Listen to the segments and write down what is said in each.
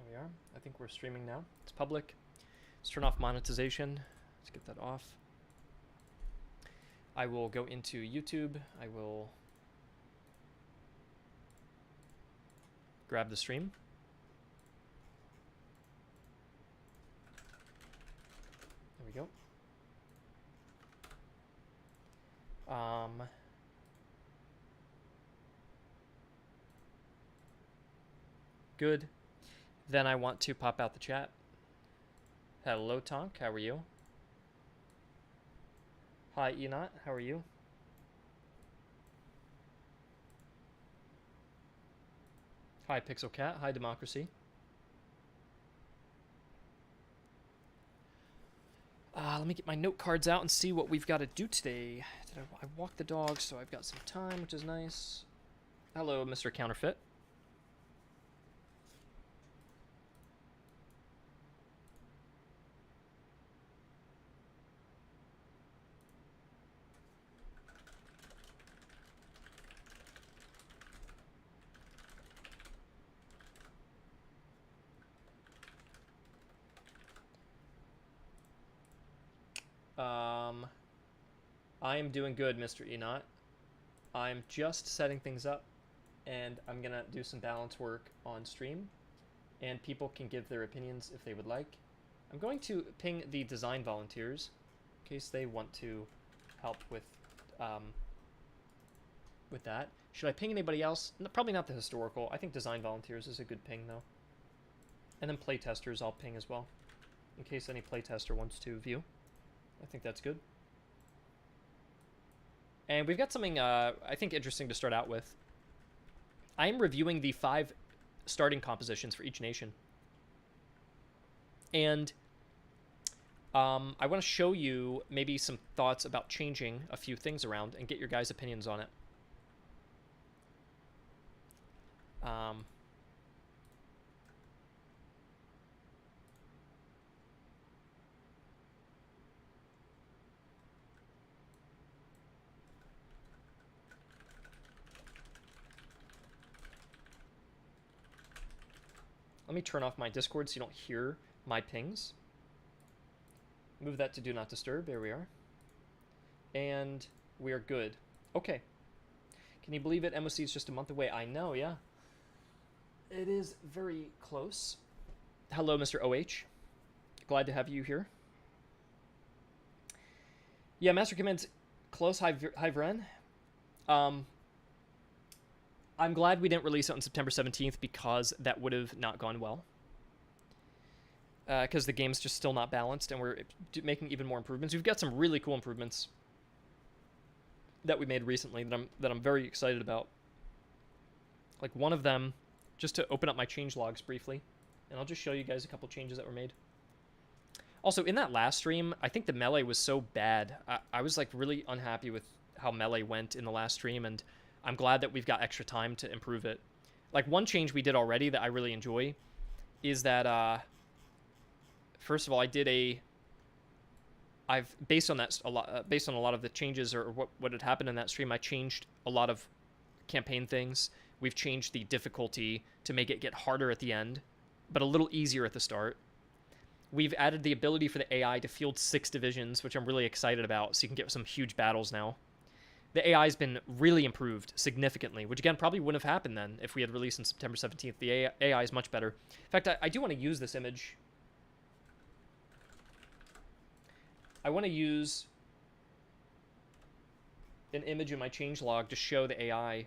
we are. I think we're streaming now. It's public. Let's turn off monetization. Let's get that off. I will go into YouTube. I will grab the stream. There we go. Good. Then I want to pop out the chat. Hello, Tonk. How are you? Hi, Enot. How are you? Hi, Pixel Cat. Hi, Democracy. Let me get my note cards out and see what we've got to do today. I walked the dog, so I've got some time, which is nice. Hello, Mr. Counterfeit. I am doing good, Mr. Enot. I'm just setting things up, and I'm gonna do some balance work on stream, and people can give their opinions if they would like. I'm going to ping the design volunteers in case they want to help with that. Should I ping anybody else? No, probably not the historical. I think design volunteers is a good ping, though. And then playtesters I'll ping as well, in case any playtester wants to view. I think that's good. And we've got something I think interesting to start out with. I am reviewing the 5 starting compositions for each nation. And I want to show you maybe some thoughts about changing a few things around and get your guys' opinions on it. Let me turn off my Discord so you don't hear my pings. Move that to Do Not Disturb. There we are. And we are good. Okay. Can you believe it? MOC is just a month away. I know, yeah. It is very close. Hello, Mr. OH. Glad to have you here. Yeah, Master Command's close. Hi, Vren. I'm glad we didn't release it on September 17th because that would have not gone well. Because the game's just still not balanced, and we're making even more improvements. We've got some really cool improvements that we made recently that I'm very excited about. Like one of them, just to open up my change logs briefly, and I'll just show you guys a couple changes that were made. Also, in that last stream, I think the melee was so bad. I was like really unhappy with how melee went in the last stream, and I'm glad that we've got extra time to improve it. Like one change we did already that I really enjoy is that first of all, I've based on that a lot, based on a lot of the changes or what had happened in that stream. I changed a lot of campaign things. We've changed the difficulty to make it get harder at the end, but a little easier at the start. We've added the ability for the AI to field 6 divisions, which I'm really excited about, so you can get some huge battles now. The AI has been really improved significantly, which again probably wouldn't have happened then if we had released on September 17th. The AI is much better. In fact, I do want to use this image. I want to use an image in my changelog to show the AI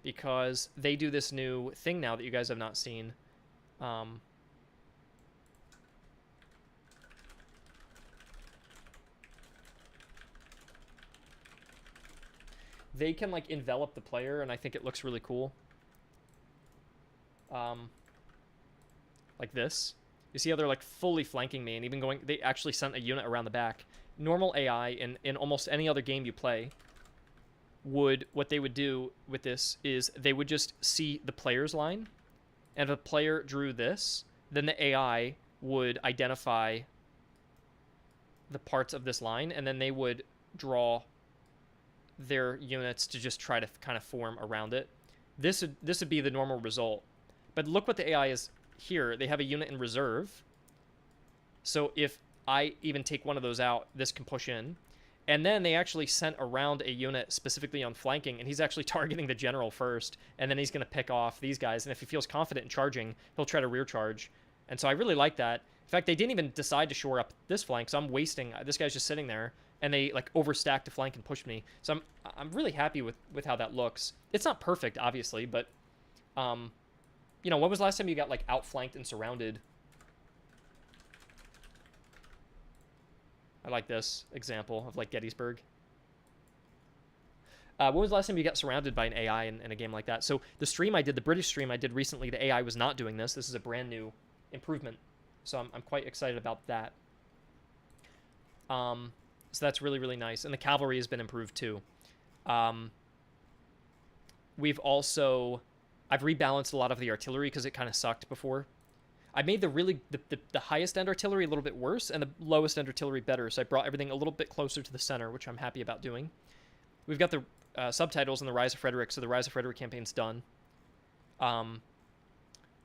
because they do this new thing now that you guys have not seen. They can like envelop the player, and I think it looks really cool. Like this. You see how they're like fully flanking me and even going, they actually sent a unit around the back. Normal AI in almost any other game you play what they would do with this is they would just see the player's line, and if a player drew this, then the AI would identify the parts of this line, and then they would draw their units to just try to kind of form around it. This would be the normal result. But look what the AI is here, they have a unit in reserve. So if I even take one of those out, this can push in. And then they actually sent around a unit specifically on flanking, and he's actually targeting the general first, and then he's going to pick off these guys. And if he feels confident in charging, he'll try to rear charge. And so I really like that. In fact, they didn't even decide to shore up this flank, so I'm wasting. This guy's just sitting there, and they like overstacked the flank and pushed me. So I'm really happy with how that looks. It's not perfect, obviously, but you know, when was the last time you got like outflanked and surrounded? I like this example of like Gettysburg. When was the last time you got surrounded by an AI in a game like that? So the stream I did, the British stream I did recently, the AI was not doing this. This is a brand new improvement. So I'm quite excited about that. So that's really, really nice. And the cavalry has been improved too. We've also... I've rebalanced a lot of the artillery because it kind of sucked before. I made the highest end artillery a little bit worse and the lowest end artillery better. So I brought everything a little bit closer to the center, which I'm happy about doing. We've got the subtitles in the Rise of Frederick, so the Rise of Frederick campaign's done.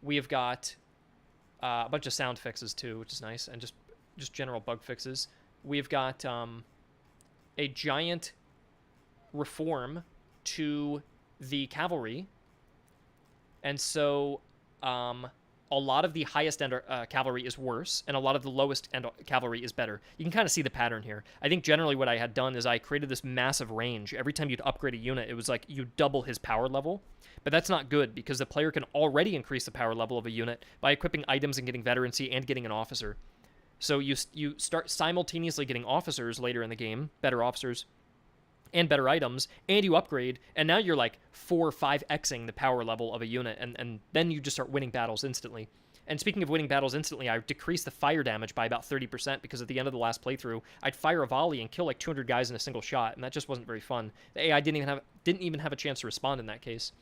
We have got a bunch of sound fixes too, which is nice, and just general bug fixes. We've got a giant reform to the cavalry. And so a lot of the highest end cavalry is worse, and a lot of the lowest end cavalry is better. You can kind of see the pattern here. I think generally what I had done is I created this massive range. Every time you'd upgrade a unit, it was like you double his power level. But that's not good, because the player can already increase the power level of a unit by equipping items and getting veterancy and getting an officer. So you start simultaneously getting officers later in the game, better officers, and better items, and you upgrade, and now you're like 4 or 5xing the power level of a unit, and then you just start winning battles instantly. And speaking of winning battles instantly, I decreased the fire damage by about 30% because at the end of the last playthrough, I'd fire a volley and kill like 200 guys in a single shot, and that just wasn't very fun. The AI didn't even have a chance to respond in that case.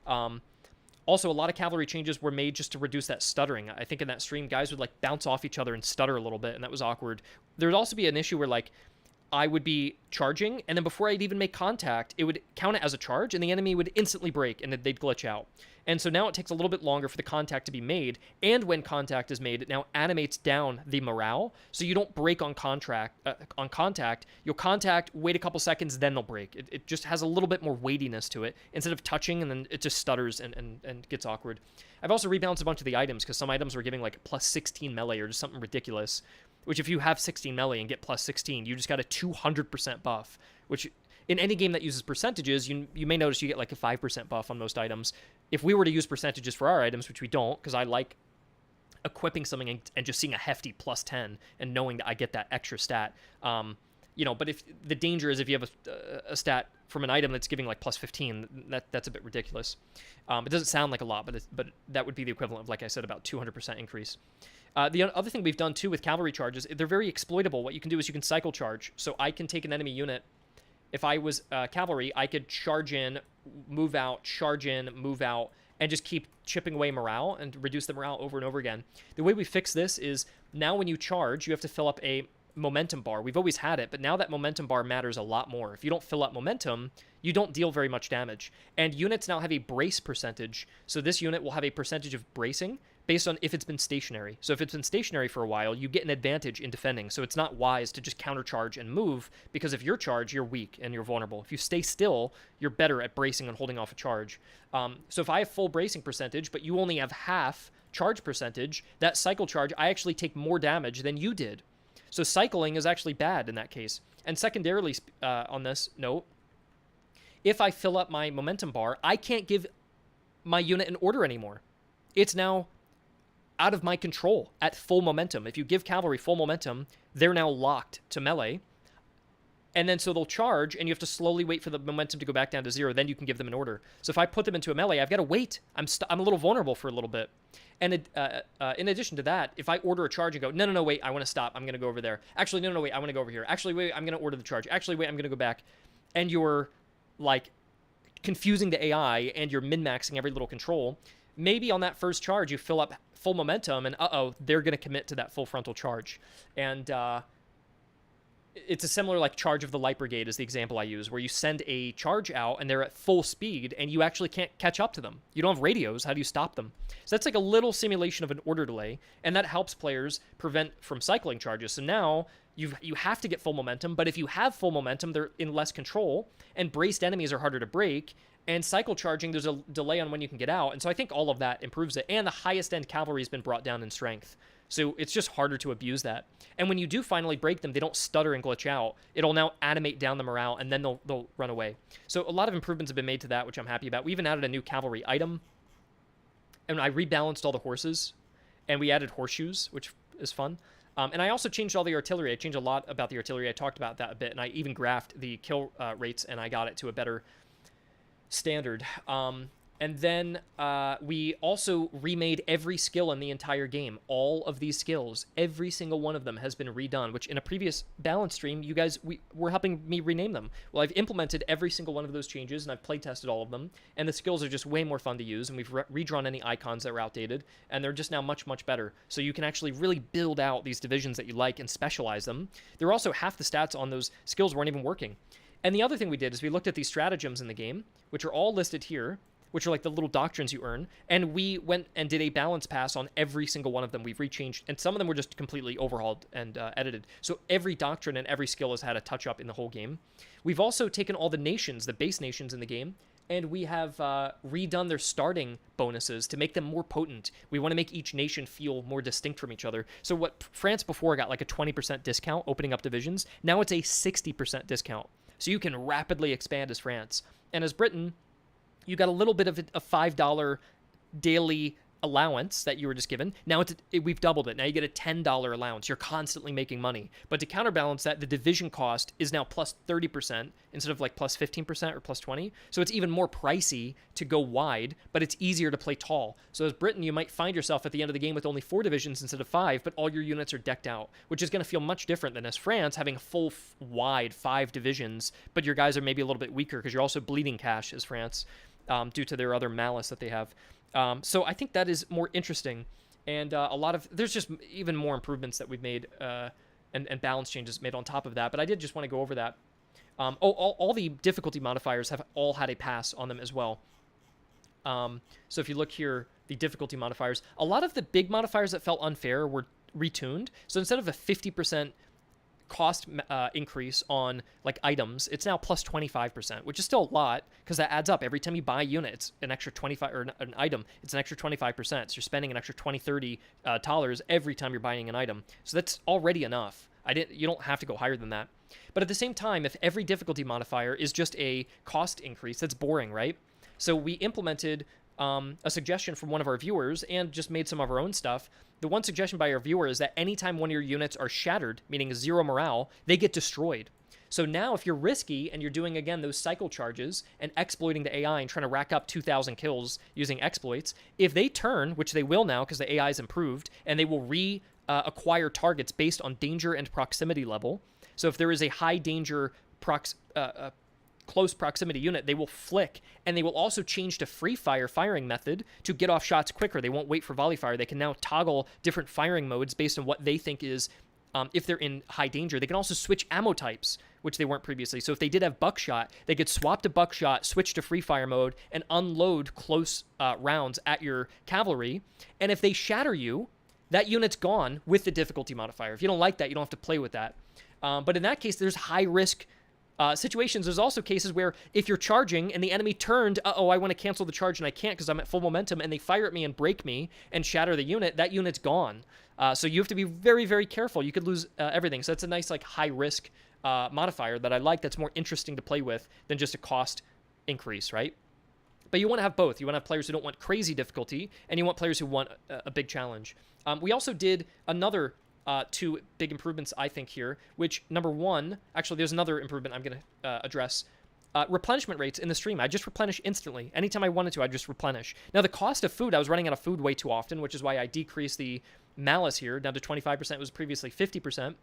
Also, a lot of cavalry changes were made just to reduce that stuttering. I think in that stream, guys would like bounce off each other and stutter a little bit, and that was awkward. There would also be an issue where like I would be charging, and then before I'd even make contact, it would count it as a charge, and the enemy would instantly break, and they'd glitch out. And so now it takes a little bit longer for the contact to be made, and when contact is made, it now animates down the morale, so you don't break on contact. You'll contact, wait a couple seconds, then they'll break. It just has a little bit more weightiness to it, instead of touching, and then it just stutters and gets awkward. I've also rebalanced a bunch of the items, because some items were giving like plus 16 melee, or just something ridiculous. Which if you have 16 melee and get plus 16, you just got a 200% buff, which in any game that uses percentages, you may notice you get like a 5% buff on most items. If we were to use percentages for our items, which we don't, because I like equipping something and just seeing a hefty plus 10 and knowing that I get that extra stat, you know, but if the danger is if you have a stat from an item that's giving like plus 15, that's a bit ridiculous. It doesn't sound like a lot, but that would be the equivalent of, like I said, about 200% increase. The other thing we've done too with cavalry charges, they're very exploitable. What you can do is you can cycle charge. So I can take an enemy unit. If I was cavalry, I could charge in, move out, charge in, move out, and just keep chipping away morale and reduce the morale over and over again. The way we fix this is now when you charge, you have to fill up a momentum bar. We've always had it, but now that momentum bar matters a lot more. If you don't fill up momentum, you don't deal very much damage. And units now have a brace percentage. So this unit will have a percentage of bracing based on if it's been stationary. So if it's been stationary for a while, you get an advantage in defending. So it's not wise to just countercharge and move, because if you're charged, you're weak and you're vulnerable. If you stay still, you're better at bracing and holding off a charge. So if I have full bracing percentage, but you only have half charge percentage, that cycle charge, I actually take more damage than you did. So cycling is actually bad in that case. And secondarily, on this note, if I fill up my momentum bar, I can't give my unit an order anymore. It's now out of my control at full momentum. If you give cavalry full momentum, they're now locked to melee. And then so they'll charge, and you have to slowly wait for the momentum to go back down to 0. Then you can give them an order. So if I put them into a melee, I've got to wait. I'm a little vulnerable for a little bit. And in addition to that, if I order a charge and go, no, wait, I want to stop. I'm going to go over there. Actually, no, wait, I want to go over here. Actually, wait, I'm going to order the charge. Actually, wait, I'm going to go back. And you're like confusing the AI, and you're min-maxing every little control. Maybe on that first charge, you fill up full momentum, and they're going to commit to that full frontal charge. And it's a similar like charge of the light brigade is the example I use, where you send a charge out and they're at full speed and you actually can't catch up to them. You don't have radios. How do you stop them? So that's like a little simulation of an order delay, and that helps players prevent from cycling charges. So now you have to get full momentum, but if you have full momentum, they're in less control, and braced enemies are harder to break, and cycle charging, there's a delay on when you can get out. And so I think all of that improves it, and the highest end cavalry has been brought down in strength. So it's just harder to abuse that. And when you do finally break them, they don't stutter and glitch out. It'll now animate down the morale, and then they'll run away. So a lot of improvements have been made to that, which I'm happy about. We even added a new cavalry item, and I rebalanced all the horses, and we added horseshoes, which is fun. And I also changed all the artillery. I changed a lot about the artillery. I talked about that a bit, and I even graphed the kill rates, and I got it to a better standard. And then we also remade every skill in the entire game. All of these skills, every single one of them has been redone, which in a previous balance stream, you guys were helping me rename them. Well, I've implemented every single one of those changes, and I've playtested all of them, and the skills are just way more fun to use, and we've redrawn any icons that were outdated, and they're just now much, much better. So you can actually really build out these divisions that you like and specialize them. There are also half the stats on those skills weren't even working. And the other thing we did is we looked at these stratagems in the game, which are all listed here, which are like the little doctrines you earn, and we went and did a balance pass on every single one of them. We've rechanged, and some of them were just completely overhauled and edited. So every doctrine and every skill has had a touch-up in the whole game. We've also taken all the nations, the base nations in the game, and we have redone their starting bonuses to make them more potent. We want to make each nation feel more distinct from each other. So what France before got like a 20% discount opening up divisions, now it's a 60% discount. So you can rapidly expand as France. And as Britain, you got a little bit of a $5 daily allowance that you were just given. Now we've doubled it. Now you get a $10 allowance. You're constantly making money. But to counterbalance that, the division cost is now plus 30% instead of like plus 15% or plus 20. So it's even more pricey to go wide, but it's easier to play tall. So as Britain, you might find yourself at the end of the game with only 4 divisions instead of 5, but all your units are decked out, which is going to feel much different than as France having a full wide 5 divisions, but your guys are maybe a little bit weaker because you're also bleeding cash as France due to their other malice that they have. So I think that is more interesting, and there's just even more improvements that we've made and balance changes made on top of that, but I did just want to go over that. All the difficulty modifiers have all had a pass on them as well. So if you look here, the difficulty modifiers, a lot of the big modifiers that felt unfair were retuned. So instead of a 50% cost increase on like items, it's now plus 25%, which is still a lot because that adds up. Every time you buy a unit, it's an extra 25, or an item, it's an extra 25%. So you're spending an extra $20, $30 every time you're buying an item. So that's already enough. You don't have to go higher than that. But at the same time, if every difficulty modifier is just a cost increase, that's boring, right? So we implemented a suggestion from one of our viewers and just made some of our own stuff. The one suggestion by our viewer is that anytime one of your units are shattered, meaning 0 morale, they get destroyed. So now if you're risky and you're doing, again, those cycle charges and exploiting the AI and trying to rack up 2,000 kills using exploits, if they turn, which they will now because the AI is improved, and they will acquire targets based on danger and proximity level. So if there is a high danger close proximity unit, they will flick, and they will also change to free fire firing method to get off shots quicker. They won't wait for volley fire. They can now toggle different firing modes based on what they think is, if they're in high danger. They can also switch ammo types, which they weren't previously. So if they did have buckshot, they could swap to buckshot, switch to free fire mode, and unload close rounds at your cavalry. And if they shatter you, that unit's gone with the difficulty modifier. If you don't like that, you don't have to play with that. But in that case, there's high risk situations. There's also cases where if you're charging and the enemy turned, I want to cancel the charge and I can't because I'm at full momentum, and they fire at me and break me and shatter the unit, that unit's gone. So you have to be very, very careful. You could lose everything. So that's a nice like high risk modifier that I like, that's more interesting to play with than just a cost increase, right? But you want to have both. You want to have players who don't want crazy difficulty, and you want players who want a big challenge. We also did another 2 big improvements, I think, here, which, number 1, actually, there's another improvement I'm going to address. Replenishment rates in the stream. I just replenish instantly. Anytime I wanted to, I just replenish. Now, the cost of food, I was running out of food way too often, which is why I decreased the malice here down to 25%. It was previously 50%.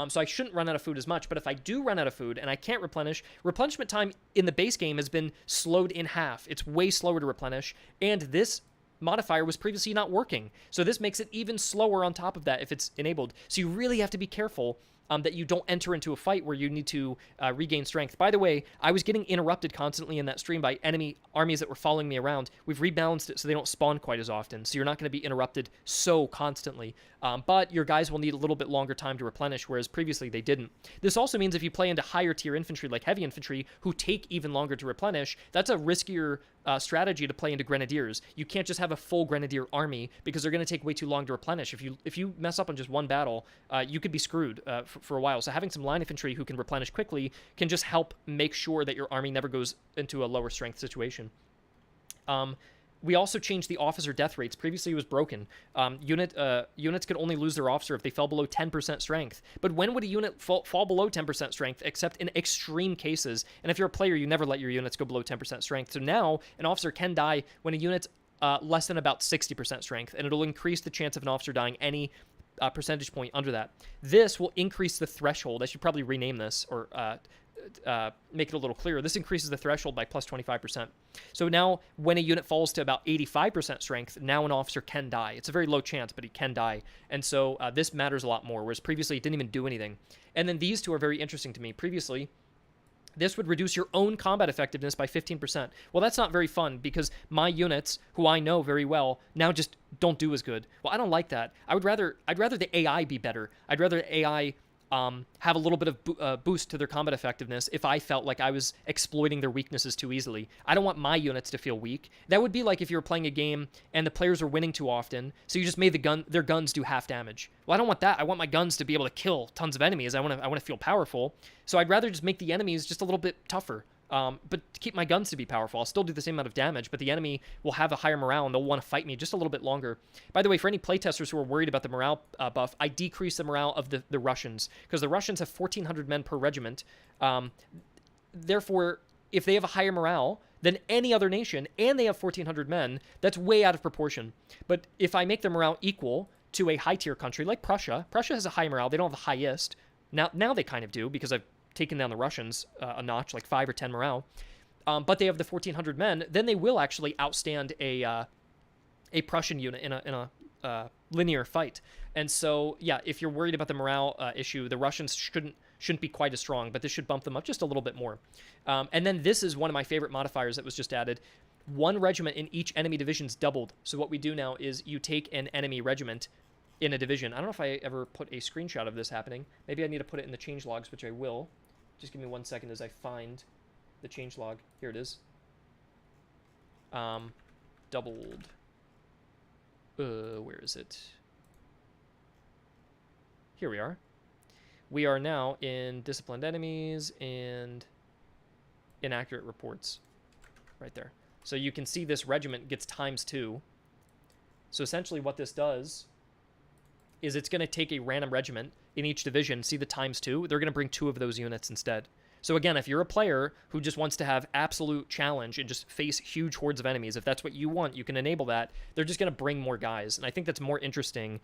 So I shouldn't run out of food as much, but if I do run out of food and I can't replenish, replenishment time in the base game has been slowed in half. It's way slower to replenish, and this modifier was previously not working. So this makes it even slower on top of that if it's enabled. So you really have to be careful that you don't enter into a fight where you need to regain strength. By the way, I was getting interrupted constantly in that stream by enemy armies that were following me around. We've rebalanced it so they don't spawn quite as often, so you're not going to be interrupted so constantly. But your guys will need a little bit longer time to replenish, whereas previously they didn't. This also means if you play into higher tier infantry like heavy infantry, who take even longer to replenish, that's a riskier strategy to play into grenadiers. You can't just have a full grenadier army because they're going to take way too long to replenish. If you mess up on just one battle, you could be screwed for a while. So having some line infantry who can replenish quickly can just help make sure that your army never goes into a lower strength situation. We also changed the officer death rates. Previously, it was broken. Units could only lose their officer if they fell below 10% strength. But when would a unit fall below 10% strength, except in extreme cases? And if you're a player, you never let your units go below 10% strength. So now, an officer can die when a unit's less than about 60% strength, and it'll increase the chance of an officer dying any percentage point under that. This will increase the threshold. I should probably rename this, or make it a little clearer. This increases the threshold by plus 25%. So now when a unit falls to about 85% strength, now an officer can die. It's a very low chance, but he can die. And so this matters a lot more, whereas previously it didn't even do anything. And then these two are very interesting to me. Previously, this would reduce your own combat effectiveness by 15%. Well, that's not very fun because my units, who I know very well, now just don't do as good. Well, I don't like that. I'd rather the AI be better. I'd rather AI have a little bit of boost to their combat effectiveness if I felt like I was exploiting their weaknesses too easily. I don't want my units to feel weak. That would be like if you were playing a game and the players were winning too often, so you just made their guns do half damage. Well, I don't want that. I want my guns to be able to kill tons of enemies. I want to feel powerful. So I'd rather just make the enemies just a little bit tougher. But to keep my guns to be powerful, I'll still do the same amount of damage, but the enemy will have a higher morale and they'll want to fight me just a little bit longer. By the way, for any playtesters who are worried about the morale buff, I decrease the morale of the Russians, because the Russians have 1,400 men per regiment. Therefore, if they have a higher morale than any other nation, and they have 1,400 men, that's way out of proportion. But if I make their morale equal to a high-tier country like Prussia has a high morale. They don't have the highest. Now they kind of do, because I've taken down the Russians a notch, like 5 or 10 morale, but they have the 1,400 men, then they will actually outstand a Prussian unit in a linear fight. And so, yeah, if you're worried about the morale issue, the Russians shouldn't be quite as strong, but this should bump them up just a little bit more. And then this is one of my favorite modifiers that was just added. 1 regiment in each enemy division's doubled. So what we do now is you take an enemy regiment in a division. I don't know if I ever put a screenshot of this happening. Maybe I need to put it in the changelogs, which I will. Just give me 1 second as I find the changelog. Here it is. Doubled. Where is it? Here we are. We are now in disciplined enemies and inaccurate reports. Right there. So you can see this regiment gets ×2. So essentially what this does is it's going to take a random regiment in each division, see the ×2, they're going to bring 2 of those units instead. So again, if you're a player who just wants to have absolute challenge and just face huge hordes of enemies, if that's what you want, you can enable that. They're just going to bring more guys, and I think that's more interesting.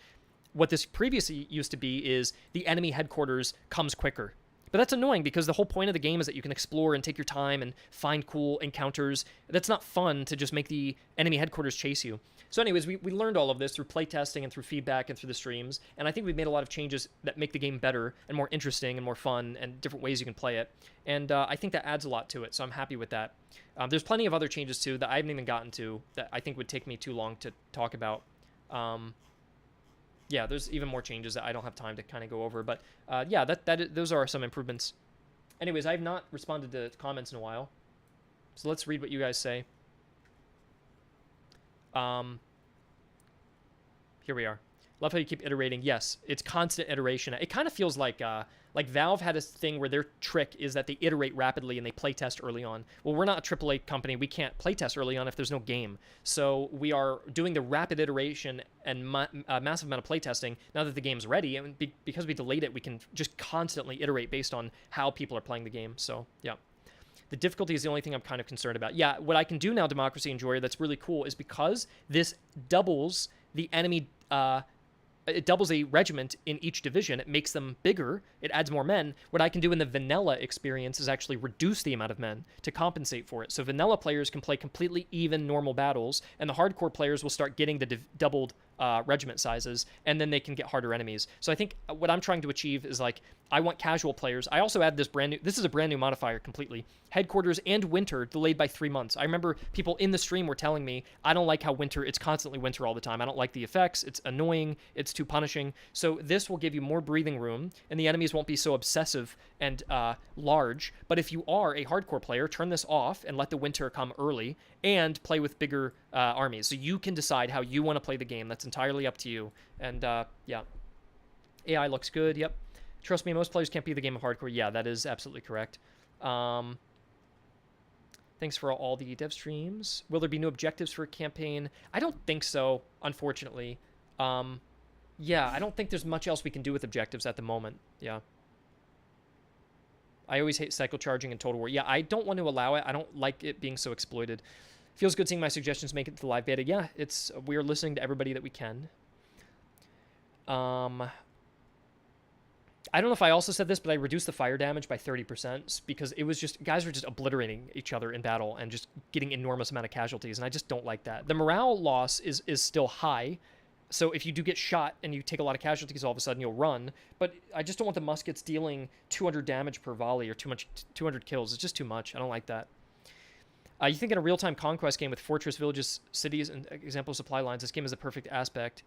What this previously used to be is the enemy headquarters comes quicker. But that's annoying because the whole point of the game is that you can explore and take your time and find cool encounters. That's not fun to just make the enemy headquarters chase you. So anyways, we learned all of this through playtesting and through feedback and through the streams, and I think we've made a lot of changes that make the game better and more interesting and more fun and different ways you can play it. And I think that adds a lot to it, so I'm happy with that. There's plenty of other changes too that I haven't even gotten to that I think would take me too long to talk about. Yeah, there's even more changes that I don't have time to kind of go over, but yeah, those are some improvements. Anyways, I have not responded to comments in a while, so let's read what you guys say. Here we are. Love how you keep iterating. Yes, it's constant iteration. It kind of feels like Valve had a thing where their trick is that they iterate rapidly and they playtest early on. Well, we're not a AAA company. We can't playtest early on if there's no game. So we are doing the rapid iteration and massive amount of playtesting now that the game's ready. And because we delayed it, we can just constantly iterate based on how people are playing the game. So, yeah. The difficulty is the only thing I'm kind of concerned about. Yeah, what I can do now, Democracy Enjoyer, that's really cool, is because this doubles the enemy... it doubles a regiment in each division. It makes them bigger. It adds more men. What I can do in the vanilla experience is actually reduce the amount of men to compensate for it. So vanilla players can play completely even normal battles, and the hardcore players will start getting the doubled regiment sizes, and then they can get harder enemies. So I think what I'm trying to achieve is like, I want casual players. I also add this is a brand new modifier completely. Headquarters and winter delayed by 3 months. I remember people in the stream were telling me, I don't like how it's constantly winter all the time. I don't like the effects. It's annoying. It's too punishing. So this will give you more breathing room, and the enemies won't be so obsessive and large. But if you are a hardcore player, turn this off and let the winter come early and play with bigger armies. So you can decide how you want to play the game. That's entirely up to you. And yeah, AI looks good. Yep. Trust me, most players can't beat the game of hardcore. Yeah, that is absolutely correct. Thanks for all the dev streams. Will there be new objectives for a campaign? I don't think so, unfortunately. Yeah, I don't think there's much else we can do with objectives at the moment. Yeah. I always hate cycle charging and Total War. Yeah, I don't want to allow it. I don't like it being so exploited. Feels good seeing my suggestions make it to the live beta. Yeah, we're listening to everybody that we can. I don't know if I also said this, but I reduced the fire damage by 30% because it was just, guys were just obliterating each other in battle and just getting enormous amount of casualties, and I just don't like that. The morale loss is still high, so if you do get shot and you take a lot of casualties, all of a sudden you'll run, but I just don't want the muskets dealing 200 damage per volley or 200 kills. It's just too much. I don't like that. You think in a real-time conquest game with fortress, villages, cities, and example supply lines, this game is a perfect aspect.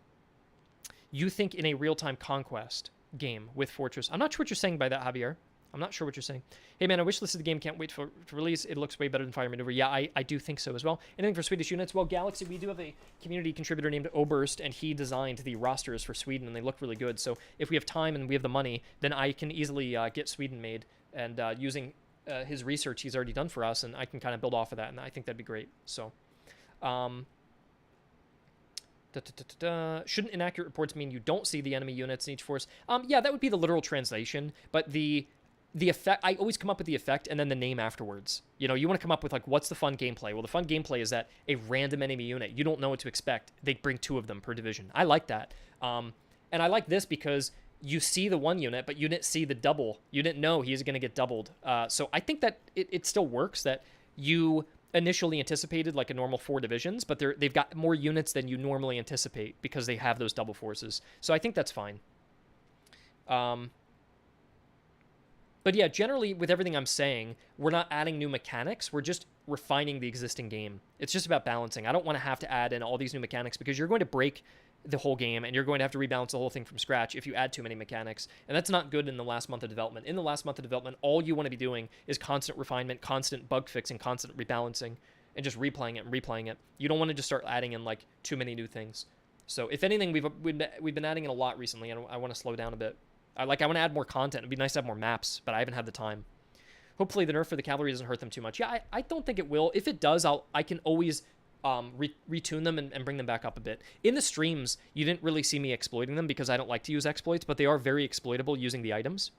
You think in a real-time conquest game with fortress. I'm not sure what you're saying by that, Javier. I'm not sure what you're saying. Hey man, I wish listed the game. Can't wait to release. It looks way better than Fire Maneuver. Yeah, I do think so as well. Anything for Swedish units? Well, Galaxy, we do have a community contributor named Oberst, and he designed the rosters for Sweden, and they look really good. So if we have time and we have the money, then I can easily get Sweden made, and using his research he's already done for us, and I can kind of build off of that, and I think that'd be great. So shouldn't inaccurate reports mean you don't see the enemy units in each force? Yeah, that would be the literal translation, but the effect, I always come up with the effect and then the name afterwards. You know, you want to come up with like, what's the fun gameplay? Well, the fun gameplay is that a random enemy unit, you don't know what to expect. They bring 2 of them per division. I like that. And I like this because you see the one unit, but you didn't see the double. You didn't know he's going to get doubled. So I think that it still works, that you initially anticipated like a normal 4 divisions, but they've got more units than you normally anticipate because they have those double forces. So I think that's fine. But yeah, generally with everything I'm saying, we're not adding new mechanics. We're just refining the existing game. It's just about balancing. I don't want to have to add in all these new mechanics because you're going to break the whole game and you're going to have to rebalance the whole thing from scratch if you add too many mechanics. And that's not good in the last month of development. In the last month of development, all you want to be doing is constant refinement, constant bug fixing, constant rebalancing, and just replaying it and replaying it. You don't want to just start adding in like too many new things. So if anything, we've been adding in a lot recently, and I want to slow down a bit. I want to add more content. It'd be nice to have more maps, but I haven't had the time. Hopefully the nerf for the cavalry doesn't hurt them too much. Yeah, I don't think it will. If it does, I can always retune them and bring them back up a bit. In the streams, you didn't really see me exploiting them because I don't like to use exploits, but they are very exploitable using the items.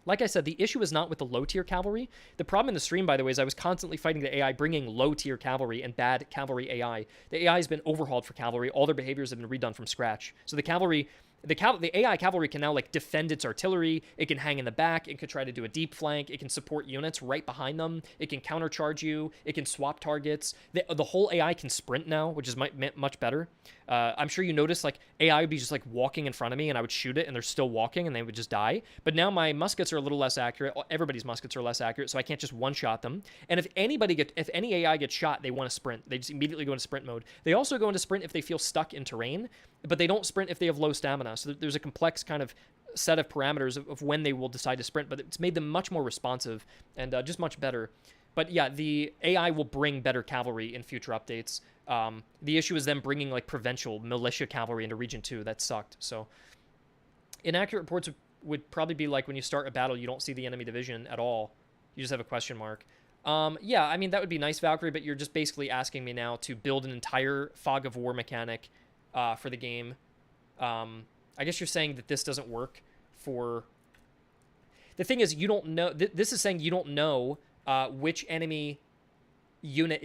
Like I said, the issue is not with the low-tier cavalry. The problem in the stream, by the way, is I was constantly fighting the AI, bringing low-tier cavalry and bad cavalry AI. The AI has been overhauled for cavalry. All their behaviors have been redone from scratch. So the cavalry... The AI cavalry can now like defend its artillery. It can hang in the back. It can try to do a deep flank. It can support units right behind them. It can countercharge you. It can swap targets. The whole AI can sprint now, which is much better. I'm sure you noticed like AI would be just like walking in front of me and I would shoot it and they're still walking and they would just die. But now my muskets are a little less accurate. Everybody's muskets are less accurate, so I can't just one-shot them. And if any AI gets shot, they want to sprint. They just immediately go into sprint mode. They also go into sprint if they feel stuck in terrain, but they don't sprint if they have low stamina. So there's a complex kind of set of parameters of when they will decide to sprint, but it's made them much more responsive and just much better. But yeah, the AI will bring better cavalry in future updates. The issue is them bringing like provincial militia cavalry into Region 2. That sucked. So inaccurate reports would probably be like when you start a battle, you don't see the enemy division at all. You just have a question mark. Yeah, I mean, that would be nice, Valkyrie, but you're just basically asking me now to build an entire fog of war mechanic for the game. I guess you're saying that this doesn't work for... The thing is, you don't know... This is saying you don't know which enemy unit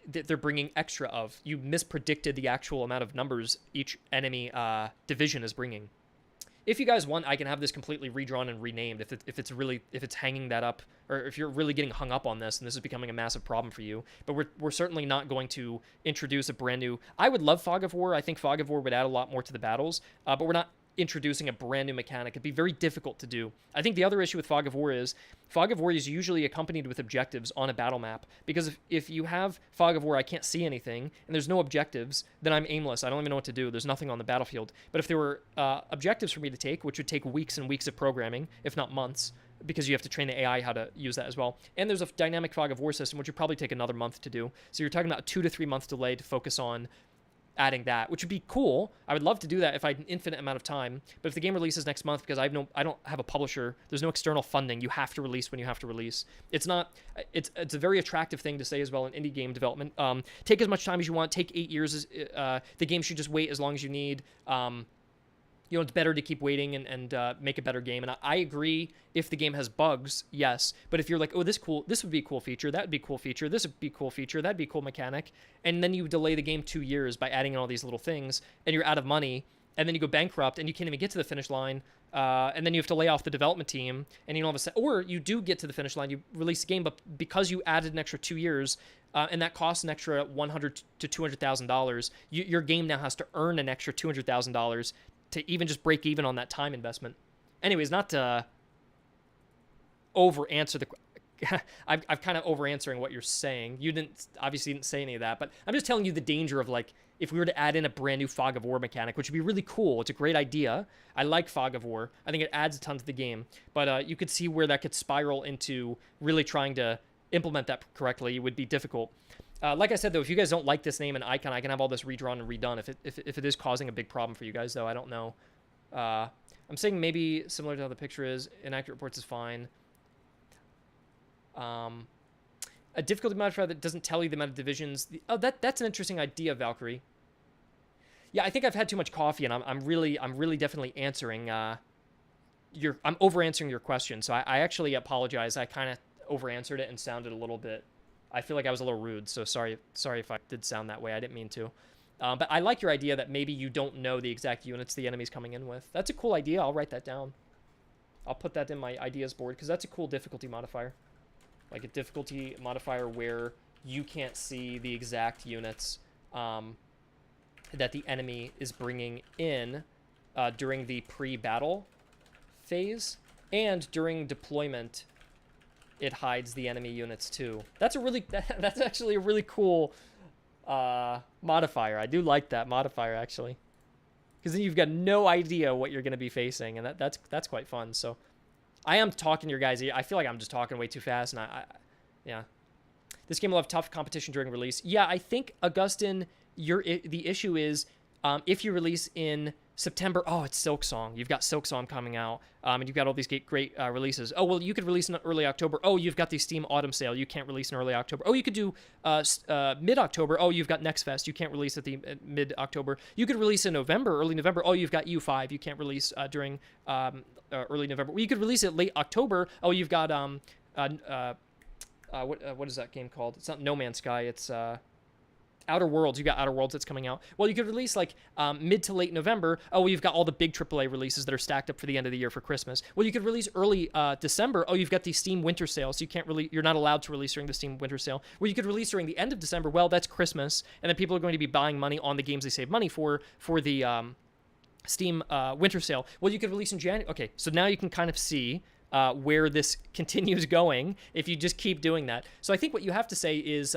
that they're bringing extra of. You mispredicted the actual amount of numbers each enemy division is bringing. if you guys want, I can have this completely redrawn and renamed if it's hanging that up, or if you're really getting hung up on this and this is becoming a massive problem for you. But we're certainly not going to introduce a brand new. I would love Fog of War. I think Fog of War would add a lot more to the battles, but we're not introducing a brand new mechanic. It'd be very difficult to do. I think the other issue with Fog of War is usually accompanied with objectives on a battle map, because if you have Fog of War, I can't see anything and there's no objectives, then I'm aimless. I don't even know what to do. There's nothing on the battlefield. But if there were objectives for me to take, which would take weeks and weeks of programming, if not months, because you have to train the AI how to use that as well. And there's a dynamic Fog of War system, which would probably take another month to do. So you're talking about a 2 to 3 month delay to focus on adding that, which would be cool. I would love to do that if I had an infinite amount of time. But if the game releases next month, because I don't have a publisher, there's no external funding. You have to release when you have to release. It's a very attractive thing to say as well in indie game development. Take as much time as you want. Take 8 years. The game should just wait as long as you need. It's better to keep waiting and make a better game. And I agree, if the game has bugs, yes. But if you're like, oh, this would be a cool feature, that would be a cool feature, this would be a cool feature, that'd be a cool mechanic, and then you delay the game 2 years by adding in all these little things, and you're out of money, and then you go bankrupt, and you can't even get to the finish line, and then you have to lay off the development team, and you don't have or you do get to the finish line, you release the game, but because you added an extra 2 years, and that costs an extra $100,000 to $200,000, your game now has to earn an extra $200,000 to even just break even on that time investment. Anyways, not to over answer the I've kind of over answering what you're saying. You obviously didn't say any of that, but I'm just telling you the danger of, like, if we were to add in a brand new Fog of War mechanic, which would be really cool. It's a great idea. I like Fog of War. I think it adds a ton to the game, but you could see where that could spiral into really trying to implement that correctly. It would be difficult. Like I said, though, if you guys don't like this name and icon, I can have all this redrawn and redone. If it is causing a big problem for you guys, though, I don't know. I'm saying maybe similar to how the picture is. Inaccurate reports is fine. A difficulty modifier that doesn't tell you the amount of divisions. That's an interesting idea, Valkyrie. Yeah, I think I've had too much coffee, and I'm really definitely answering I'm over answering your question. So I actually apologize. I kind of over answered it and sounded a little bit. I feel like I was a little rude, so sorry if I did sound that way. I didn't mean to. But I like your idea that maybe you don't know the exact units the enemy's coming in with. That's a cool idea. I'll write that down. I'll put that in my ideas board, because that's a cool difficulty modifier. Like a difficulty modifier where you can't see the exact units that the enemy is bringing in during the pre-battle phase, and during deployment it hides the enemy units too. That's actually a really cool modifier. I do like that modifier, actually, because then you've got no idea what you're going to be facing, and that's quite fun. So I am talking to your guys. I feel like I'm just talking way too fast, and yeah. This game will have tough competition during release. Yeah, I think, Augustin, the issue is if you release in September, it's Silksong. You've got Silksong coming out, and you've got all these great releases. Oh, well, you could release in early October. Oh, you've got the Steam Autumn Sale. You can't release in early October. Oh, you could do mid-October. Oh, you've got Next Fest. You can't release at the mid-October. You could release in November, early November. Oh, you've got U5. You can't release during early November. Well, you could release it late October. Oh, you've got what is that game called? It's not No Man's Sky. It's Outer Worlds. You got Outer Worlds that's coming out. Well, you could release like mid to late November. Oh, well, you've got all the big AAA releases that are stacked up for the end of the year for Christmas. Well, you could release early December. Oh, you've got the Steam Winter Sale, so you're not allowed to release during the Steam Winter Sale. Well, you could release during the end of December. Well, that's Christmas, and then people are going to be buying money on the games they save money for the Steam Winter Sale. Well, you could release in January. Okay, so now you can kind of see where this continues going if you just keep doing that. So I think what you have to say is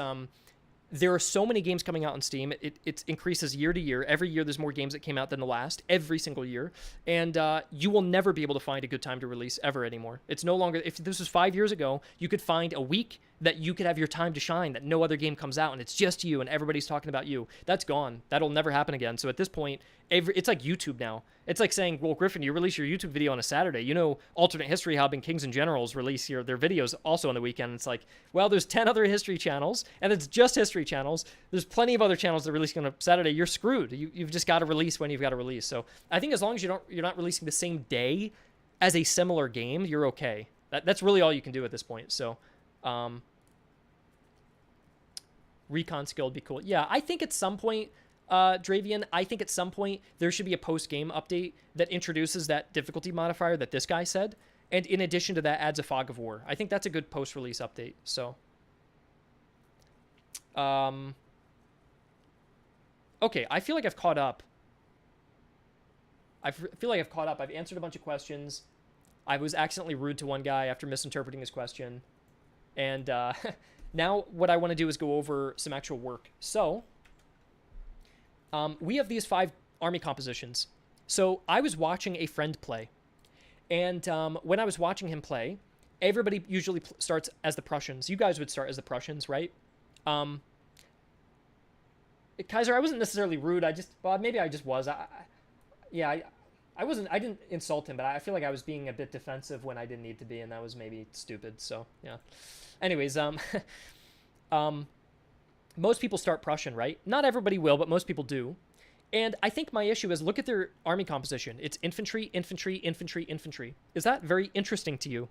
there are so many games coming out on Steam. It increases year to year. Every year there's more games that came out than the last, every single year. And you will never be able to find a good time to release ever anymore. It's no longer, if this was 5 years ago, you could find a week that you could have your time to shine, that no other game comes out, and it's just you, and everybody's talking about you. That's gone. That'll never happen again. So at this point, it's like YouTube now. It's like saying, well, Griffin, you release your YouTube video on a Saturday. You know, Alternate History Hub and Kings and Generals release their videos also on the weekend. It's like, well, there's 10 other history channels, and it's just history channels. There's plenty of other channels that release on a Saturday. You're screwed. You've just got to release when you've got to release. So I think as long as you're not releasing the same day as a similar game, you're okay. That's really all you can do at this point. So, recon skill would be cool. Yeah, I think at some point, Dravian, I think at some point there should be a post-game update that introduces that difficulty modifier that this guy said, and in addition to that adds a fog of war. I think that's a good post-release update. So, okay, I feel like I've caught up. I feel like I've caught up. I've answered a bunch of questions. I was accidentally rude to one guy after misinterpreting his question. And now what I want to do is go over some actual work. So we have these 5 army compositions. So I was watching a friend play. And when I was watching him play, everybody usually starts as the Prussians. You guys would start as the Prussians, right? Kaiser, I wasn't necessarily rude. Maybe I just was. I didn't insult him, but I feel like I was being a bit defensive when I didn't need to be, and that was maybe stupid. So, yeah. Anyways, most people start Prussian, right? Not everybody will, but most people do. And I think my issue is, look at their army composition. It's infantry, infantry, infantry, infantry. Is that very interesting to you?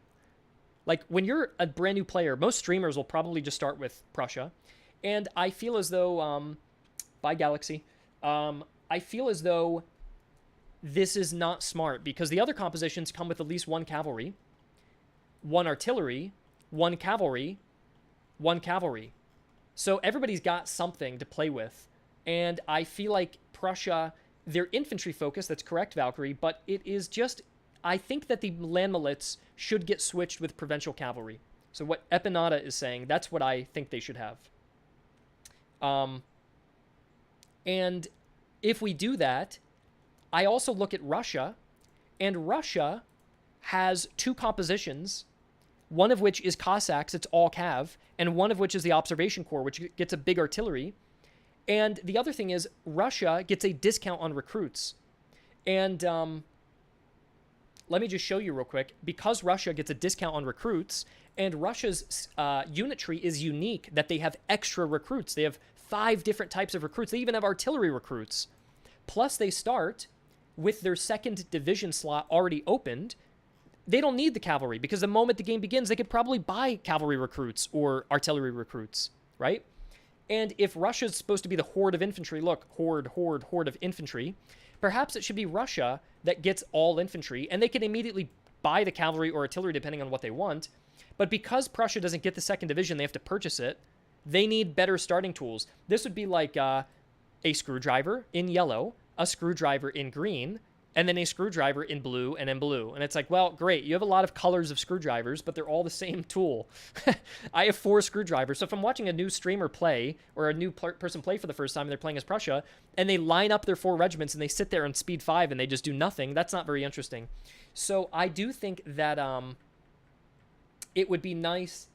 Like, when you're a brand new player, most streamers will probably just start with Prussia. And I feel as though, by Galaxy, I feel as though this is not smart, because the other compositions come with at least 1 cavalry, 1 artillery, 1 cavalry, 1 cavalry. So everybody's got something to play with. And I feel like Prussia, their infantry focus, that's correct, Valkyrie, but it is just, I think that the land milits should get switched with provincial cavalry. So what Epinata is saying, that's what I think they should have. And if we do that, I also look at Russia, and Russia has 2 compositions, one of which is Cossacks, it's all cav, and one of which is the Observation Corps, which gets a big artillery. And the other thing is, Russia gets a discount on recruits. And let me just show you real quick. Because Russia gets a discount on recruits, and Russia's unitary is unique, that they have extra recruits. They have 5 different types of recruits. They even have artillery recruits. Plus, they start with their 2nd division slot already opened. They don't need the cavalry, because the moment the game begins, they could probably buy cavalry recruits or artillery recruits, right? And if Russia's supposed to be the horde of infantry, look, horde of infantry, perhaps it should be Russia that gets all infantry, and they can immediately buy the cavalry or artillery depending on what they want. But because Prussia doesn't get the 2nd division, they have to purchase it. They need better starting tools. This would be like a screwdriver in yellow, a screwdriver in green, and then a screwdriver in blue and in blue. And it's like, well, great. You have a lot of colors of screwdrivers, but they're all the same tool. I have 4 screwdrivers. So if I'm watching a new streamer play or a new person play for the first time and they're playing as Prussia, and they line up their 4 regiments and they sit there on speed 5 and they just do nothing, that's not very interesting. So I do think that it would be nice.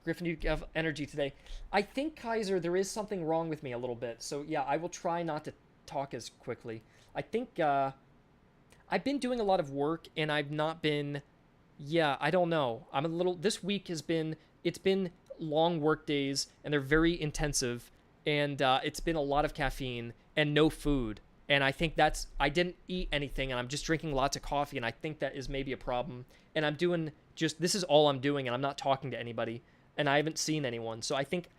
Griffin, you have energy today. I think, Kaiser, there is something wrong with me a little bit. So yeah, I will try not to talk as quickly. I think I've been doing a lot of work, and I've not been, I don't know. This week it's been long work days, and they're very intensive, and it's been a lot of caffeine and no food. And I think I didn't eat anything, and I'm just drinking lots of coffee, and I think that is maybe a problem. And I'm doing this is all I'm doing, and I'm not talking to anybody, and I haven't seen anyone. So I think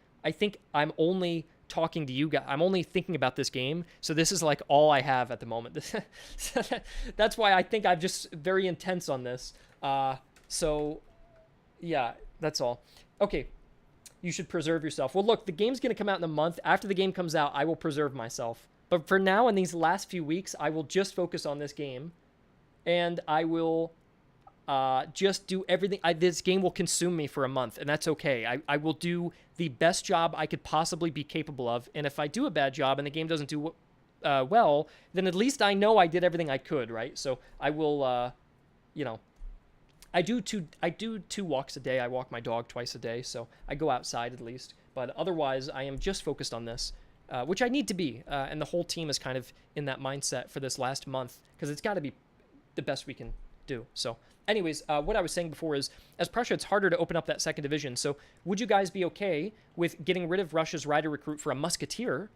I'm only talking to you guys. I'm only thinking about this game, so this is like all I have at the moment. That's why I think I'm just very intense on this. So yeah, that's all. Okay, you should preserve yourself. Well, look, the game's going to come out in a month. After the game comes out, I will preserve myself. But for now, in these last few weeks, I will just focus on this game, and I will just do everything. This game will consume me for a month, and that's okay. I will do the best job I could possibly be capable of, and if I do a bad job and the game doesn't do well, then at least I know I did everything I could, right? So I will, I do 2 walks a day. I walk my dog twice a day, so I go outside at least. But otherwise, I am just focused on this, which I need to be, and the whole team is kind of in that mindset for this last month, because it's got to be the best we can do. So anyways, what I was saying before is, as Prussia, it's harder to open up that 2nd division. So would you guys be okay with getting rid of Russia's rider recruit for a musketeer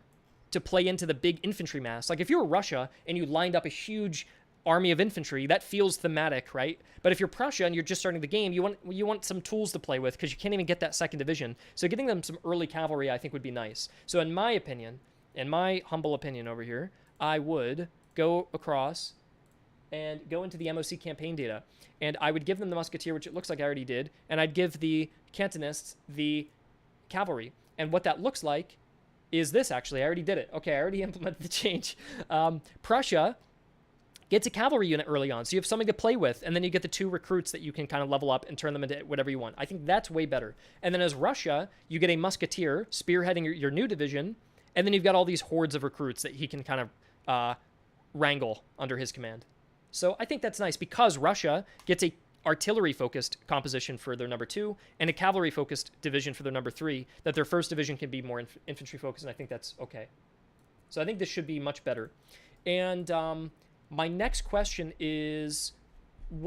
to play into the big infantry mass? Like, if you were Russia and you lined up a huge army of infantry, that feels thematic, right? But if you're Prussia and you're just starting the game, you want some tools to play with, because you can't even get that 2nd division. So getting them some early cavalry, I think, would be nice. So in my opinion, in my humble opinion over here, I would go across and go into the MOC campaign data, and I would give them the musketeer, which it looks like I already did, and I'd give the cantonists the cavalry. And what that looks like is this, actually. I already did it. Okay, I already implemented the change. Prussia gets a cavalry unit early on, so you have something to play with, and then you get the 2 recruits that you can kind of level up and turn them into whatever you want. I think that's way better. And then as Russia, you get a musketeer spearheading your new division, and then you've got all these hordes of recruits that he can kind of wrangle under his command. So I think that's nice because Russia gets a artillery-focused composition for their number 2 and a cavalry-focused division for their number 3, that their first division can be more infantry-focused, and I think that's okay. So I think this should be much better. And my next question is,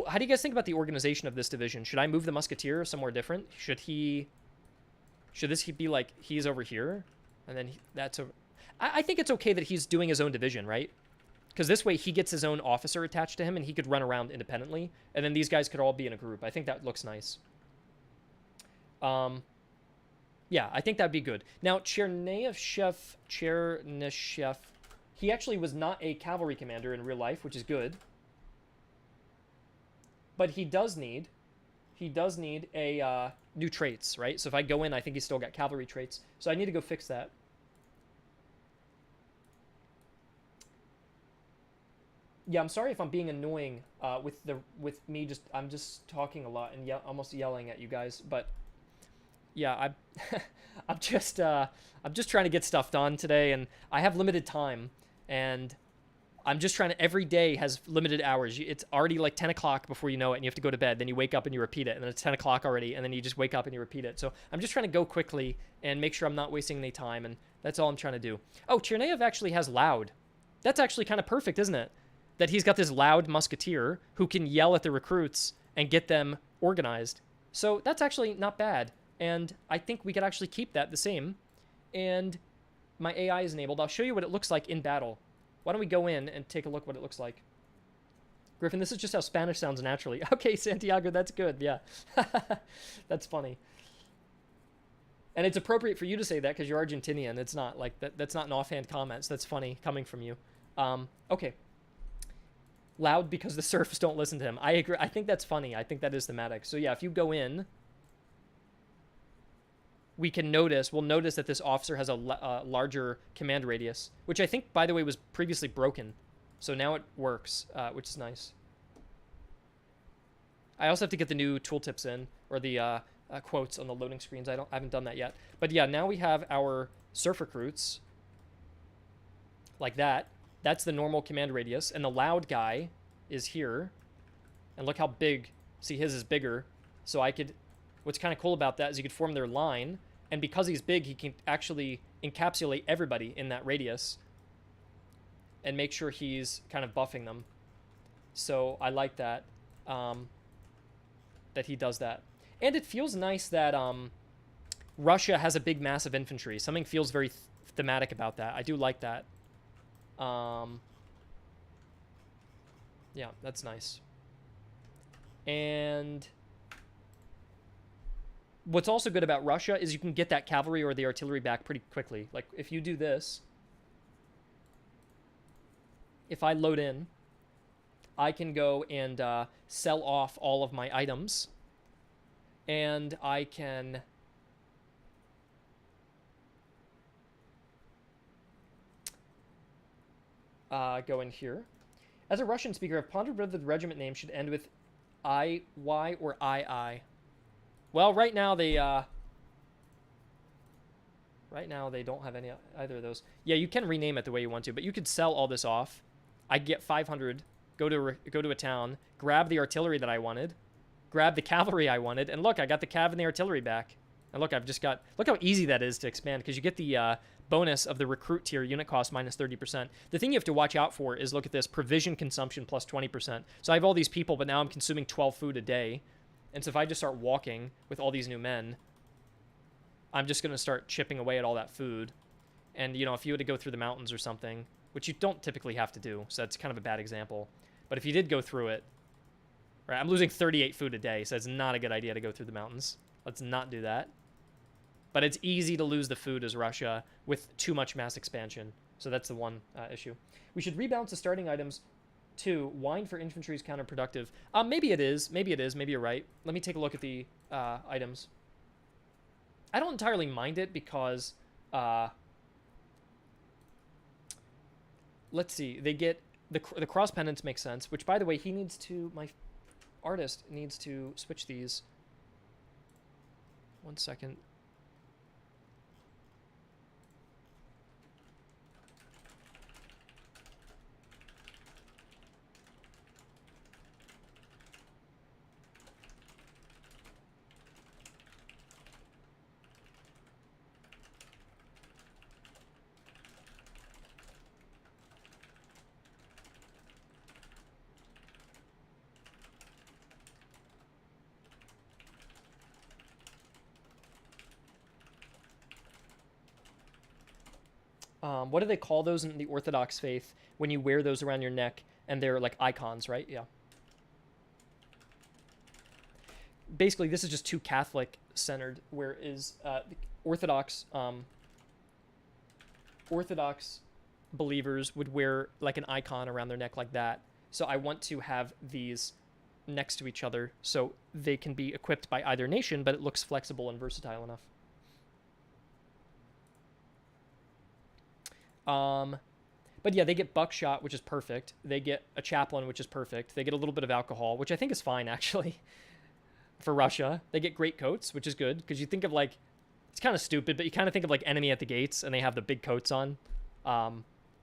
how do you guys think about the organization of this division? Should I move the musketeer somewhere different? Should this be like he's over here, and then that's over? I think it's okay that he's doing his own division, right? Because this way he gets his own officer attached to him, and he could run around independently, and then these guys could all be in a group. I think that looks nice. Yeah, I think that'd be good. Now, Chernyshev, he actually was not a cavalry commander in real life, which is good. But he does need a new traits, right? So if I go in, I think he's still got cavalry traits. So I need to go fix that. Yeah, I'm sorry if I'm being annoying with me. I'm just talking a lot and almost yelling at you guys. But yeah, I'm just trying to get stuff done today, and I have limited time, and I'm just trying to. Every day has limited hours. It's already like 10 o'clock before you know it, and you have to go to bed. Then you wake up and you repeat it, and then it's 10 o'clock already, and then you just wake up and you repeat it. So I'm just trying to go quickly and make sure I'm not wasting any time, and that's all I'm trying to do. Oh, Chernayev actually has loud. That's actually kind of perfect, isn't it? That he's got this loud musketeer who can yell at the recruits and get them organized. So that's actually not bad. And I think we could actually keep that the same. And my AI is enabled. I'll show you what it looks like in battle. Why don't we go in and take a look what it looks like. Griffin, this is just how Spanish sounds naturally. Okay, Santiago, that's good. Yeah. That's funny. And it's appropriate for you to say that because you're Argentinian. It's not like that. That's not an offhand comment. So that's funny coming from you. Okay. Loud because the serfs don't listen to him. I agree. I think that's funny. I think that is thematic. So yeah, if you go in, we'll notice that this officer has a larger command radius, which I think, by the way, was previously broken. So now it works, which is nice. I also have to get the new tooltips in, or the quotes on the loading screens. I haven't done that yet. But yeah, now we have our serf recruits like that. That's the normal command radius, and the loud guy is here. And look how big. See, his is bigger. So what's kind of cool about that is you could form their line, and because he's big, he can actually encapsulate everybody in that radius and make sure he's kind of buffing them. So I like that, that he does that. And it feels nice that Russia has a big mass of infantry. Something feels very thematic about that. I do like that. Yeah, that's nice. And what's also good about Russia is you can get that cavalry or the artillery back pretty quickly. Like if you do this, if I load in, I can go and sell off all of my items, and I can go in here. As a Russian speaker, I've pondered whether the regiment name should end with IY or II. Well, right now they don't have either of those. Yeah, you can rename it the way you want to, but you could sell all this off. I get 500, go to a town, grab the artillery that I wanted, grab the cavalry I wanted, and look, I got the cav and the artillery back. And look, look how easy that is to expand, because you get the bonus of the recruit tier unit cost minus 30%. The thing you have to watch out for is, look at this, provision consumption plus 20%. So I have all these people, but now I'm consuming 12 food a day. And so if I just start walking with all these new men, I'm just going to start chipping away at all that food. And, you know, if you had to go through the mountains or something, which you don't typically have to do, so that's kind of a bad example. But if you did go through it, right, I'm losing 38 food a day, so it's not a good idea to go through the mountains. Let's not do that. But it's easy to lose the food as Russia with too much mass expansion. So that's the one issue. We should rebalance the starting items too. Wine for infantry is counterproductive. Maybe it is. Maybe it is. Maybe you're right. Let me take a look at the items. I don't entirely mind it because... let's see. They get... The cross pendants make sense, which, by the way, he needs to... My artist needs to switch these. 1 second. What do they call those in the Orthodox faith when you wear those around your neck and they're like icons, right? Yeah. Basically, this is just too Catholic centered, whereas Orthodox believers would wear like an icon around their neck like that. So I want to have these next to each other so they can be equipped by either nation, but it looks flexible and versatile enough. But yeah, they get buckshot, which is perfect. They get a chaplain, which is perfect. They get a little bit of alcohol, which I think is fine, actually, for Russia. They get great coats, which is good, because you think of, like, it's kind of stupid, but you kind of think of, like, Enemy at the Gates, and they have the big coats on.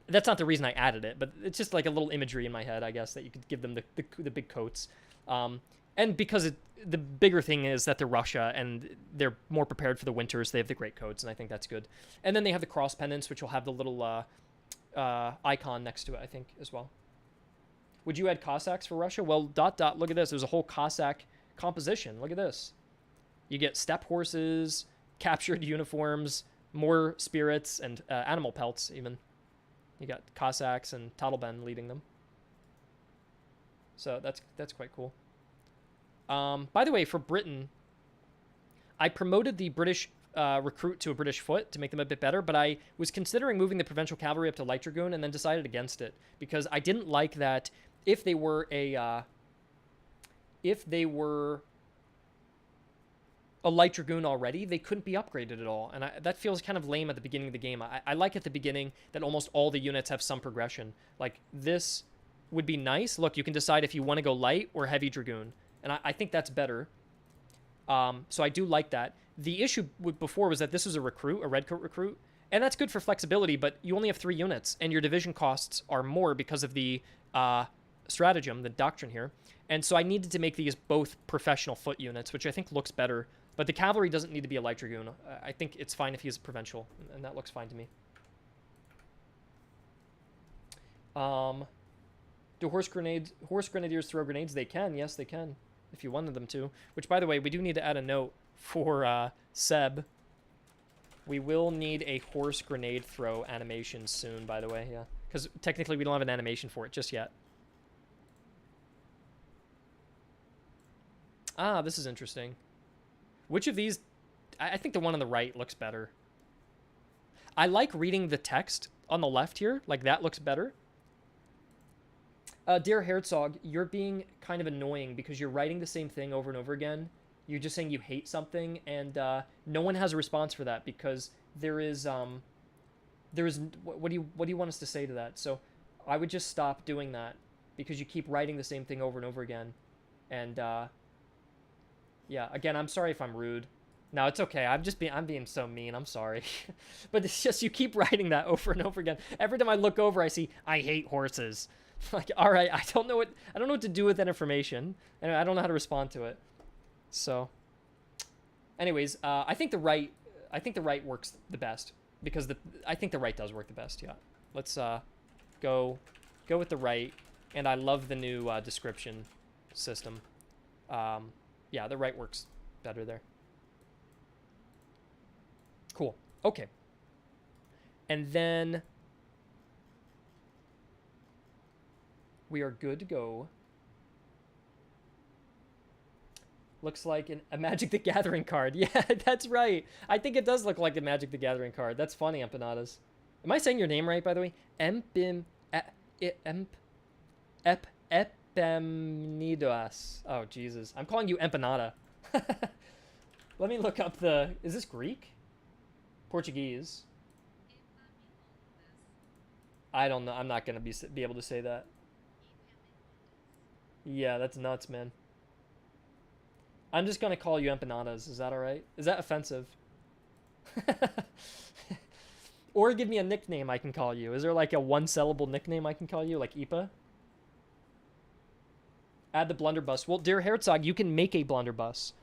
That's not the reason I added it, but it's just, like, a little imagery in my head, I guess, that you could give them the big coats. And because the bigger thing is that they're Russia, and they're more prepared for the winters, they have the great coats, and I think that's good. And then they have the cross pendants, which will have the little icon next to it, I think, as well. Would you add Cossacks for Russia? Well, ... look at this. There's a whole Cossack composition. Look at this. You get steppe horses, captured uniforms, more spirits, and animal pelts, even. You got Cossacks and Taliban leading them. So that's quite cool. By the way, for Britain, I promoted the British recruit to a British foot to make them a bit better, but I was considering moving the provincial cavalry up to light dragoon and then decided against it because I didn't like that if they were a light dragoon already, they couldn't be upgraded at all, and that feels kind of lame at the beginning of the game. I like at the beginning that almost all the units have some progression. Like, this would be nice. Look, you can decide if you want to go light or heavy dragoon. And I think that's better. So I do like that. The issue before was that this was a recruit, a redcoat recruit. And that's good for flexibility, but you only have 3 units. And your division costs are more because of the stratagem, the doctrine here. And so I needed to make these both professional foot units, which I think looks better. But the cavalry doesn't need to be a light dragoon. I think it's fine if he's provincial. And that looks fine to me. Do horse grenadiers throw grenades? They can. Yes, they can. If you wanted them to. Which, by the way, we do need to add a note for Seb. We will need a horse grenade throw animation soon, by the way, yeah. Because technically we don't have an animation for it just yet. Ah, this is interesting. Which of these... I think the one on the right looks better. I like reading the text on the left here. Like, that looks better. Dear Herzog, you're being kind of annoying because you're writing the same thing over and over again. You're just saying you hate something, and no one has a response for that because there is what do you want us to say to that? So I would just stop doing that because you keep writing the same thing over and over again. And yeah, again, I'm sorry if I'm rude. No, it's okay. I'm being so mean. I'm sorry. But it's just you keep writing that over and over again. Every time I look over, I see I hate horses. Like, all right, I don't know what to do with that information, and I don't know how to respond to it. So, anyways, I think the right works the best because I think the right does work the best. Yeah, let's go with the right, and I love the new description system. Yeah, the right works better there. Cool. Okay, and then we are good to go. Looks like a Magic the Gathering card. Yeah, that's right. I think it does look like a Magic the Gathering card. That's funny, Empanadas. Am I saying your name right, by the way? Empim... Epimnidas. Oh, Jesus. I'm calling you Empanada. Let me look up the... Is this Greek? Portuguese? I don't know. I'm not going to be able to say that. Yeah, that's nuts, man. I'm just going to call you Empanadas. Is that all right? Is that offensive? Or give me a nickname I can call you. Is there like a one-syllable nickname I can call you? Like Ipa? Add the blunderbuss. Well, dear Herzog, you can make a blunderbuss.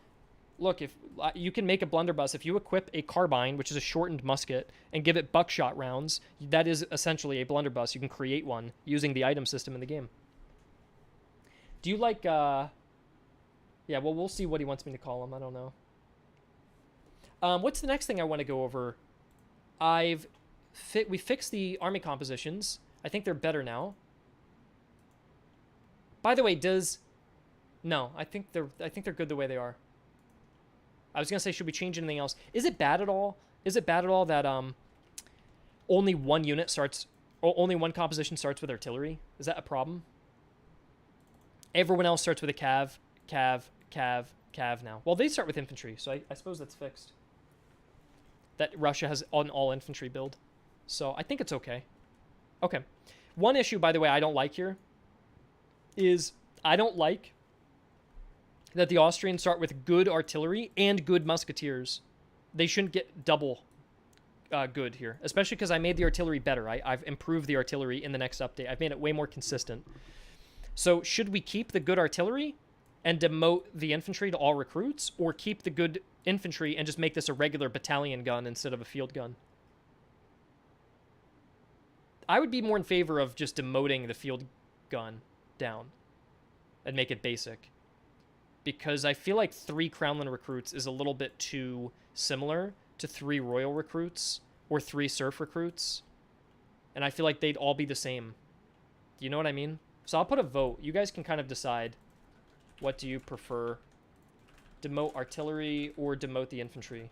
Look, if you can make a blunderbuss if you equip a carbine, which is a shortened musket, and give it buckshot rounds, that is essentially a blunderbuss. You can create one using the item system in the game. Do you like yeah, well, we'll see what he wants me to call him. I don't know. What's the next thing I want to go over? We fixed the army compositions. I think they're better now. By the way, no, I think they're good the way they are. I was gonna say, should we change anything else? Is it bad at all? Is it bad at all that only one unit starts, or only one composition starts with artillery? Is that a problem? Everyone else starts with a cav now. Well, they start with infantry, so I suppose that's fixed. That Russia has an all infantry build, so I think it's okay. Okay, one issue, by the way, I don't like here is I don't like that the Austrians start with good artillery and good musketeers. They shouldn't get double good here, especially because I made the artillery better. I've improved the artillery in the next update. I've made it way more consistent. So should we keep the good artillery and demote the infantry to all recruits, or keep the good infantry and just make this a regular battalion gun instead of a field gun? I would be more in favor of just demoting the field gun down and make it basic, because I feel like 3 Crownland recruits is a little bit too similar to 3 Royal recruits or 3 Serf recruits, and I feel like they'd all be the same. Do you know what I mean? So I'll put a vote. You guys can kind of decide, what do you prefer? Demote artillery or demote the infantry?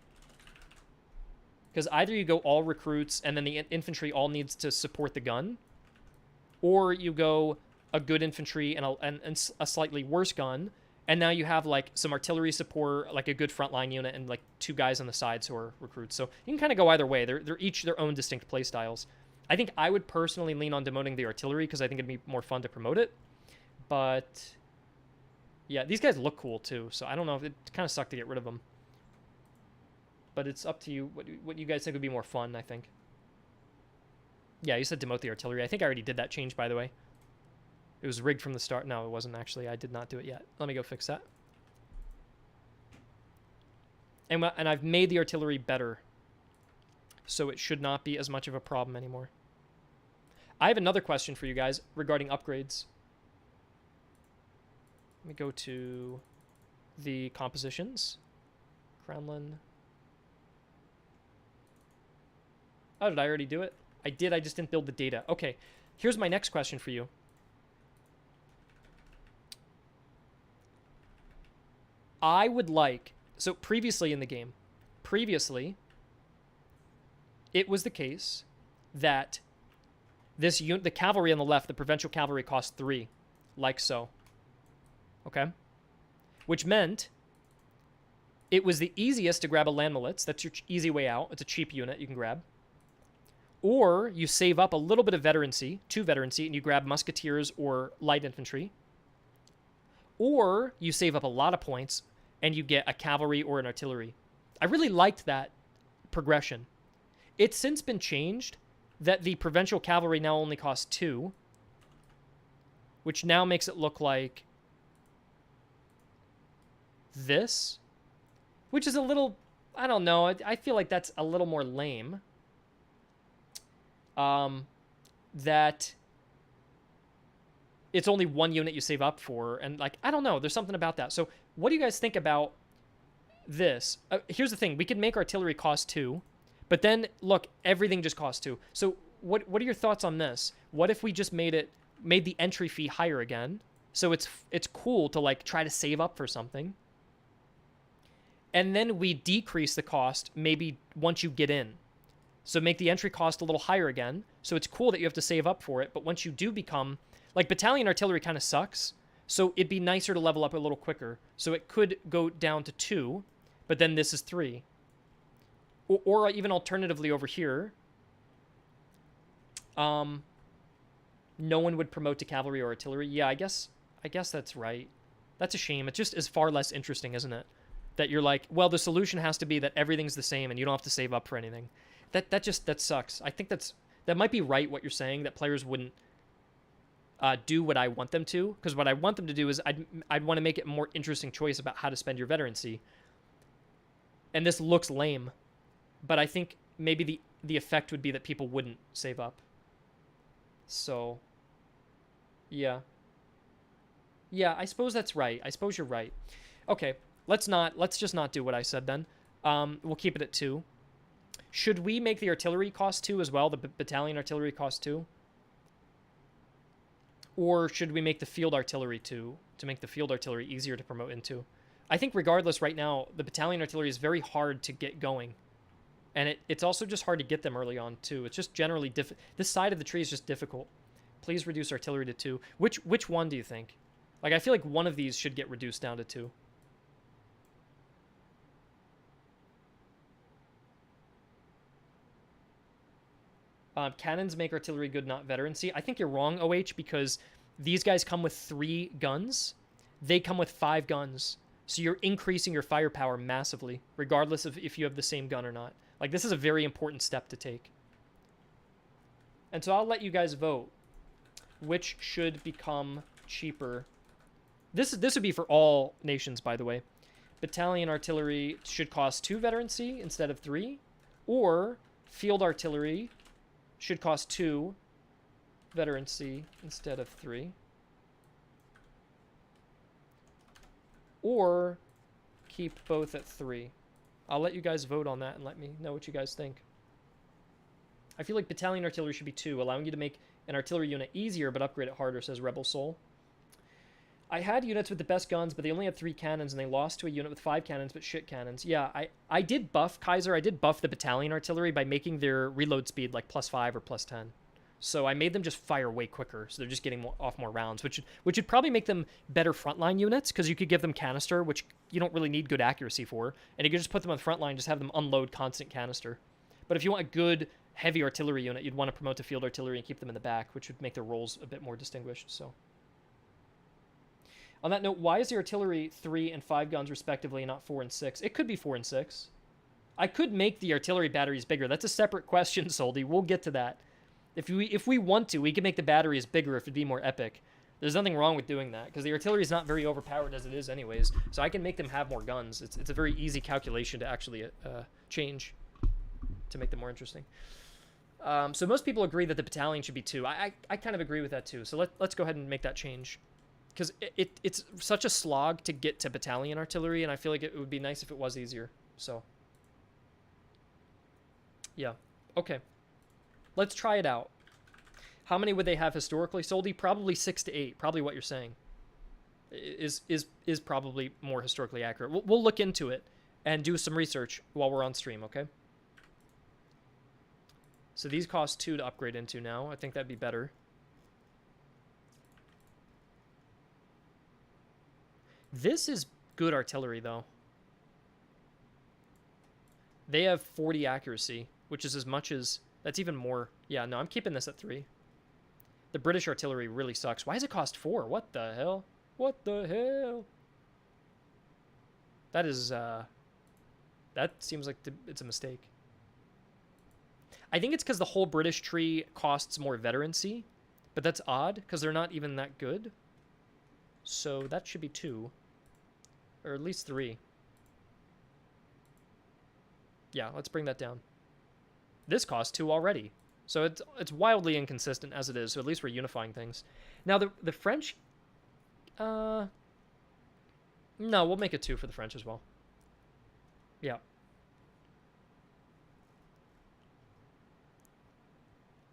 Because either you go all recruits and then the infantry all needs to support the gun, or you go a good infantry and a slightly worse gun, and now you have like some artillery support, like a good frontline unit, and like 2 guys on the sides who are recruits. So you can kind of go either way. They're each their own distinct play styles. I think I would personally lean on demoting the artillery because I think it'd be more fun to promote it. But yeah, these guys look cool too, so I don't know if it kind of sucked to get rid of them. But it's up to you what you guys think would be more fun, I think. Yeah, you said demote the artillery. I think I already did that change, by the way. It was rigged from the start. No, it wasn't actually. I did not do it yet. Let me go fix that. And I've made the artillery better, so it should not be as much of a problem anymore. I have another question for you guys regarding upgrades. Let me go to the compositions. Crownland. Oh, did I already do it? I did, I just didn't build the data. Okay, here's my next question for you. I would like, so previously in the game, it was the case that the cavalry on the left, the provincial cavalry, cost 3, like so. Okay? Which meant it was the easiest to grab a land militz. That's your easy way out. It's a cheap unit you can grab. Or you save up a little bit of veterancy, 2 veterancy, and you grab musketeers or light infantry. Or you save up a lot of points and you get a cavalry or an artillery. I really liked that progression. It's since been changed that the provincial cavalry now only costs 2, which now makes it look like this, which is a little, I don't know, I feel like that's a little more lame. That it's only 1 unit you save up for, and like, I don't know, there's something about that. So what do you guys think about this? Here's the thing, we could make artillery cost 2, but then look, everything just costs 2. So what are your thoughts on this? What if we just made the entry fee higher again, so it's cool to like try to save up for something, And then we decrease the cost maybe once you get in. So make the entry cost a little higher again. So it's cool that you have to save up for it. But once you do become, like, battalion artillery kind of sucks. So it'd be nicer to level up a little quicker. So it could go down to 2, but then this is 3. Or even alternatively over here, no one would promote to cavalry or artillery. Yeah, I guess that's right. That's a shame. It just is far less interesting, isn't it? That you're like, well, the solution has to be that everything's the same and you don't have to save up for anything. That sucks. I think that might be right what you're saying, that players wouldn't do what I want them to, because what I want them to do is I'd want to make it a more interesting choice about how to spend your veterancy. And this looks lame, but I think maybe the effect would be that people wouldn't save up. So, yeah. Yeah, I suppose that's right. I suppose you're right. Okay, let's just not do what I said then. We'll keep it at 2. Should we make the artillery cost 2 as well? The battalion artillery cost 2? Or should we make the field artillery 2 to make the field artillery easier to promote into? I think regardless, right now, the battalion artillery is very hard to get going. And it's also just hard to get them early on, too. It's just generally this side of the tree is just difficult. Please reduce artillery to 2. Which one do you think? Like, I feel like one of these should get reduced down to 2. Cannons make artillery good, not veterancy. I think you're wrong, OH, because these guys come with 3 guns. They come with 5 guns. So you're increasing your firepower massively, regardless of if you have the same gun or not. Like, this is a very important step to take. And so I'll let you guys vote. Which should become cheaper? This would be for all nations, by the way. Battalion artillery should cost 2 veterancy instead of 3. Or field artillery should cost 2 veterancy instead of 3. Or keep both at 3. I'll let you guys vote on that and let me know what you guys think. I feel like battalion artillery should be 2, allowing you to make an artillery unit easier but upgrade it harder, says Rebel Soul. I had units with the best guns, but they only had 3 cannons, and they lost to a unit with 5 cannons but shit cannons. Yeah, I did buff, Kaiser, I did buff the battalion artillery by making their reload speed like +5 or +10. So I made them just fire way quicker, so they're just getting off more rounds, which would probably make them better frontline units, because you could give them canister, which you don't really need good accuracy for, and you could just put them on the front line, just have them unload constant canister. But if you want a good heavy artillery unit, you'd want to promote to field artillery and keep them in the back, which would make their roles a bit more distinguished. So, on that note, why is the artillery 3 and 5 guns respectively, and not 4 and 6? It could be 4 and 6. I could make the artillery batteries bigger. That's a separate question, Soldy. We'll get to that. If we want to, we can make the batteries bigger if it'd be more epic. There's nothing wrong with doing that, because the artillery is not very overpowered as it is anyways, so I can make them have more guns. It's a very easy calculation to actually change to make them more interesting. So most people agree that the battalion should be 2. I kind of agree with that too, so let's go ahead and make that change. Because it's such a slog to get to battalion artillery, and I feel like it would be nice if it was easier. So, yeah. Okay. Let's try it out. How many would they have historically, Soldy? Probably 6 to 8. Probably what you're saying is probably more historically accurate. We'll look into it and do some research while we're on stream, okay? So these cost 2 to upgrade into now. I think that'd be better. This is good artillery, though. They have 40 accuracy, which is as much as... That's even more. Yeah, no, I'm keeping this at 3. The British artillery really sucks. Why does it cost 4? What the hell? What the hell? That is, that seems like it's a mistake. I think it's because the whole British tree costs more veterancy, but that's odd, because they're not even that good. So that should be 2. Or at least 3. Yeah, let's bring that down. This costs 2 already. So it's wildly inconsistent as it is, so at least we're unifying things. Now, the French... No, we'll make it 2 for the French as well. Yeah.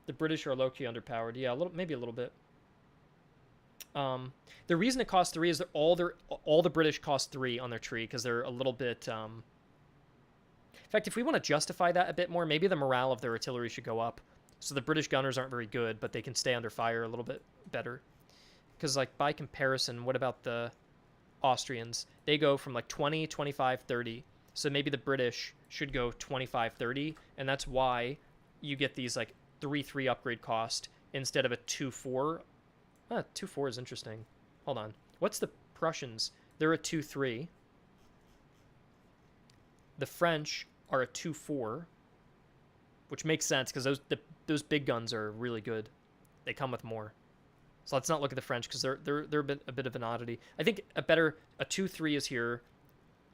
The British are low-key underpowered. Yeah, maybe a little bit. The reason it costs 3 is that all the British cost 3 on their tree, because they're a little bit In fact, if we want to justify that a bit more, maybe the morale of their artillery should go up. So the British gunners aren't very good, but they can stay under fire a little bit better. Because, like, by comparison, what about the Austrians? They go from, like, 20, 25, 30. So maybe the British should go 25, 30. And that's why you get these, like, 3-3 upgrade cost instead of a 2-4. 2-4 is interesting. Hold on. What's the Prussians? They're a 2-3. The French are a 2-4, which makes sense because those big guns are really good. They come with more. So let's not look at the French because they're a bit of an oddity. I think a 2-3 is here,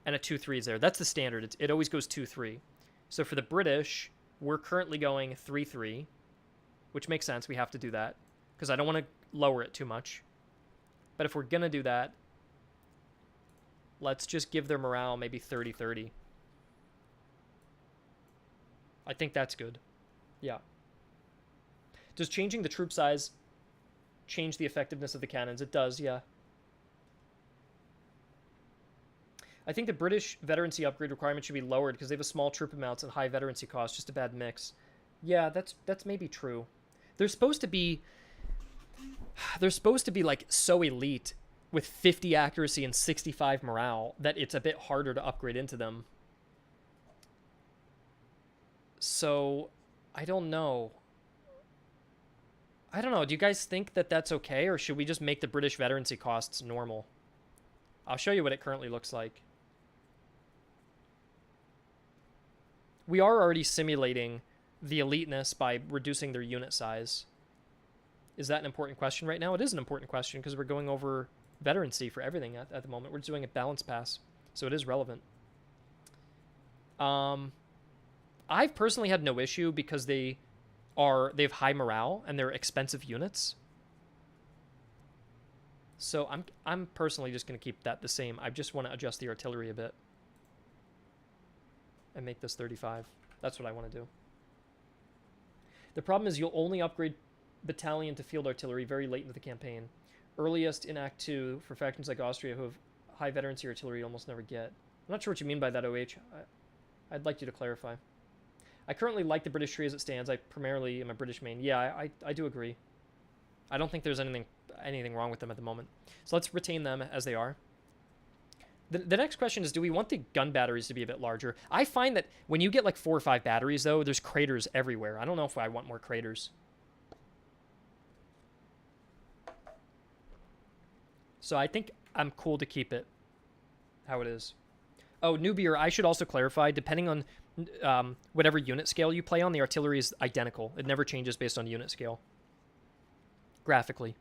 and a 2-3 is there. That's the standard. It always goes 2-3. So for the British, we're currently going 3-3, which makes sense. We have to do that because I don't want to lower it too much. But if we're gonna do that, let's just give their morale maybe 30-30. I think that's good. Yeah. Does changing the troop size change the effectiveness of the cannons? It does, yeah. I think the British veterancy upgrade requirement should be lowered because they have a small troop amounts and high veterancy costs. Just a bad mix. Yeah, that's maybe true. They're supposed to be like so elite with 50 accuracy and 65 morale that it's a bit harder to upgrade into them. So, I don't know. Do you guys think that that's okay, or should we just make the British veterancy costs normal? I'll show you what it currently looks like. We are already simulating the eliteness by reducing their unit size. Is that an important question right now? It is an important question because we're going over veterancy for everything at the moment. We're just doing a balance pass, so it is relevant. I've personally had no issue because they have high morale and they're expensive units. So I'm personally just going to keep that the same. I just want to adjust the artillery a bit and make this 35. That's what I want to do. The problem is you'll only upgrade battalion to field artillery very late into the campaign. Earliest in Act 2 for factions like Austria who have high veterancy artillery almost never get. I'm not sure what you mean by that, OH. I'd like you to clarify. I currently like the British tree as it stands. I primarily am a British main. Yeah, I do agree. I don't think there's anything wrong with them at the moment. So let's retain them as they are. The next question is, do we want the gun batteries to be a bit larger? I find that when you get like 4 or 5 batteries, though, there's craters everywhere. I don't know if I want more craters. So I think I'm cool to keep it how it is. Oh, newbier, I should also clarify, depending on whatever unit scale you play on, the artillery is identical. It never changes based on unit scale, graphically.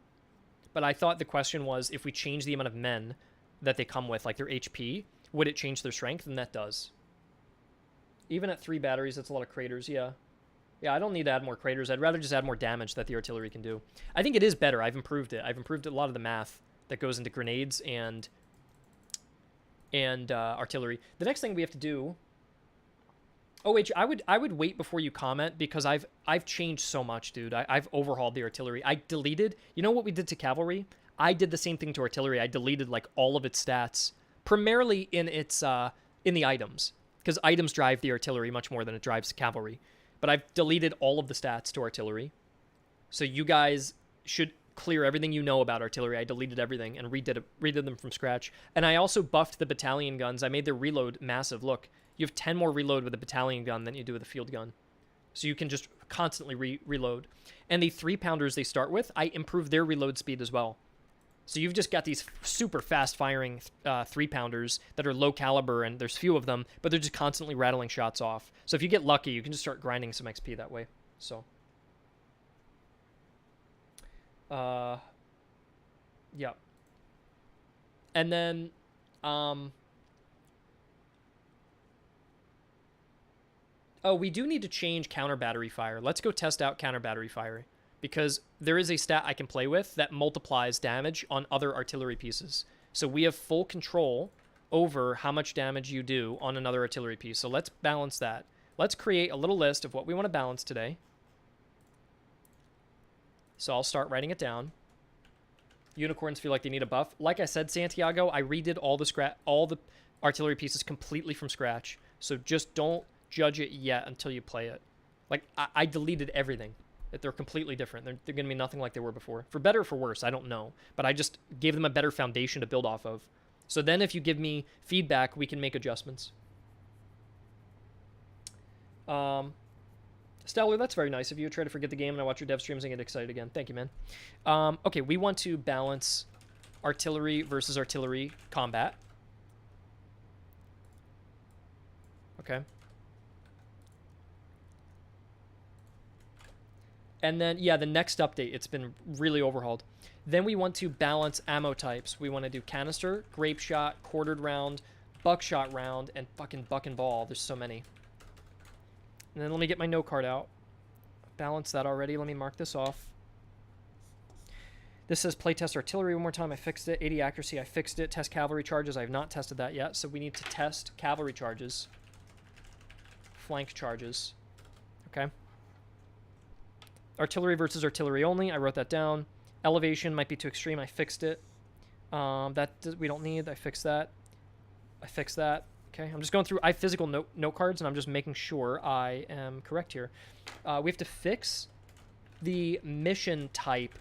But I thought the question was, if we change the amount of men that they come with, like their HP, would it change their strength? And that does. Even at 3 batteries, that's a lot of craters, yeah. Yeah, I don't need to add more craters. I'd rather just add more damage that the artillery can do. I think it is better. I've improved it. I've improved a lot of the math that goes into grenades and artillery. The next thing we have to do... OH, I would wait before you comment because I've changed so much, dude. I've overhauled the artillery. I deleted... You know what we did to cavalry? I did the same thing to artillery. I deleted like all of its stats, primarily in its in the items, because items drive the artillery much more than it drives cavalry. But I've deleted all of the stats to artillery, so you guys should clear everything you know about artillery. I deleted everything and redid them from scratch. And I also buffed the battalion guns. I made their reload massive. Look, you have 10 more reload with a battalion gun than you do with a field gun. So you can just constantly reload. And the 3-pounders they start with, I improved their reload speed as well. So you've just got these super fast-firing 3-pounders that are low caliber, and there's few of them, but they're just constantly rattling shots off. So if you get lucky, you can just start grinding some XP that way. So, yeah. And then, oh, we do need to change counter battery fire. Let's go test out counter battery fire, because there is a stat I can play with that multiplies damage on other artillery pieces. So we have full control over how much damage you do on another artillery piece. So let's balance that. Let's create a little list of what we want to balance today. So I'll start writing it down. Unicorns feel like they need a buff. Like I said, Santiago, I redid all the artillery pieces completely from scratch. So just don't judge it yet until you play it. Like, I deleted everything. They're completely different. They're going to be nothing like they were before. For better or for worse, I don't know. But I just gave them a better foundation to build off of. So then if you give me feedback, we can make adjustments. Stellar, that's very nice of you. I try to forget the game and I watch your dev streams and get excited again. Thank you, man. Okay, we want to balance artillery versus artillery combat. Okay. And then, yeah, the next update, it's been really overhauled. Then we want to balance ammo types. We want to do canister, grape shot, quartered round, buckshot round, and fucking buck and ball. There's so many. And then let me get my note card out. Balance that already. Let me mark this off. This says playtest artillery one more time. I fixed it. 80 accuracy. I fixed it. Test cavalry charges. I have not tested that yet. So we need to test cavalry charges. Flank charges. Okay. Artillery versus artillery only. I wrote that down. Elevation might be too extreme. I fixed it. That we don't need. I fixed that. I fixed that. Okay, I'm just going through. I have physical note cards, and I'm just making sure I am correct here. We have to fix the mission type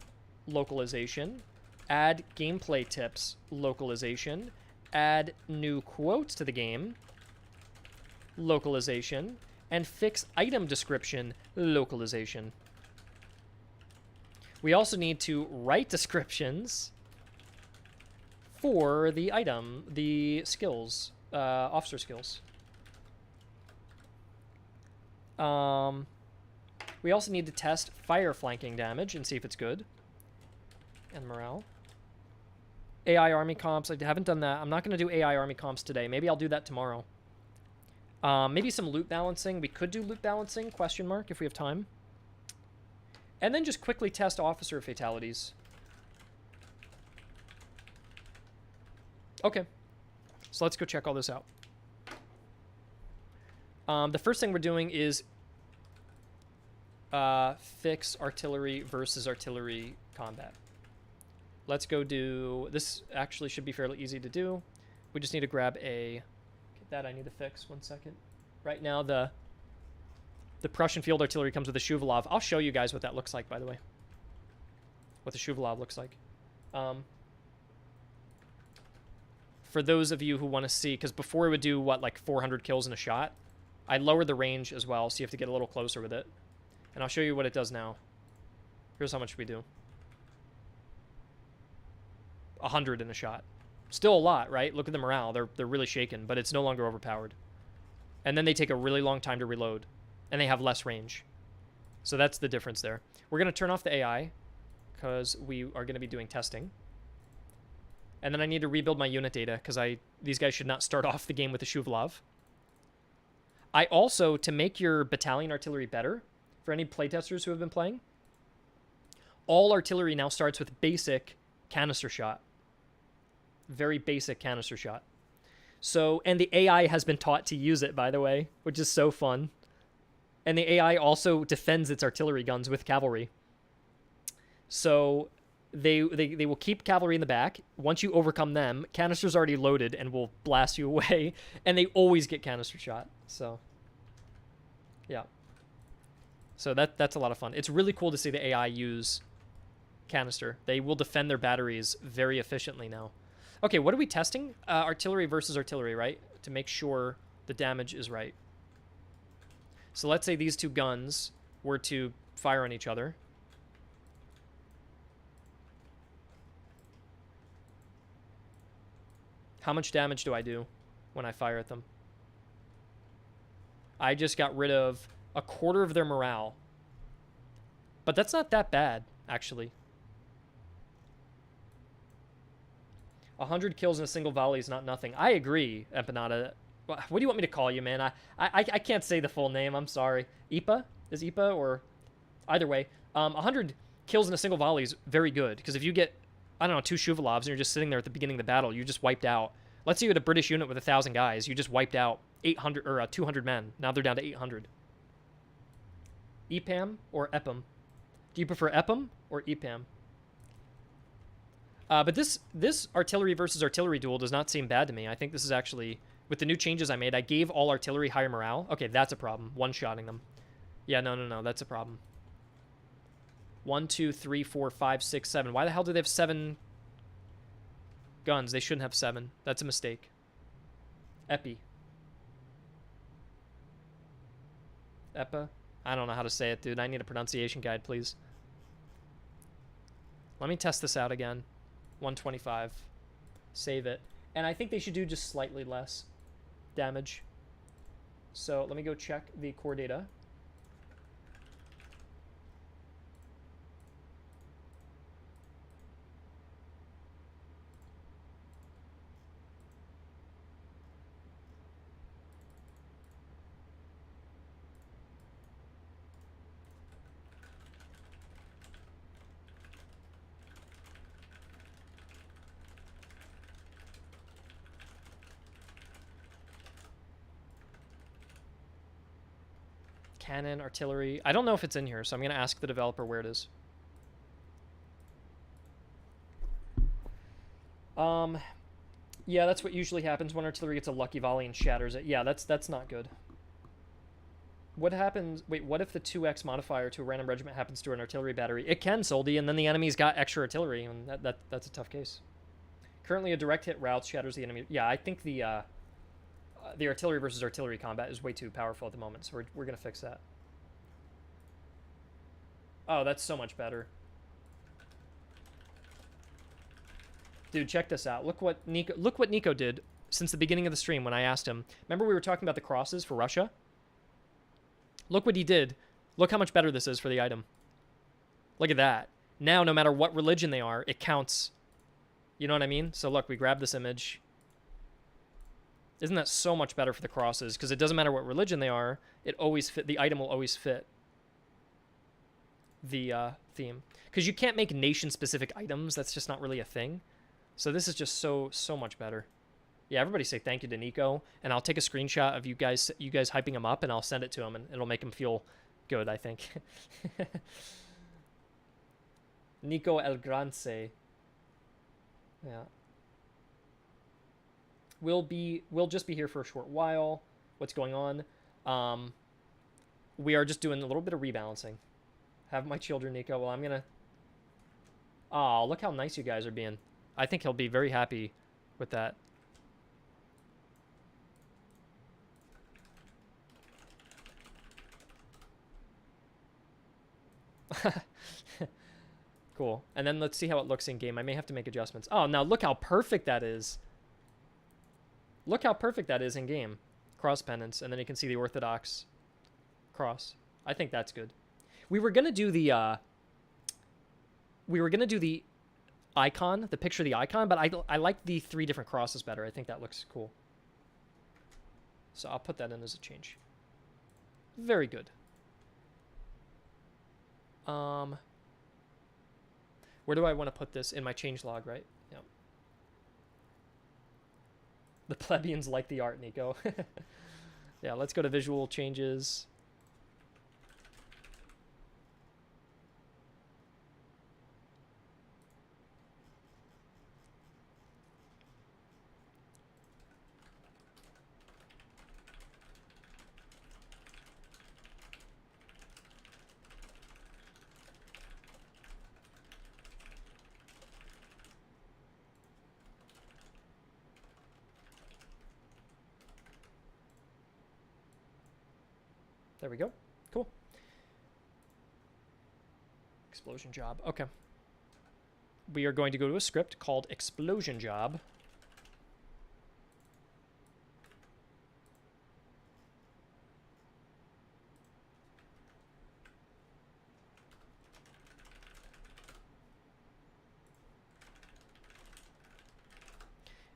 localization, add gameplay tips localization, add new quotes to the game localization, and fix item description localization. We also need to write descriptions for the item, the skills, officer skills. We also need to test fire flanking damage and see if it's good. And morale. AI army comps, I haven't done that. I'm not going to do AI army comps today. Maybe I'll do that tomorrow. Maybe some loot balancing. We could do loot balancing, question mark, if we have time. And then just quickly test officer fatalities. Okay. So let's go check all this out. The first thing we're doing is fix artillery versus artillery combat. Let's go do... This actually should be fairly easy to do. We just need to grab a... That I need to fix. 1 second. Right now, the Prussian field artillery comes with a Shuvalov. I'll show you guys what that looks like, by the way. What the Shuvalov looks like. For those of you who want to see, because before it would do, what, like 400 kills in a shot? I lowered the range as well, so you have to get a little closer with it. And I'll show you what it does now. Here's how much we do. 100 in a shot. Still a lot, right? Look at the morale. They're really shaken, but it's no longer overpowered. And then they take a really long time to reload. And they have less range. So that's the difference there. We're going to turn off the AI, because we are going to be doing testing. And then I need to rebuild my unit data, because these guys should not start off the game with a Shuvalov. I also, to make your battalion artillery better, for any playtesters who have been playing, all artillery now starts with basic canister shot. Very basic canister shot. So, and the AI has been taught to use it, by the way, which is so fun. And the AI also defends its artillery guns with cavalry. So they will keep cavalry in the back. Once you overcome them, canister's already loaded and will blast you away. And they always get canister shot. So, yeah. So that's a lot of fun. It's really cool to see the AI use canister. They will defend their batteries very efficiently now. Okay, what are we testing? Artillery versus artillery, right? To make sure the damage is right. So let's say these two guns were to fire on each other. How much damage do I do when I fire at them? I just got rid of a quarter of their morale. But that's not that bad, actually. 100 kills in a single volley is not nothing. I agree, Empanada. What do you want me to call you, man? I can't say the full name. I'm sorry. Ipa? Is Ipa or... Either way. 100 kills in a single volley is very good. Because if you get, I don't know, 2 Shuvalovs and you're just sitting there at the beginning of the battle, you just wiped out. Let's say you had a British unit with 1,000 guys. You just wiped out 800 or 200 men. Now they're down to 800. EPAM or EPAM? Do you prefer EPAM or EPAM? But this artillery versus artillery duel does not seem bad to me. I think this is actually With the new changes I made, I gave all artillery higher morale. Okay, that's a problem. One-shotting them. Yeah, no, that's a problem. 1, 2, 3, 4, 5, 6, 7. Why the hell do they have 7 guns? They shouldn't have 7. That's a mistake. Epi. Epa? I don't know how to say it, dude. I need a pronunciation guide, please. Let me test this out again. 125. Save it. And I think they should do just slightly less damage. So let me go check the core data. Cannon, artillery. I don't know if it's in here, so I'm going to ask the developer where it is. Yeah, that's what usually happens when artillery gets a lucky volley and shatters it. Yeah, that's not good. What happens... Wait, what if the 2x modifier to a random regiment happens to an artillery battery? It can, Soldy, and then the enemy's got extra artillery, and that's a tough case. Currently, a direct hit route shatters the enemy. Yeah, I think the artillery versus artillery combat is way too powerful at the moment, so we're going to fix that. Oh, that's so much better. Dude, check this out. Look what Nico did since the beginning of the stream when I asked him. Remember we were talking about the crosses for Russia? Look what he did. Look how much better this is for the item. Look at that. Now, no matter what religion they are, it counts. You know what I mean? So look, we grab this image. Isn't that so much better for the crosses? Because it doesn't matter what religion they are, it always fit. The item will always fit the theme. Because you can't make nation-specific items. That's just not really a thing. So this is just so much better. Yeah, everybody say thank you to Nico, and I'll take a screenshot of you guys hyping him up, and I'll send it to him, and it'll make him feel good, I think. Nico El Grande. Yeah. We'll just be here for a short while. What's going on? We are just doing a little bit of rebalancing. Have my children, Nico. Well, I'm gonna... Oh, look how nice you guys are being. I think he'll be very happy with that. Cool. And then let's see how it looks in game. I may have to make adjustments. Oh, now look how perfect that is. Look how perfect that is in game. Cross pennants, and then you can see the Orthodox cross. I think that's good. We were gonna do the icon, the picture of the icon, but I like the 3 different crosses better. I think that looks cool. So I'll put that in as a change. Very good. Where do I want to put this? In my change log, right? Yeah. The plebeians like the art, Nico. Yeah, let's go to visual changes. There we go. Cool. Explosion job. Okay. We are going to go to a script called explosion job.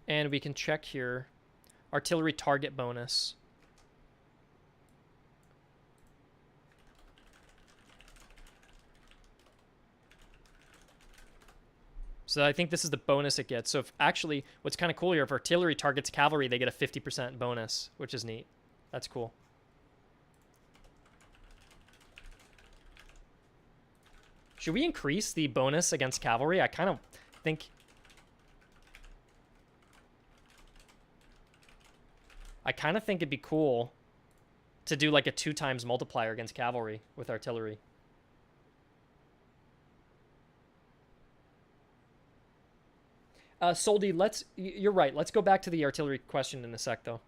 And we can check here artillery target bonus. So I think this is the bonus it gets. So if actually, what's kind of cool here, if artillery targets cavalry, they get a 50% bonus, which is neat. That's cool. Should we increase the bonus against cavalry? I kind of think... I kind of think it'd be cool to do like a 2 times multiplier against cavalry with artillery. Soldy, you're right. Let's go back to the artillery question in a sec, though.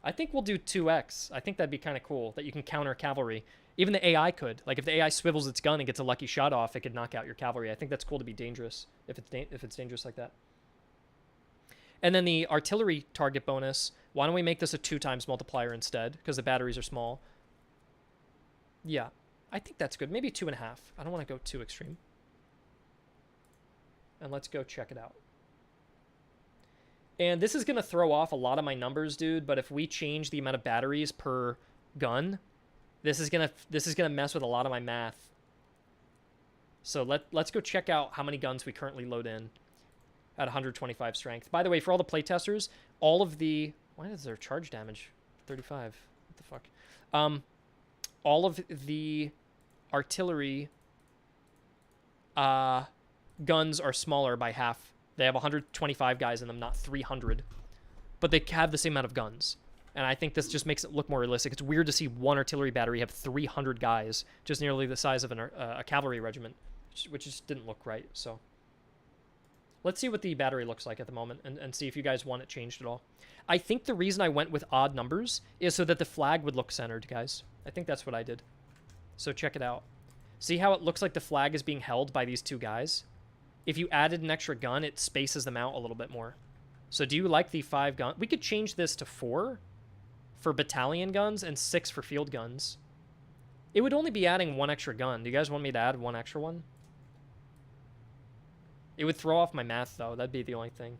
I think we'll do 2x. I think that'd be kind of cool that you can counter cavalry. Even the AI could. Like, if the AI swivels its gun and gets a lucky shot off, it could knock out your cavalry. I think that's cool to be dangerous, if it's dangerous like that. And then the artillery target bonus, why don't we make this a 2 times multiplier instead? Because the batteries are small. Yeah, I think that's good. Maybe 2.5. I don't want to go too extreme. And let's go check it out. And this is going to throw off a lot of my numbers, dude, but if we change the amount of batteries per gun, this is going to mess with a lot of my math. So let's go check out how many guns we currently load in at 125 strength. By the way, for all the playtesters, all of the... Why is there charge damage? 35. What the fuck? All of the artillery guns are smaller by half. They have 125 guys in them, not 300. But they have the same amount of guns. And I think this just makes it look more realistic. It's weird to see one artillery battery have 300 guys, just nearly the size of a cavalry regiment, which just didn't look right. So let's see what the battery looks like at the moment and see if you guys want it changed at all. I think the reason I went with odd numbers is so that the flag would look centered, guys. I think that's what I did. So check it out. See how it looks like the flag is being held by these 2 guys? If you added an extra gun, it spaces them out a little bit more. So do you like the 5 gun? We could change this to 4 for battalion guns and 6 for field guns. It would only be adding 1 extra gun. Do you guys want me to add 1 extra one? It would throw off my math, though. That'd be the only thing.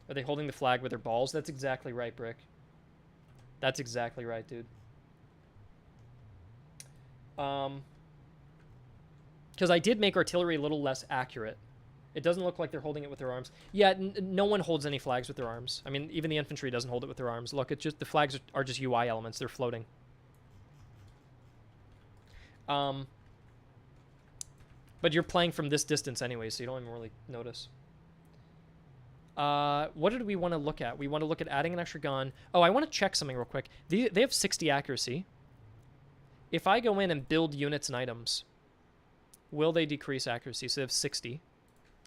Are they holding the flag with their balls? That's exactly right, Brick. That's exactly right, dude. Because I did make artillery a little less accurate. It doesn't look like they're holding it with their arms. Yeah, no one holds any flags with their arms. I mean, even the infantry doesn't hold it with their arms. Look, it's just the flags are just UI elements. They're floating. But you're playing from this distance anyway, so you don't even really notice. What did we want to look at? We want to look at adding an extra gun. Oh, I want to check something real quick. They have 60 accuracy. If I go in and build units and items, will they decrease accuracy? So they have 60.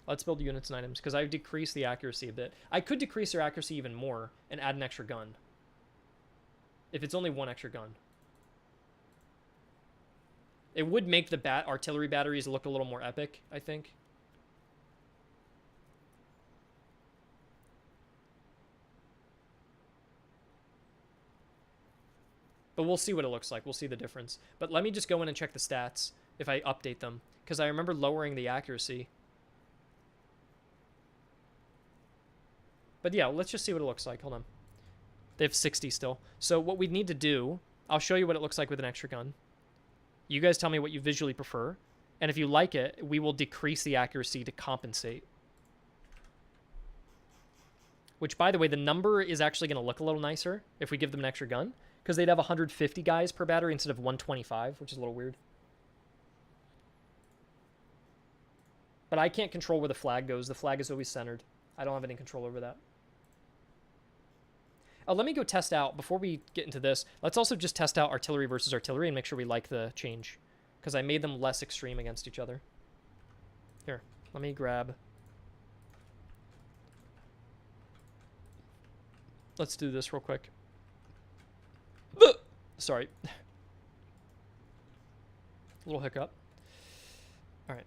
Let's build units and items, because I've decreased the accuracy a bit. I could decrease their accuracy even more and add an extra gun. If it's only 1 extra gun. It would make the artillery batteries look a little more epic, I think. But we'll see what it looks like. We'll see the difference. But let me just go in and check the stats if I update them, because I remember lowering the accuracy. But yeah, let's just see what it looks like. Hold on. They have 60 still. So what we need to do, I'll show you what it looks like with an extra gun. You guys tell me what you visually prefer. And if you like it, we will decrease the accuracy to compensate. Which, by the way, the number is actually going to look a little nicer if we give them an extra gun, because they'd have 150 guys per battery instead of 125, which is a little weird. But I can't control where the flag goes. The flag is always centered. I don't have any control over that. Let me go test out, before we get into this, let's also just test out artillery versus artillery and make sure we like the change, because I made them less extreme against each other. Here, let me grab... Let's do this real quick. Sorry. A little hiccup. All right.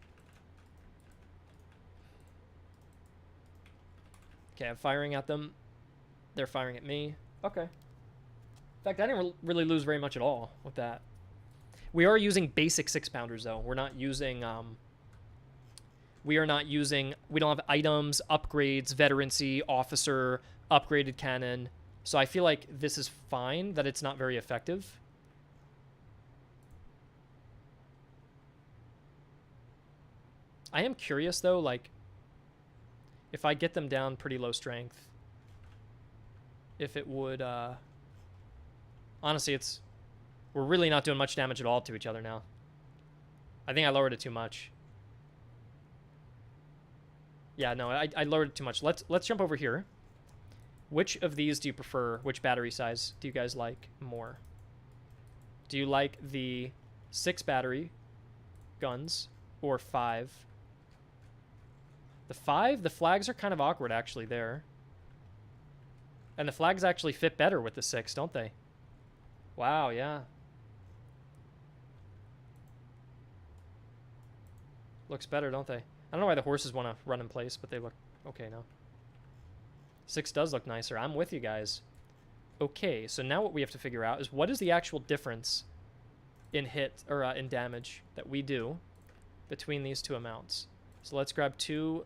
Okay, I'm firing at them. They're firing at me. Okay. In fact, I didn't really lose very much at all with that. We are using basic 6-pounders, though. We're not using... we don't have items, upgrades, veterancy, officer, upgraded cannon. So I feel like this is fine, that it's not very effective. I am curious, though, like, if I get them down pretty low strength, if it would, honestly, we're really not doing much damage at all to each other now. I think I lowered it too much. Yeah, no, I lowered it too much. Let's jump over here. Which of these do you prefer? Which battery size do you guys like more? Do you like the 6 battery guns or 5? The 5, the flags are kind of awkward actually there. And the flags actually fit better with the 6, don't they? Wow, yeah. Looks better, don't they? I don't know why the horses want to run in place, but they look okay now. 6 does look nicer. I'm with you guys. Okay, so now what we have to figure out is what is the actual difference in hit or in damage that we do between these two amounts. So let's grab 2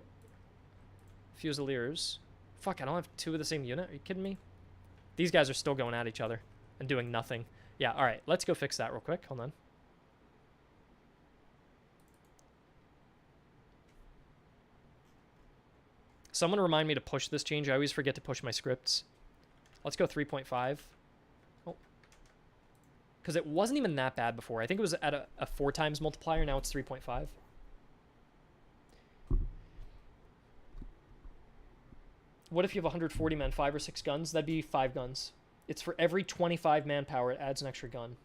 Fusiliers. Fuck, I don't have 2 of the same unit. Are you kidding me? These guys are still going at each other and doing nothing. Yeah, all right. Let's go fix that real quick. Hold on. Someone remind me to push this change. I always forget to push my scripts. Let's go 3.5. Oh. Because it wasn't even that bad before. I think it was at a 4 times multiplier. Now it's 3.5. What if you have 140 men, 5 or 6 guns? That'd be 5 guns. It's for every 25 manpower, it adds an extra gun.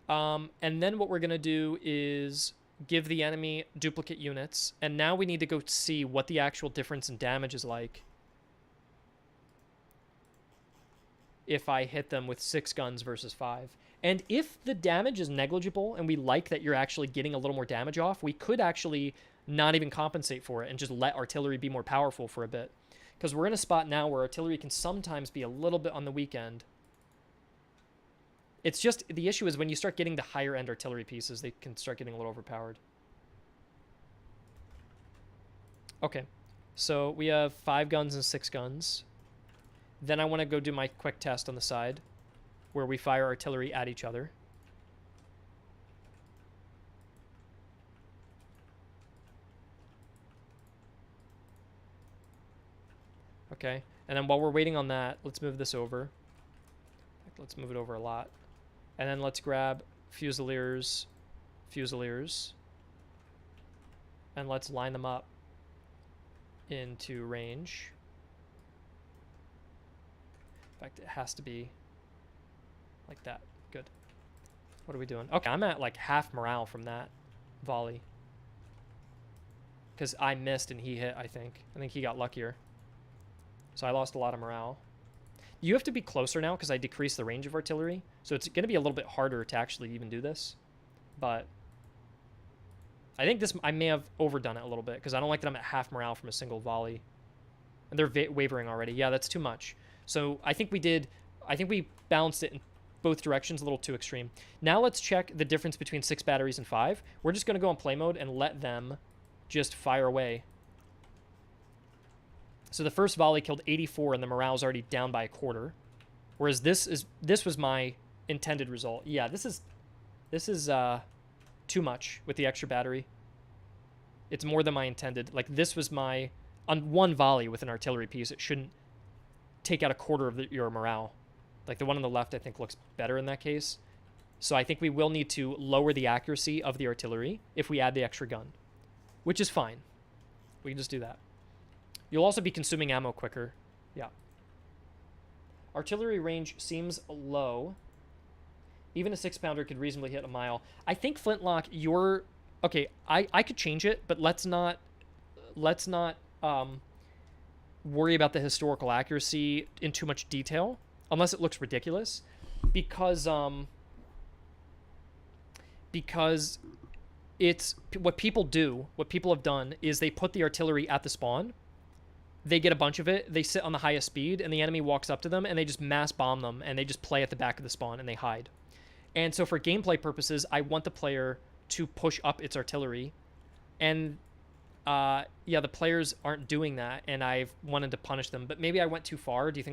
And then what we're going to do is give the enemy duplicate units. And now we need to go see what the actual difference in damage is like if I hit them with 6 guns versus 5. And if the damage is negligible and we like that you're actually getting a little more damage off, we could actually not even compensate for it and just let artillery be more powerful for a bit. Because we're in a spot now where artillery can sometimes be a little bit on the weak end. It's just, the issue is when you start getting the higher end artillery pieces, they can start getting a little overpowered. Okay, so we have 5 guns and 6 guns. Then I want to go do my quick test on the side where we fire artillery at each other. Okay, and then while we're waiting on that, let's move this over. Let's move it over a lot. And then let's grab Fusiliers, and let's line them up into range. In fact, it has to be like that. Good. What are we doing? Okay, I'm at like half morale from that volley. Because I missed and he hit, I think. I think he got luckier. So I lost a lot of morale. You have to be closer now because I decreased the range of artillery. So it's going to be a little bit harder to actually even do this. But I think this, I may have overdone it a little bit because I don't like that I'm at half morale from a single volley. And they're wavering already. Yeah, that's too much. So I think we balanced it in both directions a little too extreme. Now let's check the difference between 6 batteries and 5. We're just going to go in play mode and let them just fire away. So the first volley killed 84 and the morale's already down by a quarter. Whereas this was my intended result. Yeah, this is too much with the extra battery. It's more than my intended. Like this was my, on one volley with an artillery piece, it shouldn't take out a quarter of your morale. Like the one on the left I think looks better in that case. So I think we will need to lower the accuracy of the artillery if we add the extra gun. Which is fine. We can just do that. You'll also be consuming ammo quicker. Yeah. Artillery range seems low. Even a 6-pounder could reasonably hit a mile. I think Flintlock, you're... Okay, I could change it, but let's not worry about the historical accuracy in too much detail, unless it looks ridiculous, because it's what people do. What people have done is they put the artillery at the spawn. They get a bunch of it, they sit on the highest speed, and the enemy walks up to them, and they just mass bomb them, and they just play at the back of the spawn, and they hide. And so for gameplay purposes, I want the player to push up its artillery. And, yeah, the players aren't doing that, and I've wanted to punish them. But maybe I went too far. Do you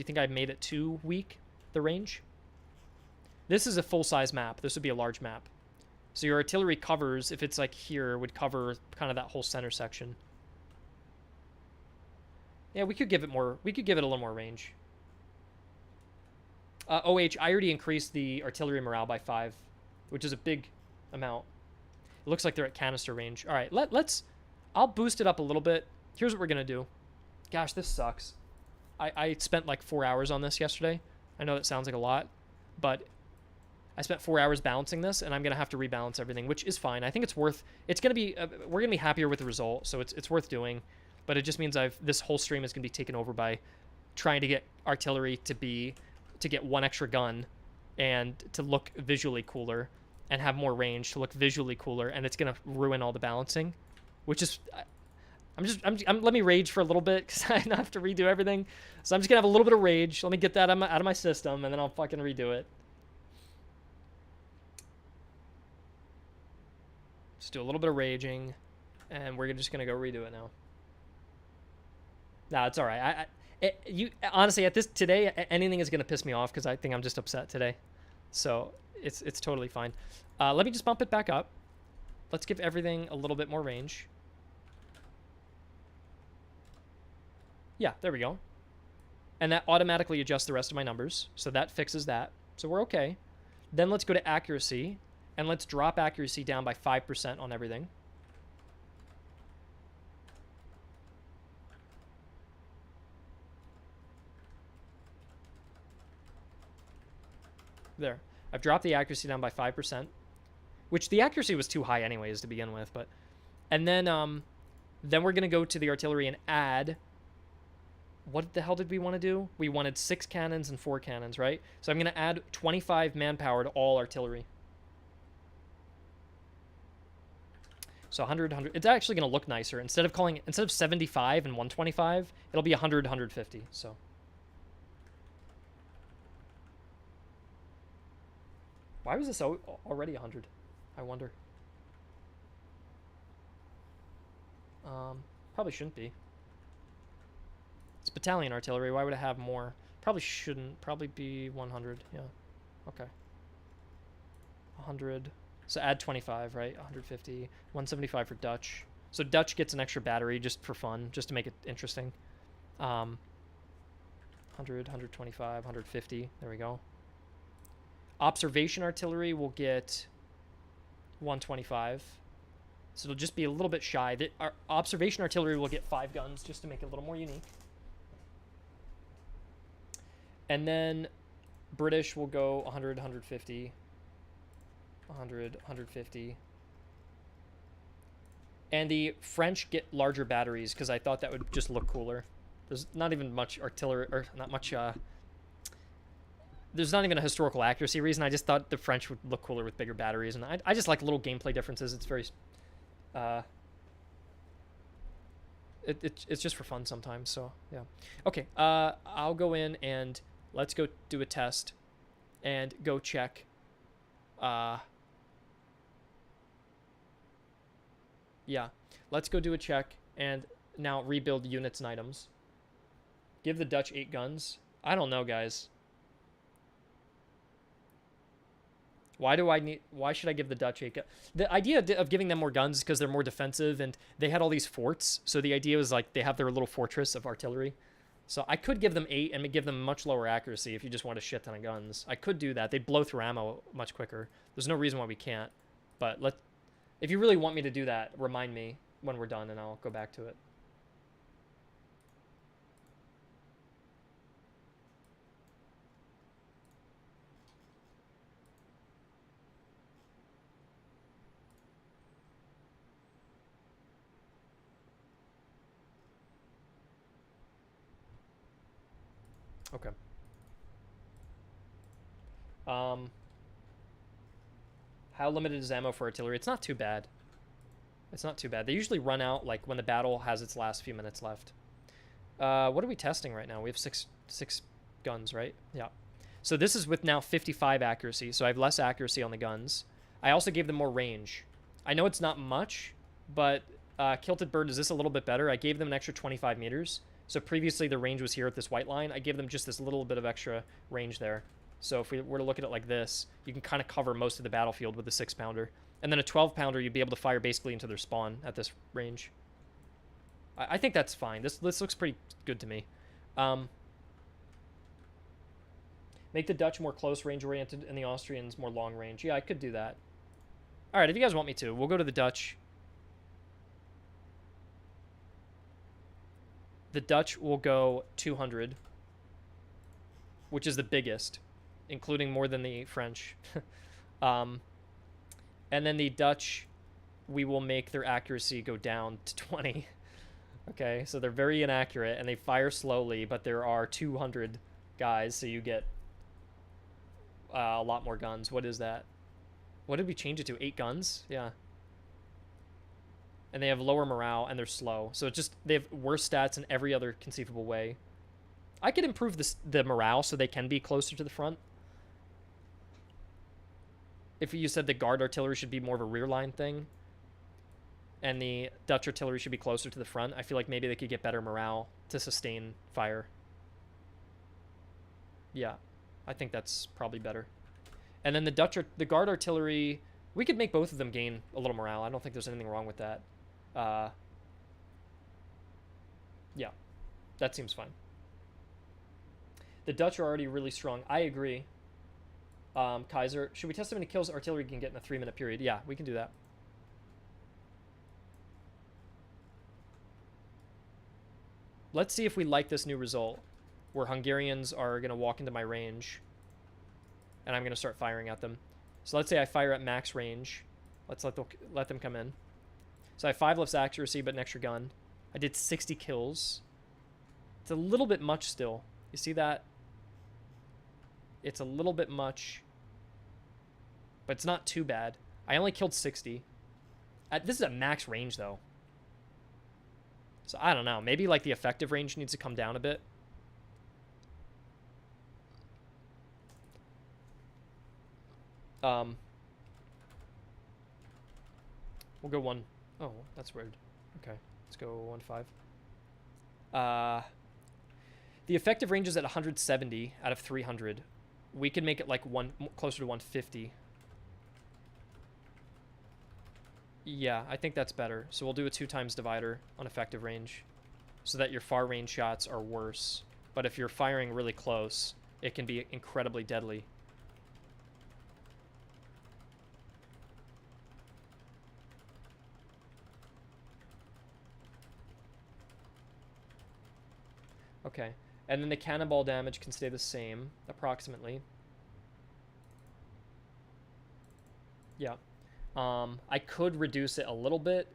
think I made it too weak, the range? This is a full-size map. This would be a large map. So your artillery covers, if it's like here, would cover kind of that whole center section. Yeah, we could give it more. We could give it a little more range. OH, I already increased the artillery morale by 5, which is a big amount. It looks like they're at canister range. All right, let's. I'll boost it up a little bit. Here's what we're gonna do. Gosh, this sucks. I spent like 4 hours on this yesterday. I know that sounds like a lot, but I spent 4 hours balancing this, and I'm going to have to rebalance everything, which is fine. I think it's worth, it's going to be, we're going to be happier with the result, so it's worth doing. But it just means this whole stream is going to be taken over by trying to get artillery to get one extra gun and to look visually cooler and have more range to look visually cooler, and it's going to ruin all the balancing, which is, let me rage for a little bit because I have to redo everything. So I'm just going to have a little bit of rage. Let me get that out of my system, and then I'll fucking redo it. Just do a little bit of raging, and we're just going to go redo it now. Nah, it's all right. You honestly, today, anything is going to piss me off because I think I'm just upset today. So it's totally fine. Let me just bump it back up. Let's give everything a little bit more range. Yeah, there we go. And that automatically adjusts the rest of my numbers. So that fixes that. So we're okay. Then let's go to accuracy, and let's drop accuracy down by 5% on everything. There. I've dropped the accuracy down by 5%, which the accuracy was too high anyways to begin with, but and then we're going to go to the artillery and add, what the hell did we want to do? We wanted 6 cannons and 4 cannons, right? So I'm going to add 25 manpower to all artillery. So 100, 100. It's actually going to look nicer. Instead of 75 and 125, it'll be 100, 150. So why was this already 100? I wonder. Probably shouldn't be. It's battalion artillery. Why would it have more? Probably shouldn't. Probably be 100. Yeah. Okay. 100. So add 25, right? 150. 175 for Dutch. So Dutch gets an extra battery just for fun, just to make it interesting. 100, 125, 150. There we go. Observation artillery will get 125. So it'll just be a little bit shy. Our observation artillery will get 5 guns just to make it a little more unique. And then British will go 100, 150. 100, 150. And the French get larger batteries because I thought that would just look cooler. There's not even much artillery, or not much, there's not even a historical accuracy reason. I just thought the French would look cooler with bigger batteries, and I just like little gameplay differences. It's very, it's just for fun sometimes. So yeah, okay. I'll go in and let's go do a test, and go check. Yeah, let's go do a check and now rebuild units and items. Give the Dutch 8 guns. I don't know, guys. Why should I give the Dutch 8 guns? The idea of giving them more guns is because they're more defensive, and they had all these forts. So the idea was like they have their little fortress of artillery. So I could give them 8 and give them much lower accuracy if you just want a shit ton of guns. I could do that. They'd blow through ammo much quicker. There's no reason why we can't. But if you really want me to do that, remind me when we're done and I'll go back to it. Okay. How limited is ammo for artillery? It's not too bad. It's not too bad. They usually run out like when the battle has its last few minutes left. What are we testing right now? We have six guns, right? Yeah. So this is with now 55 accuracy, so I have less accuracy on the guns. I also gave them more range. I know it's not much, but Kilted Bird, is this a little bit better? I gave them an extra 25 meters. So previously the range was here at this white line. I gave them just this little bit of extra range there. So if we were to look at it like this, you can kind of cover most of the battlefield with a 6-pounder. And then a 12-pounder, you'd be able to fire basically into their spawn at this range. I think that's fine. This looks pretty good to me. Make the Dutch more close range oriented and the Austrians more long range. Yeah, I could do that. All right, if you guys want me to, we'll go to the Dutch. The Dutch will go 200. which is the biggest, including more than the French. And then the Dutch, we will make their accuracy go down to 20. Okay, so they're very inaccurate, and they fire slowly, but there are 200 guys, so you get a lot more guns. What is that? What did we change it to? 8 guns? Yeah. And they have lower morale, and they're slow. So it's just, they have worse stats in every other conceivable way. I could improve the morale so they can be closer to the front. If you said the guard artillery should be more of a rear line thing, and the Dutch artillery should be closer to the front, I feel like maybe they could get better morale to sustain fire. Yeah, I think that's probably better. And then the guard artillery, we could make both of them gain a little morale. I don't think there's anything wrong with that. Yeah, that seems fine. The Dutch are already really strong. I agree. Kaiser, should we test how many kills artillery can get in a 3-minute period? Yeah, we can do that. Let's see if we like this new result, where Hungarians are going to walk into my range, and I'm going to start firing at them. So let's say I fire at max range. Let's let them come in. So I have 5 less accuracy, but an extra gun. I did 60 kills. It's a little bit much still. You see that? It's a little bit much, but it's not too bad. I only killed 60. This is at max range, though. So I don't know. Maybe like the effective range needs to come down a bit. We'll go 1. Oh, that's weird. Okay, let's go 1-5. The effective range is at 170 out of 300. We could make it like closer to 150. Yeah, I think that's better. So we'll do a 2 times divider on effective range so that your far range shots are worse. But if you're firing really close, it can be incredibly deadly. Okay, and then the cannonball damage can stay the same, approximately. Yeah. I could reduce it a little bit.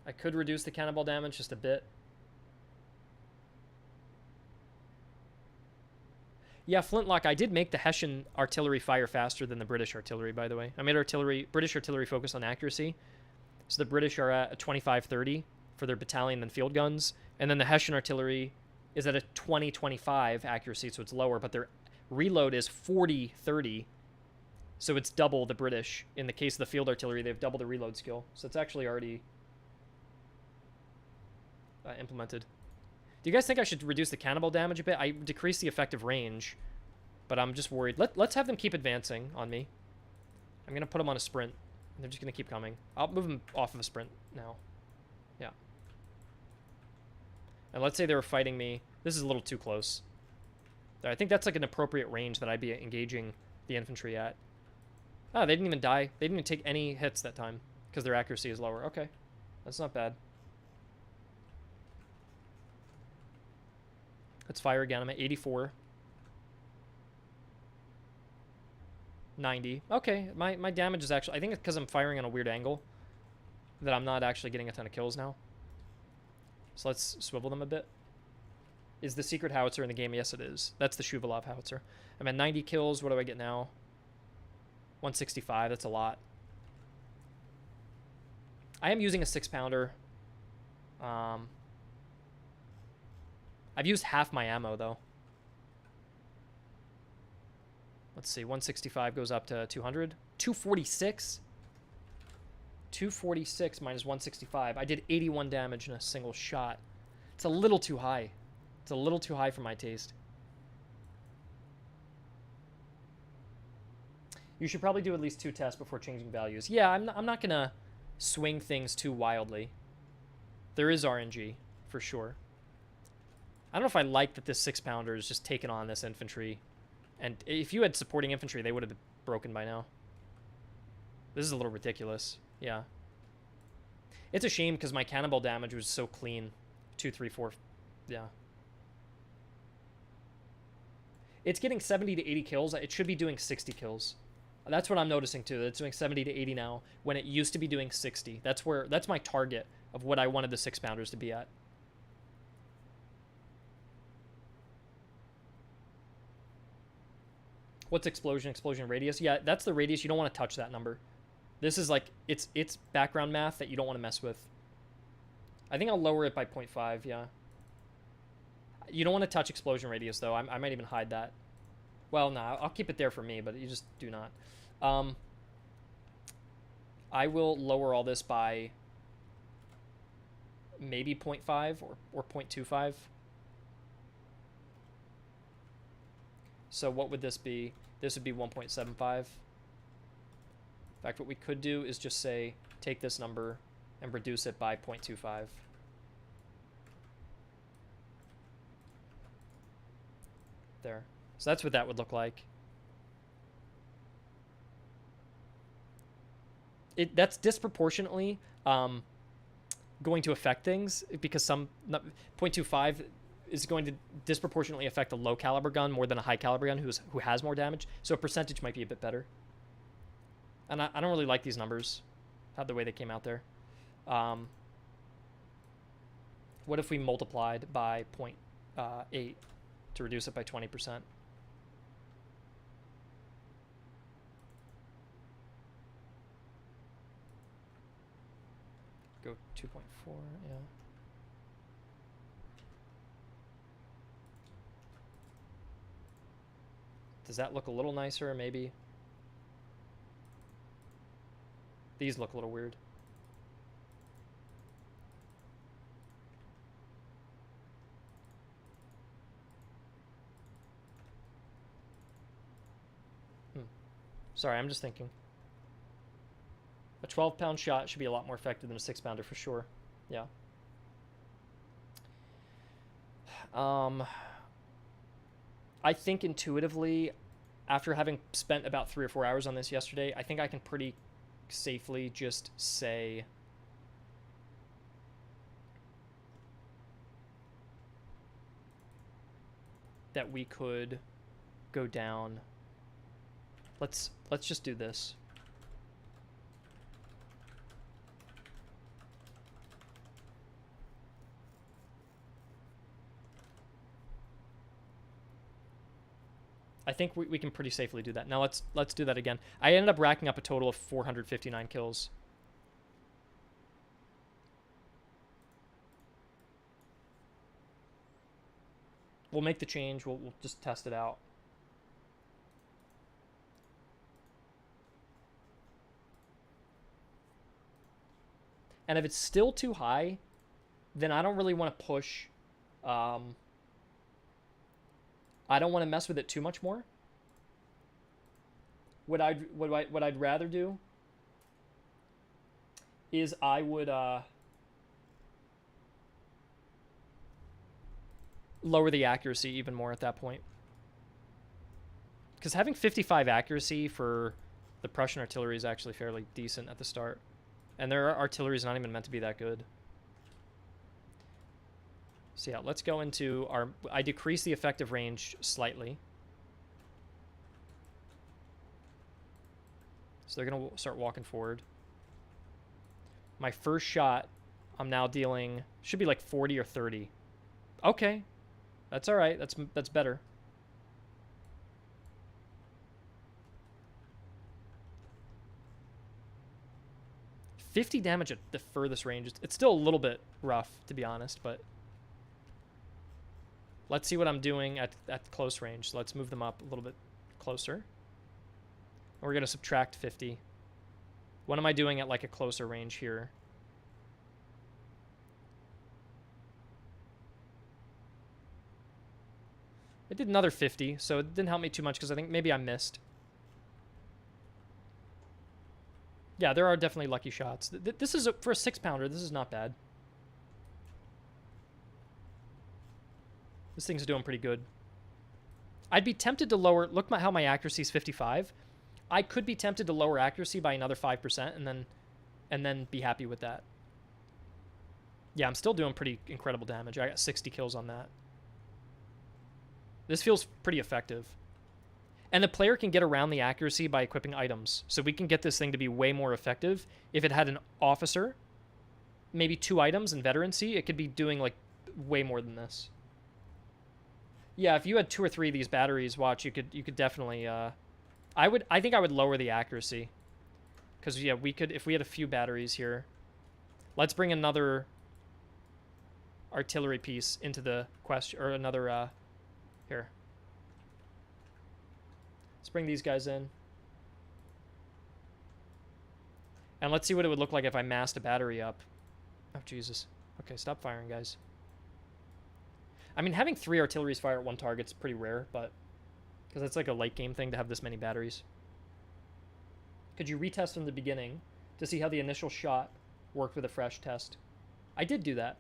I could reduce the cannonball damage just a bit. Yeah, Flintlock, I did make the Hessian artillery fire faster than the British artillery, by the way. I made British artillery focus on accuracy. So the British are at a 25-30 for their battalion and field guns. And then the Hessian artillery is at a 20-25 accuracy, so it's lower, but their reload is 40-30, so it's double the British. In the case of the field artillery, they have double the reload skill, so it's actually already implemented. Do you guys think I should reduce the cannonball damage a bit? I decreased the effective range, but I'm just worried. Let's have them keep advancing on me. I'm going to put them on a sprint, and they're just going to keep coming. I'll move them off of a sprint now. Yeah. And let's say they were fighting me. This is a little too close. I think that's like an appropriate range that I'd be engaging the infantry at. Oh, they didn't even die. They didn't even take any hits that time because their accuracy is lower. Okay, that's not bad. Let's fire again. I'm at 84. 90. Okay, my damage is actually... I think it's because I'm firing on a weird angle that I'm not actually getting a ton of kills now. So let's swivel them a bit. Is the secret howitzer in the game? Yes, it is. That's the Shuvalov howitzer. I'm at 90 kills. What do I get now? 165. That's a lot. I am using a 6-pounder. I've used half my ammo, though. Let's see. 165 goes up to 200. 246? 246 minus 165. I did 81 damage in a single shot. It's a little too high. It's a little too high for my taste. You should probably do at least 2 tests before changing values. Yeah, I'm not going to swing things too wildly. There is RNG, for sure. I don't know if I like that this 6-pounder is just taking on this infantry. And if you had supporting infantry, they would have been broken by now. This is a little ridiculous. Yeah. It's a shame because my cannonball damage was so clean. 2, 3, 4. Yeah. It's getting 70 to 80 kills. It should be doing 60 kills. That's what I'm noticing too. It's doing 70 to 80 now when it used to be doing 60. That's my target of what I wanted the 6-pounders to be at. What's explosion radius? Yeah, that's the radius. You don't want to touch that number. This is like, it's background math that you don't want to mess with. I think I'll lower it by 0.5, yeah. You don't want to touch explosion radius, though. I might even hide that. Well, no, I'll keep it there for me, but you just do not. I will lower all this by maybe 0.5 or 0.25. So what would this be? This would be 1.75. In fact, what we could do is just say, take this number and reduce it by 0.25. There. So that's what that would look like. That's disproportionately going to affect things because 0.25 is going to disproportionately affect a low caliber gun more than a high caliber gun who has more damage. So a percentage might be a bit better. And I don't really like these numbers, the way they came out there. What if we multiplied by 0.8 to reduce it by 20%? Go 2.4, yeah. Does that look a little nicer, maybe? These look a little weird. Sorry, I'm just thinking. A 12-pound shot should be a lot more effective than a 6-pounder for sure. Yeah. I think intuitively, after having spent about 3 or 4 hours on this yesterday, I think I can pretty safely just say that we could go down. Let's just do this. I think we can pretty safely do that. Now let's do that again. I ended up racking up a total of 459 kills. We'll make the change. We'll just test it out. And if it's still too high, then I don't really want to push. I don't want to mess with it too much more. What I'd rather do is I would lower the accuracy even more at that point. Because having 55 accuracy for the Prussian artillery is actually fairly decent at the start. And their artillery is not even meant to be that good. So yeah, let's go into our... I decrease the effective range slightly. So they're going to start walking forward. My first shot, I'm now dealing... should be like 40 or 30. Okay. That's all right. That's better. $50 damage at the furthest range. It's still a little bit rough, to be honest, but... let's see what I'm doing at close range. So let's move them up a little bit closer. And we're going to subtract 50. What am I doing at like a closer range here? I did another 50, so it didn't help me too much because I think maybe I missed. Yeah, there are definitely lucky shots. This is, for a 6-pounder, this is not bad. This thing's doing pretty good. I'd be tempted to lower... look how my accuracy is 55. I could be tempted to lower accuracy by another 5% and then be happy with that. Yeah, I'm still doing pretty incredible damage. I got 60 kills on that. This feels pretty effective. And the player can get around the accuracy by equipping items. So we can get this thing to be way more effective. If it had an officer, maybe 2 items and veterancy, it could be doing like way more than this. Yeah, if you had 2 or 3 of these batteries, watch, you could definitely I think I would lower the accuracy. Because yeah, we could, if we had a few batteries here. Let's bring another artillery piece into the question, or another here. Let's bring these guys in. And let's see what it would look like if I massed a battery up. Oh, Jesus. Okay, stop firing, guys. I mean, having 3 artilleries fire at one target's pretty rare, but... because it's like a late game thing to have this many batteries. Could you retest from the beginning to see how the initial shot worked with a fresh test? I did do that.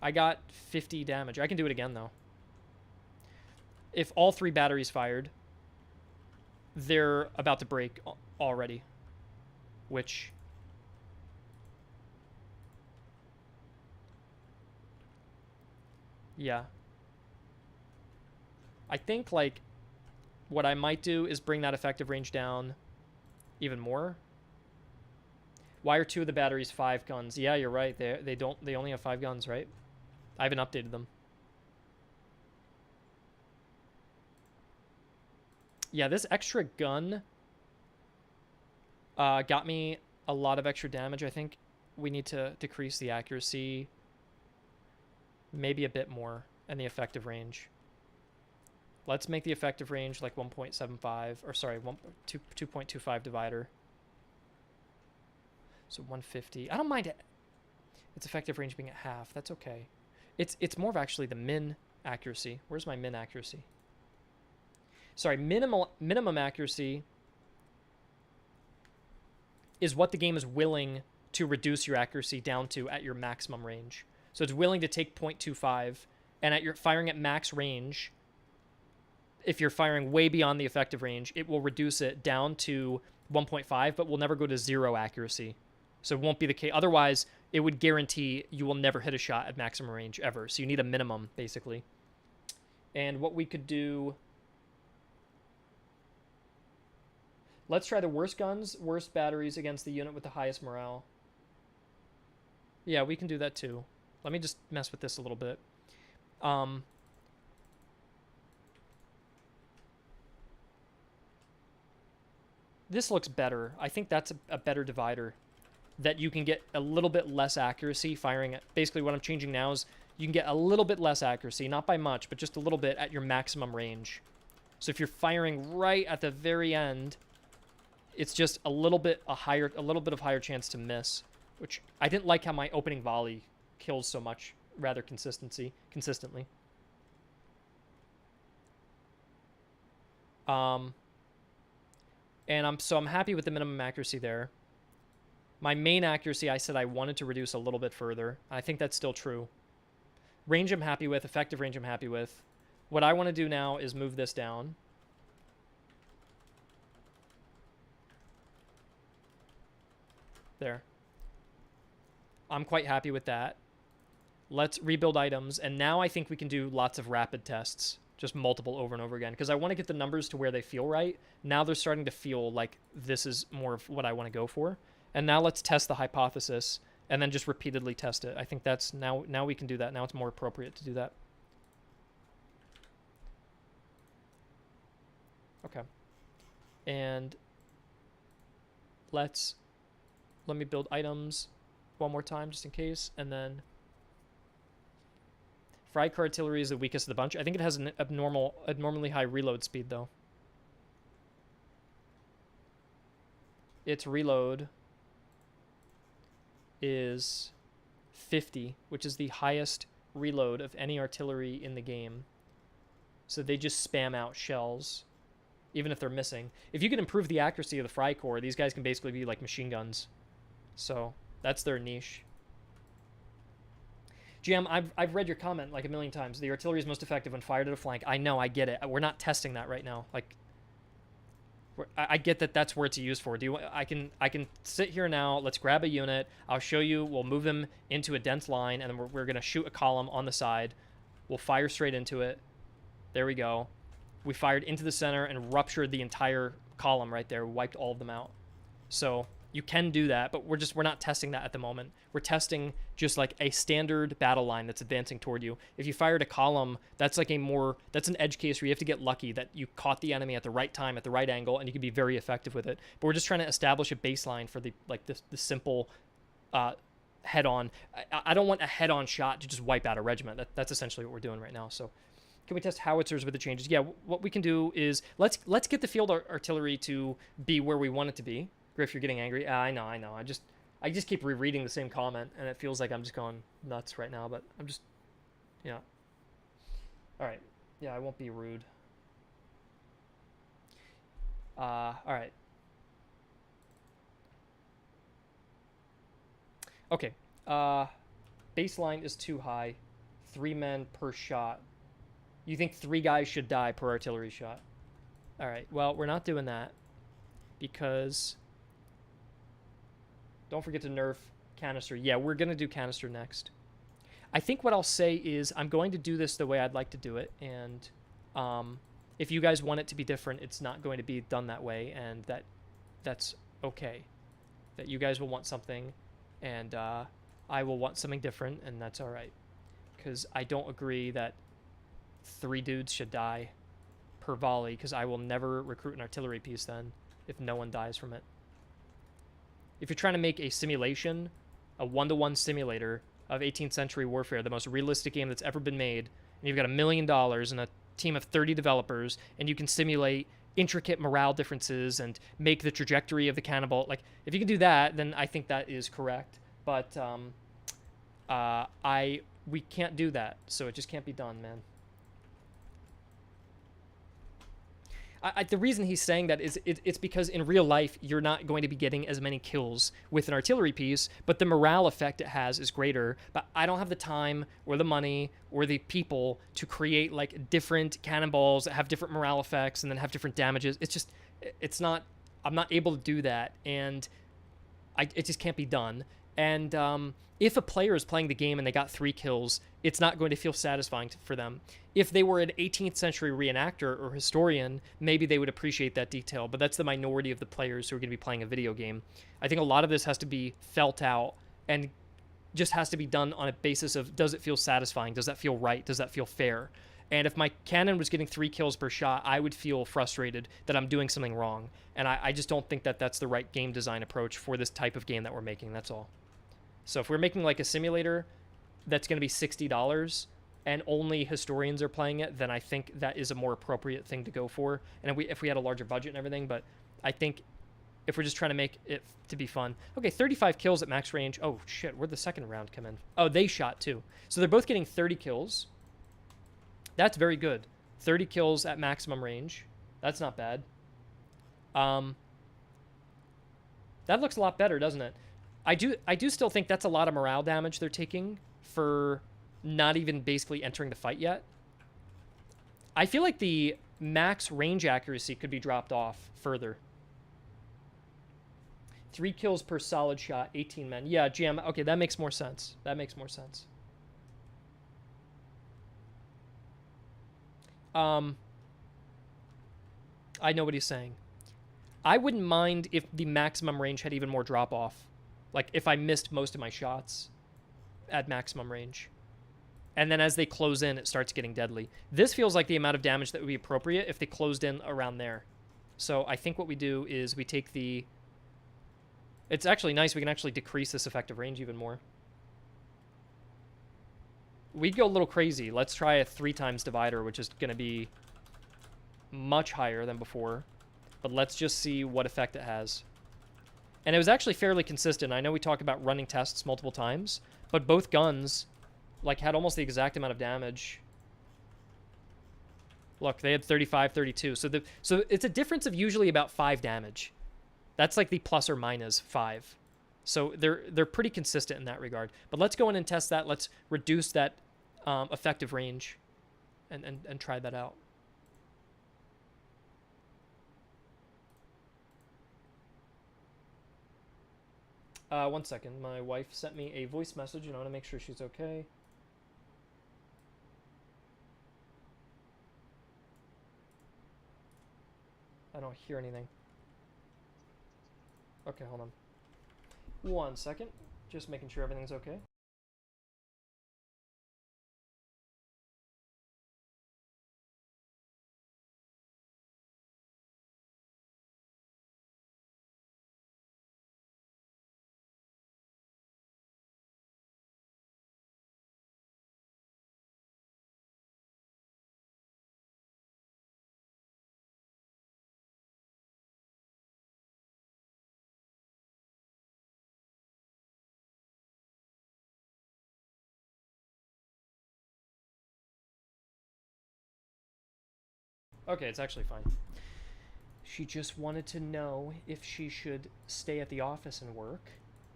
I got 50 damage. I can do it again, though. If all 3 batteries fired, they're about to break already. Which... yeah. I think, like, what I might do is bring that effective range down even more. Why are 2 of the batteries 5 guns? Yeah, you're right. They only have 5 guns, right? I haven't updated them. Yeah, this extra gun got me a lot of extra damage. I think we need to decrease the accuracy maybe a bit more and the effective range. Let's make the effective range like 1.75, or sorry, 2.25 divider. So 150. I don't mind it. Its effective range being at half. That's okay. It's more of actually the min accuracy. Where's my min accuracy? Sorry, minimum accuracy is what the game is willing to reduce your accuracy down to at your maximum range. So it's willing to take 0.25, and at your firing at max range, if you're firing way beyond the effective range, it will reduce it down to 1.5, but will never go to 0 accuracy. So it won't be the case. Otherwise, it would guarantee you will never hit a shot at maximum range ever. So you need a minimum, basically. And what we could do... let's try the worst guns, worst batteries against the unit with the highest morale. Yeah, we can do that too. Let me just mess with this a little bit. This looks better. I think that's a better divider. That you can get a little bit less accuracy firing at... basically what I'm changing now is you can get a little bit less accuracy, not by much, but just a little bit at your maximum range. So if you're firing right at the very end, it's just a little bit of higher chance to miss, which I didn't like how my opening volley kills so much rather consistently. And I'm happy with the minimum accuracy there. My main accuracy, I said I wanted to reduce a little bit further. I think that's still true. Range I'm happy with. Effective range I'm happy with. What I want to do now is move this down. There. I'm quite happy with that. Let's rebuild items. And now I think we can do lots of rapid tests. Just multiple over and over again. Because I want to get the numbers to where they feel right. Now they're starting to feel like this is more of what I want to go for. And now let's test the hypothesis. And then just repeatedly test it. I think that's... Now we can do that. Now it's more appropriate to do that. Okay. And let me build items one more time just in case. And then Fried car artillery is the weakest of the bunch. I think it has an abnormally high reload speed though. Its reload is 50, which is the highest reload of any artillery in the game. So they just spam out shells, even if they're missing. If you can improve the accuracy of the Freikorps, these guys can basically be like machine guns. So that's their niche. GM, I've read your comment like a million times. The artillery is most effective when fired at a flank. I know, I get it. We're not testing that right now. Like, I get that that's where it's used for. I can sit here now. Let's grab a unit. I'll show you. We'll move them into a dense line, and then we're going to shoot a column on the side. We'll fire straight into it. There we go. We fired into the center and ruptured the entire column right there. We wiped all of them out. So you can do that, but we're not testing that at the moment. We're testing just like a standard battle line that's advancing toward you. If you fired a column, that's like that's an edge case where you have to get lucky that you caught the enemy at the right time, at the right angle, and you can be very effective with it. But we're just trying to establish a baseline for the simple head-on. I don't want a head-on shot to just wipe out a regiment. That's essentially what we're doing right now. So can we test howitzers with the changes? Yeah, what we can do is let's get the field artillery to be where we want it to be. Griff, you're getting angry. I know. I just keep rereading the same comment, and it feels like I'm just going nuts right now. But I'm just, yeah. All right. Yeah, I won't be rude. All right. Okay. Baseline is too high. 3 men per shot. You think 3 guys should die per artillery shot? All right. Well, we're not doing that because. Don't forget to nerf canister. Yeah, we're going to do canister next. I think what I'll say is I'm going to do this the way I'd like to do it. And if you guys want it to be different, it's not going to be done that way. And that's okay. That you guys will want something and I will want something different. And that's all right. Because I don't agree that 3 dudes should die per volley. Because I will never recruit an artillery piece then if no one dies from it. If you're trying to make a simulation, a 1-to-1 simulator of 18th century warfare, the most realistic game that's ever been made, and you've got $1 million and a team of 30 developers, and you can simulate intricate morale differences and make the trajectory of the cannonball, like, if you can do that, then I think that is correct. But we can't do that, so it just can't be done, man. The reason he's saying that is it's because in real life, you're not going to be getting as many kills with an artillery piece, but the morale effect it has is greater. But I don't have the time or the money or the people to create like different cannonballs that have different morale effects and then have different damages. I'm not able to do that. And it just can't be done. And if a player is playing the game and they got 3 kills, it's not going to feel satisfying for them. If they were an 18th century reenactor or historian, maybe they would appreciate that detail, but that's the minority of the players who are going to be playing a video game. I think a lot of this has to be felt out and just has to be done on a basis of, does it feel satisfying? Does that feel right? Does that feel fair? And if my cannon was getting 3 kills per shot, I would feel frustrated that I'm doing something wrong. And I just don't think that that's the right game design approach for this type of game that we're making, that's all. So if we're making like a simulator that's going to be $60 and only historians are playing it, then I think that is a more appropriate thing to go for. And if we had a larger budget and everything, but I think if we're just trying to make it to be fun. Okay, 35 kills at max range. Oh, shit, where'd the second round come in? Oh, they shot too. So they're both getting 30 kills. That's very good. 30 kills at maximum range. That's not bad. That looks a lot better, doesn't it? I do still think that's a lot of morale damage they're taking for not even basically entering the fight yet. I feel like the max range accuracy could be dropped off further. 3 kills per solid shot, 18 men. Yeah, GM. Okay, that makes more sense. That makes more sense. I know what he's saying. I wouldn't mind if the maximum range had even more drop off. Like if I missed most of my shots at maximum range. And then as they close in, it starts getting deadly. This feels like the amount of damage that would be appropriate if they closed in around there. So I think what we do is we take the... It's actually nice. We can actually decrease this effective range even more. We'd go a little crazy. Let's try a 3 times divider, which is going to be much higher than before. But let's just see what effect it has. And it was actually fairly consistent. I know we talked about running tests multiple times, but both guns like had almost the exact amount of damage. Look, they had 35, 32. So it's a difference of usually about 5 damage. That's like the plus or minus 5. So they're pretty consistent in that regard. But let's go in and test that. Let's reduce that effective range and try that out. One second. My wife sent me a voice message, and I want to make sure she's okay. I don't hear anything. Okay, hold on. 1 second. Just making sure everything's okay. Okay, it's actually fine. She just wanted to know if she should stay at the office and work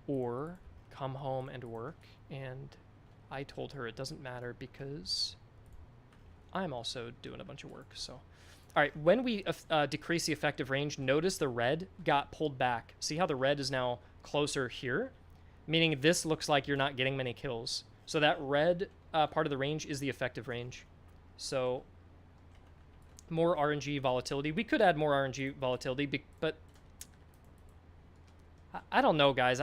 or come home and work, and I told her it doesn't matter because I'm also doing a bunch of work. So, all right, when we decrease the effective range, notice the red got pulled back. See how the red is now closer here? Meaning this looks like you're not getting many kills. So that red part of the range is the effective range. So more RNG volatility. We could add more RNG volatility, but I don't know, guys.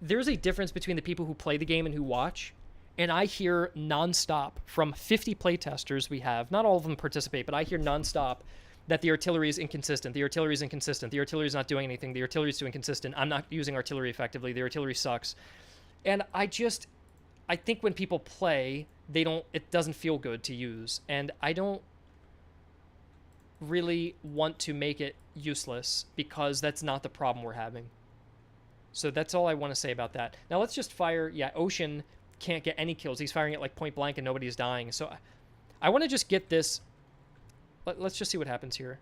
There's a difference between the people who play the game and who watch, and I hear nonstop from 50 playtesters we have. Not all of them participate, but I hear nonstop that the artillery is inconsistent. The artillery is inconsistent. The artillery is not doing anything. The artillery is too inconsistent. I'm not using artillery effectively. The artillery sucks. And I think when people play, it doesn't feel good to use. And I don't really want to make it useless because that's not the problem we're having. So that's all I want to say about that. Now let's just fire, yeah, Ocean can't get any kills. He's firing it like point blank and nobody's dying. So I want to just get this. Let's just see what happens here.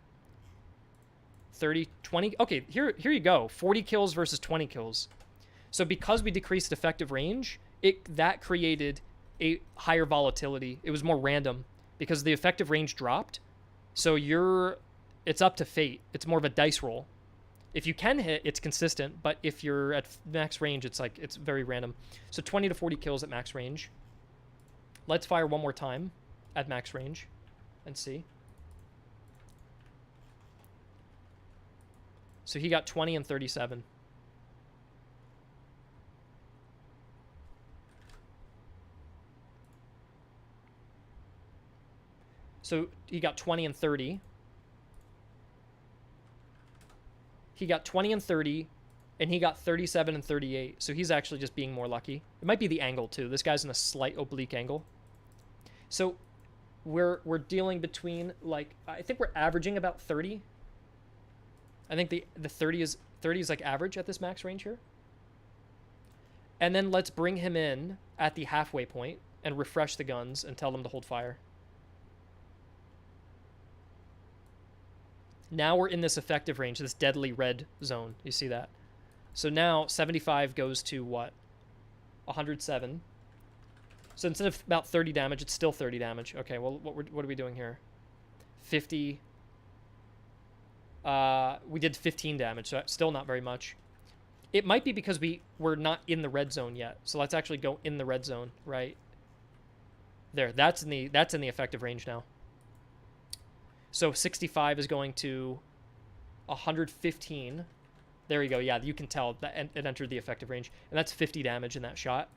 30, 20. Okay, here you go. 40 kills versus 20 kills. So because we decreased effective range, that created a higher volatility. It was more random because the effective range dropped. So it's up to fate. It's more of a dice roll. If you can hit, it's consistent, but if you're at max range, it's very random. So 20 to 40 kills at max range. Let's fire one more time at max range and see. So he got 20 and 37. So he got 20 and 30. He got 20 and 30, and he got 37 and 38. So he's actually just being more lucky. It might be the angle, too. This guy's in a slight oblique angle. So we're dealing between, like, I think we're averaging about 30. I think the 30 is like average at this max range here. And then let's bring him in at the halfway point and refresh the guns and tell them to hold fire. Now we're in this effective range, this deadly red zone. You see that? So now 75 goes to what? 107. So instead of about 30 damage, it's still 30 damage. Okay, well, what are we doing here? 50. We did 15 damage, so still not very much. It might be because we're not in the red zone yet. So let's actually go in the red zone, right? There, that's in the effective range now. So 65 is going to 115. There you go. Yeah, you can tell that it entered the effective range. And that's 50 damage in that shot.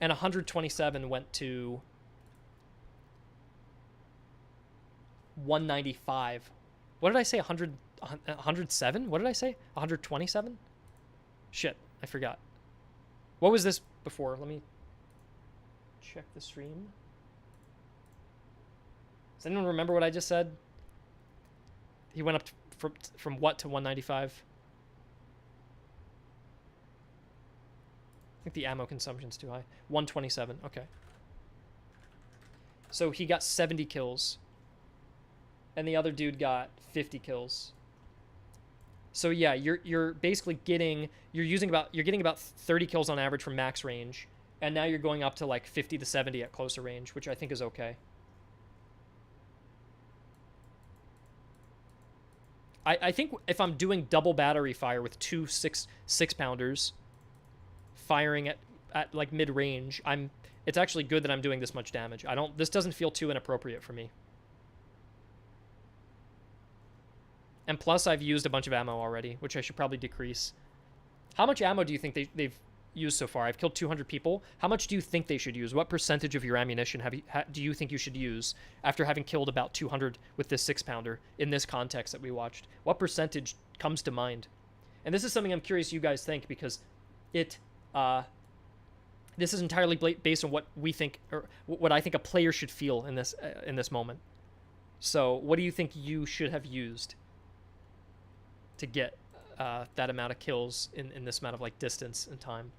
And 127 went to 195. What did I say? 107? What did I say? 127? Shit, I forgot. What was this before? Let me check the stream. Does anyone remember what I just said? He went up from what to 195? I think the ammo consumption's too high. 127, okay. So he got 70 kills. And the other dude got 50 kills. So yeah, you're basically getting about 30 kills on average from max range. And now you're going up to like 50 to 70 at closer range, which I think is okay. I think if I'm doing double battery fire with two 6-pounders firing at like mid-range, it's actually good that I'm doing this much damage. This doesn't feel too inappropriate for me. And plus I've used a bunch of ammo already, which I should probably decrease. How much ammo do you think they've used so far? I've killed 200 people. How much do you think they should use? What percentage of your ammunition do you think you should use after having killed about 200 with this 6-pounder in this context that we watched? What percentage comes to mind? And this is something I'm curious you guys think, because this is entirely based on what we think, or what I think a player should feel in this moment. So what do you think you should have used to get that amount of kills in this amount of like distance and time?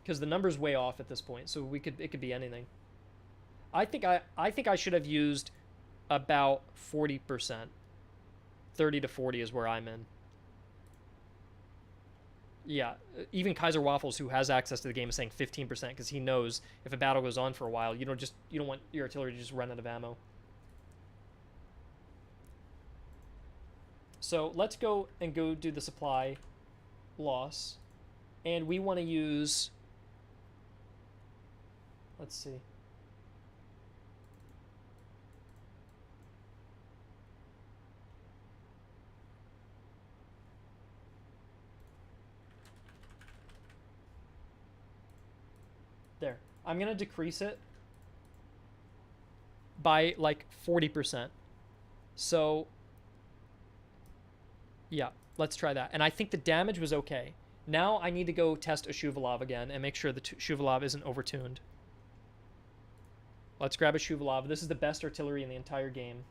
Because the number's way off at this point, so it could be anything. I think I should have used about 40%. 30 to 40 is where I'm in. Yeah, even Kaiser Waffles, who has access to the game, is saying 15% because he knows if a battle goes on for a while, you don't want your artillery to just run out of ammo. So let's go do the supply loss, and we want to use. Let's see. There. I'm going to decrease it by like 40%. So, yeah, let's try that. And I think the damage was okay. Now I need to go test a Shuvalov again and make sure the Shuvalov isn't overtuned. Let's grab a Shuvalov. This is the best artillery in the entire game.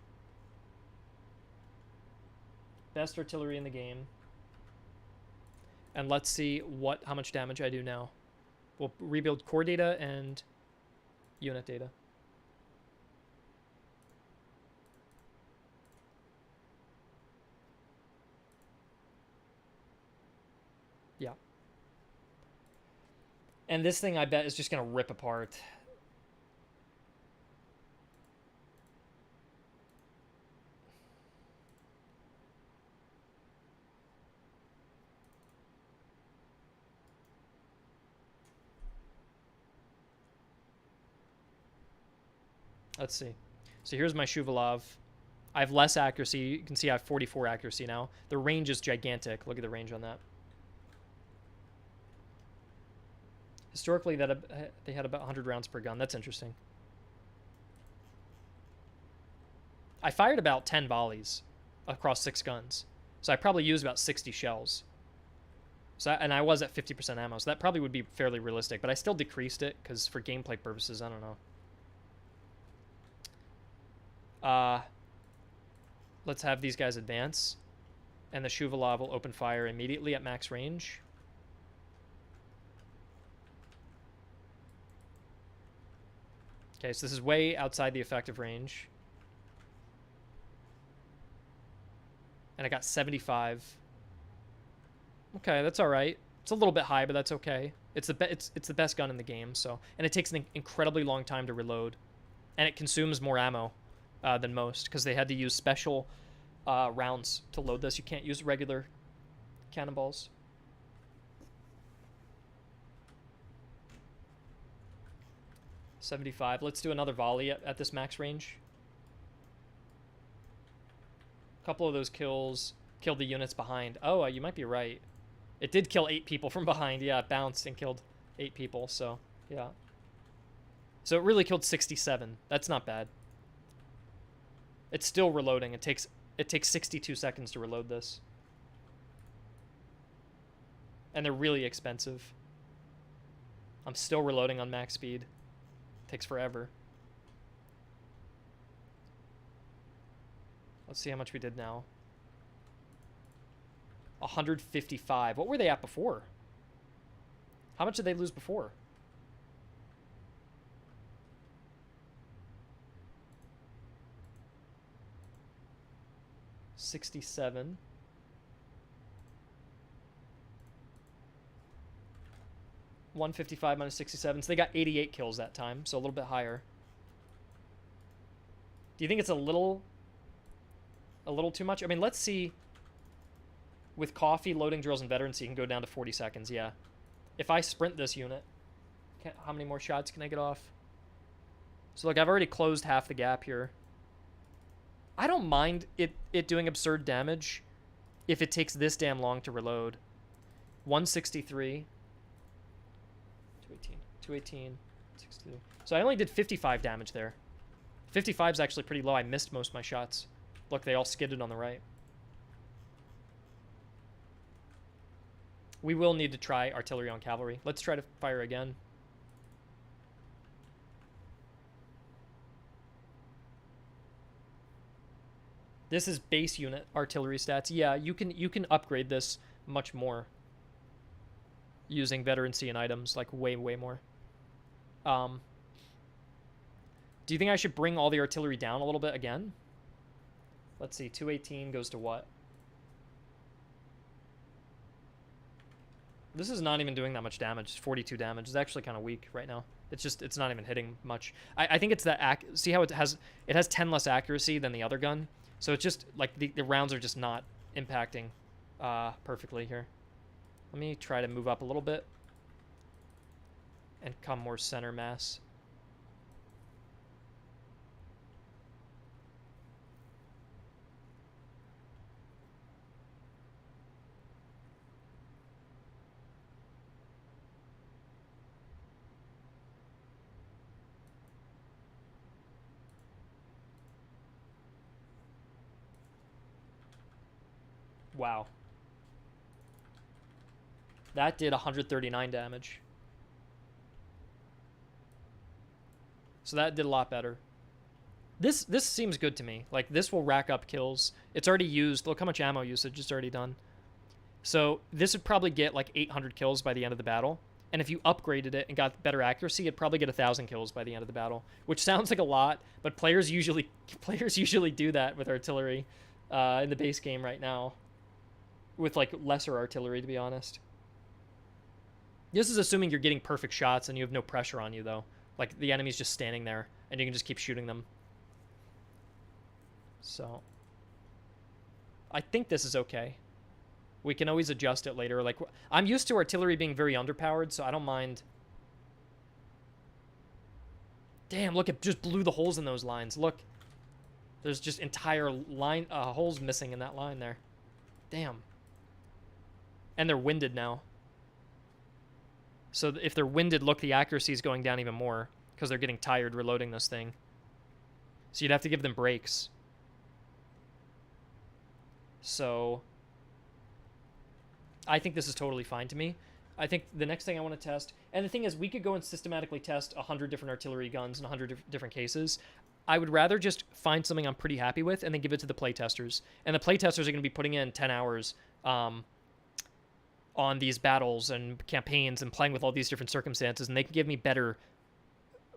Best artillery in the game. And let's see how much damage I do now. We'll rebuild core data and unit data. Yeah. And this thing, I bet, is just going to rip apart. Let's see. So here's my Shuvalov. I have less accuracy. You can see I have 44 accuracy now. The range is gigantic. Look at the range on that. Historically, they had about 100 rounds per gun. That's interesting. I fired about 10 volleys across 6 guns. So I probably used about 60 shells. And I was at 50% ammo. So that probably would be fairly realistic. But I still decreased it because for gameplay purposes, I don't know. Let's have these guys advance, and the Shuvalov will open fire immediately at max range. Okay, so this is way outside the effective range. And I got 75. Okay, that's all right. It's a little bit high, but that's okay. It's the best gun in the game, so, and it takes an incredibly long time to reload, and it consumes more ammo than most, because they had to use special rounds to load this. You can't use regular cannonballs. $75. Let's do another volley at this max range. A couple of those kills killed the units behind. Oh, you might be right. It did kill 8 people from behind. Yeah, it bounced and killed 8 people, so yeah. So it really killed 67. That's not bad. It's still reloading. It takes 62 seconds to reload this. And they're really expensive. I'm still reloading on max speed. Takes forever. Let's see how much we did now. 155. What were they at before? How much did they lose before? $67. $155 minus 67. So they got 88 kills that time, so a little bit higher. Do you think it's a little too much? I mean, let's see. With coffee, loading drills, and veterans, you can go down to 40 seconds, yeah. If I sprint this unit, how many more shots can I get off? So, look, I've already closed half the gap here. I don't mind it doing absurd damage if it takes this damn long to reload. 163. 218. 218. 62. So I only did 55 damage there. 55 is actually pretty low. I missed most of my shots. Look, they all skidded on the right. We will need to try artillery on cavalry. Let's try to fire again. This is base unit artillery stats. Yeah, you can upgrade this much more using veterancy and items, like way more. Do you think I should bring all the artillery down a little bit again? Let's see, 218 goes to what? This is not even doing that much damage. It's 42 damage. It's actually kind of weak right now. It's not even hitting much. I think it's that see how it has 10 less accuracy than the other gun. So it's just like the rounds are just not impacting perfectly here. Let me try to move up a little bit and come more center mass. Wow. That did 139 damage. So that did a lot better. This seems good to me. Like, this will rack up kills. It's already used. Look how much ammo usage it's already done. So this would probably get like 800 kills by the end of the battle. And if you upgraded it and got better accuracy, it'd probably get 1,000 kills by the end of the battle. Which sounds like a lot, but players usually do that with artillery in the base game right now. With like lesser artillery, to be honest. This is assuming you're getting perfect shots and you have no pressure on you, though. Like, the enemy's just standing there and you can just keep shooting them. So I think this is okay. We can always adjust it later. Like, I'm used to artillery being very underpowered, so I don't mind. Damn, look, it just blew the holes in those lines. Look, there's just entire line holes missing in that line there. Damn. And they're winded now. So if they're winded, look, the accuracy is going down even more because they're getting tired reloading this thing. So you'd have to give them breaks. So I think this is totally fine to me. I think the next thing I want to test, and the thing is, we could go and systematically test 100 different artillery guns in 100 different cases. I would rather just find something I'm pretty happy with and then give it to the playtesters. And the playtesters are going to be putting in 10 hours on these battles and campaigns and playing with all these different circumstances, and they can give me better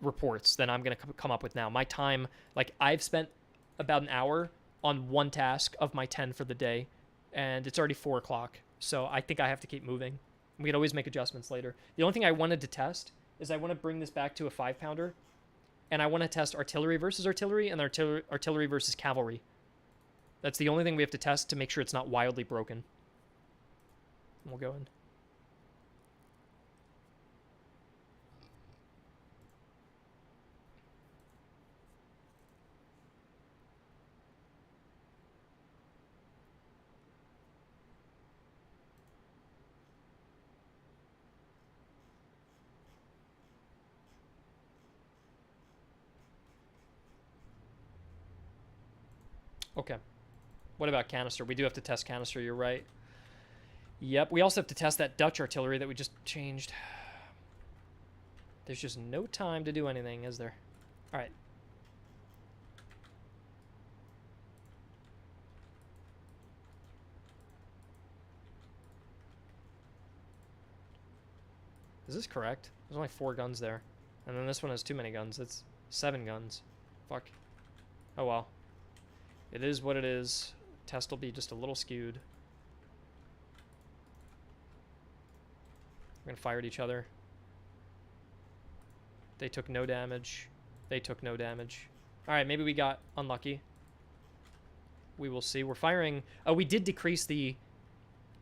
reports than I'm going to come up with now. My time, like, I've spent about an hour on one task of my 10 for the day, and it's already 4 o'clock, so I think I have to keep moving. We can always make adjustments later. The only thing I wanted to test is I want to bring this back to a 5-pounder, and I want to test artillery versus artillery and artillery versus cavalry. That's the only thing we have to test to make sure it's not wildly broken. We'll go in. Okay. What about canister? We do have to test canister, you're right. Yep, we also have to test that Dutch artillery that we just changed. There's just no time to do anything, is there? All right. Is this correct? There's only 4 guns there. And then this one has too many guns. It's 7 guns. Fuck. Oh well. It is what it is. Test will be just a little skewed. We're gonna fire at each other. They took no damage. They took no damage. All right, maybe we got unlucky. We will see. We're firing. Oh, we did decrease the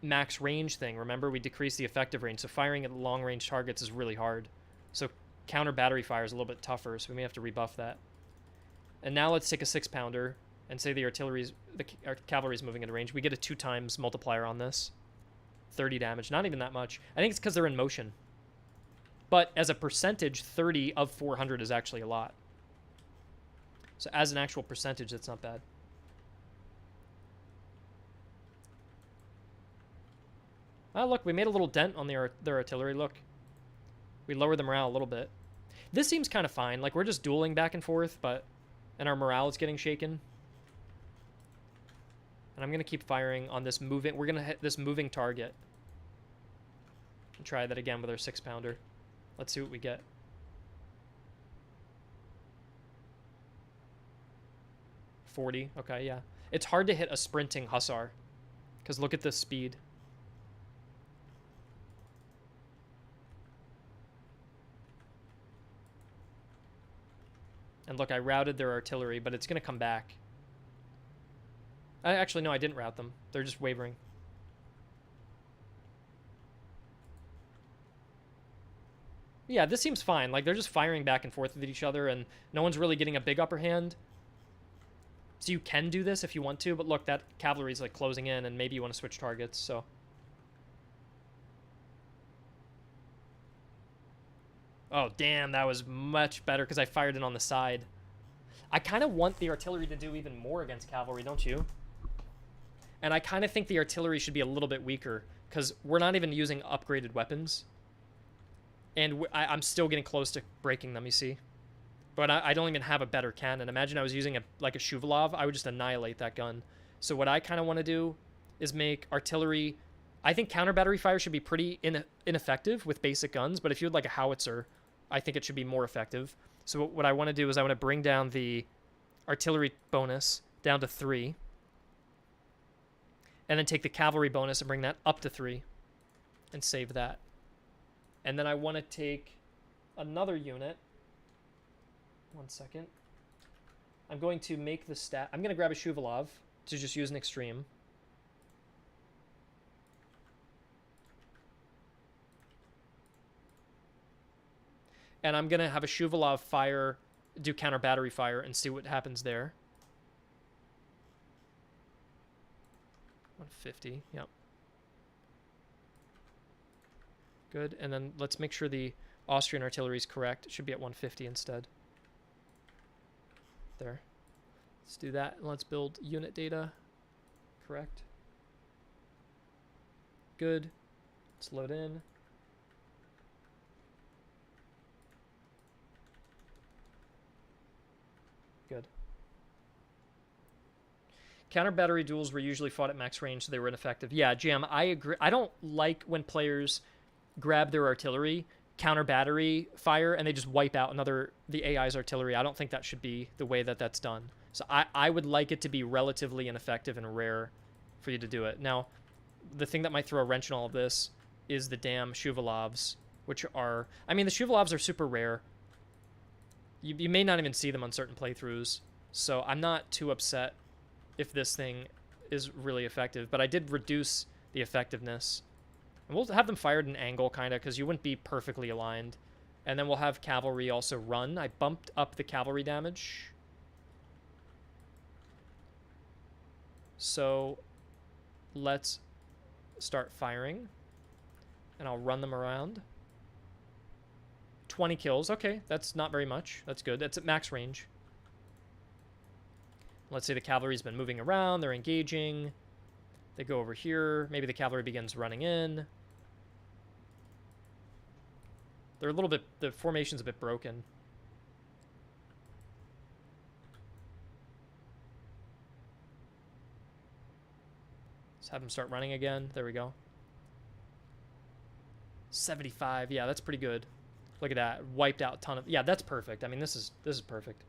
max range thing. Remember, we decreased the effective range. So firing at long range targets is really hard. So counter battery fire is a little bit tougher. So we may have to rebuff that. And now let's take a 6-pounder and say the our cavalry's moving into range. We get a 2 times multiplier on this. 30 damage. Not even that much. I think it's because they're in motion. But as a percentage, 30 of 400 is actually a lot. So as an actual percentage, that's not bad. Oh, look, we made a little dent on their artillery. Look. We lowered the morale a little bit. This seems kind of fine. Like, we're just dueling back and forth, and our morale is getting shaken. And I'm going to keep firing on this moving... We're going to hit this moving target. And try that again with our 6-pounder. Let's see what we get. .40. Okay, yeah. It's hard to hit a sprinting hussar. Because look at the speed. And look, I routed their artillery, but it's going to come back. Actually, no, I didn't rout them. They're just wavering. Yeah, this seems fine. Like, they're just firing back and forth with each other, and no one's really getting a big upper hand. So you can do this if you want to, but look, that cavalry's, like, closing in, and maybe you want to switch targets, so... Oh, damn, that was much better because I fired it on the side. I kind of want the artillery to do even more against cavalry, don't you? And I kind of think the artillery should be a little bit weaker because we're not even using upgraded weapons. And I'm still getting close to breaking them, you see? But I don't even have a better cannon. Imagine I was using like a Shuvalov. I would just annihilate that gun. So what I kind of want to do is make artillery... I think counter battery fire should be pretty ineffective with basic guns, but if you had like a howitzer, I think it should be more effective. So what I want to do is I want to bring down the artillery bonus down to 3. And then take the cavalry bonus and bring that up to 3. And save that. And then I want to take another unit. 1 second. I'm going to make the stat... I'm going to grab a Shuvalov to just use an extreme. And I'm going to have a Shuvalov fire, do counter battery fire, and see what happens there. 150, yep. Good, and then let's make sure the Austrian artillery is correct. It should be at 150 instead. There. Let's do that, and let's build unit data. Correct. Good. Let's load in. Good. Counter battery duels were usually fought at max range, so they were ineffective. Yeah, Jam, I agree. I don't like when players grab their artillery, counter battery fire, and they just wipe out the AI's artillery. I don't think that should be the way that that's done. So I would like it to be relatively ineffective and rare for you to do it. Now, the thing that might throw a wrench in all of this is the damn Shuvalovs, which are... I mean, the Shuvalovs are super rare. You may not even see them on certain playthroughs, so I'm not too upset if this thing is really effective, but I did reduce the effectiveness. And we'll have them fired at an angle, kind of, because you wouldn't be perfectly aligned. And then we'll have cavalry also run. I bumped up the cavalry damage. So let's start firing, and I'll run them around. 20 kills. Okay, that's not very much. That's good. That's at max range. Let's say the cavalry's been moving around. They're engaging. They go over here. Maybe the cavalry begins running in. They're a little bit... The formation's a bit broken. Let's have them start running again. There we go. 75. Yeah, that's pretty good. Look at that. Wiped out a ton of... Yeah, that's perfect. I mean, this is perfect.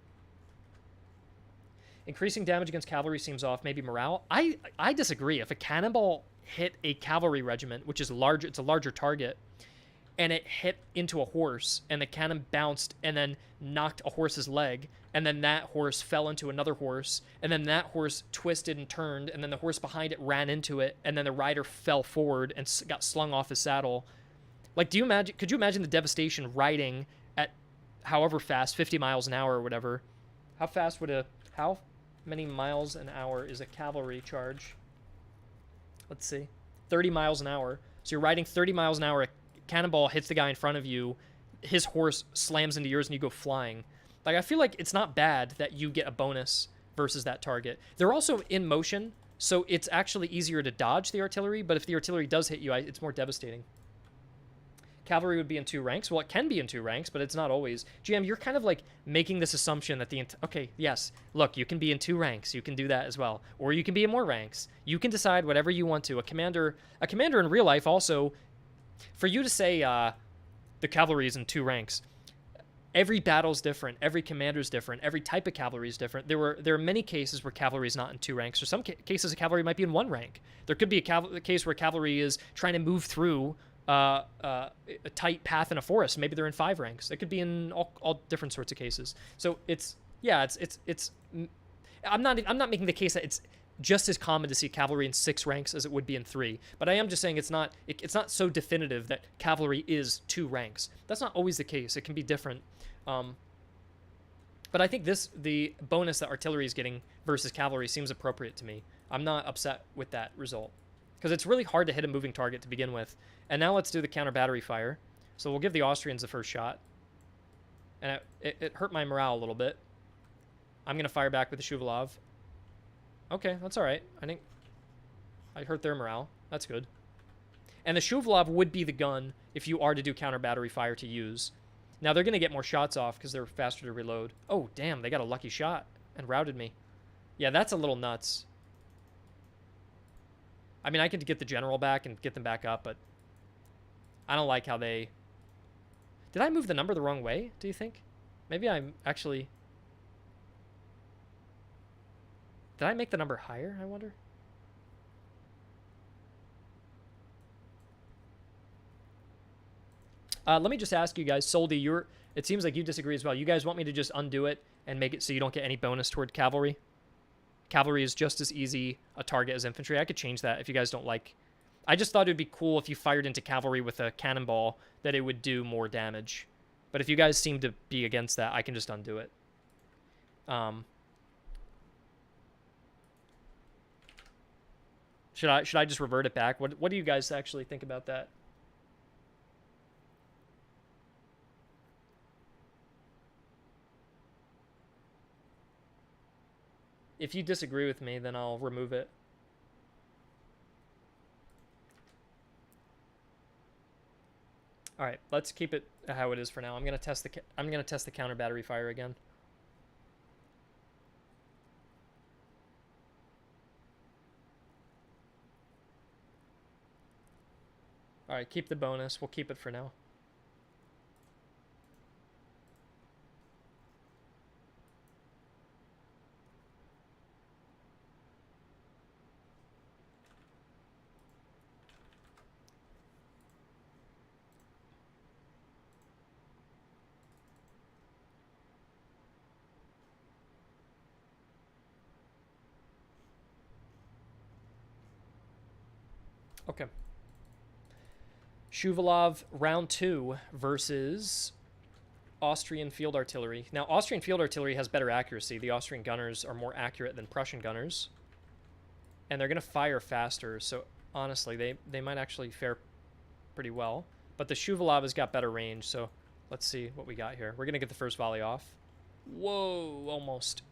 Increasing damage against cavalry seems off. Maybe morale. I disagree. If a cannonball hit a cavalry regiment, which is large, it's a larger target, and it hit into a horse, and the cannon bounced and then knocked a horse's leg, and then that horse fell into another horse, and then that horse twisted and turned, and then the horse behind it ran into it, and then the rider fell forward and got slung off his saddle. Like, could you imagine the devastation riding at however fast, 50 miles an hour or whatever? How many miles an hour is a cavalry charge? Let's see. 30 miles an hour. So you're riding 30 miles an hour, a cannonball hits the guy in front of you, his horse slams into yours, and you go flying. Like, I feel like it's not bad that you get a bonus versus that target. They're also in motion, so it's actually easier to dodge the artillery, but if the artillery does hit you, it's more devastating. Cavalry would be in 2 ranks. Well, it can be in 2 ranks, but it's not always. GM, you're kind of like making this assumption that okay, yes, look, you can be in 2 ranks. You can do that as well. Or you can be in more ranks. You can decide whatever you want to. A commander in real life also, for you to say the cavalry is in 2 ranks, every battle's different. Every commander's different. Every type of cavalry is different. There are many cases where cavalry is not in 2 ranks. Or some cases, a cavalry might be in 1 rank. There could be a case where cavalry is trying to move through a tight path in a forest. Maybe they're in 5 ranks. It could be in all different sorts of cases. So I'm not making the case that it's just as common to see cavalry in 6 ranks as it would be in 3. But I am just saying it's not so definitive that cavalry is 2 ranks. That's not always the case. It can be different. But I think the bonus that artillery is getting versus cavalry seems appropriate to me. I'm not upset with that result, because it's really hard to hit a moving target to begin with. And now let's do the counter battery fire. So we'll give the Austrians the first shot. And it hurt my morale a little bit. I'm going to fire back with the Shuvalov. Okay, that's all right. I think I hurt their morale. That's good. And the Shuvalov would be the gun if you are to do counter battery fire to use. Now they're going to get more shots off because they're faster to reload. Oh, damn, they got a lucky shot and routed me. Yeah, that's a little nuts. I mean, I could get the general back and get them back up, but I don't like how they... Did I move the number the wrong way, do you think? Maybe I'm actually... Did I make the number higher, I wonder? Let me just ask you guys, Soldy, it seems like you disagree as well. You guys want me to just undo it and make it so you don't get any bonus toward cavalry? Cavalry is just as easy a target as infantry. I could change that if you guys don't like. I just thought it would be cool if you fired into cavalry with a cannonball that it would do more damage. But if you guys seem to be against that, I can just undo it. Should I just revert it back? What do you guys actually think about that? If you disagree with me, then I'll remove it. All right, let's keep it how it is for now. I'm gonna test the counter battery fire again. All right, keep the bonus. We'll keep it for now. Okay. Shuvalov round 2 versus Austrian field artillery. Now, Austrian field artillery has better accuracy. The Austrian gunners are more accurate than Prussian gunners. And they're going to fire faster, so honestly, they might actually fare pretty well. But the Shuvalov has got better range, so let's see what we got here. We're going to get the first volley off. Whoa, almost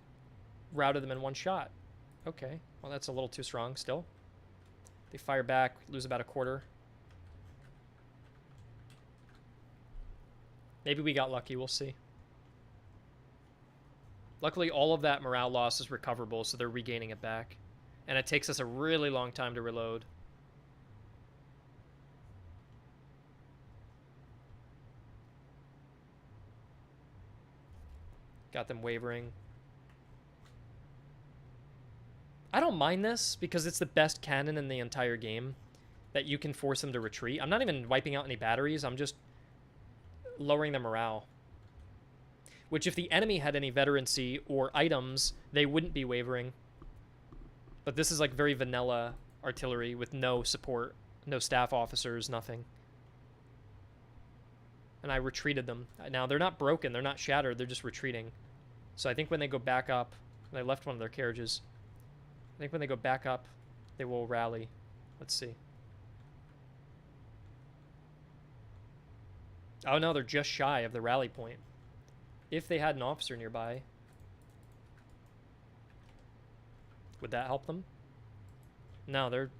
routed them in one shot. Okay, well, that's a little too strong still. They fire back, lose about a quarter. Maybe we got lucky, we'll see. Luckily, all of that morale loss is recoverable, so they're regaining it back. And it takes us a really long time to reload. Got them wavering. I don't mind this because it's the best cannon in the entire game that you can force them to retreat. I'm not even wiping out any batteries. I'm just lowering their morale. Which, if the enemy had any veterancy or items, they wouldn't be wavering. But this is like very vanilla artillery with no support, no staff officers, nothing. And I retreated them. Now, they're not broken, they're not shattered, they're just retreating. So I think when they go back up, they left one of their carriages. I think when they go back up, they will rally. Let's see. Oh no, they're just shy of the rally point. If they had an officer nearby, would that help them? No, they're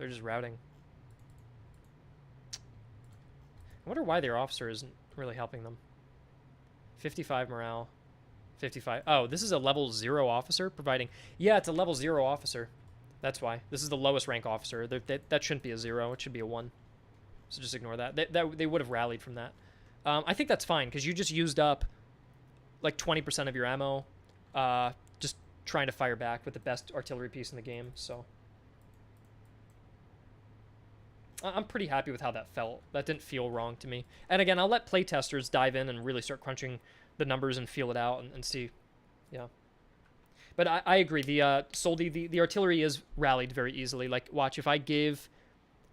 just routing. I wonder why their officer isn't really helping them. 55 morale. 55. Oh, this is a level 0 officer providing... Yeah, it's a level 0 officer. That's why. This is the lowest rank officer. That shouldn't be a 0. It should be a 1. So just ignore that. They would have rallied from that. I think that's fine, because you just used up like 20% of your ammo just trying to fire back with the best artillery piece in the game, so... I'm pretty happy with how that felt. That didn't feel wrong to me. And again, I'll let playtesters dive in and really start crunching the numbers and feel it out and see. Yeah. But I agree. The Soldi, the artillery is rallied very easily. Like, watch, if I give...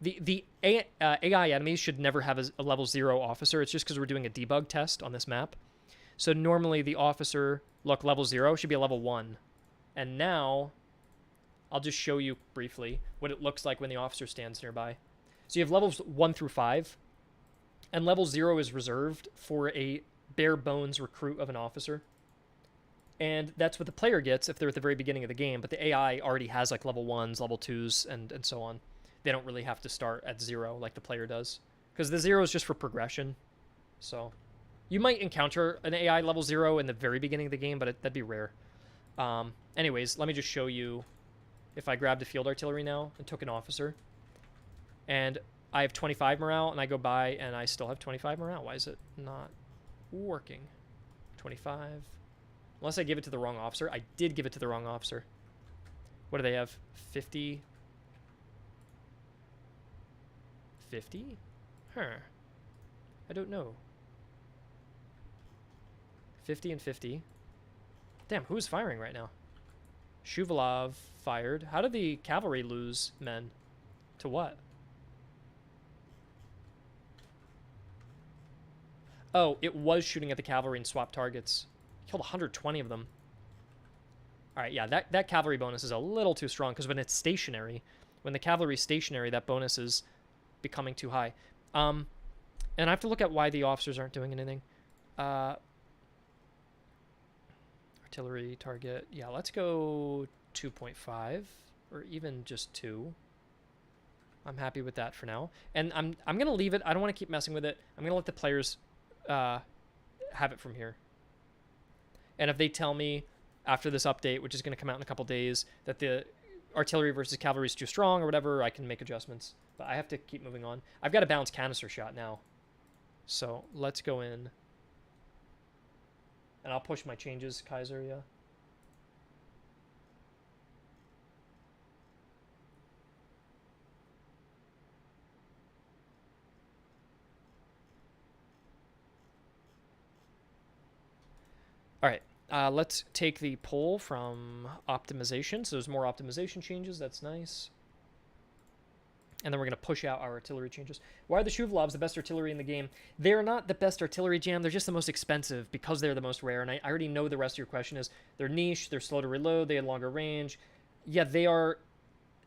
The AI enemies should never have a level 0 officer. It's just because we're doing a debug test on this map. So normally the officer, look, level 0 should be a level 1. And now, I'll just show you briefly what it looks like when the officer stands nearby. So you have levels 1 through 5, and level 0 is reserved for a bare bones recruit of an officer. And that's what the player gets if they're at the very beginning of the game, but the AI already has like level 1s, level 2s, and so on. They don't really have to start at 0 like the player does, because the 0 is just for progression. So you might encounter an AI level 0 in the very beginning of the game, but that'd be rare. Anyways, let me just show you if I grabbed a field artillery now and took an officer. And I have 25 morale, and I go by, and I still have 25 morale. Why is it not working? 25. Unless I give it to the wrong officer. I did give it to the wrong officer. What do they have? 50? 50? Huh. I don't know. 50 and 50. Damn, who's firing right now? Shuvalov fired. How did the cavalry lose men? To what? Oh, it was shooting at the cavalry and swap targets. Killed 120 of them. Alright, yeah, that cavalry bonus is a little too strong, because when it's stationary, when the cavalry's stationary, that bonus is becoming too high. And I have to look at why the officers aren't doing anything. Artillery target. Yeah, let's go 2.5, or even just 2. I'm happy with that for now. And I'm going to leave it. I don't want to keep messing with it. I'm going to let the players... have it from here. And if they tell me after this update, which is going to come out in a couple days, that the artillery versus cavalry is too strong or whatever, I can make adjustments. But I have to keep moving on. I've got a balanced canister shot now. So let's go in. And I'll push my changes, Kaiser, yeah. All right, let's take the poll from optimization. So there's more optimization changes. That's nice. And then we're going to push out our artillery changes. Why are the Shuvalovs the best artillery in the game? They're not the best artillery, Jam. They're just the most expensive because they're the most rare. And I already know the rest of your question is they're niche, they're slow to reload, they have longer range. Yeah, they are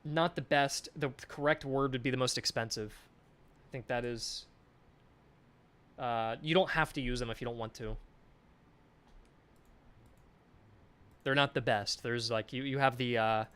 not the best. The correct word would be the most expensive. I think that is... you don't have to use them if you don't want to. They're not the best. There's like you have the a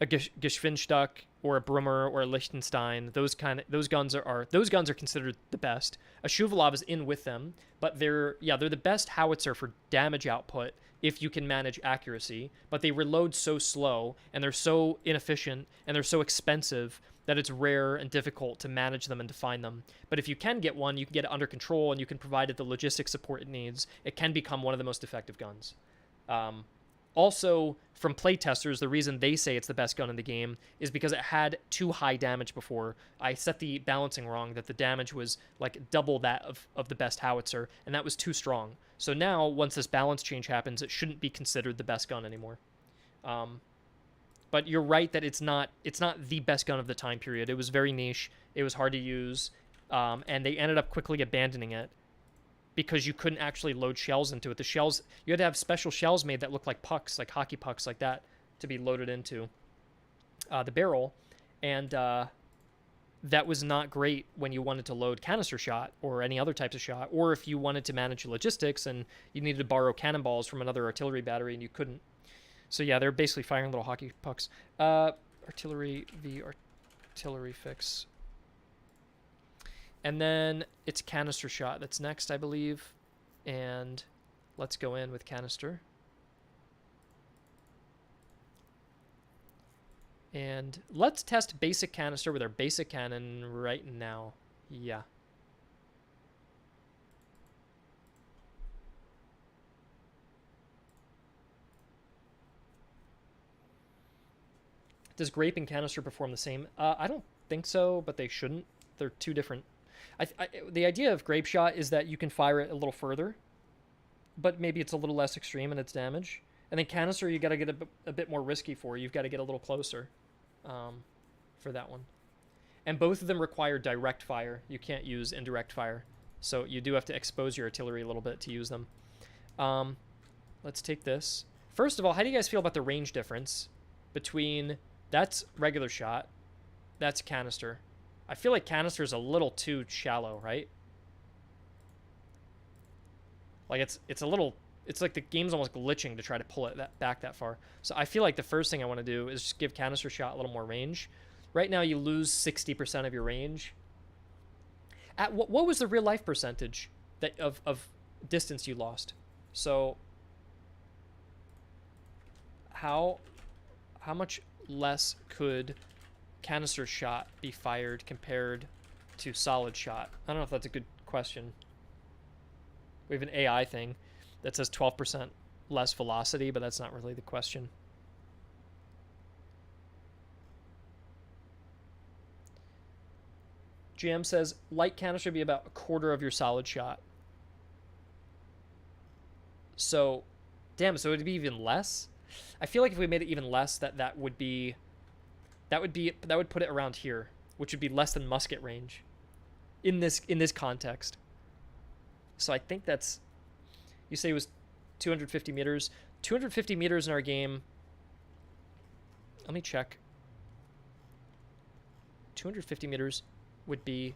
Geschwindstock or a Brummer or a Liechtenstein. Those guns are considered the best. A Shuvalov is in with them, but they're the best howitzer for damage output if you can manage accuracy. But they reload so slow and they're so inefficient and they're so expensive that it's rare and difficult to manage them and define them. But if you can get one, you can get it under control and you can provide it the logistic support it needs. It can become one of the most effective guns. Also, from playtesters, the reason they say it's the best gun in the game is because it had too high damage before. I set the balancing wrong, that the damage was like double that of the best howitzer, and that was too strong. So now, once this balance change happens, it shouldn't be considered the best gun anymore. But you're right that it's not the best gun of the time period. It was very niche. It was hard to use, and they ended up quickly abandoning it because you couldn't actually load shells into it. The shells, you had to have special shells made that looked like pucks, like hockey pucks like that, to be loaded into the barrel. And that was not great when you wanted to load canister shot or any other types of shot, or if you wanted to manage logistics and you needed to borrow cannonballs from another artillery battery and you couldn't. So yeah, they're basically firing little hockey pucks. Artillery v artillery fix. And then it's canister shot that's next, I believe. And let's go in with canister. And let's test basic canister with our basic cannon right now. Yeah. Does grape and canister perform the same? I don't think so, but they shouldn't. They're two different. The idea of grape shot is that you can fire it a little further, but maybe it's a little less extreme in its damage. And then canister, you got to get a bit more risky for. You've got to get a little closer for that one. And both of them require direct fire. You can't use indirect fire. So you do have to expose your artillery a little bit to use them. Let's take this. First of all, how do you guys feel about the range difference between... That's regular shot. That's canister. I feel like canister is a little too shallow, right? Like it's a little... It's like the game's almost glitching to try to pull it back that far. So I feel like the first thing I want to do is just give canister shot a little more range. Right now you lose 60% of your range. At what was the real life percentage that of distance you lost? So how much less could canister shot be fired compared to solid shot? I don't know if that's a good question. We have an AI thing that says 12% less velocity, but that's not really the question. GM says light canister would be about a quarter of your solid shot. So, damn, so it'd be even less? I feel like if we made it even less, that would put it around here, which would be less than musket range in this context. So I think that's, you say it was 250 meters. 250 meters in our game. Let me check. 250 meters would be,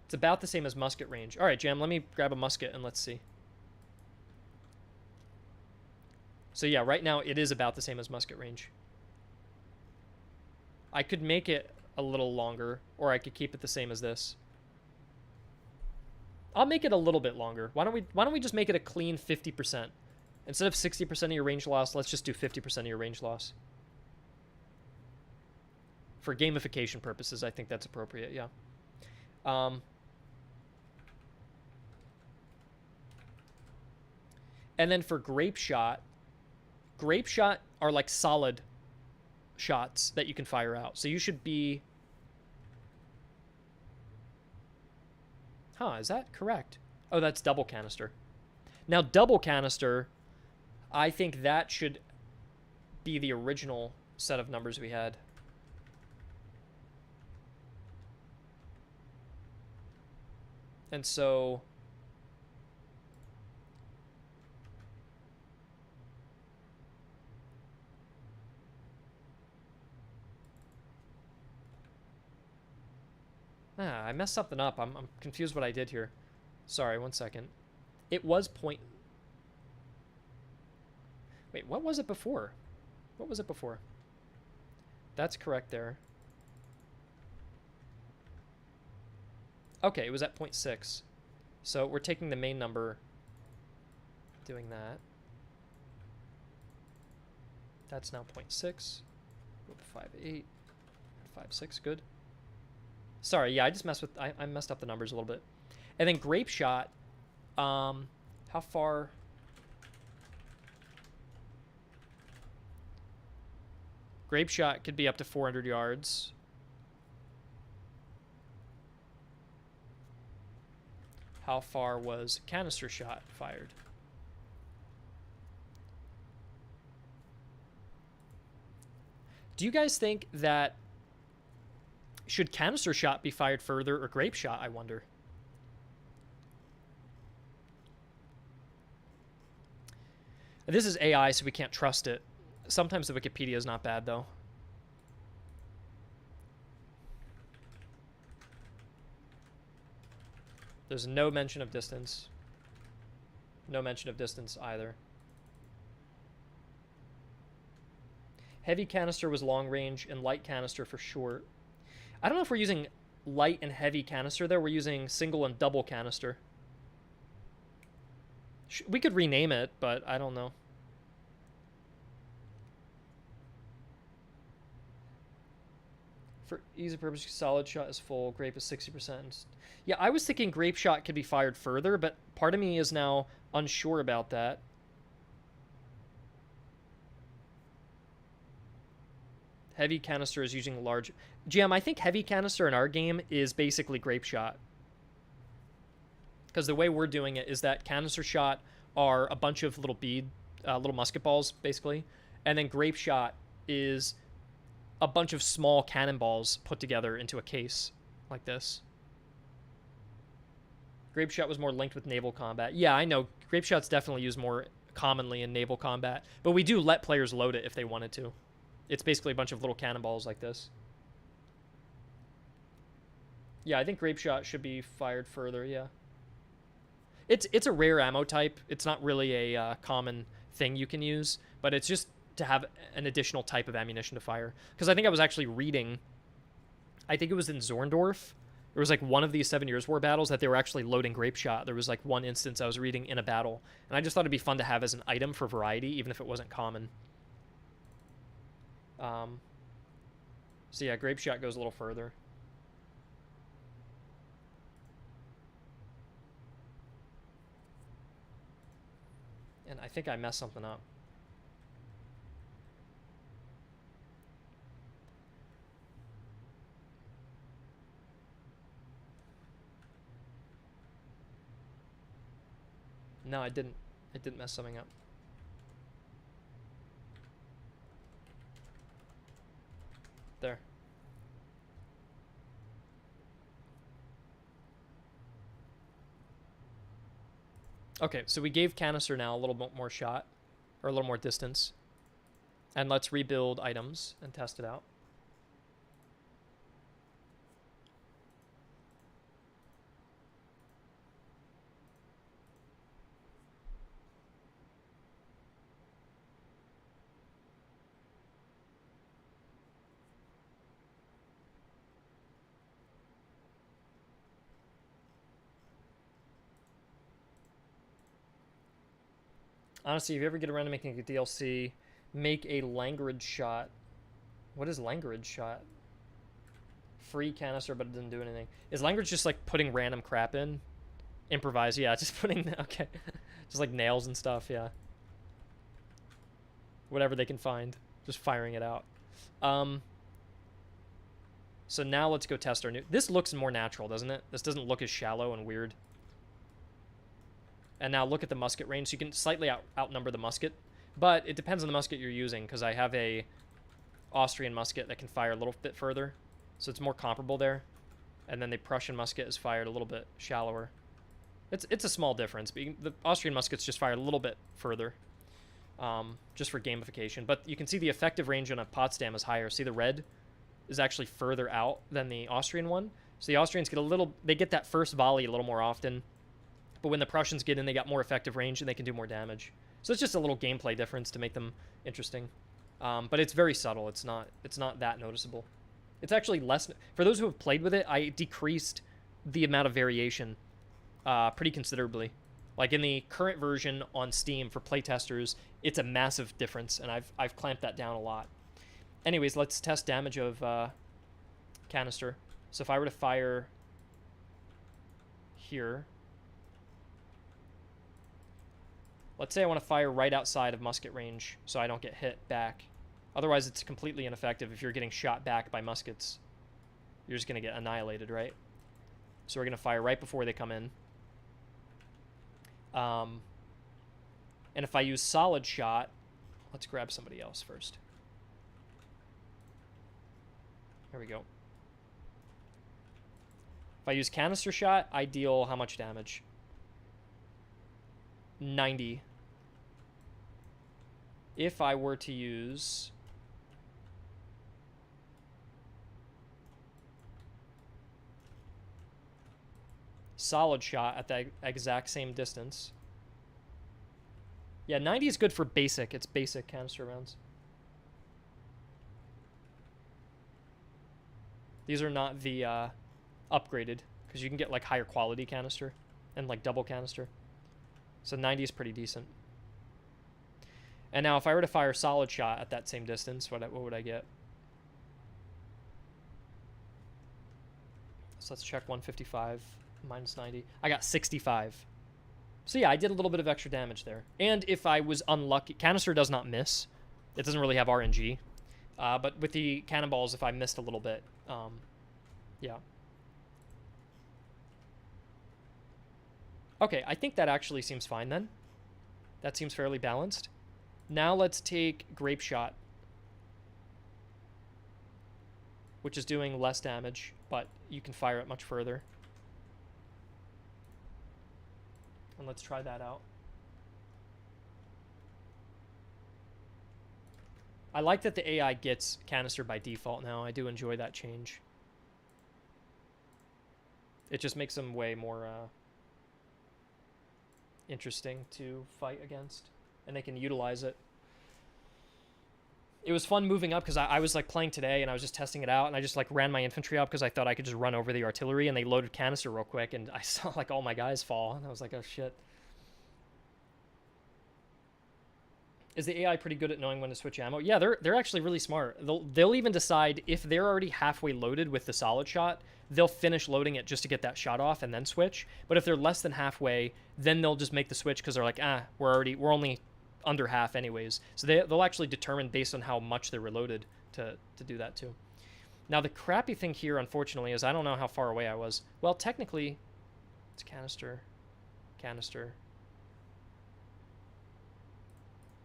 it's about the same as musket range. All right, Jam, let me grab a musket and let's see. So yeah, right now it is about the same as musket range. I could make it a little longer, or I could keep it the same as this. I'll make it a little bit longer. Why don't we just make it a clean 50%? Instead of 60% of your range loss, let's just do 50% of your range loss. For gamification purposes, I think that's appropriate, yeah. And then for grape shot are like solid shots that you can fire out. So you should be... Huh, is that correct? Oh, that's double canister. Now, double canister, I think that should be the original set of numbers we had. And so... I messed something up. I'm confused what I did here. Sorry, 1 second. It was point... Wait, what was it before? What was it before? That's correct there. Okay, it was at 0.6. So we're taking the main number, doing that. That's now 0.6. Go to 5.8. 5.6, good. Sorry, yeah, I just messed with... I messed up the numbers a little bit. And then grape shot, how far... Grape shot could be up to 400 yards. How far was canister shot fired? Do you guys think that should canister shot be fired further or grape shot, I wonder? This is AI, so we can't trust it. Sometimes the Wikipedia is not bad, though. There's no mention of distance. No mention of distance either. Heavy canister was long range and light canister for short. I don't know if we're using light and heavy canister there. We're using single and double canister. We could rename it, but I don't know. For easy purpose, solid shot is full. Grape is 60%. Yeah, I was thinking grape shot could be fired further, but part of me is now unsure about that. Heavy canister is using large... GM, I think heavy canister in our game is basically grape shot. Because the way we're doing it is that canister shot are a bunch of little little musket balls, basically. And then grape shot is a bunch of small cannonballs put together into a case like this. Grape shot was more linked with naval combat. Yeah, I know. Grape shot's definitely used more commonly in naval combat. But we do let players load it if they wanted to. It's basically a bunch of little cannonballs like this. Yeah, I think grape shot should be fired further, yeah. It's a rare ammo type. It's not really a common thing you can use, but it's just to have an additional type of ammunition to fire. Because I think I was actually reading, I think it was in Zorndorf, there was like one of these 7 Years' War battles that they were actually loading grape shot. There was like one instance I was reading in a battle, and I just thought it'd be fun to have as an item for variety, even if it wasn't common. So yeah, grape shot goes a little further. And I think I messed something up. No, I didn't. I didn't mess something up. There. Okay, so we gave canister now a little bit more shot, or a little more distance. And let's rebuild items and test it out. Honestly, if you ever get around to making a DLC, make a language shot. What is language shot? Free canister, but it doesn't do anything. Is language just like putting random crap in? Improvise, yeah, just putting, okay. Just like nails and stuff, yeah. Whatever they can find. Just firing it out. So now let's go test our new... This looks more natural, doesn't it? This doesn't look as shallow and weird. And now look at the musket range. So you can slightly outnumber the musket. But it depends on the musket you're using, because I have a Austrian musket that can fire a little bit further. So it's more comparable there. And then the Prussian musket is fired a little bit shallower. It's a small difference, but the Austrian muskets just fire a little bit further. Just for gamification. But you can see the effective range on a Potsdam is higher. See, the red is actually further out than the Austrian one. So the Austrians get they get that first volley a little more often. But when the Prussians get in, they got more effective range and they can do more damage. So it's just a little gameplay difference to make them interesting. But it's very subtle. It's not that noticeable. It's actually less... For those who have played with it, I decreased the amount of variation pretty considerably. Like in the current version on Steam for playtesters, it's a massive difference, and I've clamped that down a lot. Anyways, let's test damage of canister. So if I were to fire here... Let's say I want to fire right outside of musket range so I don't get hit back. Otherwise, it's completely ineffective if you're getting shot back by muskets. You're just going to get annihilated, right? So we're going to fire right before they come in. And if I use solid shot, let's grab somebody else first. Here we go. If I use canister shot, I deal how much damage? 90. If I were to use solid shot at the exact same distance. Yeah, 90 is good for basic. It's basic canister rounds. These are not the upgraded, because you can get like higher quality canister and like double canister. So 90 is pretty decent. And now if I were to fire solid shot at that same distance, what would I get? So let's check 155 minus 90. I got 65. So yeah, I did a little bit of extra damage there. And if I was unlucky, canister does not miss. It doesn't really have RNG. But with the cannonballs, if I missed a little bit, yeah. Okay, I think that actually seems fine then. That seems fairly balanced. Now let's take grape shot, which is doing less damage, but you can fire it much further. And let's try that out. I like that the AI gets canister by default now. I do enjoy that change. It just makes them way more interesting to fight against, and they can utilize it. It was fun moving up because I was like playing today and I was just testing it out, and I just like ran my infantry up because I thought I could just run over the artillery, and they loaded canister real quick, and I saw like all my guys fall, and I was like, oh shit. Is the AI pretty good at knowing when to switch ammo? Yeah, they're actually really smart. They'll even decide if they're already halfway loaded with the solid shot, they'll finish loading it just to get that shot off and then switch. But if they're less than halfway, then they'll just make the switch because they're like, we're only under half anyways. So they'll actually determine based on how much they're reloaded to do that too. Now the crappy thing here, unfortunately, is I don't know how far away I was. Well, technically, it's canister.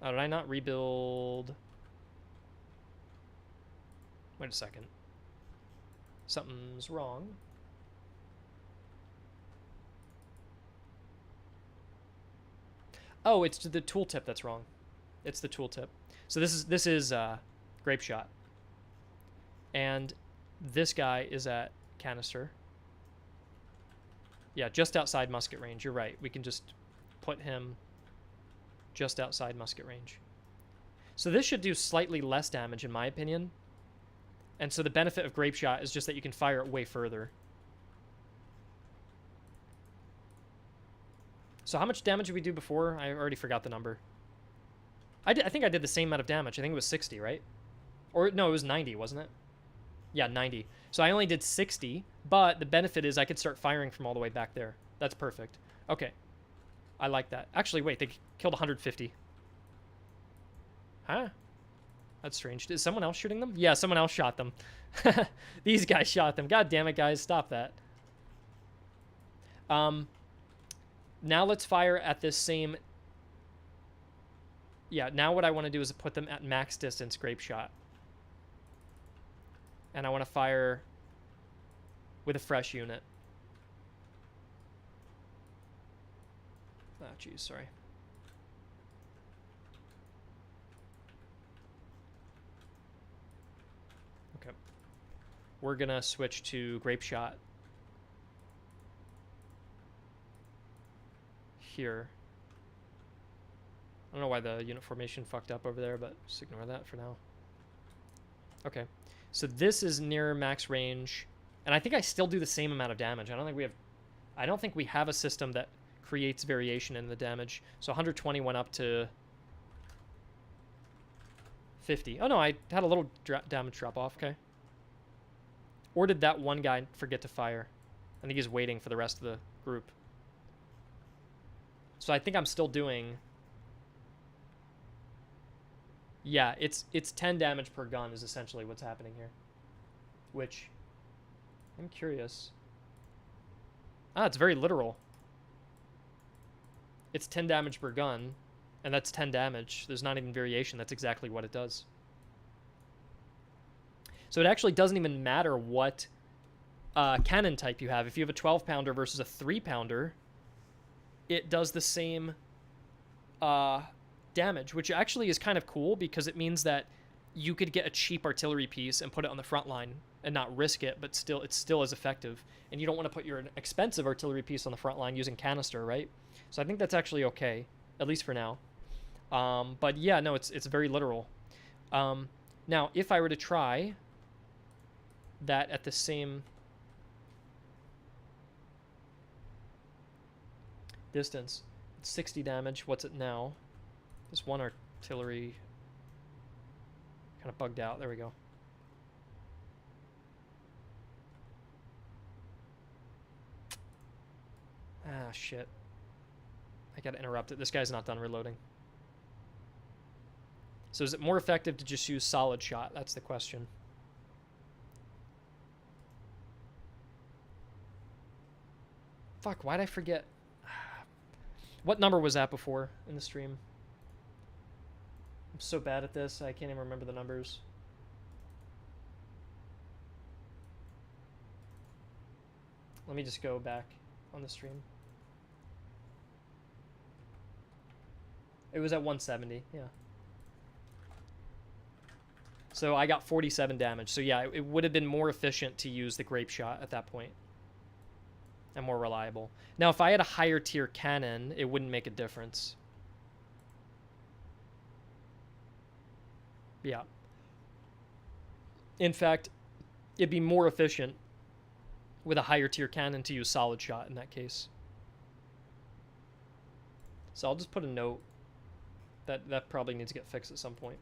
Oh, did I not rebuild? Wait a second. Something's wrong. Oh, it's the tooltip that's wrong. It's the tooltip. So this is grape shot. And this guy is at canister. Yeah, just outside musket range. You're right. We can just put him just outside musket range. So this should do slightly less damage in my opinion. And so the benefit of grape shot is just that you can fire it way further. So how much damage did we do before? I already forgot the number. I think I did the same amount of damage. I think it was 60, right? Or no, it was 90, wasn't it? Yeah, 90. So I only did 60, but the benefit is I could start firing from all the way back there. That's perfect. Okay. I like that. Actually, wait, they killed 150. Huh? That's strange. Is someone else shooting them? Yeah, someone else shot them. These guys shot them. God damn it, guys. Stop that. Now let's fire at this same... Yeah, now what I want to do is put them at max distance grape shot. And I want to fire with a fresh unit. Ah, geez, sorry. Okay. We're going to switch to grape shot. Here. I don't know why the unit formation fucked up over there, but just ignore that for now. Okay. So this is near max range, and I think I still do the same amount of damage. I don't think we have a system that creates variation in the damage. So 120 went up to 50. Oh no, I had a little damage drop off. Okay. Or did that one guy forget to fire? I think he's waiting for the rest of the group. So I think I'm still doing... Yeah, it's 10 damage per gun is essentially what's happening here. Which, I'm curious. Ah, it's very literal. It's 10 damage per gun, and that's 10 damage. There's not even variation. That's exactly what it does. So it actually doesn't even matter what cannon type you have. If you have a 12-pounder versus a 3-pounder, it does the same damage, which actually is kind of cool because it means that you could get a cheap artillery piece and put it on the front line and not risk it, but still it's still as effective. And you don't want to put your expensive artillery piece on the front line using canister, right? So I think that's actually okay, at least for now. But yeah, no, it's very literal. Now, if I were to try that at the same distance, it's 60 damage. What's it now? This one artillery kind of bugged out. There we go. Ah, shit. I gotta interrupt it. This guy's not done reloading. So is it more effective to just use solid shot? That's the question. Fuck, why'd I forget? What number was that before in the stream? I'm so bad at this, I can't even remember the numbers. Let me just go back on the stream. It was at 170, yeah. So I got 47 damage. So yeah, it would have been more efficient to use the grape shot at that point. And more reliable. Now, if I had a higher tier cannon, it wouldn't make a difference. Yeah. In fact, it'd be more efficient with a higher tier cannon to use solid shot in that case. So I'll just put a note that probably needs to get fixed at some point.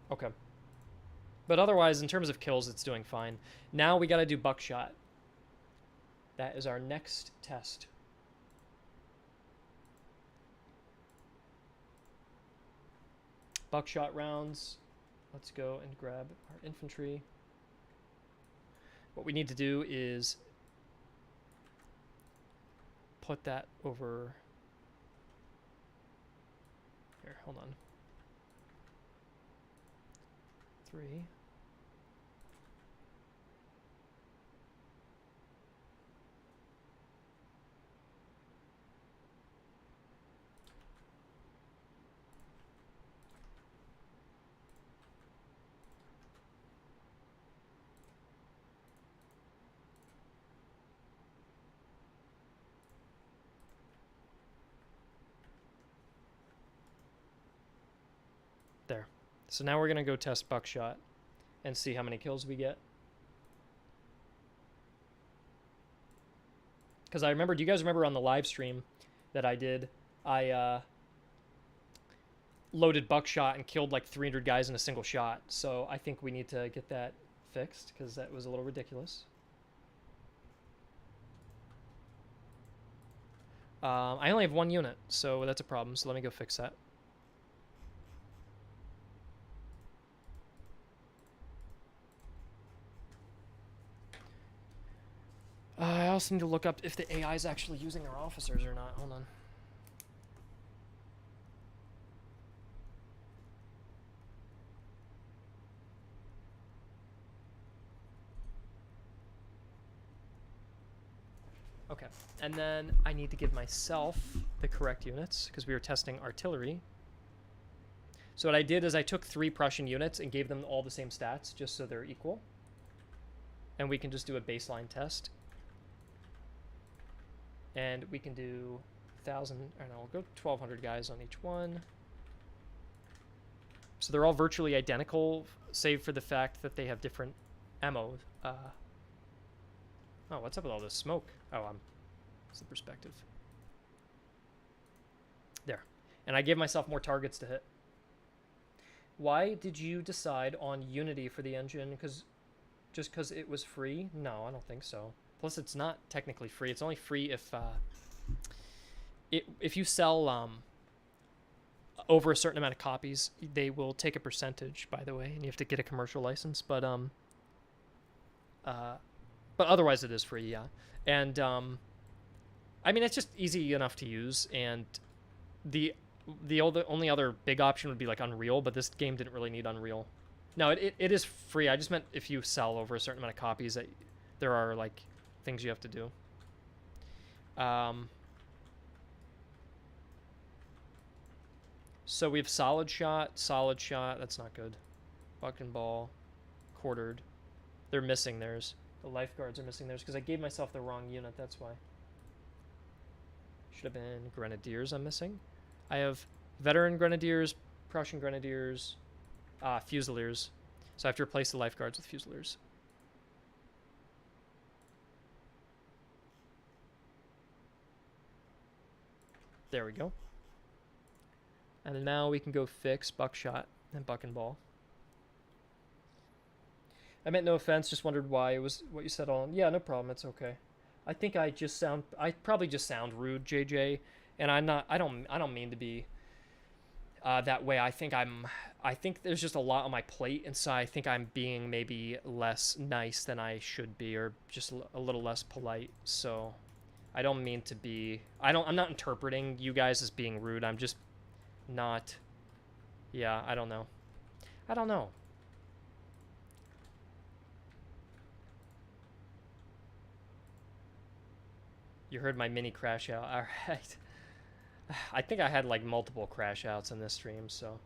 Okay. But otherwise, in terms of kills, it's doing fine. Now we got to do buckshot. That is our next test. Buckshot rounds. Let's go and grab our infantry. What we need to do is put that over here. Hold on. 3. There. So now we're going to go test buckshot and see how many kills we get. Because I remember, do you guys remember on the live stream that I did, I loaded buckshot and killed like 300 guys in a single shot. So I think we need to get that fixed because that was a little ridiculous. I only have 1 unit, so that's a problem. So let me go fix that. I also need to look up if the AI is actually using our officers or not. Hold on. Okay, and then I need to give myself the correct units because we were testing artillery. So what I did is I took 3 Prussian units and gave them all the same stats just so they're equal. And we can just do a baseline test. And we can do 1,000, I don't know, we'll go 1,200 guys on each one. So they're all virtually identical, save for the fact that they have different ammo. Oh, what's up with all this smoke? Oh, it's the perspective. There. And I gave myself more targets to hit. Why did you decide on Unity for the engine? Just because it was free? No, I don't think so. Plus, it's not technically free. It's only free if you sell over a certain amount of copies. They will take a percentage, by the way, and you have to get a commercial license. But otherwise, it is free, yeah. And I mean, it's just easy enough to use. And the only other big option would be like Unreal, but this game didn't really need Unreal. No, it is free. I just meant if you sell over a certain amount of copies, that there are like things you have to do. So we have solid shot. That's not good. Buck and ball, quartered. They're missing theirs. The lifeguards are missing theirs because I gave myself the wrong unit. That's why. Should have been grenadiers. I'm missing. I have veteran grenadiers, Prussian grenadiers, fusiliers. So I have to replace the lifeguards with fusiliers. There we go. And now we can go fix buckshot and buck and ball. I meant no offense, just wondered why it was what you said on. Yeah, no problem, it's okay. I think I probably just sound rude, JJ, and I don't mean to be that way. I think there's just a lot on my plate, and so I think I'm being maybe less nice than I should be, or just a little less polite. So I don't mean to be. I'm not interpreting you guys as being rude. I'm just not. Yeah, I don't know. You heard my mini crash out. All right. I think I had like multiple crash outs in this stream, so.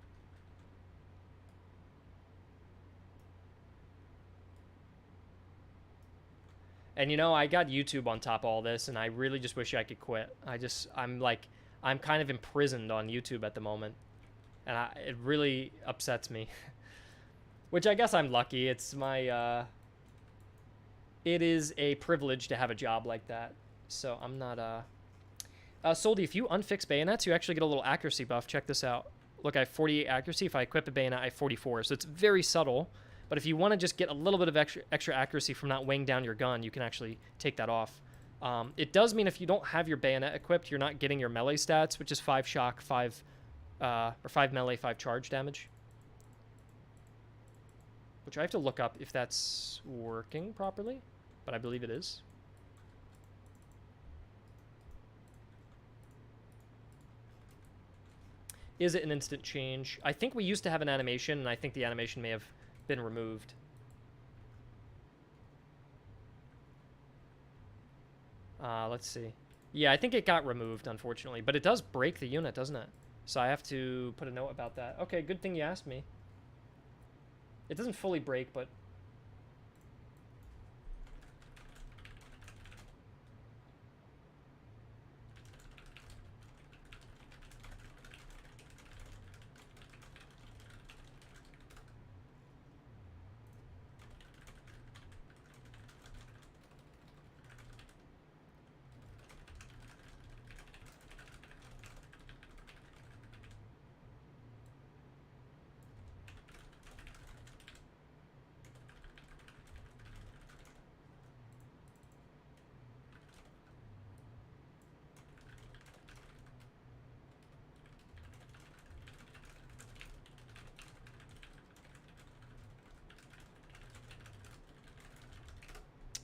And you know, I got YouTube on top of all this, and I really just wish I could quit. I'm kind of imprisoned on YouTube at the moment, and it really upsets me. Which I guess I'm lucky. It's my, it is a privilege to have a job like that. So I'm not, Soldy, if you unfix bayonets, you actually get a little accuracy buff. Check this out. Look, I have 48 accuracy. If I equip a bayonet, I have 44. So it's very subtle. But if you want to just get a little bit of extra accuracy from not weighing down your gun, you can actually take that off. It does mean if you don't have your bayonet equipped, you're not getting your melee stats, which is 5 shock, 5 melee, 5 charge damage. Which I have to look up if that's working properly, but I believe it is. Is it an instant change? I think we used to have an animation, and I think the animation may have been removed. Let's see. Yeah, I think it got removed, unfortunately. But it does break the unit, doesn't it? So I have to put a note about that. Okay, good thing you asked me. It doesn't fully break, but...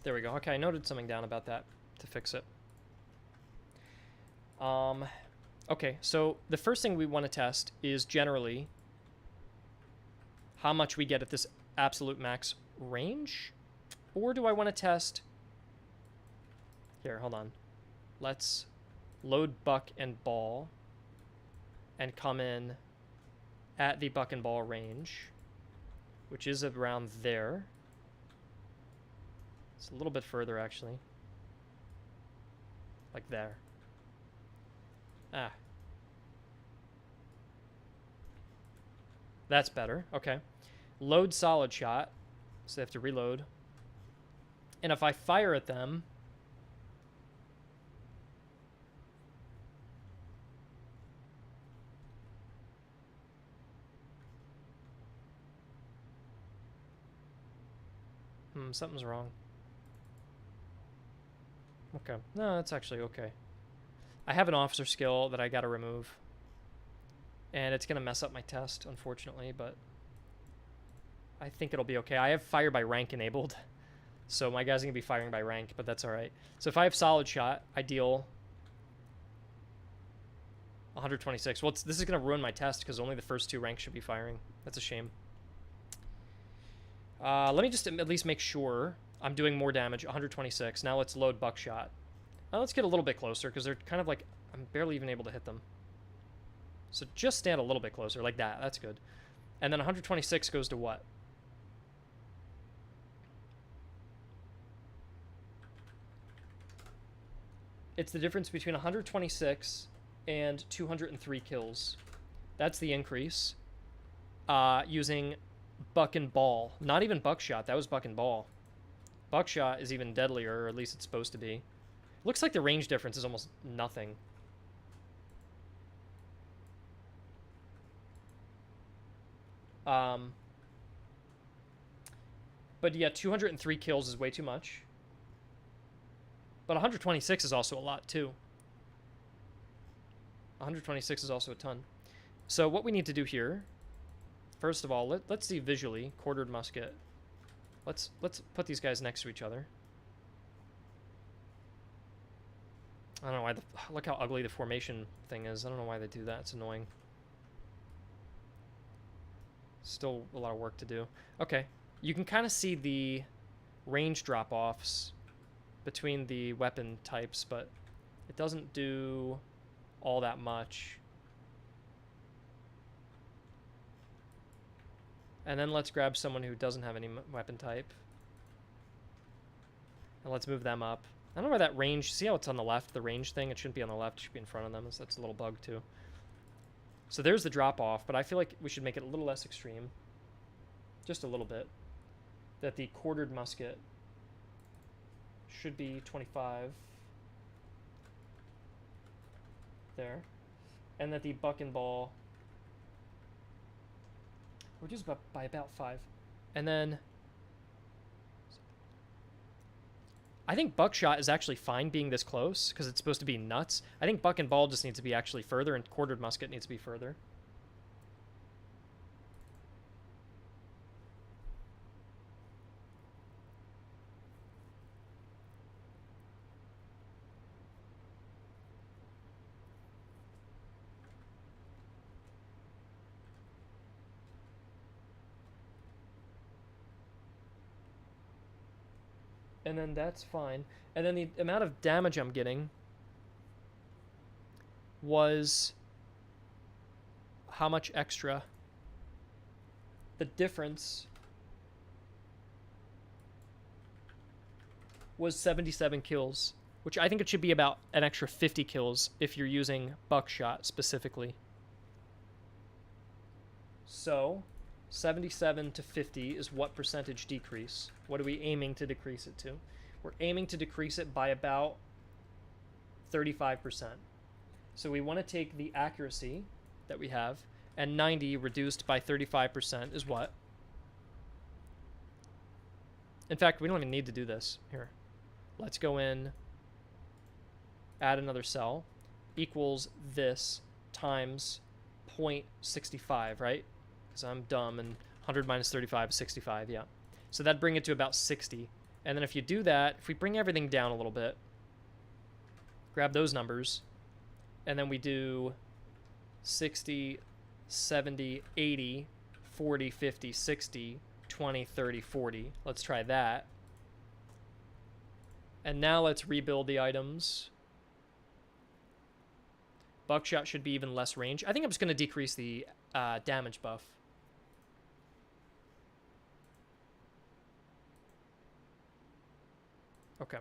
There we go. Okay, I noted something down about that to fix it. Okay, so the first thing we want to test is generally how much we get at this absolute max range. Or do I want to test... Here, hold on. Let's load buck and ball and come in at the buck and ball range, which is around there. It's a little bit further, actually. Like there. Ah. That's better. Okay. Load solid shot. So they have to reload. And if I fire at them... something's wrong. Okay. No, that's actually okay. I have an officer skill that I gotta remove. And it's gonna mess up my test, unfortunately, but... I think it'll be okay. I have fire by rank enabled. So my guys are gonna be firing by rank, but that's alright. So if I have solid shot, I deal 126. Well, this is gonna ruin my test because only the first 2 ranks should be firing. That's a shame. Let me just at least make sure I'm doing more damage. 126. Now let's load buckshot. Let's get a little bit closer because they're kind of like, I'm barely even able to hit them. So just stand a little bit closer like that. That's good. And then 126 goes to what? It's the difference between 126 and 203 kills. That's the increase. Using buck and ball. Not even buckshot. That was buck and ball. Buckshot is even deadlier, or at least it's supposed to be. Looks like the range difference is almost nothing. But yeah, 203 kills is way too much. But 126 is also a lot, too. 126 is also a ton. So what we need to do here, first of all, let's see visually, quartered musket. Let's put these guys next to each other. I don't know why look how ugly the formation thing is. I don't know why they do that. It's annoying. Still a lot of work to do. Okay. You can kind of see the range drop-offs between the weapon types, but it doesn't do all that much. And then let's grab someone who doesn't have any weapon type. And let's move them up. I don't know where that range... See how it's on the left, the range thing? It shouldn't be on the left. It should be in front of them. So that's a little bug, too. So there's the drop-off, but I feel like we should make it a little less extreme. Just a little bit. That the quartered musket should be 25. There. And that the buck and ball... reduced by about 5. And then... I think buckshot is actually fine being this close, because it's supposed to be nuts. I think buck and ball just needs to be actually further, and quartered musket needs to be further. And then that's fine. And then the amount of damage I'm getting was how much extra? The difference was 77 kills, which I think it should be about an extra 50 kills if you're using buckshot specifically. So 77 to 50 is what percentage decrease? What are we aiming to decrease it to? We're aiming to decrease it by about 35%. So we want to take the accuracy that we have, and 90 reduced by 35% is what? In fact, we don't even need to do this. Here. Let's go in, add another cell, equals this times 0.65, right? Because I'm dumb, and 100 minus 35 is 65, yeah. So that'd bring it to about 60. And then if you do that, if we bring everything down a little bit, grab those numbers, and then we do 60, 70, 80, 40, 50, 60, 20, 30, 40. Let's try that. And now let's rebuild the items. Buckshot should be even less range. I think I'm just going to decrease the damage buff. Okay.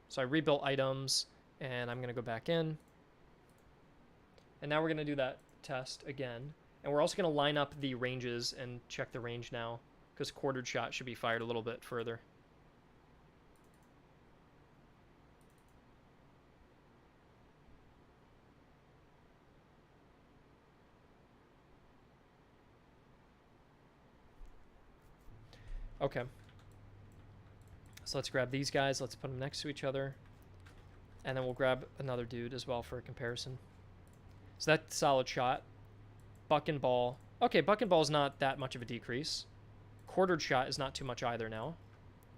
So I rebuilt items, and I'm going to go back in. And now we're going to do that test again. And we're also going to line up the ranges and check the range now, because quartered shot should be fired a little bit further. Okay. So let's grab these guys. Let's put them next to each other. And then we'll grab another dude as well for a comparison. So that's solid shot. Buck and ball. Okay, buck and ball is not that much of a decrease. Quartered shot is not too much either now,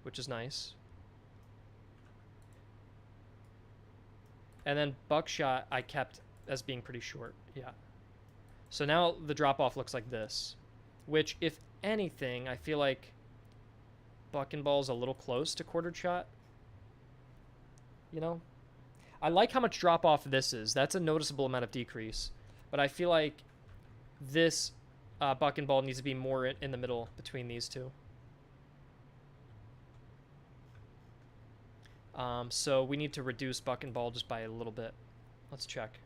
which is nice. And then buckshot I kept as being pretty short. Yeah. So now the drop-off looks like this, which, if anything, I feel like buck and ball is a little close to quartered shot. You know? I like how much drop-off this is. That's a noticeable amount of decrease. But I feel like this buck and ball needs to be more in the middle between these two. So we need to reduce buck and ball just by a little bit. Let's check.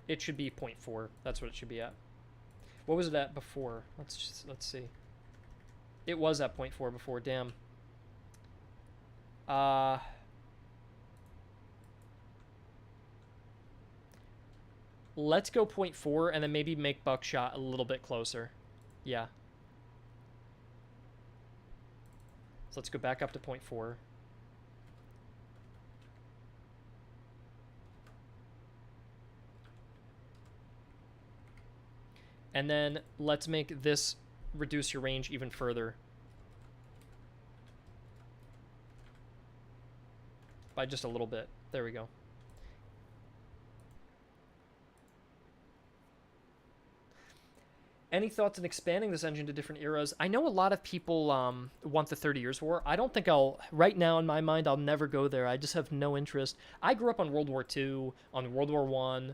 It should be 0.4. That's what it should be at. What was it at before? Let's see. It was at 0.4 before. Damn. Let's go 0.4 and then maybe make buckshot a little bit closer. Yeah. So let's go back up to 0.4. And then let's make this reduce your range even further by just a little bit. There we go. Any thoughts on expanding this engine to different eras? I know a lot of people want the 30 Years' War. I don't think right now in my mind, I'll never go there. I just have no interest. I grew up on World War II, on World War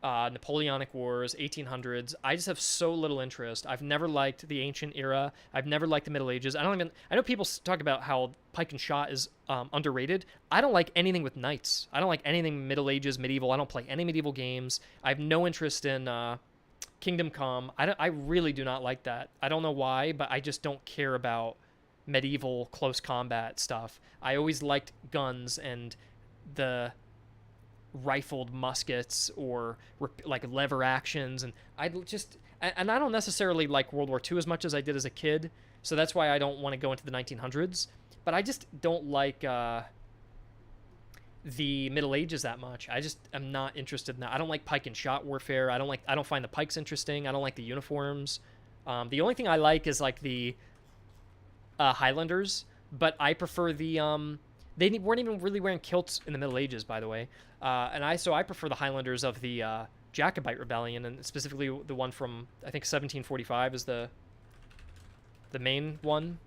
I, Napoleonic Wars, 1800s. I just have so little interest. I've never liked the ancient era. I've never liked the Middle Ages. I know people talk about how pike and shot is underrated. I don't like anything with knights. I don't like anything Middle Ages, medieval. I don't play any medieval games. I have no interest in Kingdom Come. I really do not like that. I don't know why, but I just don't care about medieval close combat stuff. I always liked guns and the rifled muskets or like lever actions, and I don't necessarily like World War II as much as I did as a kid, so that's why I don't want to go into the 1900s. But I just don't like the Middle Ages that much. I just am not interested in that. I don't like pike and shot warfare. I don't find the pikes interesting. I don't like the uniforms. The only thing I like is like the Highlanders, but I prefer the they weren't even really wearing kilts in the Middle Ages, by the way. So I prefer the Highlanders of the Jacobite Rebellion, and specifically the one from, I think, 1745 is the main one.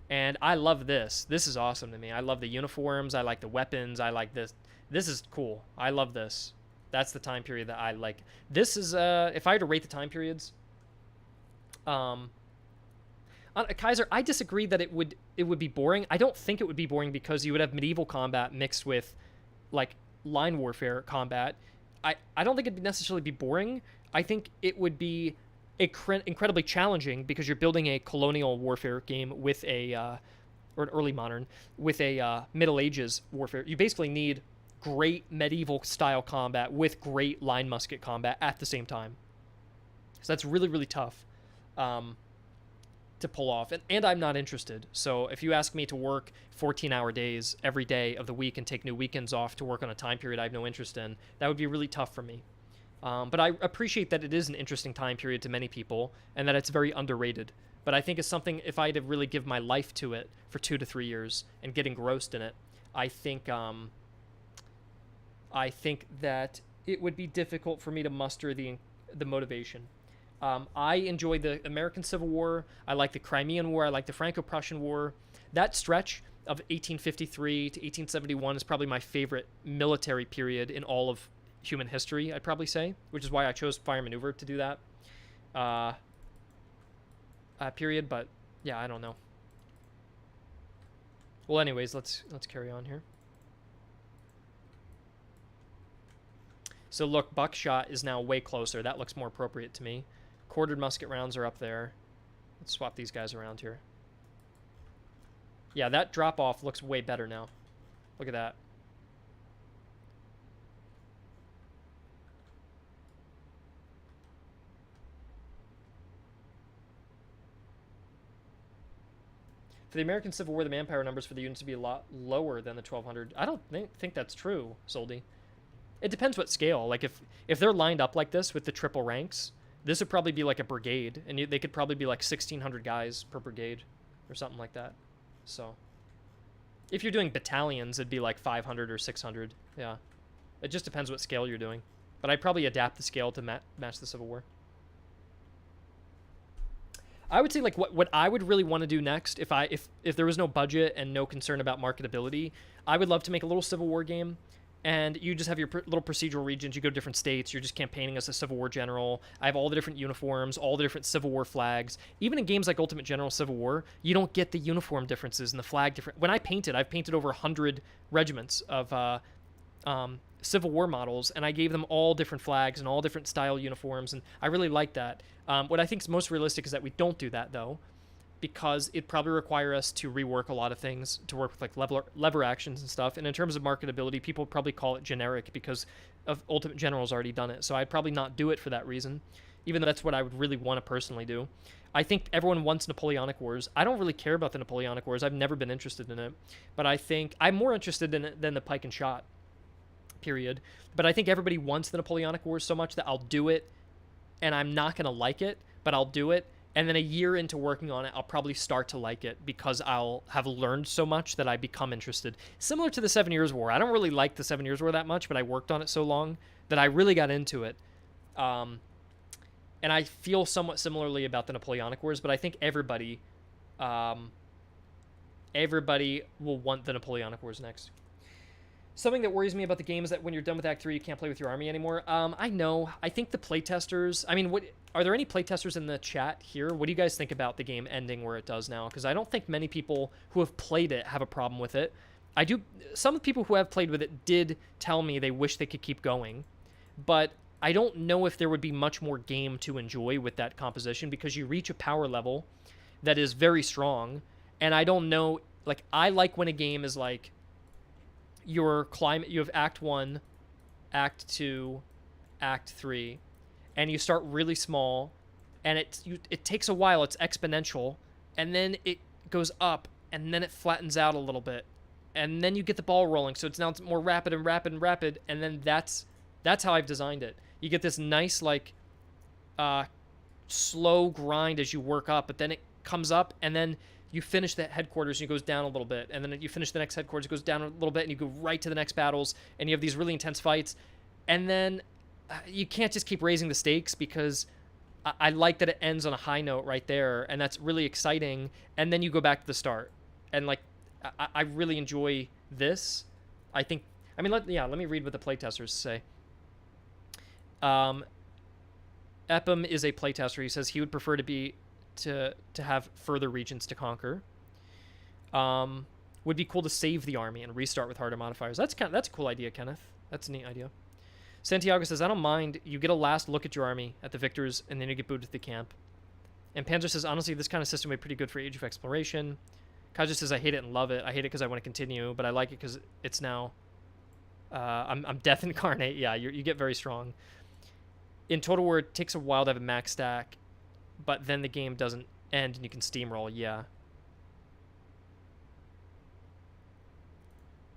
And I love this. This is awesome to me. I love the uniforms. I like the weapons. I like this. This is cool. I love this. That's the time period that I like. This is, if I had to rate the time periods, Kaiser, I disagree that it would be boring. I don't think it would be boring because you would have medieval combat mixed with like line warfare combat. I don't think it'd necessarily be boring. I think it would be incredibly challenging because you're building a colonial warfare game with or an early modern with a Middle Ages warfare. You basically need great medieval style combat with great line musket combat at the same time. So that's really, really tough to pull off, and I'm not interested. So if you ask me to work 14-hour days every day of the week and take new weekends off to work on a time period I have no interest in, that would be really tough for me. But I appreciate that it is an interesting time period to many people and that it's very underrated. But I think it's something, if I had to really give my life to it for 2 to 3 years and get engrossed in it, I think that it would be difficult for me to muster the motivation. I enjoy the American Civil War. I like the Crimean War. I like the Franco-Prussian War. That stretch of 1853 to 1871 is probably my favorite military period in all of human history, I'd probably say, which is why I chose fire maneuver to do that. uh, period, but yeah, I don't know. Well, anyways, let's carry on here. So look, buckshot is now way closer. That looks more appropriate to me. Quartered musket rounds are up there. Let's swap these guys around here. Yeah, that drop off looks way better now. Look at that. For the American Civil War, the manpower numbers for the units would be a lot lower than the 1,200. I don't think that's true, Soldy. It depends what scale. Like, if they're lined up like this with the triple ranks, this would probably be like a brigade, and they could probably be like 1,600 guys per brigade or something like that. So, if you're doing battalions, it'd be like 500 or 600. Yeah. It just depends what scale you're doing. But I'd probably adapt the scale to match the Civil War. I would say, like, what I would really want to do next, if there was no budget and no concern about marketability, I would love to make a little Civil War game, and you just have your little procedural regions. You go to different states. You're just campaigning as a Civil War general. I have all the different uniforms, all the different Civil War flags. Even in games like Ultimate General Civil War, you don't get the uniform differences and the flag different. When I've painted over 100 regiments of Civil War models, and I gave them all different flags and all different style uniforms, and I really like that. What I think is most realistic is that we don't do that, though, because it probably require us to rework a lot of things, to work with like lever actions and stuff. And in terms of marketability, people probably call it generic because of Ultimate General's already done it. So I'd probably not do it for that reason, even though that's what I would really want to personally do. I think everyone wants Napoleonic Wars. I don't really care about the Napoleonic Wars. I've never been interested in it, but I think I'm more interested in it than the pike and shot, period. But I think everybody wants the Napoleonic Wars so much that I'll do it, and I'm not going to like it, but I'll do it. And then a year into working on it, I'll probably start to like it because I'll have learned so much that I become interested. Similar to the 7 Years' War. I don't really like the 7 Years' War that much, but I worked on it so long that I really got into it. And I feel somewhat similarly about the Napoleonic Wars, but I think everybody will want the Napoleonic Wars next. Something that worries me about the game is that when you're done with Act 3, you can't play with your army anymore. I know. I think the playtesters... I mean, are there any playtesters in the chat here? What do you guys think about the game ending where it does now? Because I don't think many people who have played it have a problem with it. Some people who have played with it did tell me they wish they could keep going. But I don't know if there would be much more game to enjoy with that composition because you reach a power level that is very strong. And I don't know... Like, I like when a game is like... you have Act 1, Act 2, Act 3, and you start really small, and it takes a while. It's exponential, and then it goes up, and then it flattens out a little bit, and then you get the ball rolling. So it's more rapid and rapid and rapid, and then that's how I've designed it. You get this nice like slow grind as you work up, but then it comes up, and then you finish the headquarters and it goes down a little bit, and then you finish the next headquarters, it goes down a little bit, and you go right to the next battles, and you have these really intense fights, and then you can't just keep raising the stakes because I like that it ends on a high note right there, and that's really exciting, and then you go back to the start, and like I really enjoy this. I mean, let me read what the playtesters say. Ephraim is a playtester. He says he would prefer to have further regions to conquer. Would be cool to save the army and restart with harder modifiers. That's a cool idea, Kenneth. That's a neat idea. Santiago says, I don't mind. You get a last look at your army at the victors, and then you get booted to the camp. And Panzer says, honestly, this kind of system would be pretty good for Age of Exploration. Kaja says, I hate it and love it. I hate it because I want to continue, but I like it because it's now... I'm death incarnate. Yeah, you get very strong. In Total War, it takes a while to have a max stack, but then the game doesn't end and you can steamroll. Yeah.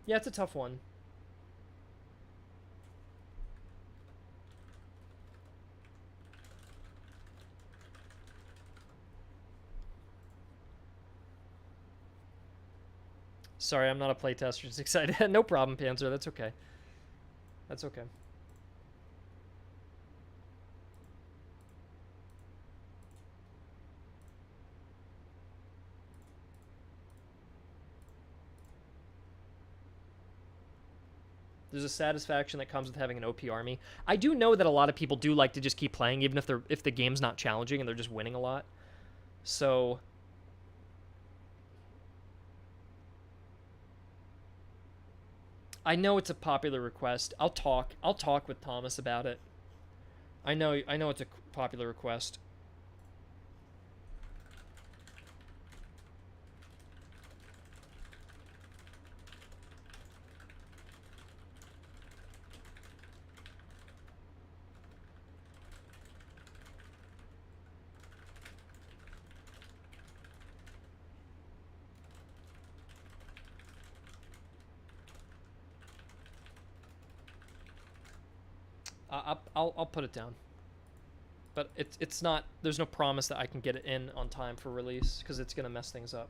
Yeah, it's a tough one. Sorry, I'm not a playtester. Just excited. No problem, Panzer. That's okay. That's okay. There's a satisfaction that comes with having an OP army. I do know that a lot of people do like to just keep playing, even if the game's not challenging and they're just winning a lot. So I know it's a popular request. I'll talk with Thomas about it. I know it's a popular request. I'll put it down. But it's not. There's no promise that I can get it in on time for release because it's gonna mess things up.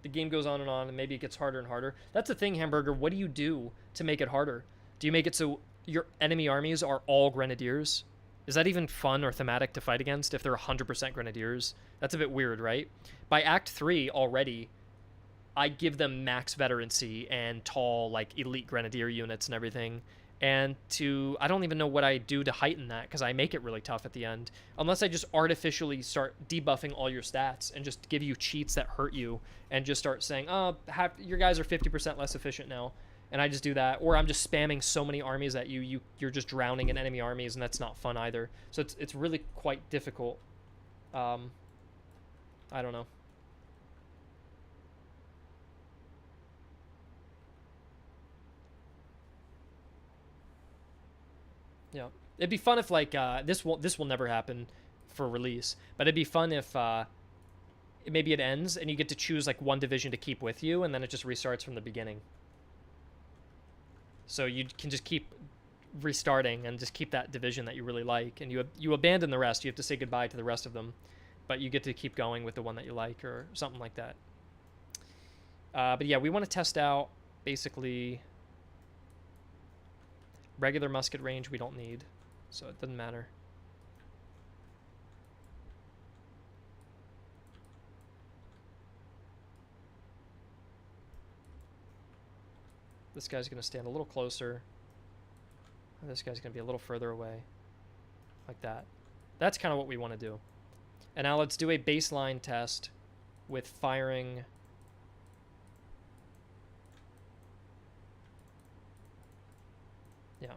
The game goes on, and maybe it gets harder and harder. That's the thing, Hamburger. What do you do to make it harder? Do you make it so your enemy armies are all grenadiers? Is that even fun or thematic to fight against if they're 100% grenadiers? That's a bit weird, right? By Act 3 already, I give them max veterancy and tall, like, elite grenadier units and everything. And I don't even know what I do to heighten that because I make it really tough at the end. Unless I just artificially start debuffing all your stats and just give you cheats that hurt you and just start saying, oh, your guys are 50% less efficient now. And I just do that, or I'm just spamming so many armies at you're just drowning in enemy armies, and that's not fun either. So it's really quite difficult. I don't know. Yeah, it'd be fun if like this will never happen for release, but it'd be fun if maybe it ends and you get to choose like one division to keep with you, and then it just restarts from the beginning. So you can just keep restarting and just keep that division that you really like, and you abandon the rest. You have to say goodbye to the rest of them, but you get to keep going with the one that you like or something like that. But yeah, we want to test out basically regular musket range we don't need, so it doesn't matter. This guy's going to stand a little closer. This guy's going to be a little further away. Like that. That's kind of what we want to do. And now let's do a baseline test with firing. Yeah.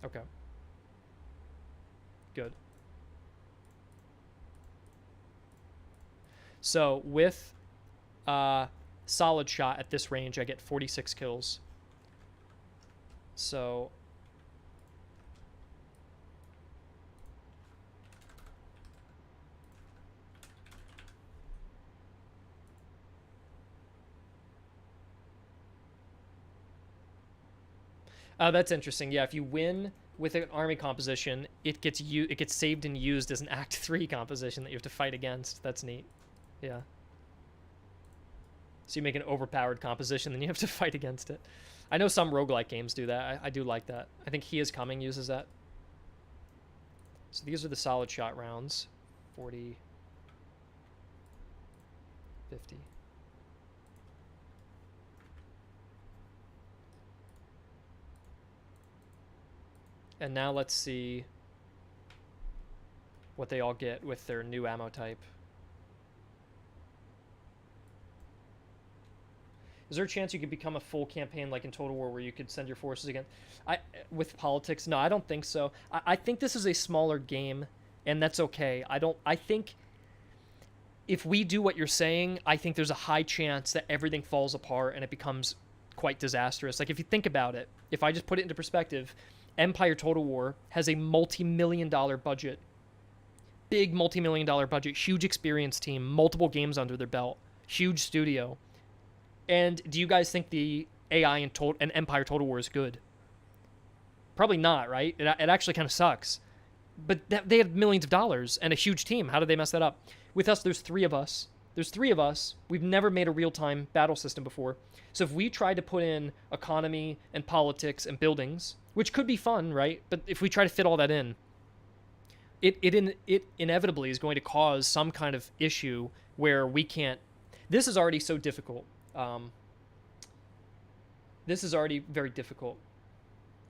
Okay. Good. So with solid shot at this range, I get 46 kills. So that's interesting. Yeah, if you win with an army composition, it gets saved and used as an Act 3 composition that you have to fight against. That's neat. Yeah. So you make an overpowered composition, then you have to fight against it. I know some roguelike games do that. I do like that. I think He Is Coming uses that. So these are the solid shot rounds. 40, 50. And now let's see what they all get with their new ammo type. Is there a chance you could become a full campaign like in Total War where you could send your forces again? With politics? No, I don't think so. I think this is a smaller game, and that's okay. I think if we do what you're saying, I think there's a high chance that everything falls apart and it becomes quite disastrous. Like if you think about it, if I just put it into perspective, Empire Total War has a multi-million-dollar budget. Big multi-million-dollar budget, huge experience team, multiple games under their belt, huge studio. And do you guys think the AI in Empire Total War is good? Probably not, right? It actually kind of sucks. But they have millions of dollars and a huge team. How did they mess that up? With us, there's 3 of us. There's 3 of us. We've never made a real-time battle system before. So if we tried to put in economy and politics and buildings, which could be fun, right? But if we try to fit all that in, it inevitably is going to cause some kind of issue where we can't. This is already so difficult. This is already very difficult.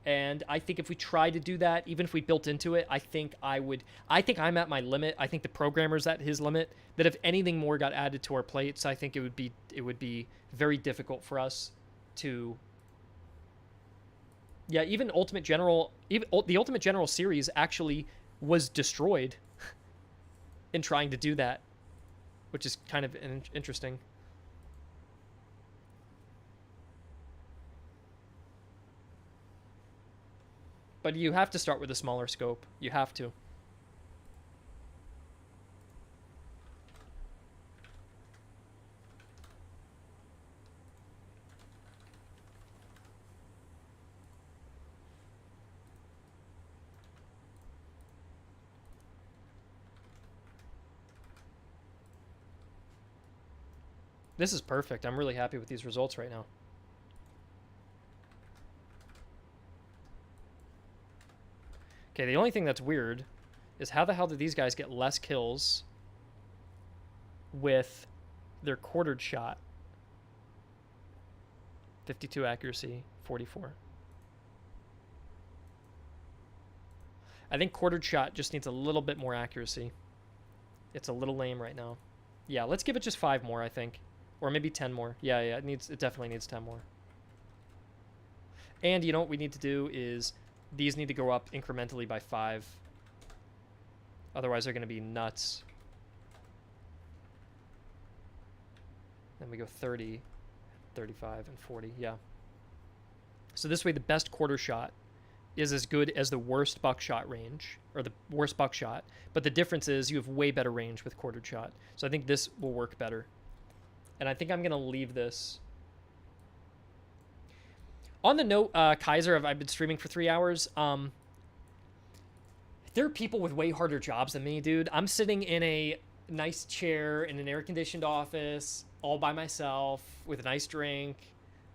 And I think if we tried to do that, even if we built into it, I think I'm at my limit. I think the programmer's at his limit. That if anything more got added to our plates, I think it would be very difficult for us to. Yeah, even Ultimate General, the Ultimate General series actually was destroyed in trying to do that, which is kind of interesting. But you have to start with a smaller scope. You have to. This is perfect. I'm really happy with these results right now. Okay, the only thing that's weird is how the hell did these guys get less kills with their quartered shot? 52 accuracy, 44. I think quartered shot just needs a little bit more accuracy. It's a little lame right now. Yeah, let's give it just 5 more, I think. Or maybe 10 more. Yeah, it definitely needs 10 more. And you know what we need to do is these need to go up incrementally by 5. Otherwise they're going to be nuts. Then we go 30, 35, and 40. Yeah. So this way the best quarter shot is as good as the worst buckshot range, or the worst buckshot. But the difference is you have way better range with quartered shot. So I think this will work better. And I think I'm going to leave this. On the note, Kaiser, I've been streaming for 3 hours. There are people with way harder jobs than me, dude. I'm sitting in a nice chair in an air-conditioned office all by myself with a nice drink,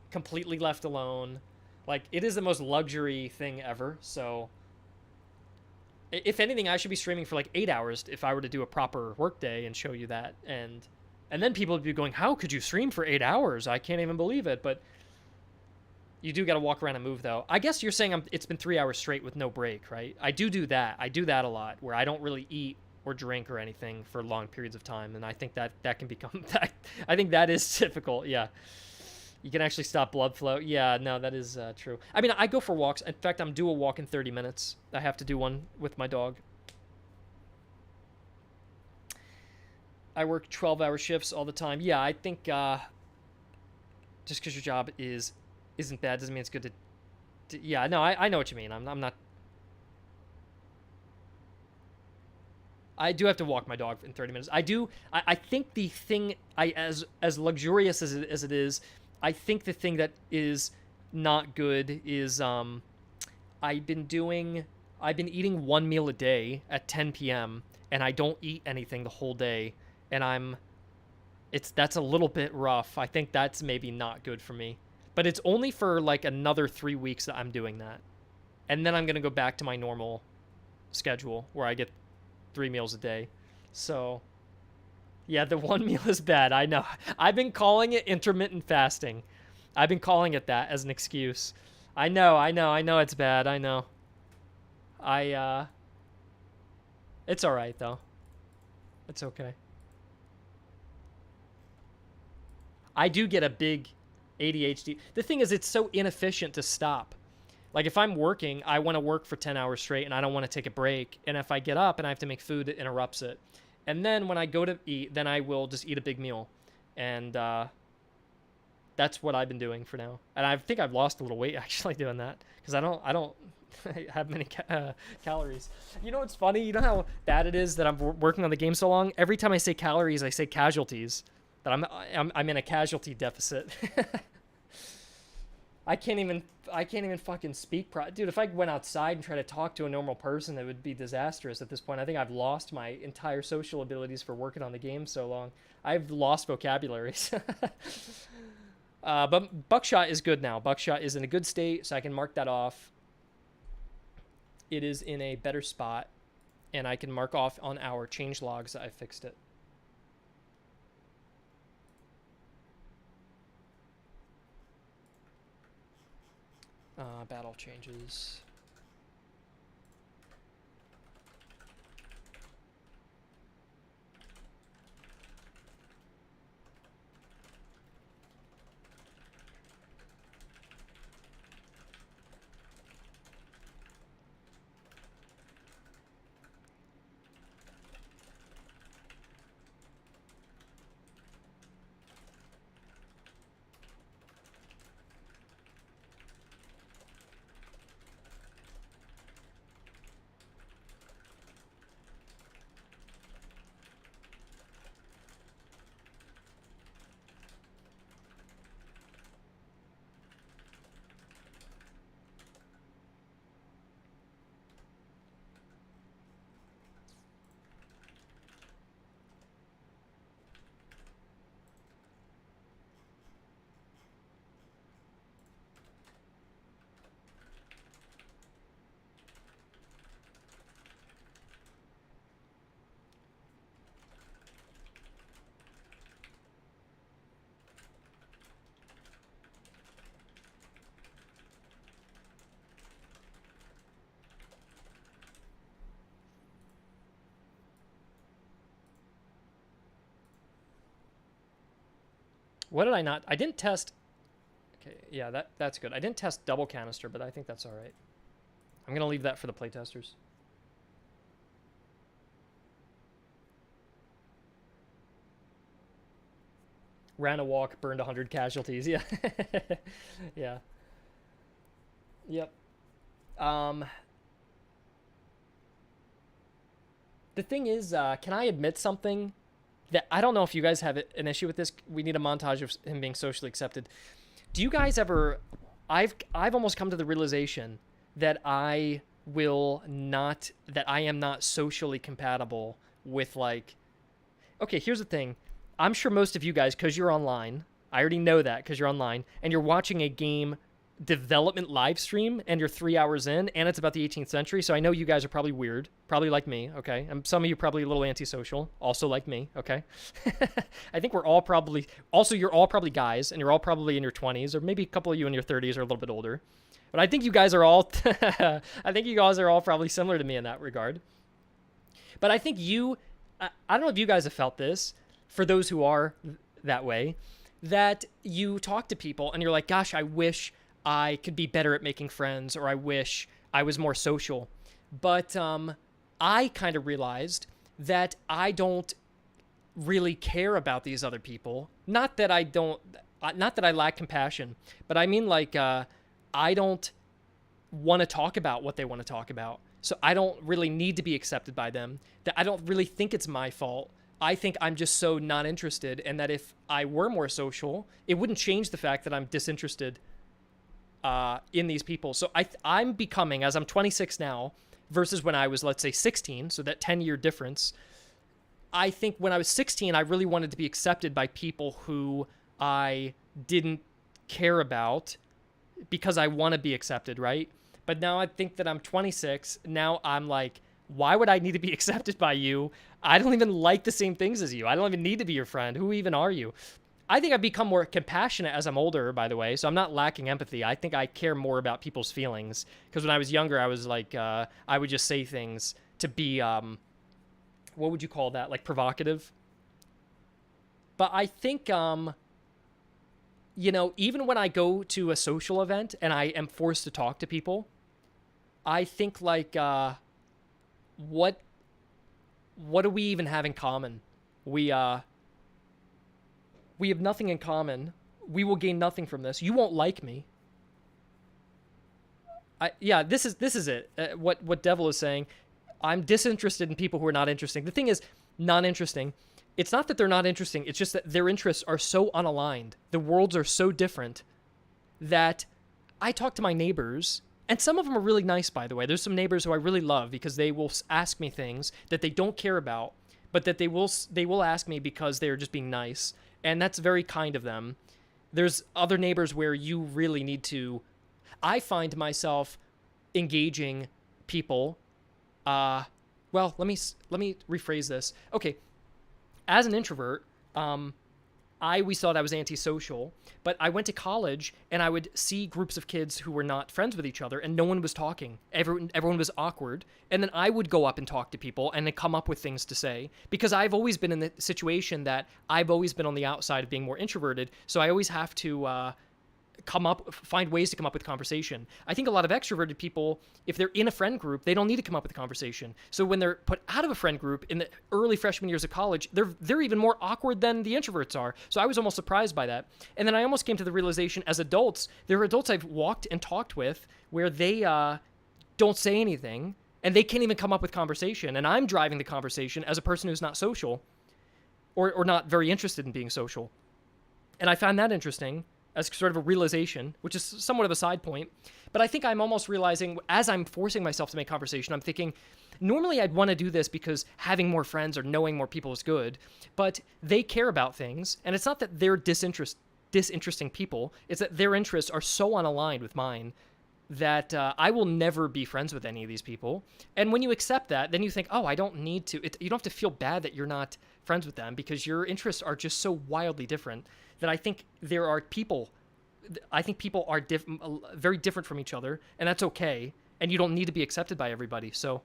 completely left alone. Like, it is the most luxury thing ever. So, if anything, I should be streaming for like 8 hours if I were to do a proper workday and show you that. And then people would be going, how could you stream for 8 hours? I can't even believe it. But you do got to walk around and move, though. I guess you're saying it's been 3 hours straight with no break, right? I do that. I do that a lot, where I don't really eat or drink or anything for long periods of time. And I think that can become that. I think that is difficult. Yeah. You can actually stop blood flow. Yeah, no, that is true. I mean, I go for walks. In fact, I'm due a walk in 30 minutes. I have to do one with my dog. I work 12-hour shifts all the time. Yeah, I think just because your job isn't bad doesn't mean it's good to yeah, no, I know what you mean. I'm not. I do have to walk my dog in 30 minutes. I think the thing, as luxurious as it is, I think the thing that is not good is I've been eating 1 meal a day at 10 p.m. and I don't eat anything the whole day, and that's a little bit rough. I think that's maybe not good for me. But it's only for like another 3 weeks that I'm doing that. And then I'm going to go back to my normal schedule where I get 3 meals a day. So, yeah, the 1 meal is bad. I know. I've been calling it intermittent fasting. I've been calling it that as an excuse. I know it's bad. I know. It's all right, though. It's okay. I do get a big ADHD. The thing is, it's so inefficient to stop. Like, if I'm working, I want to work for 10 hours straight, and I don't want to take a break. And if I get up and I have to make food, it interrupts it. And then when I go to eat, then I will just eat a big meal. And that's what I've been doing for now. And I think I've lost a little weight actually doing that, because I don't have many calories. You know what's funny? You know how bad it is that I'm working on the game so long? Every time I say calories, I say casualties. That I'm in a casualty deficit. I can't even I can't even fucking speak. Dude, if I went outside and tried to talk to a normal person, it would be disastrous at this point. I think I've lost my entire social abilities for working on the game so long. I've lost vocabularies. But Buckshot is good now. Buckshot is in a good state, so I can mark that off. It is in a better spot, and I can mark off on our change logs that I fixed it. Battle changes. What did I not? I didn't test. Okay, yeah, that's good. I didn't test double canister, but I think that's all right. I'm going to leave that for the playtesters. Ran a walk, burned 100 casualties. Yeah. Yeah. Yep. The thing is, can I admit something? That I don't know if you guys have an issue with this. We need a montage of him being socially accepted. Do you guys ever? I've almost come to the realization that I am not socially compatible with, like. Okay, here's the thing. I'm sure most of you guys, because you're online, I already know that because you're online, and you're watching a game development live stream, and you're 3 hours in, and it's about the 18th century, so I know you guys are probably weird, probably like me, okay? And some of you probably a little antisocial, also like me, okay? I think we're all probably, also you're all probably guys, and you're all probably in your 20s, or maybe a couple of you in your 30s or a little bit older. But I think you guys are all, I think you guys are all probably similar to me in that regard. But I think I don't know if you guys have felt this, for those who are that way, that you talk to people and you're like, gosh, I wish I could be better at making friends, or I wish I was more social. But I kind of realized that I don't really care about these other people. Not that I lack compassion, but I mean, like, I don't want to talk about what they want to talk about. So I don't really need to be accepted by them. That I don't really think it's my fault. I think I'm just so not interested, and that if I were more social, it wouldn't change the fact that I'm disinterested in these people. So I'm becoming, as I'm 26 now, versus when I was, let's say, 16, so that 10-year difference, I think when I was 16, I really wanted to be accepted by people who I didn't care about because I want to be accepted, right? But now I think that I'm 26, now I'm like, why would I need to be accepted by you? I don't even like the same things as you. I don't even need to be your friend. Who even are you? I think I've become more compassionate as I'm older, by the way, so I'm not lacking empathy. I think I care more about people's feelings, because when I was younger, I was like, I would just say things to be, what would you call that, like provocative? But I think, you know, even when I go to a social event and I am forced to talk to people, I think, like, what do we even have in common? We have nothing in common. We will gain nothing from this. You won't like me. This is it. What Devil is saying. I'm disinterested in people who are not interesting. The thing is, not interesting. It's not that they're not interesting. It's just that their interests are so unaligned. The worlds are so different that I talk to my neighbors, and some of them are really nice, by the way. There's some neighbors who I really love because they will ask me things that they don't care about, but that they will ask me because they're just being nice, and that's very kind of them. There's other neighbors where you really need to. I find myself engaging people. Well, let me rephrase this. Okay, as an introvert, I always thought I was antisocial, but I went to college and I would see groups of kids who were not friends with each other and no one was talking. Everyone was awkward. And then I would go up and talk to people and then come up with things to say because I've always been in the situation that I've always been on the outside of being more introverted. So I always have to find ways to come up with conversation. I think a lot of extroverted people, if they're in a friend group, they don't need to come up with a conversation. So when they're put out of a friend group in the early freshman years of college, they're even more awkward than the introverts are. So I was almost surprised by that. And then I almost came to the realization as adults, there are adults I've walked and talked with where they don't say anything and they can't even come up with conversation. And I'm driving the conversation as a person who's not social or not very interested in being social. And I found that interesting as sort of a realization, which is somewhat of a side point. But I think I'm almost realizing, as I'm forcing myself to make conversation, I'm thinking, normally I'd want to do this because having more friends or knowing more people is good, but they care about things, and it's not that they're disinteresting people, it's that their interests are so unaligned with mine that I will never be friends with any of these people. And when you accept that, then you think, oh, I don't need to. You don't have to feel bad that you're not friends with them because your interests are just so wildly different that I think there are people. I think people are very different from each other, and that's okay. And you don't need to be accepted by everybody. So,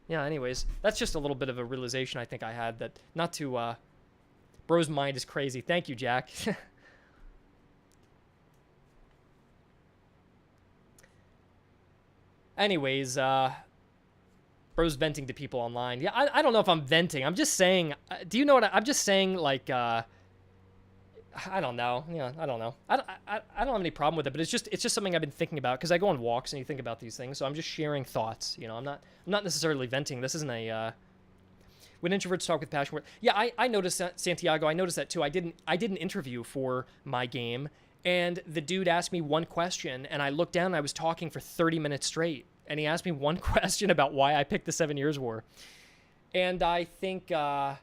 yeah. Anyways, that's just a little bit of a realization I think I had that not to. Bro's mind is crazy. Thank you, Jack. Anyways, Bro's venting to people online. Yeah, I don't know if I'm venting. I'm just saying. Do you know what I'm just saying? Like, I don't know. Yeah, I don't know. I don't have any problem with it, but it's just something I've been thinking about because I go on walks and you think about these things. So I'm just sharing thoughts. You know, I'm not necessarily venting. This isn't a. When introverts talk with passion. Yeah, I noticed that, Santiago. I noticed that too. I did an interview for my game. And the dude asked me one question, and I looked down and I was talking for 30 minutes straight. And he asked me one question about why I picked the 7 Years' War. And I think I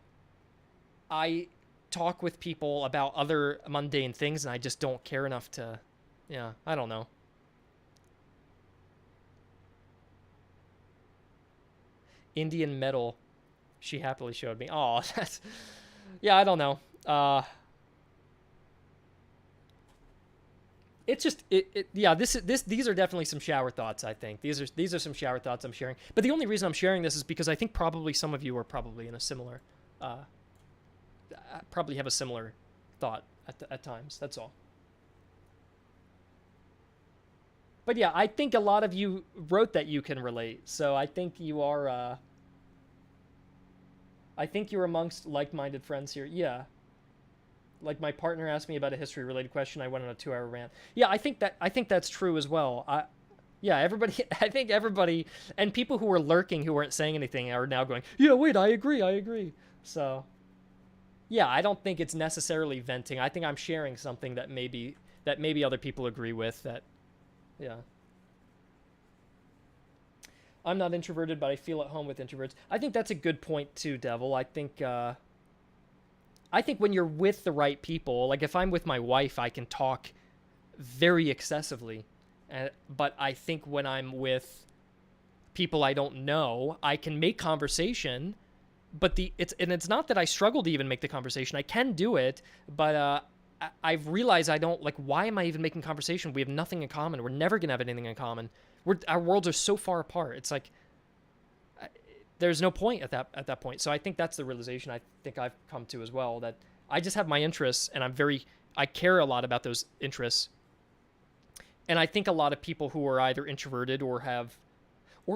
talk with people about other mundane things, and I just don't care enough to, yeah, I don't know. Indian metal, she happily showed me. Oh, that's, yeah, I don't know. It's just yeah. These are definitely some shower thoughts. I think these are some shower thoughts I'm sharing. But the only reason I'm sharing this is because I think probably some of you are probably in a similar, probably have a similar thought at times. That's all. But yeah, I think a lot of you wrote that you can relate. So I think you are. I think you're amongst like-minded friends here. Yeah. Like my partner asked me about a history-related question, I went on a 2-hour rant. Yeah, I think that's true as well. Yeah, everybody. I think everybody and people who were lurking, who weren't saying anything, are now going, "Yeah, wait, I agree." So, yeah, I don't think it's necessarily venting. I think I'm sharing something that maybe other people agree with. That, yeah. I'm not introverted, but I feel at home with introverts. I think that's a good point too, Devil. I think when you're with the right people, like if I'm with my wife, I can talk very excessively. But I think when I'm with people I don't know, I can make conversation. But it's not that I struggle to even make the conversation. I can do it, but I've realized I don't, like, why am I even making conversation? We have nothing in common. We're never going to have anything in common. Our worlds are so far apart. It's like, there's no point at that point. So I think that's the realization I think I've come to as well, that I just have my interests and I care a lot about those interests. And I think a lot of people who are either introverted or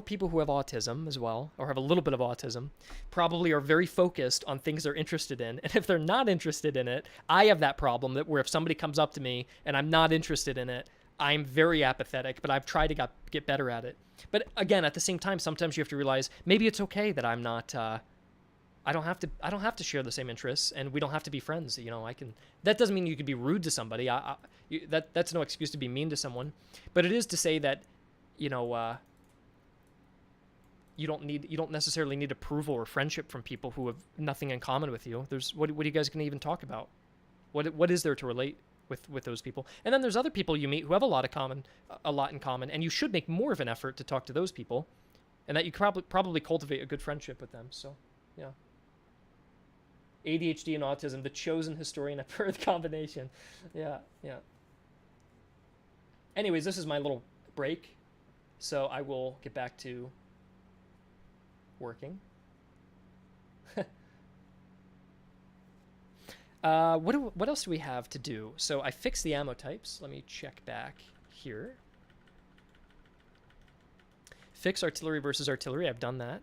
people who have autism as well, or have a little bit of autism, probably are very focused on things they're interested in. And if they're not interested in it, I have that problem that where if somebody comes up to me and I'm not interested in it, I'm very apathetic, but I've tried to get better at it. But again, at the same time, sometimes you have to realize maybe it's okay that I'm not I don't have to share the same interests, and we don't have to be friends. That doesn't mean you could be rude to somebody. That's no excuse to be mean to someone, but it is to say that, you know, you don't necessarily need approval or friendship from people who have nothing in common with you. What are you guys going to even talk about? What is there to relate with those people? And then there's other people you meet who have a lot in common, and you should make more of an effort to talk to those people, and that you probably cultivate a good friendship with them. So, yeah. ADHD and autism, the chosen historian at birth combination. Yeah. Anyways, this is my little break, so I will get back to working. What else do we have to do? So I fixed the ammo types. Let me check back here. Fix artillery versus artillery. I've done that.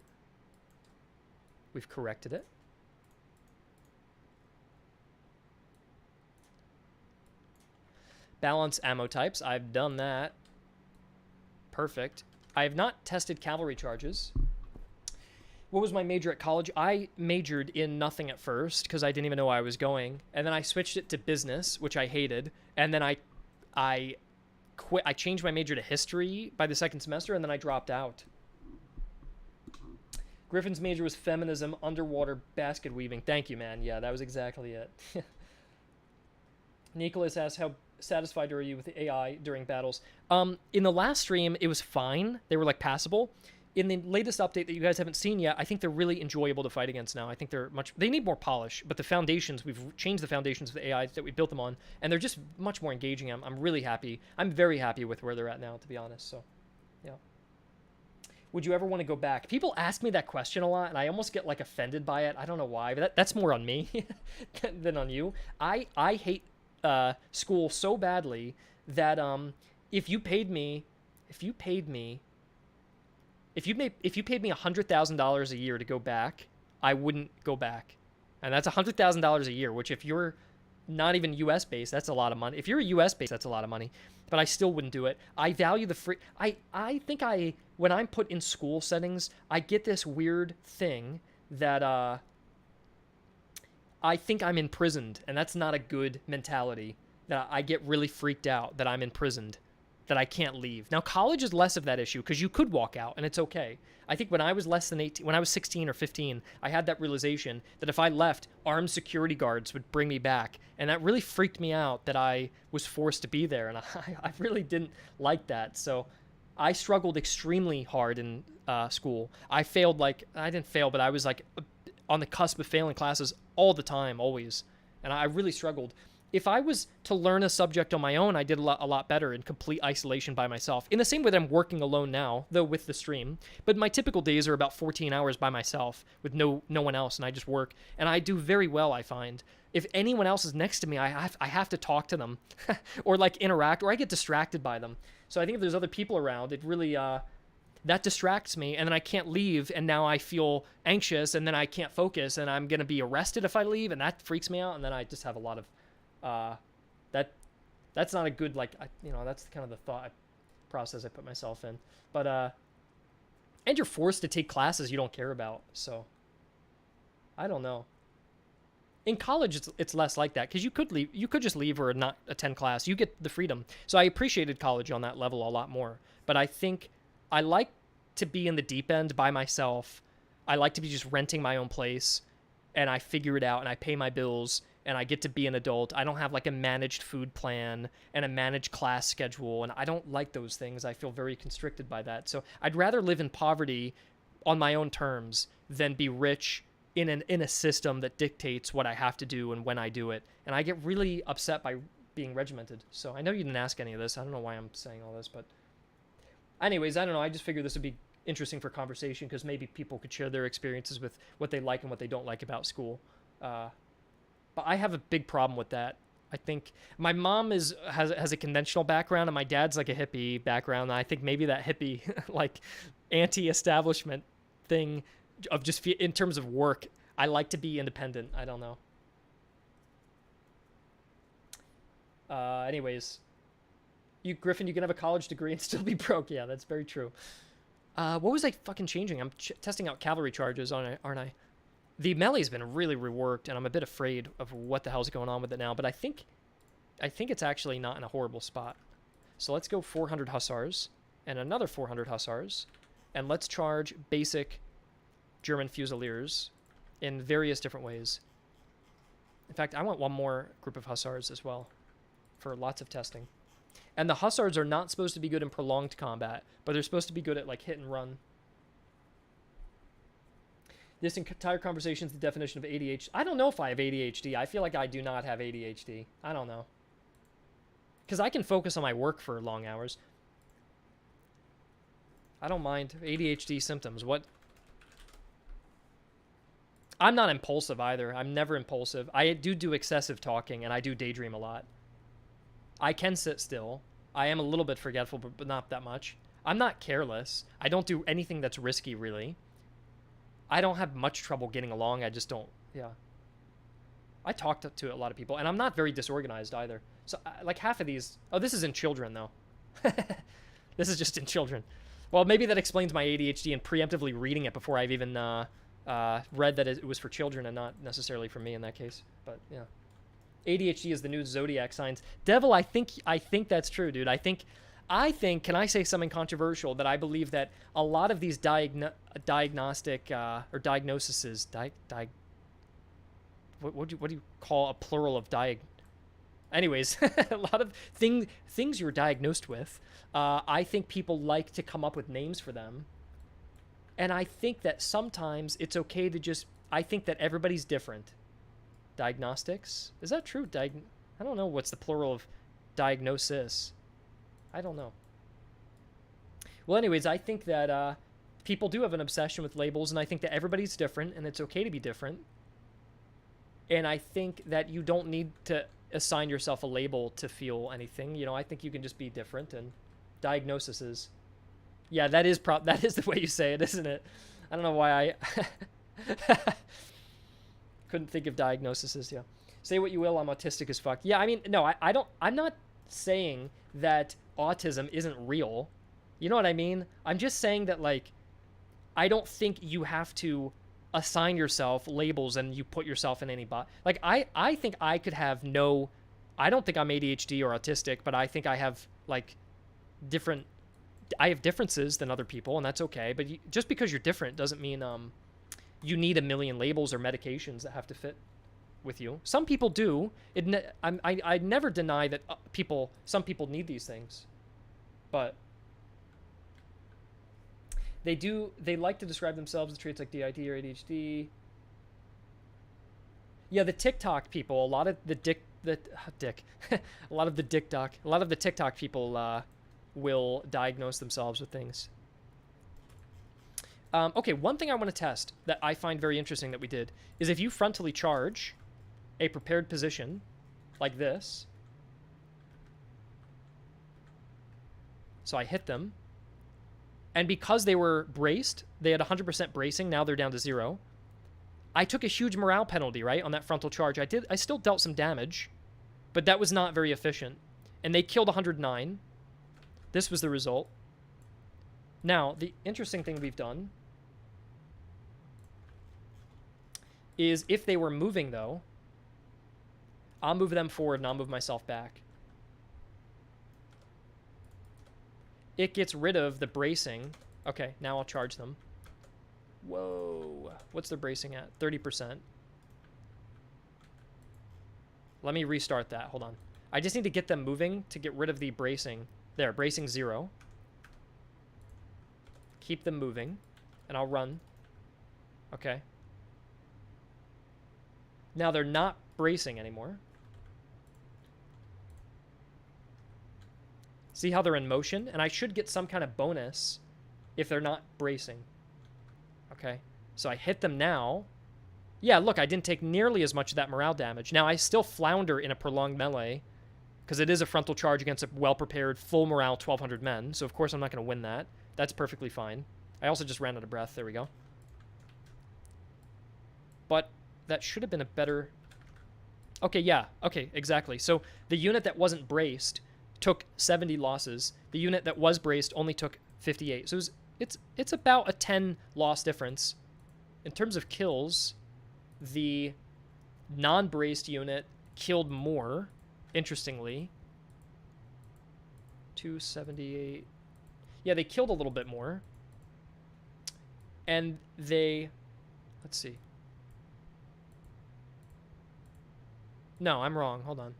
We've corrected it. Balance ammo types. I've done that. Perfect. I have not tested cavalry charges. What was my major at college? I majored in nothing at first because I didn't even know where I was going. And then I switched it to business, which I hated. And then I quit. I changed my major to history by the second semester, and then I dropped out. Griffin's major was feminism, underwater basket weaving. Thank you, man. Yeah, that was exactly it. Nicholas asks, how satisfied are you with the AI during battles? In the last stream, it was fine. They were like passable. In the latest update that you guys haven't seen yet, I think they're really enjoyable to fight against now. I think they need more polish, but the foundations, we've changed the foundations of the AI that we built them on, and they're just much more engaging. I'm really happy. I'm very happy with where they're at now, to be honest. So, yeah. Would you ever want to go back? People ask me that question a lot, and I almost get like offended by it. I don't know why, but that's more on me than on you. I hate school so badly that if you paid me $100,000 a year to go back, I wouldn't go back. And that's $100,000 a year, which if you're not even US based, that's a lot of money. If you're US based, that's a lot of money. But I still wouldn't do it. I value the free. I think when I'm put in school settings, I get this weird thing that I think I'm imprisoned, and that's not a good mentality. That I get really freaked out that I'm imprisoned, that I can't leave. Now, college is less of that issue because you could walk out and it's okay. I think when I was less than 18, when I was 16 or 15, I had that realization that if I left, armed security guards would bring me back. And that really freaked me out that I was forced to be there. And I really didn't like that. So I struggled extremely hard in school. I didn't fail, but I was like on the cusp of failing classes all the time, always. And I really struggled. If I was to learn a subject on my own, I did a lot better in complete isolation by myself. In the same way that I'm working alone now, though with the stream. But my typical days are about 14 hours by myself with no one else, and I just work. And I do very well, I find. If anyone else is next to me, I have to talk to them or like interact, or I get distracted by them. So I think if there's other people around, it really that distracts me, and then I can't leave, and now I feel anxious, and then I can't focus, and I'm going to be arrested if I leave, and that freaks me out, and then I just have a lot of that's not a good, that's kind of the thought process I put myself in. But and you're forced to take classes you don't care about, so I don't know. In college it's less like that because you could just leave or not attend class. You get the freedom. So I appreciated college on that level a lot more. But I think I like to be in the deep end by myself. I like to be just renting my own place, and I figure it out, and I pay my bills, and I get to be an adult. I don't have like a managed food plan and a managed class schedule, and I don't like those things. I feel very constricted by that. So I'd rather live in poverty on my own terms than be rich in a system that dictates what I have to do and when I do it. And I get really upset by being regimented. So I know you didn't ask any of this. I don't know why I'm saying all this, but anyways, I don't know. I just figured this would be interesting for conversation because maybe people could share their experiences with what they like and what they don't like about school. But I have a big problem with that. I think my mom has a conventional background, and my dad's like a hippie background. And I think maybe that hippie like anti-establishment thing of just in terms of work, I like to be independent. I don't know. Anyways, Griffin, you can have a college degree and still be broke. Yeah, that's very true. What was I fucking changing? I'm testing out cavalry charges, aren't I? The melee's been really reworked, and I'm a bit afraid of what the hell's going on with it now, but I think it's actually not in a horrible spot. So let's go 400 hussars and another 400 hussars, and let's charge basic German fusiliers in various different ways. In fact, I want one more group of hussars as well for lots of testing. And the hussars are not supposed to be good in prolonged combat, but they're supposed to be good at like hit and run. This entire conversation is the definition of ADHD. I don't know if I have ADHD. I feel like I do not have ADHD. I don't know. Because I can focus on my work for long hours. I don't mind ADHD symptoms. What? I'm not impulsive either. I'm never impulsive. I do excessive talking, and I do daydream a lot. I can sit still. I am a little bit forgetful, but not that much. I'm not careless. I don't do anything that's risky, really. I don't have much trouble getting along. I just don't, yeah. I talk to a lot of people, and I'm not very disorganized either. So, like half of these... Oh, this is in children, though. This is just in children. Well, maybe that explains my ADHD and preemptively reading it before I've even read that it was for children and not necessarily for me in that case. But, yeah. ADHD is the new zodiac signs. Devil, I think that's true, dude. I think, can I say something controversial? That I believe that a lot of these diagnostic or diagnoses, what do you call a plural of anyways, a lot of things you're diagnosed with, I think people like to come up with names for them. And I think that sometimes it's okay to I think that everybody's different. Diagnostics? Is that true? I don't know what's the plural of diagnosis. I don't know. Well, anyways, I think that people do have an obsession with labels, and I think that everybody's different, and it's okay to be different. And I think that you don't need to assign yourself a label to feel anything. You know, I think you can just be different, and diagnosis is... Yeah, that is the way you say it, isn't it? I don't know why I... Couldn't think of diagnoses, yeah. Say what you will, I'm autistic as fuck. Yeah, I mean, no, I'm not saying that autism isn't real. You know what I mean? I'm just saying that, like, I don't think you have to assign yourself labels and you put yourself in any box. Like, I think I could have I don't think I'm ADHD or autistic, but I think I have, like, I have differences than other people, and that's okay. But just because you're different doesn't mean, you need a million labels or medications that have to fit with you. Some people do. I never deny that some people need these things, but they like to describe themselves as traits like DIT or ADHD. Yeah, the TikTok people, a lot of the TikTok people will diagnose themselves with things. Okay, one thing I want to test that I find very interesting that we did is if you frontally charge a prepared position like this. So I hit them. And because they were braced, they had 100% bracing. Now they're down to 0. I took a huge morale penalty, right, on that frontal charge. I still dealt some damage, but that was not very efficient. And they killed 109. This was the result. Now, the interesting thing we've done is if they were moving, though, I'll move them forward and I'll move myself back. It gets rid of the bracing. Okay, now I'll charge them. Whoa. What's their bracing at? 30%. Let me restart that. Hold on. I just need to get them moving to get rid of the bracing. There, bracing 0. Keep them moving, and I'll run. Okay. Now they're not bracing anymore. See how they're in motion? And I should get some kind of bonus if they're not bracing. Okay. So I hit them now. Yeah, look, I didn't take nearly as much of that morale damage. Now I still flounder in a prolonged melee because it is a frontal charge against a well-prepared, full morale 1,200 men. So of course I'm not going to win that. That's perfectly fine. I also just ran out of breath. There we go. But that should have been a better... Okay, yeah. Okay, exactly. So the unit that wasn't braced took 70 losses. The unit that was braced only took 58. So it's about a 10 loss difference. In terms of kills, the non-braced unit killed more, interestingly. 278. Yeah, they killed a little bit more. And they... Let's see. No, I'm wrong. Hold on.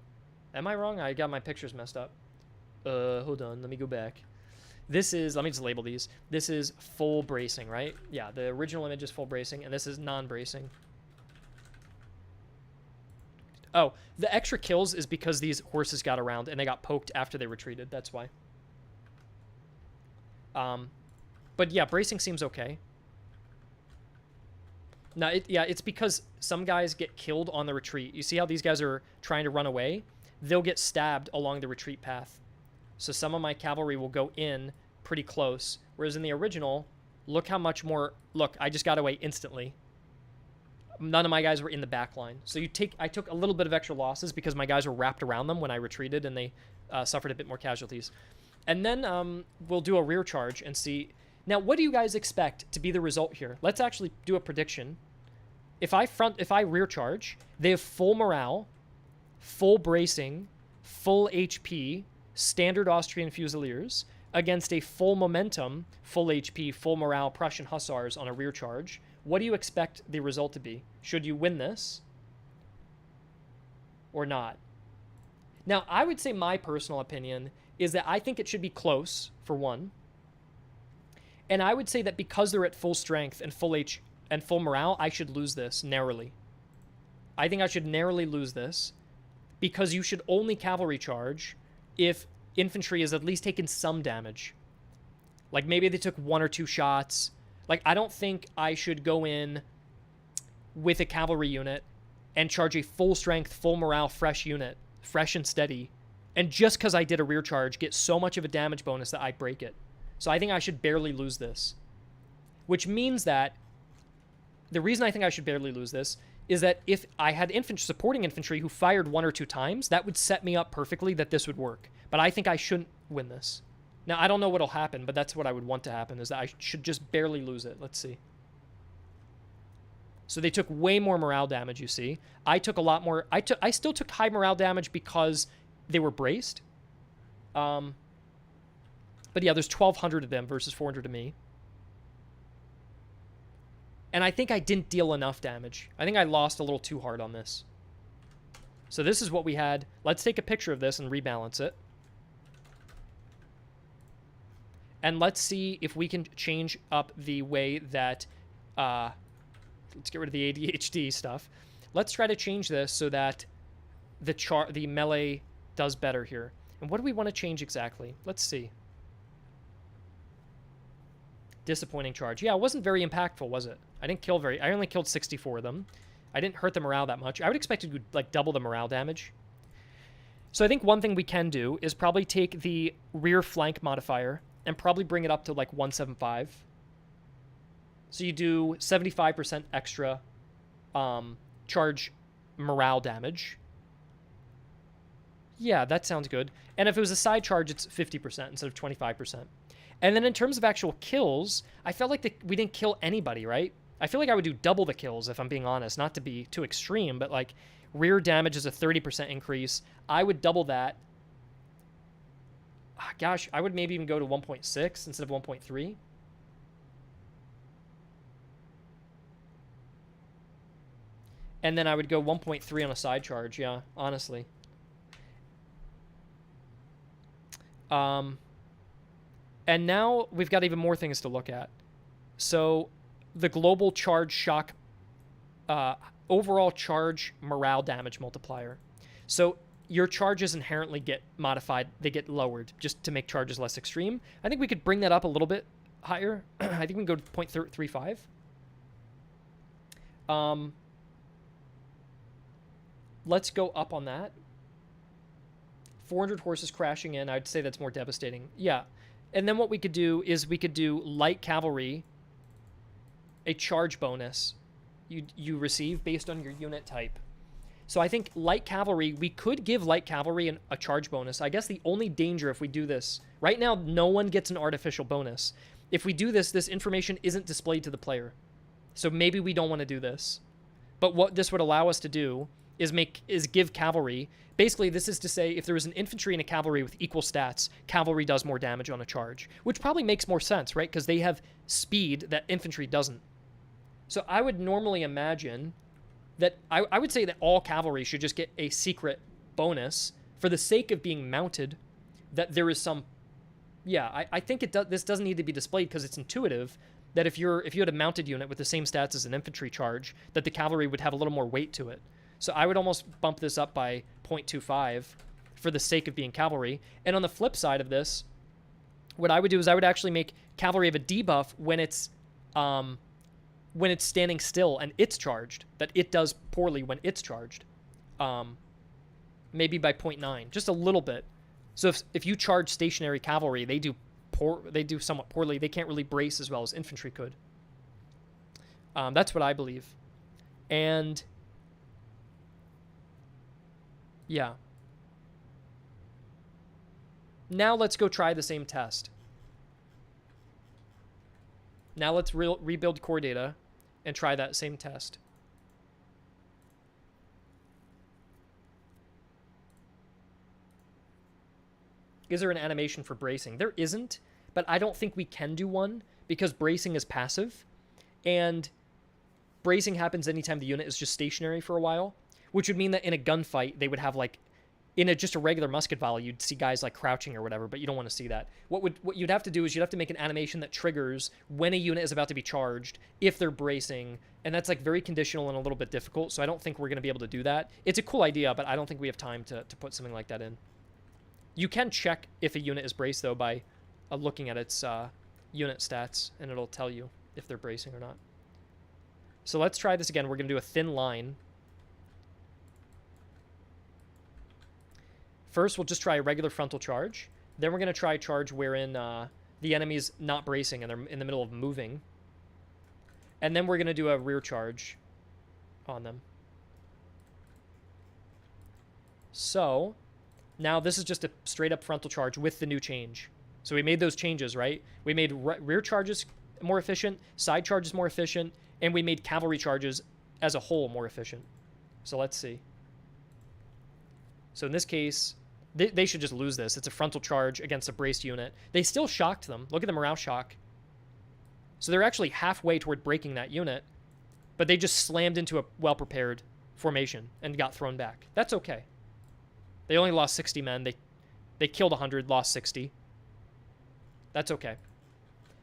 Am I wrong? I got my pictures messed up. Hold on. Let me go back. This is... Let me just label these. This is full bracing, right? Yeah, the original image is full bracing, and this is non-bracing. Oh, the extra kills is because these horses got around and they got poked after they retreated. That's why. But yeah, bracing seems okay. Now, it's because some guys get killed on the retreat. You see how these guys are trying to run away? They'll get stabbed along the retreat path. So some of my cavalry will go in pretty close. Whereas in the original, look how much more... Look, I just got away instantly. None of my guys were in the back line. So I took a little bit of extra losses because my guys were wrapped around them when I retreated, and they suffered a bit more casualties. And then we'll do a rear charge and see... Now, what do you guys expect to be the result here? Let's actually do a prediction. If I rear charge, they have full morale, full bracing, full HP, standard Austrian Fusiliers, against a full momentum, full HP, full morale Prussian Hussars on a rear charge. What do you expect the result to be? Should you win this or not? Now, I would say my personal opinion is that I think it should be close, for one. And I would say that because they're at full strength and full morale, I should lose this narrowly. I think I should narrowly lose this because you should only cavalry charge if infantry has at least taken some damage. Like maybe they took 1 or 2 shots. Like I don't think I should go in with a cavalry unit and charge a full strength, full morale, fresh unit, fresh and steady. And just because I did a rear charge, get so much of a damage bonus that I break it. So I think I should barely lose this. Which means that the reason I think I should barely lose this is that if I had supporting infantry who fired 1 or 2 times, that would set me up perfectly that this would work. But I think I shouldn't win this. Now, I don't know what'll happen, but that's what I would want to happen, is that I should just barely lose it. Let's see. So they took way more morale damage, you see. I took a lot more. I still took high morale damage because they were braced. But yeah, there's 1,200 of them versus 400 of me. And I think I didn't deal enough damage. I think I lost a little too hard on this. So this is what we had. Let's take a picture of this and rebalance it. And let's see if we can change up the way that... let's get rid of the ADHD stuff. Let's try to change this so that the melee does better here. And what do we want to change exactly? Let's see. Disappointing charge. Yeah, it wasn't very impactful, was it? I only killed 64 of them. I didn't hurt the morale that much. I would expect it to like double the morale damage. So I think one thing we can do is probably take the rear flank modifier and probably bring it up to like 175. So you do 75% extra charge morale damage. Yeah, that sounds good. And if it was a side charge, it's 50% instead of 25%. And then in terms of actual kills, I felt like we didn't kill anybody, right? I feel like I would do double the kills, if I'm being honest. Not to be too extreme, but like rear damage is a 30% increase. I would double that. Gosh, I would maybe even go to 1.6 instead of 1.3. And then I would go 1.3 on a side charge, yeah, honestly. And now we've got even more things to look at. So the global charge shock, overall charge morale damage multiplier. So your charges inherently get modified. They get lowered just to make charges less extreme. I think we could bring that up a little bit higher. I think we can go to 0.35. Let's go up on that. 400 horses crashing in. I'd say that's more devastating. Yeah. And then what we could do is we could do light cavalry, a charge bonus you receive based on your unit type. So I think light cavalry, we could give light cavalry a charge bonus. I guess the only danger if we do this, right now no one gets an artificial bonus. If we do this, this information isn't displayed to the player. So maybe we don't want to do this. But what this would allow us to do is give cavalry, basically this is to say if there is an infantry and a cavalry with equal stats, cavalry does more damage on a charge, which probably makes more sense, right? Because they have speed that infantry doesn't. So I would normally imagine that I would say that all cavalry should just get a secret bonus for the sake of being mounted, that there is some, yeah, I think this doesn't need to be displayed because it's intuitive that if you had a mounted unit with the same stats as an infantry charge, that the cavalry would have a little more weight to it. So I would almost bump this up by 0.25 for the sake of being cavalry. And on the flip side of this, what I would do is I would actually make cavalry have a debuff when it's standing still and it's charged, that it does poorly when it's charged. Maybe by 0.9, just a little bit. So if you charge stationary cavalry, they do somewhat poorly. They can't really brace as well as infantry could. That's what I believe. And yeah. Now let's go try the same test. Now let's rebuild core data and try that same test. Is there an animation for bracing? There isn't, but I don't think we can do one because bracing is passive, and bracing happens anytime the unit is just stationary for a while, which would mean that in a gunfight, they would have like, in just a regular musket volley, you'd see guys like crouching or whatever, but you don't want to see that. What you'd have to do is you'd have to make an animation that triggers when a unit is about to be charged if they're bracing, and that's like very conditional and a little bit difficult, so I don't think we're going to be able to do that. It's a cool idea, but I don't think we have time to put something like that in. You can check if a unit is braced, though, by looking at its unit stats, and it'll tell you if they're bracing or not. So let's try this again. We're going to do a thin line. First, we'll just try a regular frontal charge. Then we're going to try a charge wherein the enemy's not bracing and they're in the middle of moving. And then we're going to do a rear charge on them. So now this is just a straight up frontal charge with the new change. So we made those changes, right? We made rear charges more efficient, side charges more efficient, and we made cavalry charges as a whole more efficient. So let's see. So in this case, they should just lose this. It's a frontal charge against a braced unit. They still shocked them. Look at the morale shock. So they're actually halfway toward breaking that unit, but they just slammed into a well-prepared formation and got thrown back. That's okay. They only lost 60 men. They killed 100, lost 60. That's okay.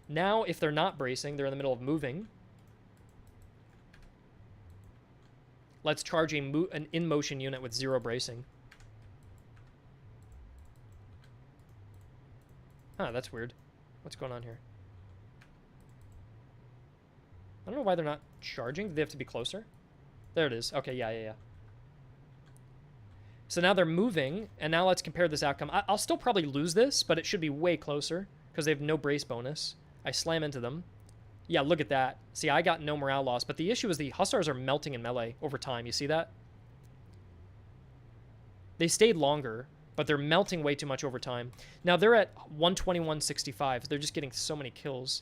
Now, if they're not bracing, they're in the middle of moving. Let's charge an in-motion unit with 0 bracing. Huh, that's weird. What's going on here? I don't know why they're not charging. Do they have to be closer? There it is. Okay, yeah. So now they're moving, and now let's compare this outcome. I'll still probably lose this, but it should be way closer because they have no brace bonus. I slam into them. Yeah, look at that. See, I got no morale loss, but the issue is the Hussars are melting in melee over time. You see that? They stayed longer, but they're melting way too much over time. Now they're at 121.65. They're just getting so many kills.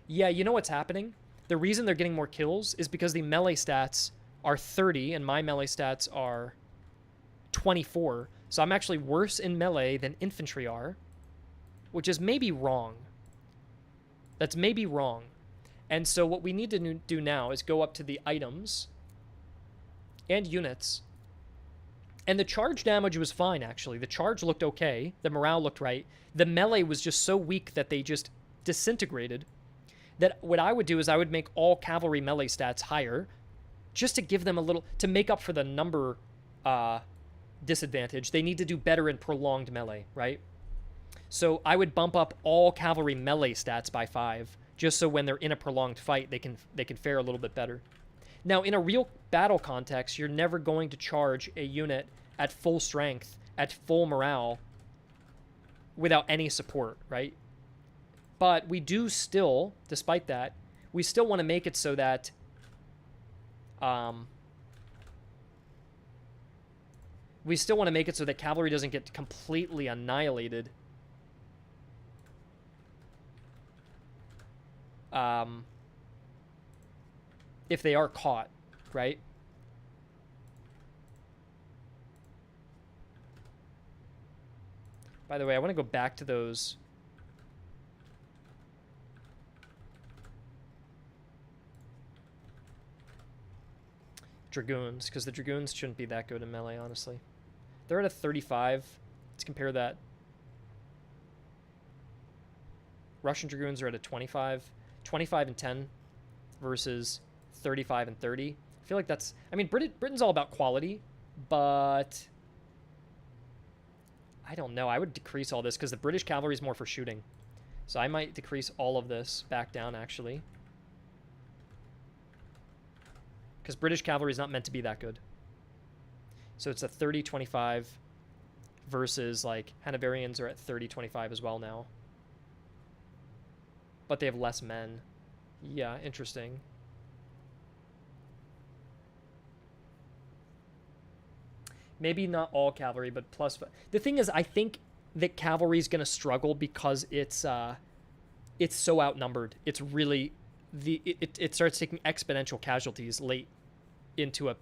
Yeah, you know what's happening? The reason they're getting more kills is because the melee stats are 30, and my melee stats are 24. So I'm actually worse in melee than infantry are, which is maybe wrong. That's maybe wrong. And so what we need to do now is go up to the items and units. And the charge damage was fine, actually. The charge looked okay. The morale looked right. The melee was just so weak that they just disintegrated. That what I would do is I would make all cavalry melee stats higher just to give them a little, to make up for the number disadvantage. They need to do better in prolonged melee, right? So I would bump up all cavalry melee stats by 5, just so when they're in a prolonged fight, they can fare a little bit better. Now, in a real battle context, you're never going to charge a unit at full strength, at full morale, without any support, right? But we do still, despite that, we still want to make it so that cavalry doesn't get completely annihilated. If they are caught, right? By the way, I want to go back to those. Dragoons, because the Dragoons shouldn't be that good in melee, honestly. They're at a 35. Let's compare that. Russian Dragoons are at a 25. 25 and 10 versus 35 and 30. I feel like that's... I mean, Britain's all about quality, but... I don't know. I would decrease all this because the British cavalry is more for shooting. So I might decrease all of this back down, actually. Because British cavalry is not meant to be that good. So it's a 30-25 versus, like, Hanoverians are at 30-25 as well now. But they have less men. Yeah, interesting. Maybe not all cavalry, but plus... The thing is, I think that cavalry is going to struggle because it's so outnumbered. It's really... It starts taking exponential casualties late into a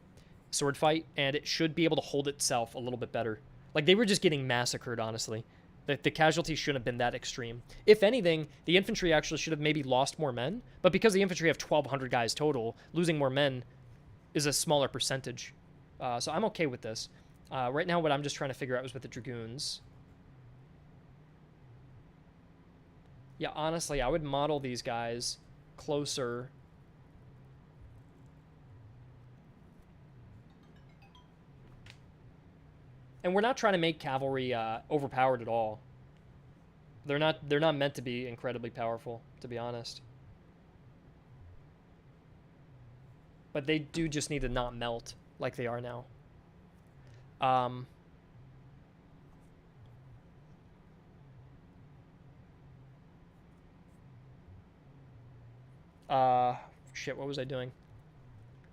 sword fight, and it should be able to hold itself a little bit better. Like, they were just getting massacred, honestly. The casualties shouldn't have been that extreme. If anything, the infantry actually should have maybe lost more men, but because the infantry have 1,200 guys total, losing more men is a smaller percentage. So I'm okay with this. Right now, what I'm just trying to figure out is with the Dragoons. Yeah, honestly, I would model these guys closer. And we're not trying to make cavalry overpowered at all. They're not meant to be incredibly powerful, to be honest. But they do just need to not melt like they are now. Shit, what was I doing?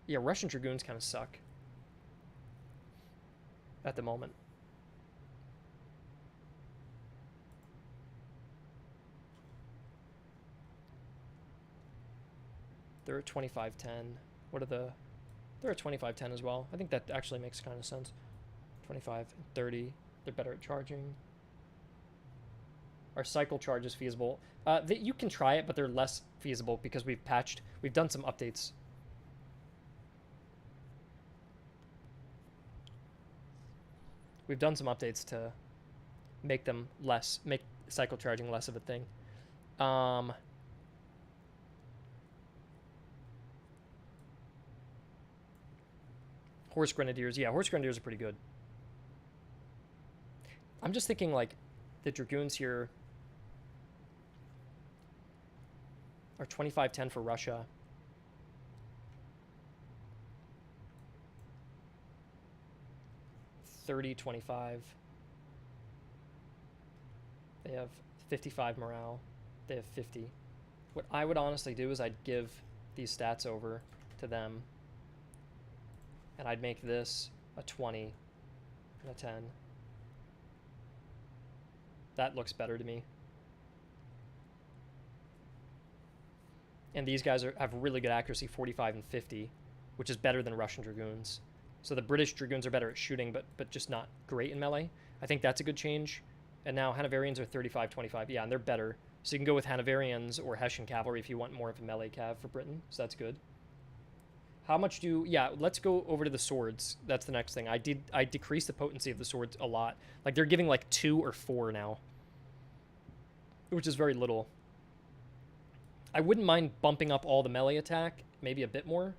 Yeah, Russian Dragoons kind of suck at the moment. They're at 25-10. What are the... They're at 25-10 as well. I think that actually makes kind of sense. 25 and 30. They're better at charging. Our cycle charge is feasible. You can try it, but they're less feasible because we've done some updates. We've done some updates to make cycle charging less of a thing. Horse Grenadiers. Yeah, Horse Grenadiers are pretty good. I'm just thinking, like, the Dragoons here are 25-10 for Russia. $30-25. They have 55 morale. They have 50. What I would honestly do is I'd give these stats over to them. And I'd make this a 20 and a 10. That looks better to me. And these guys have really good accuracy, 45 and 50, which is better than Russian Dragoons. So the British Dragoons are better at shooting, but just not great in melee. I think that's a good change. And now Hanoverians are 35-25. Yeah, and they're better. So you can go with Hanoverians or Hessian cavalry if you want more of a melee cav for Britain. So that's good. How much do... Yeah, let's go over to the swords. That's the next thing. I decreased the potency of the swords a lot. Like, they're giving like 2 or 4 now, which is very little. I wouldn't mind bumping up all the melee attack, maybe a bit more.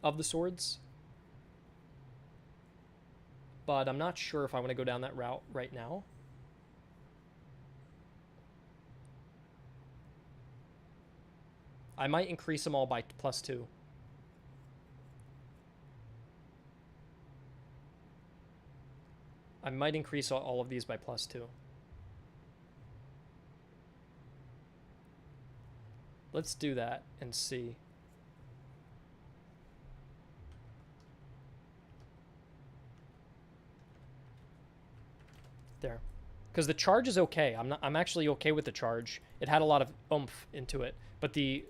Of the swords. But I'm not sure if I want to go down that route right now. I might increase them all by +2. I might increase all of these by +2. Let's do that and see. There. Because the charge is okay. I'm actually okay with the charge. It had a lot of oomph into it. But the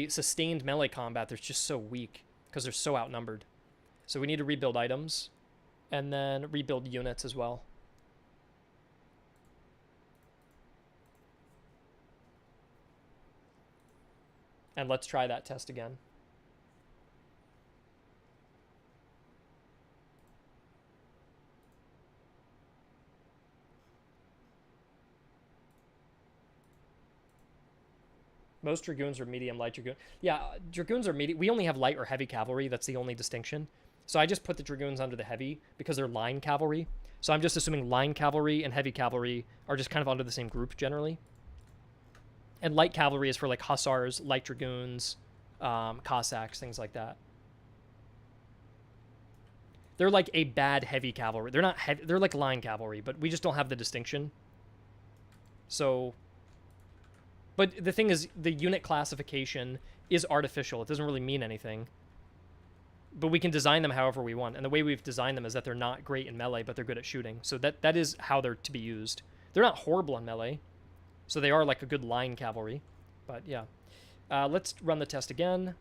sustained melee combat, they're just so weak. because they're so outnumbered. So we need to rebuild items and then rebuild units as well. And let's try that test again. Most Dragoons are medium, light Dragoon. Yeah, Dragoons are medium. We only have light or heavy cavalry. That's the only distinction. So I just put the Dragoons under the heavy because they're line cavalry. So I'm just assuming line cavalry and heavy cavalry are just kind of under the same group generally. And light cavalry is for like hussars, light Dragoons, Cossacks, things like that. They're like a bad heavy cavalry. They're not heavy. They're like line cavalry, but we just don't have the distinction. So... But the thing is, the unit classification is artificial. It doesn't really mean anything. But we can design them however we want. And the way we've designed them is that they're not great in melee, but they're good at shooting. So that is how they're to be used. They're not horrible in melee. So they are like a good line cavalry. But yeah. Let's run the test again.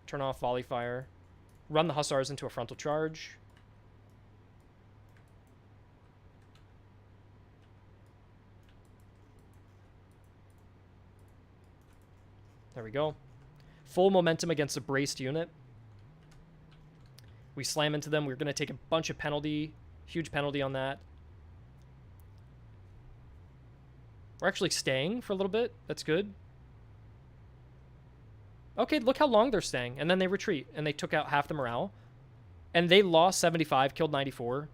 Turn off volley fire. Run the hussars into a frontal charge. There we go. Full momentum against a braced unit. We slam into them. We're going to take a bunch of penalty. Huge penalty on that. We're actually staying for a little bit. That's good. Okay, look how long they're staying. And then they retreat. And they took out half the morale. And they lost 75, killed 94.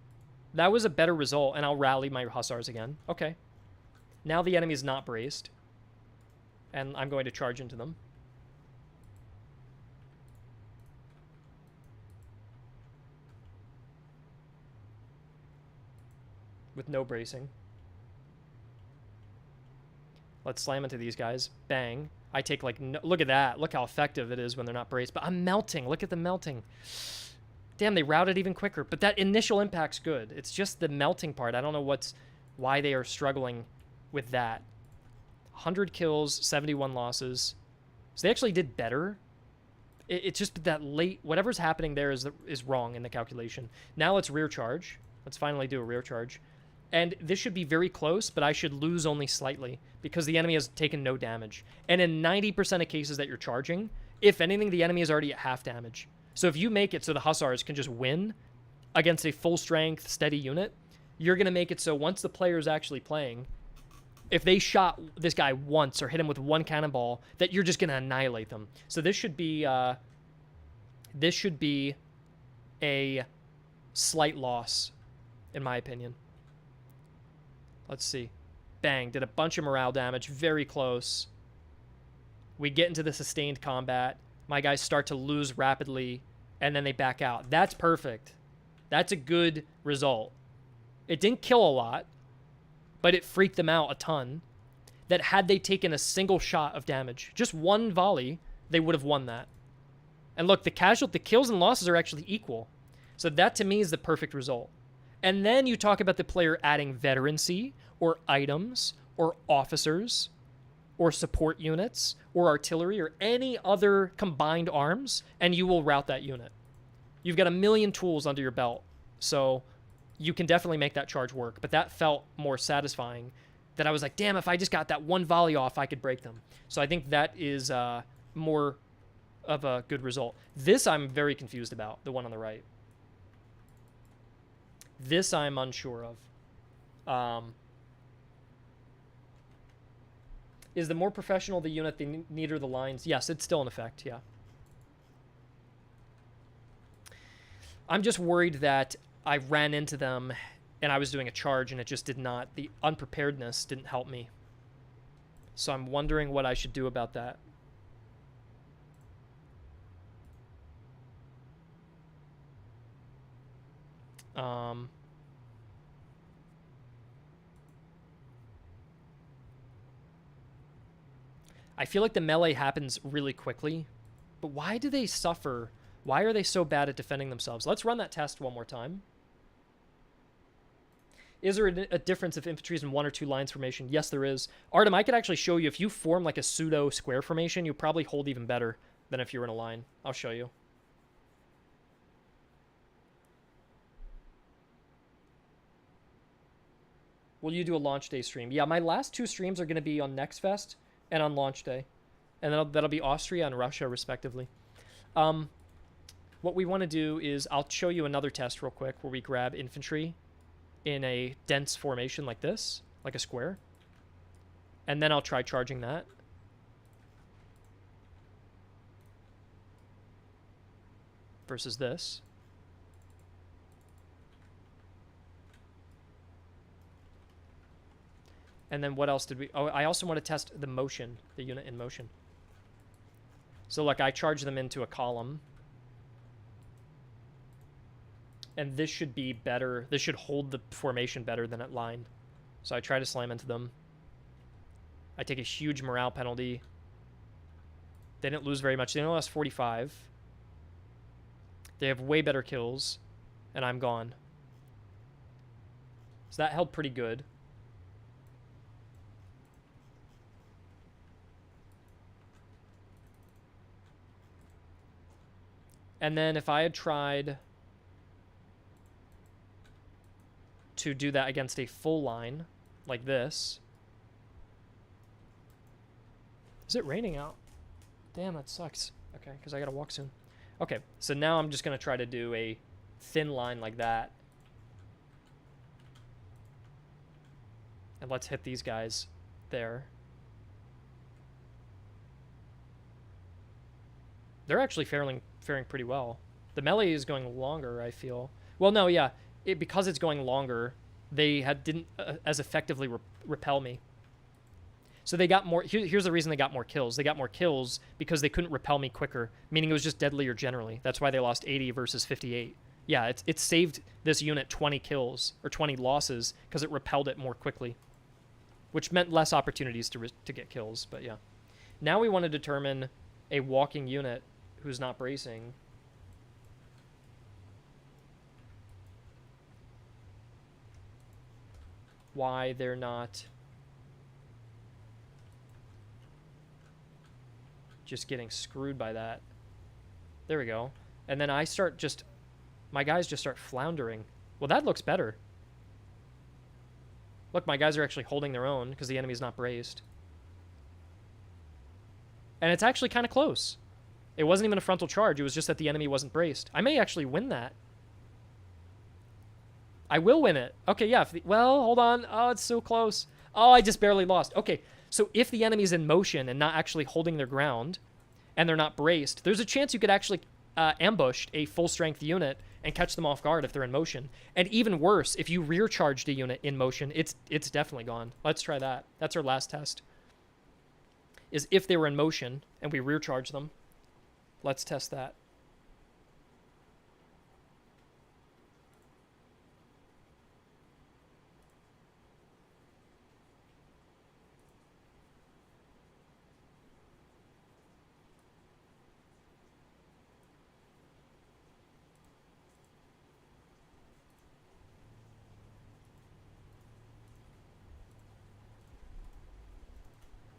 That was a better result. And I'll rally my hussars again. Okay. Now the enemy is not braced. And I'm going to charge into them. With no bracing. Let's slam into these guys. Bang. I take like... No, look at that. Look how effective it is when they're not braced. But I'm melting. Look at the melting. Damn, they routed even quicker. But that initial impact's good. It's just the melting part. I don't know why they are struggling with that. 100 kills, 71 losses. So they actually did better. It's just that late... Whatever's happening there is wrong in the calculation. Now let's rear charge. Let's finally do a rear charge. And this should be very close, but I should lose only slightly because the enemy has taken no damage. And in 90% of cases that you're charging, if anything, the enemy is already at half damage. So if you make it so the hussars can just win against a full-strength, steady unit, you're going to make it so once the player is actually playing... If they shot this guy once or hit him with one cannonball, that you're just going to annihilate them. So this should be a slight loss, in my opinion. Let's see. Bang. Did a bunch of morale damage. Very close. We get into the sustained combat. My guys start to lose rapidly, and then they back out. That's perfect. That's a good result. It didn't kill a lot, but it freaked them out a ton, that had they taken a single shot of damage, just one volley, they would have won that. And look, the kills and losses are actually equal. So that to me is the perfect result. And then you talk about the player adding veterancy, or items, or officers, or support units, or artillery, or any other combined arms, and you will rout that unit. You've got a million tools under your belt, so... You can definitely make that charge work, but that felt more satisfying that I was like, damn, if I just got that one volley off, I could break them. So I think that is more of a good result. This I'm very confused about, the one on the right. This I'm unsure of. Is the more professional the unit, the neater the lines? Yes, it's still in effect, yeah. I'm just worried that I ran into them and I was doing a charge and it just did not, the unpreparedness didn't help me. So I'm wondering what I should do about that. I feel like the melee happens really quickly, but why do they suffer? Why are they so bad at defending themselves? Let's run that test one more time. Is there a difference if infantry is in one or two lines formation? Yes, there is. Artem, I could actually show you. If you form like a pseudo square formation, you probably hold even better than if you were in a line. I'll show you. Will you do a launch day stream? Yeah, my last 2 streams are going to be on Next Fest and on launch day. And that'll be Austria and Russia, respectively. What we want to do is I'll show you another test real quick where we grab infantry in a dense formation like this, like a square. And then I'll try charging that. Versus this. And then what else did we... Oh, I also want to test the motion, the unit in motion. So, like, I charge them into a column. And this should be better. This should hold the formation better than at line. So I try to slam into them. I take a huge morale penalty. They didn't lose very much. They only lost 45. They have way better kills. And I'm gone. So that held pretty good. And then if I had tried to do that against a full line like this. Is it raining out? Damn, that sucks. Okay, because I gotta walk soon. Okay, so now I'm just gonna try to do a thin line like that. And let's hit these guys there. They're actually faring pretty well. The melee is going longer, I feel. Well, no, yeah. Because it's going longer, they didn't as effectively repel me. So they got more... Here's the reason they got more kills. They got more kills because they couldn't repel me quicker, meaning it was just deadlier generally. That's why they lost 80 versus 58. Yeah, it saved this unit 20 kills, or 20 losses, because it repelled it more quickly, which meant less opportunities to get kills, but yeah. Now we want to determine a walking unit who's not bracing. Why they're not just getting screwed by that. There we go. And then I start just... My guys just start floundering. Well, that looks better. Look, my guys are actually holding their own because the enemy's not braced. And it's actually kind of close. It wasn't even a frontal charge. It was just that the enemy wasn't braced. I may actually win that. I will win it. Okay, yeah. Well, hold on. Oh, it's so close. Oh, I just barely lost. Okay, so if the enemy's in motion and not actually holding their ground, and they're not braced, there's a chance you could actually ambush a full-strength unit and catch them off guard if they're in motion. And even worse, if you rear charged a unit in motion, it's definitely gone. Let's try that. That's our last test. Is if they were in motion and we rear charge them. Let's test that.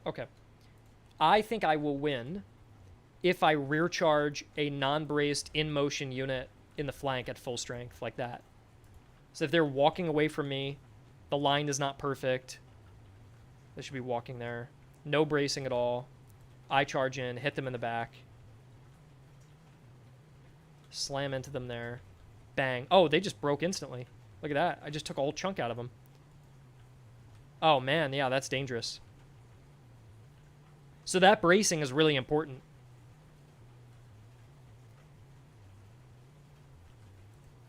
Okay. I think I will win if I rear charge a non-braced in-motion unit in the flank at full strength, like that. So if they're walking away from me, the line is not perfect. They should be walking there. No bracing at all. I charge in, hit them in the back. Slam into them there. Bang. Oh, they just broke instantly. Look at that. I just took a whole chunk out of them. Oh, man. Yeah, that's dangerous. So that bracing is really important.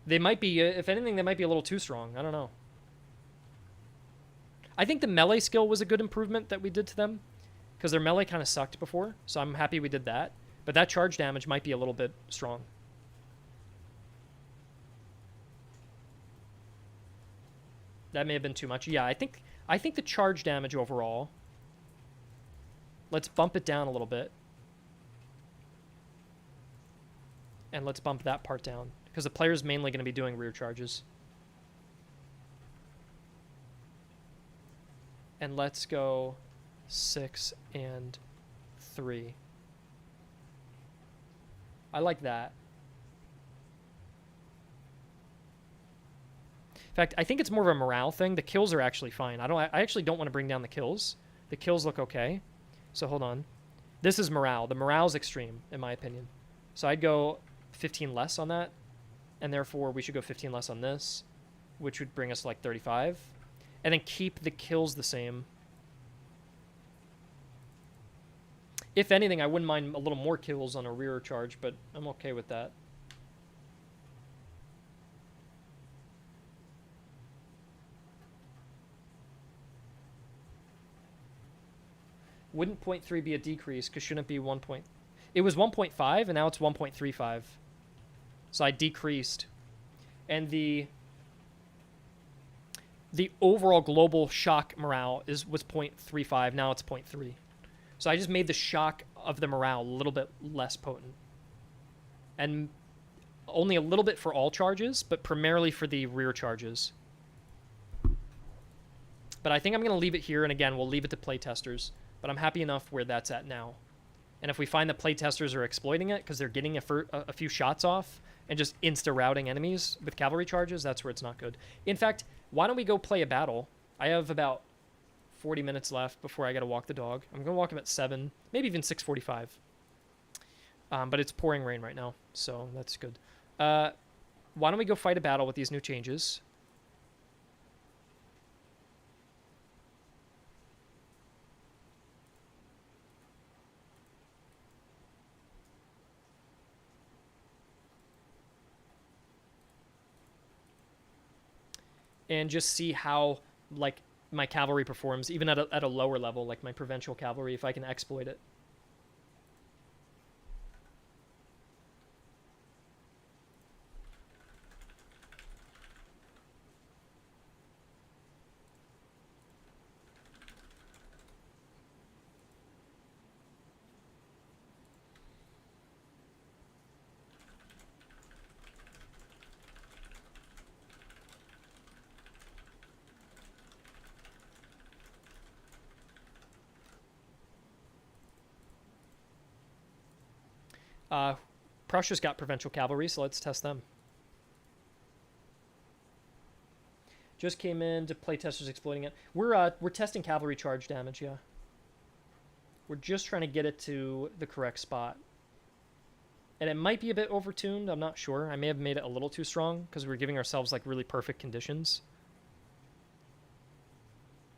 They might be, if anything, they might be a little too strong. I don't know. I think the melee skill was a good improvement that we did to them, because their melee kind of sucked before, so I'm happy we did that. But that charge damage might be a little bit strong. That may have been too much. Yeah, I think the charge damage overall... Let's bump it down a little bit. And let's bump that part down, because the player's mainly going to be doing rear charges. And let's go 6 and 3. I like that. In fact, I think it's more of a morale thing. The kills are actually fine. I actually don't want to bring down the kills. The kills look okay. So hold on. This is morale. The morale's extreme, in my opinion. So I'd go 15 less on that, and therefore we should go 15 less on this, which would bring us to like 35. And then keep the kills the same. If anything, I wouldn't mind a little more kills on a rear charge, but I'm okay with that. Wouldn't 0.3 be a decrease? Because shouldn't it be 1 point? It was 1.5, and now it's 1.35. So I decreased. And the overall global shock morale was 0.35. Now it's 0.3. So I just made the shock of the morale a little bit less potent. And only a little bit for all charges, but primarily for the rear charges. But I think I'm going to leave it here, and again, we'll leave it to playtesters. But I'm happy enough where that's at now. And if we find that playtesters are exploiting it because they're getting a few shots off and just insta-routing enemies with cavalry charges, that's where it's not good. In fact, why don't we go play a battle? I have about 40 minutes left before I got to walk the dog. I'm going to walk him at 7, maybe even 6:45. But it's pouring rain right now, so that's good. Why don't we go fight a battle with these new changes? And just see how, like, my cavalry performs, even at a lower level, like my provincial cavalry, if I can exploit it. Prussia's got provincial cavalry, so let's test them. Just came in to playtesters exploiting it. We're testing cavalry charge damage, yeah. We're just trying to get it to the correct spot. And it might be a bit overtuned, I'm not sure. I may have made it a little too strong because we're giving ourselves like really perfect conditions.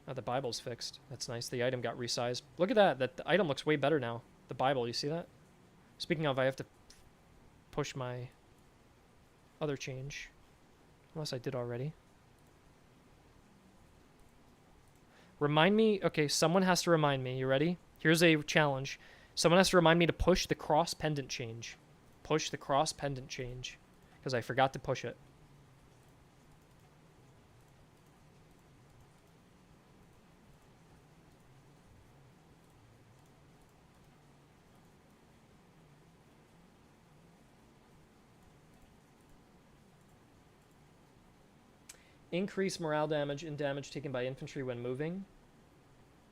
Oh, the Bible's fixed. That's nice. The item got resized. Look at that. The item looks way better now. The Bible, you see that? Speaking of, I have to push my other change. Unless I did already. Remind me. Okay, someone has to remind me. You ready? Here's a challenge. Someone has to remind me to push the cross pendant change. Push the cross pendant change. Because I forgot to push it. Increase morale damage and damage taken by infantry when moving.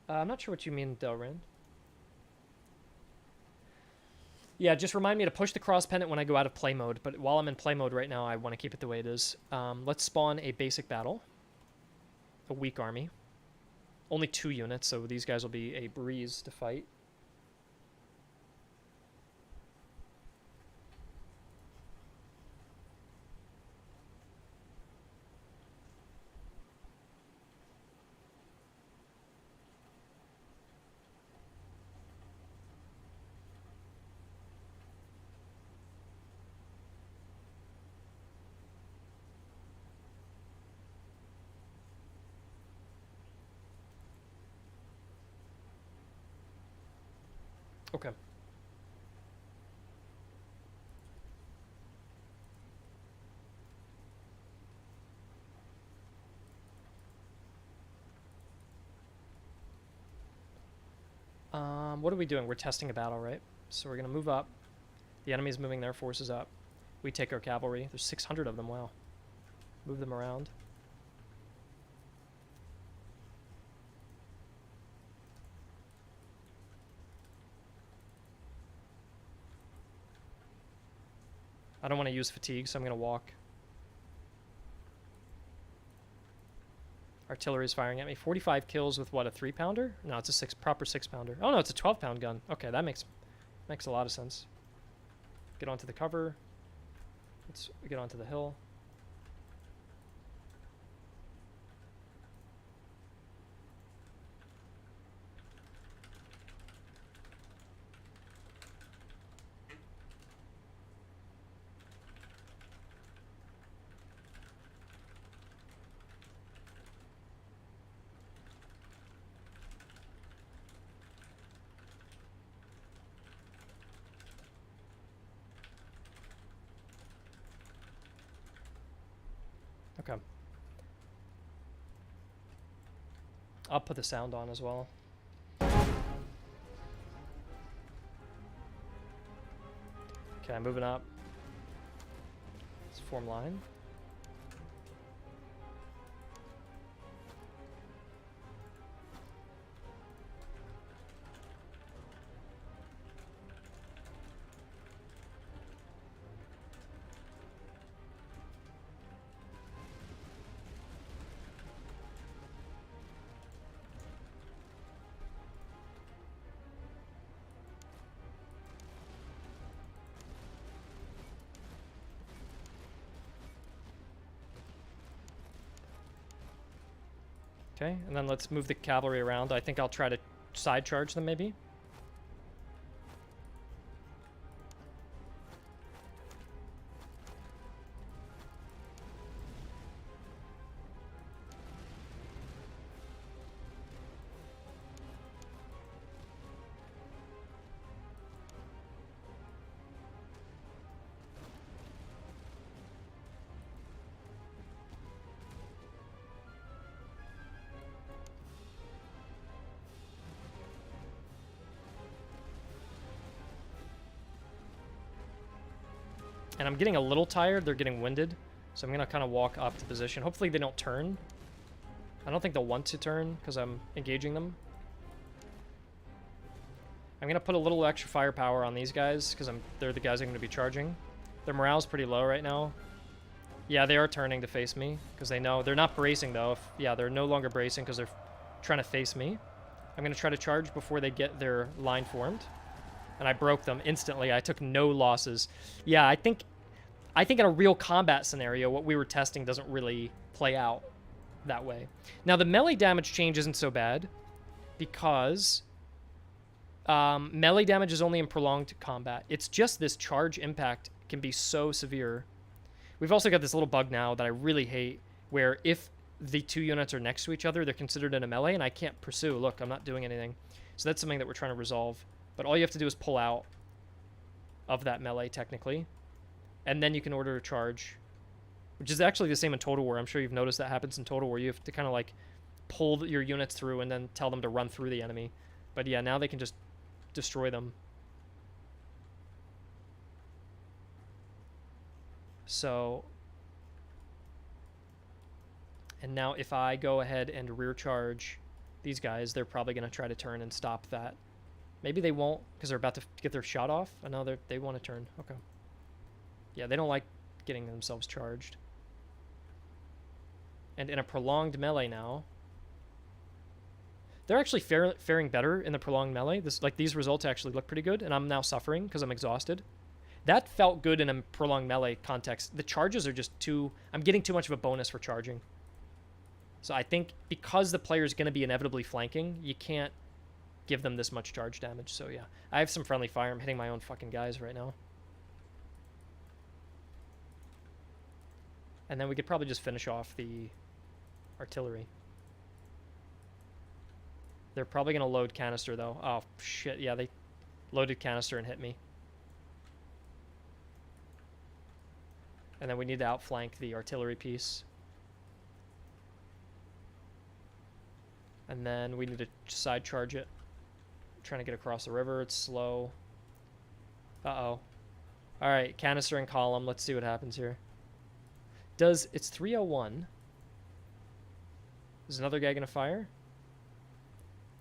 I'm not sure what you mean, Delrand. Yeah, just remind me to push the cross pendant when I go out of play mode. But while I'm in play mode right now, I want to keep it the way it is. Let's spawn a basic battle. A weak army. Only 2 units, so these guys will be a breeze to fight. Okay. What are we doing? We're testing a battle, right? So we're going to move up. The enemy's moving their forces up. We take our cavalry. There's 600 of them, wow. Move them around. I don't want to use fatigue, so I'm going to walk. Artillery's firing at me. 45 kills with what, a 3-pounder? No, it's a proper 6-pounder. Oh no, it's a 12-pound gun. Okay, that makes a lot of sense. Get onto the cover. Let's get onto the hill. Okay. I'll put the sound on as well. Okay, moving up. Let's form line. Okay, and then let's move the cavalry around. I think I'll try to side charge them maybe. And I'm getting a little tired. They're getting winded. So I'm going to kind of walk up to position. Hopefully they don't turn. I don't think they'll want to turn because I'm engaging them. I'm going to put a little extra firepower on these guys because they're the guys I'm going to be charging. Their morale's pretty low right now. Yeah, they are turning to face me because they know. They're not bracing though. Yeah, they're no longer bracing because they're trying to face me. I'm going to try to charge before they get their line formed. And I broke them instantly. I took no losses. Yeah, I think in a real combat scenario, what we were testing doesn't really play out that way. Now, the melee damage change isn't so bad because melee damage is only in prolonged combat. It's just this charge impact can be so severe. We've also got this little bug now that I really hate where if the two units are next to each other, they're considered in a melee and I can't pursue. Look, I'm not doing anything. So that's something that we're trying to resolve. But all you have to do is pull out of that melee, technically. And then you can order a charge, which is actually the same in Total War. I'm sure you've noticed that happens in Total War. You have to kind of like pull your units through and then tell them to run through the enemy. But yeah, now they can just destroy them. So, and now if I go ahead and rear charge these guys, they're probably going to try to turn and stop that. Maybe they won't because they're about to get their shot off. I know they want to turn. Okay. Yeah, they don't like getting themselves charged. And in a prolonged melee now, they're actually faring better in the prolonged melee. These results actually look pretty good, and I'm now suffering because I'm exhausted. That felt good in a prolonged melee context. The charges are just too... I'm getting too much of a bonus for charging. So I think because the player is going to be inevitably flanking, you can't give them this much charge damage. So yeah, I have some friendly fire. I'm hitting my own fucking guys right now. And then we could probably just finish off the artillery. They're probably going to load canister, though. Oh, shit. Yeah, they loaded canister and hit me. And then we need to outflank the artillery piece. And then we need to side charge it. I'm trying to get across the river. It's slow. Uh-oh. All right, canister and column. Let's see what happens here. It's 301. Is another guy going to fire?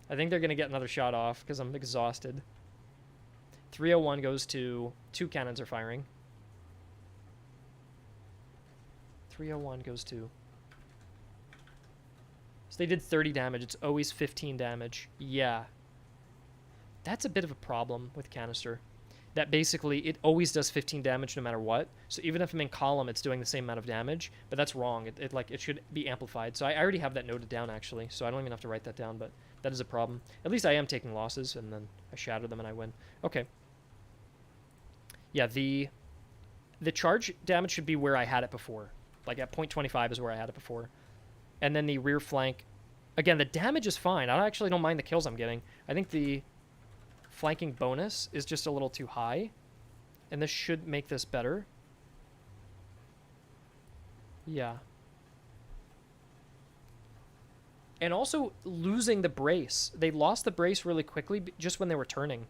I think they're going to get another shot off because I'm exhausted. 301 goes to... 2 cannons are firing. 301 goes to... So they did 30 damage. It's always 15 damage. Yeah. That's a bit of a problem with canister. That basically, it always does 15 damage no matter what. So even if I'm in column, it's doing the same amount of damage. But that's wrong. It should be amplified. So I already have that noted down, actually. So I don't even have to write that down, but that is a problem. At least I am taking losses, and then I shatter them and I win. Okay. Yeah, the charge damage should be where I had it before. Like at 0.25 is where I had it before. And then the rear flank. Again, the damage is fine. I actually don't mind the kills I'm getting. I think the flanking bonus is just a little too high. And this should make this better. Yeah. And also losing the brace. They lost the brace really quickly just when they were turning.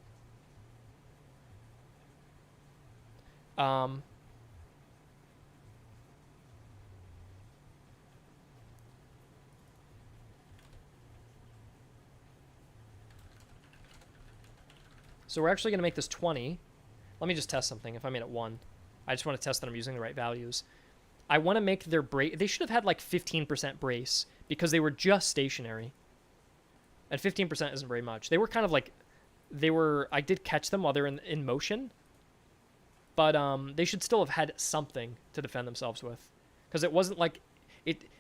So we're actually going to make this 20. Let me just test something if I made it 1. I just want to test that I'm using the right values. I want to make their brace... They should have had like 15% brace because they were just stationary. And 15% isn't very much. They were kind of like... I did catch them while they're in motion. But they should still have had something to defend themselves with. Because it wasn't like...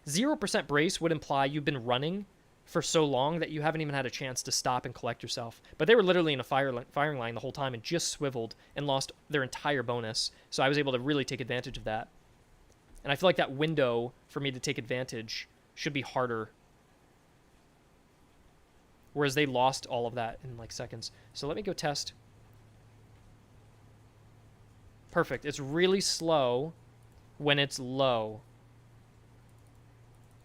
0% brace would imply you've been running for so long that you haven't even had a chance to stop and collect yourself. But they were literally in a firing line the whole time and just swiveled and lost their entire bonus. So I was able to really take advantage of that. And I feel like that window for me to take advantage should be harder. Whereas they lost all of that in like seconds. So let me go test. Perfect. It's really slow when it's low.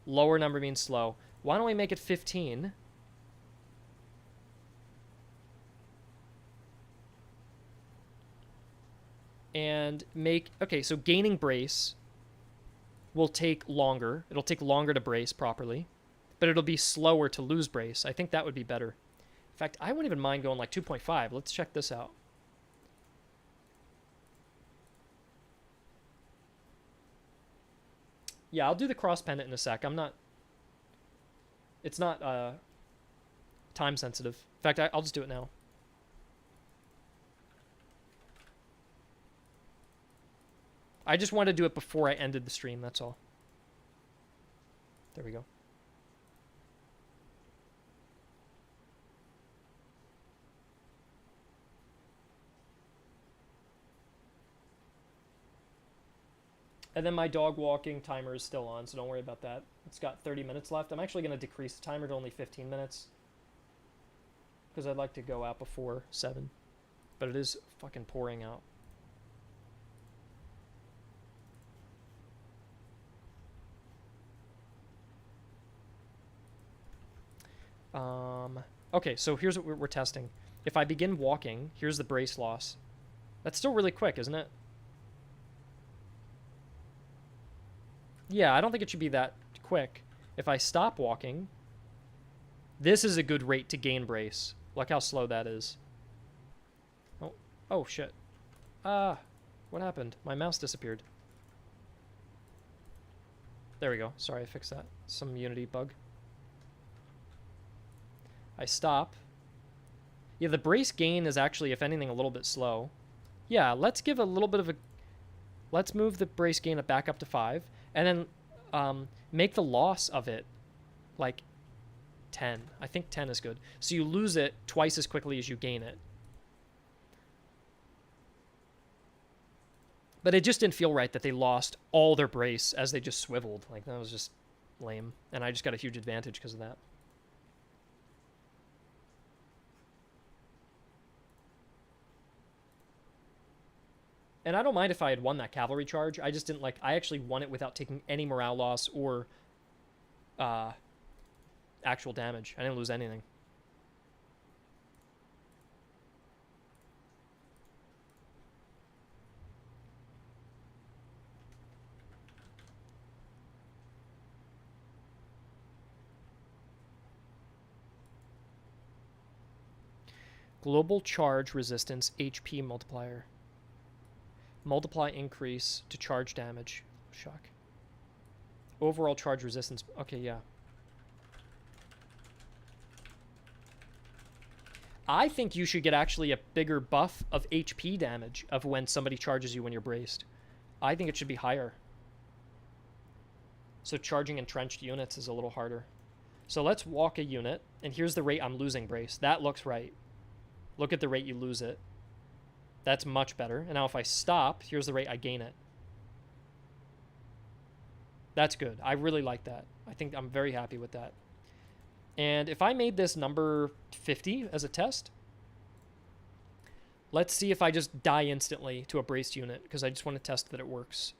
Lower number means slow. Why don't we make it 15? And make... Okay, so gaining brace will take longer. It'll take longer to brace properly. But it'll be slower to lose brace. I think that would be better. In fact, I wouldn't even mind going like 2.5. Let's check this out. Yeah, I'll do the cross pendant in a sec. It's not time sensitive. In fact, I'll just do it now. I just wanted to do it before I ended the stream, that's all. There we go. And then my dog walking timer is still on, so don't worry about that. It's got 30 minutes left. I'm actually going to decrease the timer to only 15 minutes. Because I'd like to go out before 7. But it is fucking pouring out. Okay, so here's what we're testing. If I begin walking, here's the brace loss. That's still really quick, isn't it? Yeah, I don't think it should be that quick. If I stop walking, this is a good rate to gain brace. Look how slow that is. Oh shit. What happened? My mouse disappeared. There we go. Sorry, I fixed that. Some Unity bug. I stop. Yeah, the brace gain is actually, if anything, a little bit slow. Yeah, let's give a little bit of a... Let's move the brace gain back up to 5. And then make the loss of it like 10. I think 10 is good. So you lose it twice as quickly as you gain it. But it just didn't feel right that they lost all their brace as they just swiveled. Like, that was just lame. And I just got a huge advantage because of that. And I don't mind if I had won that cavalry charge. I just didn't like... I actually won it without taking any morale loss or actual damage. I didn't lose anything. Global charge resistance HP multiplier. Multiply increase to charge damage. Shock. Overall charge resistance. Okay, yeah. I think you should get actually a bigger buff of HP damage of when somebody charges you when you're braced. I think it should be higher. So charging entrenched units is a little harder. So let's walk a unit, and here's the rate I'm losing brace. That looks right. Look at the rate you lose it. That's much better. And now if I stop, here's the rate I gain it. That's good. I really like that. I think I'm very happy with that. And if I made this number 50 as a test, let's see if I just die instantly to a braced unit, because I just want to test that it works.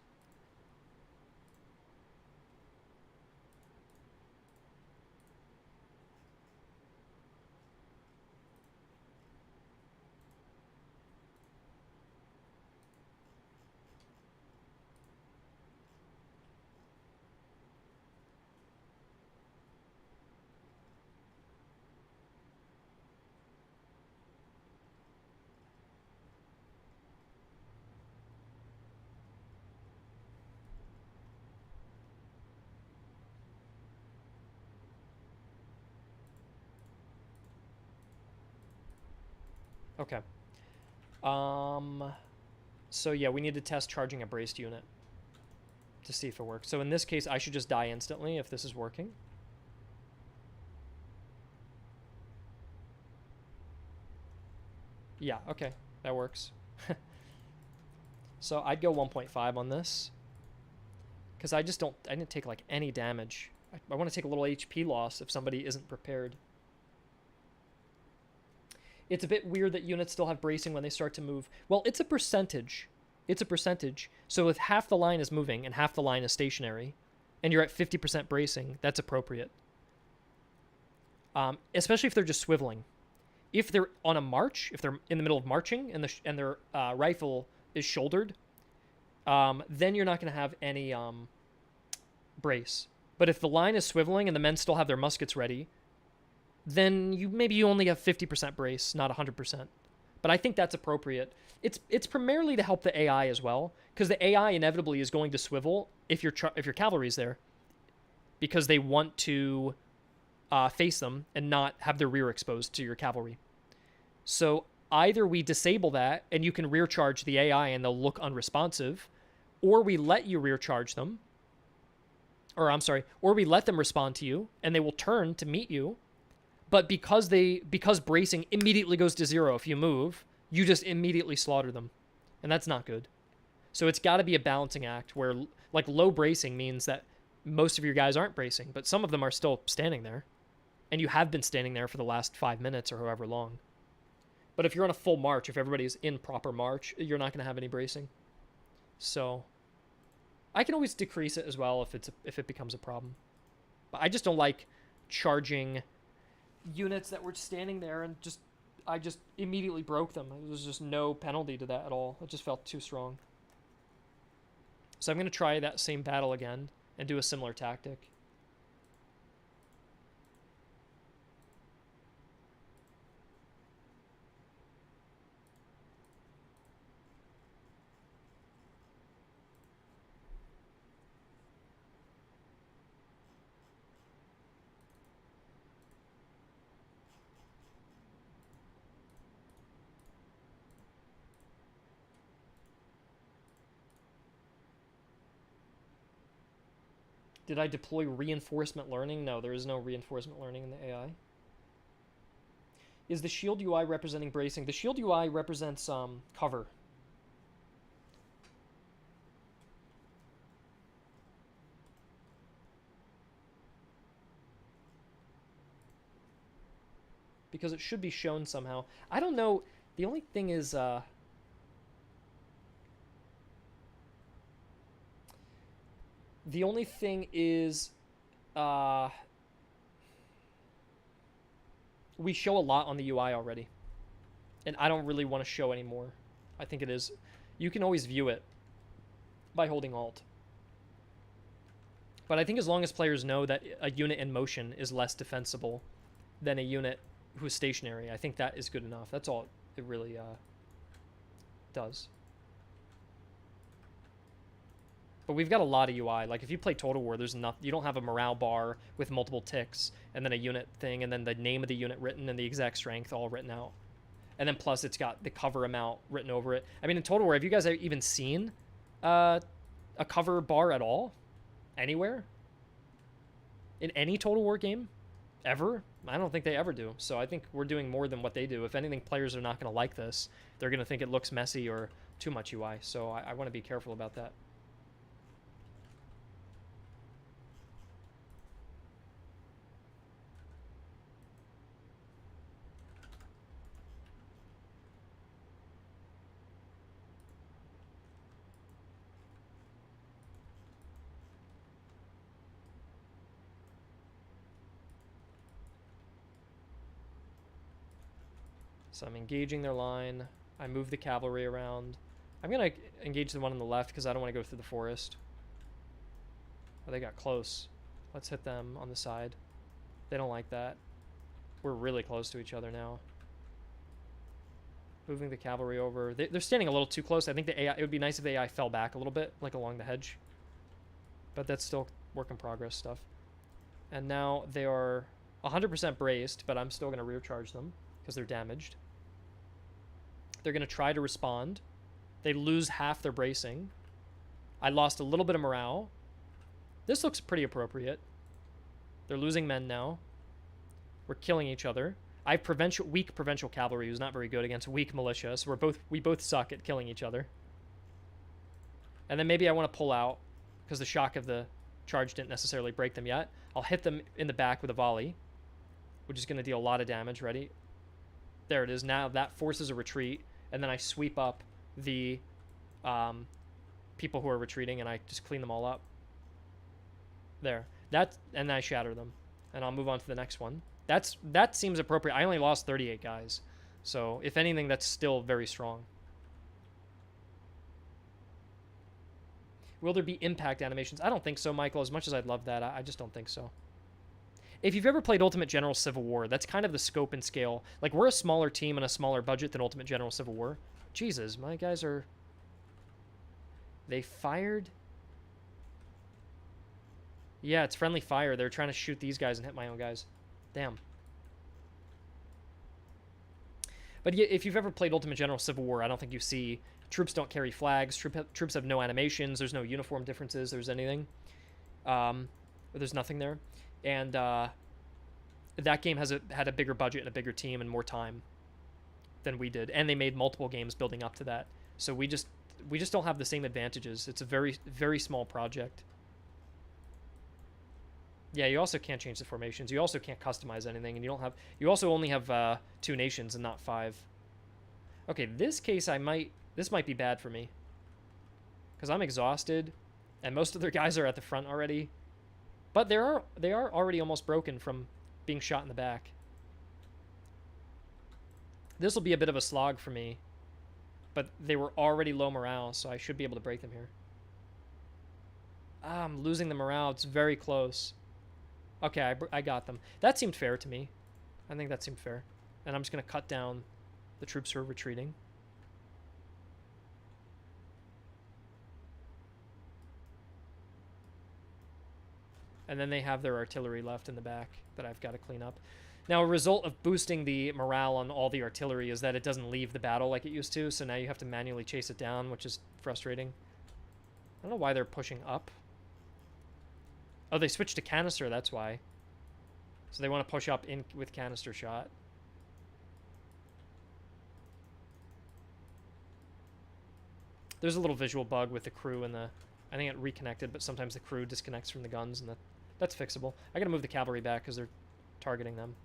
Okay. So yeah, we need to test charging a braced unit to see if it works. So in this case, I should just die instantly if this is working. Yeah, okay, that works. So I'd go 1.5 on this, because I didn't take like any damage. I want to take a little HP loss if somebody isn't prepared. It's a bit weird that units still have bracing when they start to move. Well, it's a percentage. It's a percentage. So if half the line is moving and half the line is stationary, and you're at 50% bracing, that's appropriate. Especially if they're just swiveling. If they're on a march, if they're in the middle of marching and their rifle is shouldered, then you're not going to have any brace. But if the line is swiveling and the men still have their muskets ready, then maybe you only have 50% brace, not 100%. But I think that's appropriate. It's primarily to help the AI as well, because the AI inevitably is going to swivel if your cavalry is there, because they want to face them and not have their rear exposed to your cavalry. So either we disable that and you can rear charge the AI and they'll look unresponsive, or we let you rear charge them, or we let them respond to you and they will turn to meet you. But because bracing immediately goes to 0 if you move, you just immediately slaughter them. And that's not good. So it's got to be a balancing act where, like, low bracing means that most of your guys aren't bracing, but some of them are still standing there. And you have been standing there for the last 5 minutes or however long. But if you're on a full march, if everybody's in proper march, you're not going to have any bracing. So I can always decrease it as well if it becomes a problem. But I just don't like charging units that were standing there and I just immediately broke them. There was just no penalty to that at all. It just felt too strong. So I'm going to try that same battle again and do a similar tactic. Did I deploy reinforcement learning? No, there is no reinforcement learning in the AI. Is the shield UI representing bracing? The shield UI represents cover. Because it should be shown somehow. I don't know. The only thing is... The only thing is, we show a lot on the UI already, and I don't really want to show anymore. I think it is, you can always view it by holding Alt. But I think as long as players know that a unit in motion is less defensible than a unit who's stationary, I think that is good enough. That's all it really does. But we've got a lot of UI. Like if you play Total War, there's not, you don't have a morale bar with multiple ticks and then a unit thing and then the name of the unit written and the exact strength all written out. And then plus it's got the cover amount written over it. I mean, in Total War, have you guys even seen a cover bar at all? Anywhere? In any Total War game? Ever? I don't think they ever do. So I think we're doing more than what they do. If anything, players are not going to like this. They're going to think it looks messy or too much UI. So I want to be careful about that. So I'm engaging their line. I move the cavalry around. I'm going to engage the one on the left because I don't want to go through the forest. Oh, they got close. Let's hit them on the side. They don't like that. We're really close to each other now. Moving the cavalry over. They're standing a little too close. I think the AI, it would be nice if the AI fell back a little bit, like along the hedge. But that's still work in progress stuff. And now they are 100% braced, but I'm still going to rear charge them because they're damaged. They're going to try to respond. They lose half their bracing. I lost a little bit of morale. This looks pretty appropriate. They're losing men now. We're killing each other. I have weak provincial cavalry who's not very good against weak militia, so we both suck at killing each other. And then maybe I want to pull out because the shock of the charge didn't necessarily break them yet. I'll hit them in the back with a volley, which is going to deal a lot of damage. Ready? There it is. Now that forces a retreat, and then I sweep up the people who are retreating, and I just clean them all up. There. And then I shatter them, and I'll move on to the next one. That seems appropriate. I only lost 38 guys, so if anything, that's still very strong. Will there be impact animations? I don't think so, Michael. As much as I'd love that, I just don't think so. If you've ever played Ultimate General Civil War, that's kind of the scope and scale. Like, we're a smaller team and a smaller budget than Ultimate General Civil War. Jesus, my guys are... They fired? Yeah, it's friendly fire. They're trying to shoot these guys and hit my own guys. Damn. But yeah, if you've ever played Ultimate General Civil War, I don't think you see... Troops don't carry flags. Troops have no animations. There's no uniform differences. There's anything. There's nothing there. And that game had a bigger budget and a bigger team and more time than we did, and they made multiple games building up to that. So we just don't have the same advantages. It's a very, very small project. Yeah, you also can't change the formations. You also can't customize anything, and you also only have 2 nations and not 5. Okay, this case this might be bad for me because I'm exhausted, and most of their guys are at the front already. But they are already almost broken from being shot in the back. This will be a bit of a slog for me. But they were already low morale, so I should be able to break them here. I'm losing the morale. It's very close. Okay, I got them. That seemed fair to me. I think that seemed fair. And I'm just going to cut down the troops who are retreating. And then they have their artillery left in the back that I've got to clean up. Now, a result of boosting the morale on all the artillery is that it doesn't leave the battle like it used to, so now you have to manually chase it down, which is frustrating. I don't know why they're pushing up. Oh, they switched to canister, that's why. So they want to push up in with canister shot. There's a little visual bug with the crew and the... I think it reconnected, but sometimes the crew disconnects from the guns, and that's fixable. I gotta move the cavalry back because they're targeting them.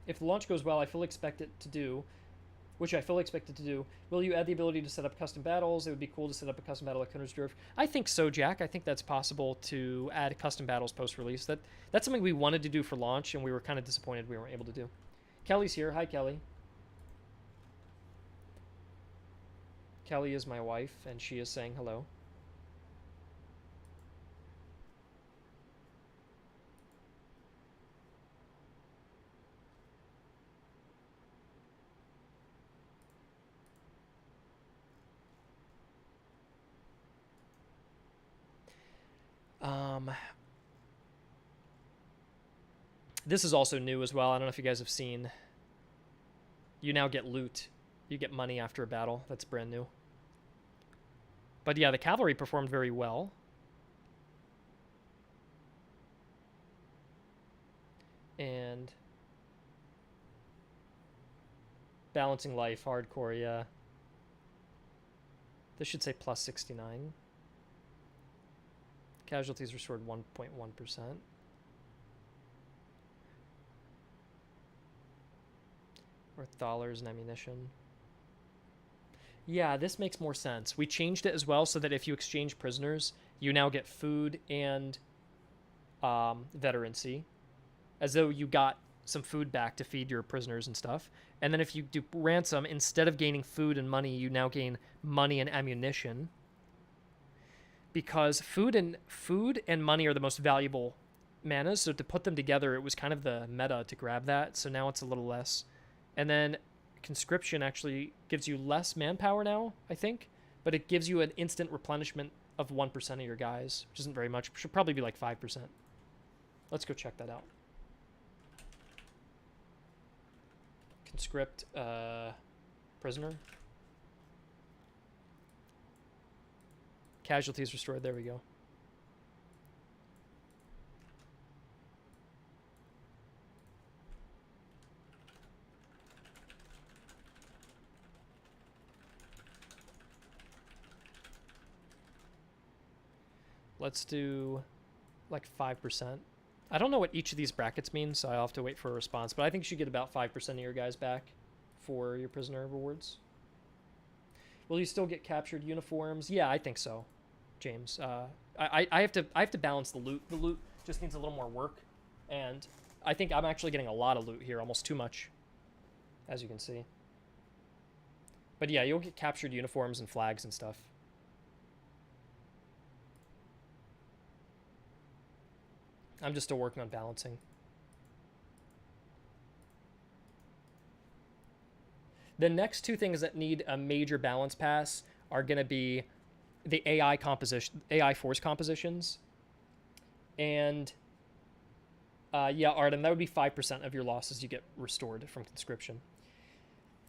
If the launch goes well, I fully expect it to do, which I fully expect it to do. Will you add the ability to set up custom battles? It would be cool to set up a custom battle like Kundersdorf. I think so, Jack. I think that's possible to add custom battles post-release. That's something we wanted to do for launch, and we were kind of disappointed we weren't able to do. Kelly's here. Hi, Kelly. Kelly is my wife, and she is saying hello. This is also new as well. I don't know if you guys have seen. You now get loot. You get money after a battle. That's brand new. But yeah, the cavalry performed very well. And balancing life, hardcore, yeah. This should say plus 69. Casualties restored 1.1%. Worth dollars and ammunition. Yeah, this makes more sense. We changed it as well so that if you exchange prisoners, you now get food and veterancy, as though you got some food back to feed your prisoners and stuff. And then if you do ransom, instead of gaining food and money, you now gain money and ammunition, because food and money are the most valuable manas. So to put them together, it was kind of the meta to grab that. So now it's a little less. And then conscription actually gives you less manpower now, I think, but it gives you an instant replenishment of 1% of your guys, which isn't very much. Should probably be like 5%. Let's go check that out. Conscript prisoner. Casualties restored. There we go. Let's do like 5%. I don't know what each of these brackets mean, so I'll have to wait for a response, but I think you should get about 5% of your guys back for your prisoner rewards. Will you still get captured uniforms? Yeah, I think so, James. I have to balance the loot. The loot just needs a little more work, and I think I'm actually getting a lot of loot here, almost too much, as you can see. But yeah, you'll get captured uniforms and flags and stuff. I'm just still working on balancing. The next two things that need a major balance pass are going to be the AI composition, AI force compositions, and yeah, Artem, that would be 5% of your losses you get restored from conscription.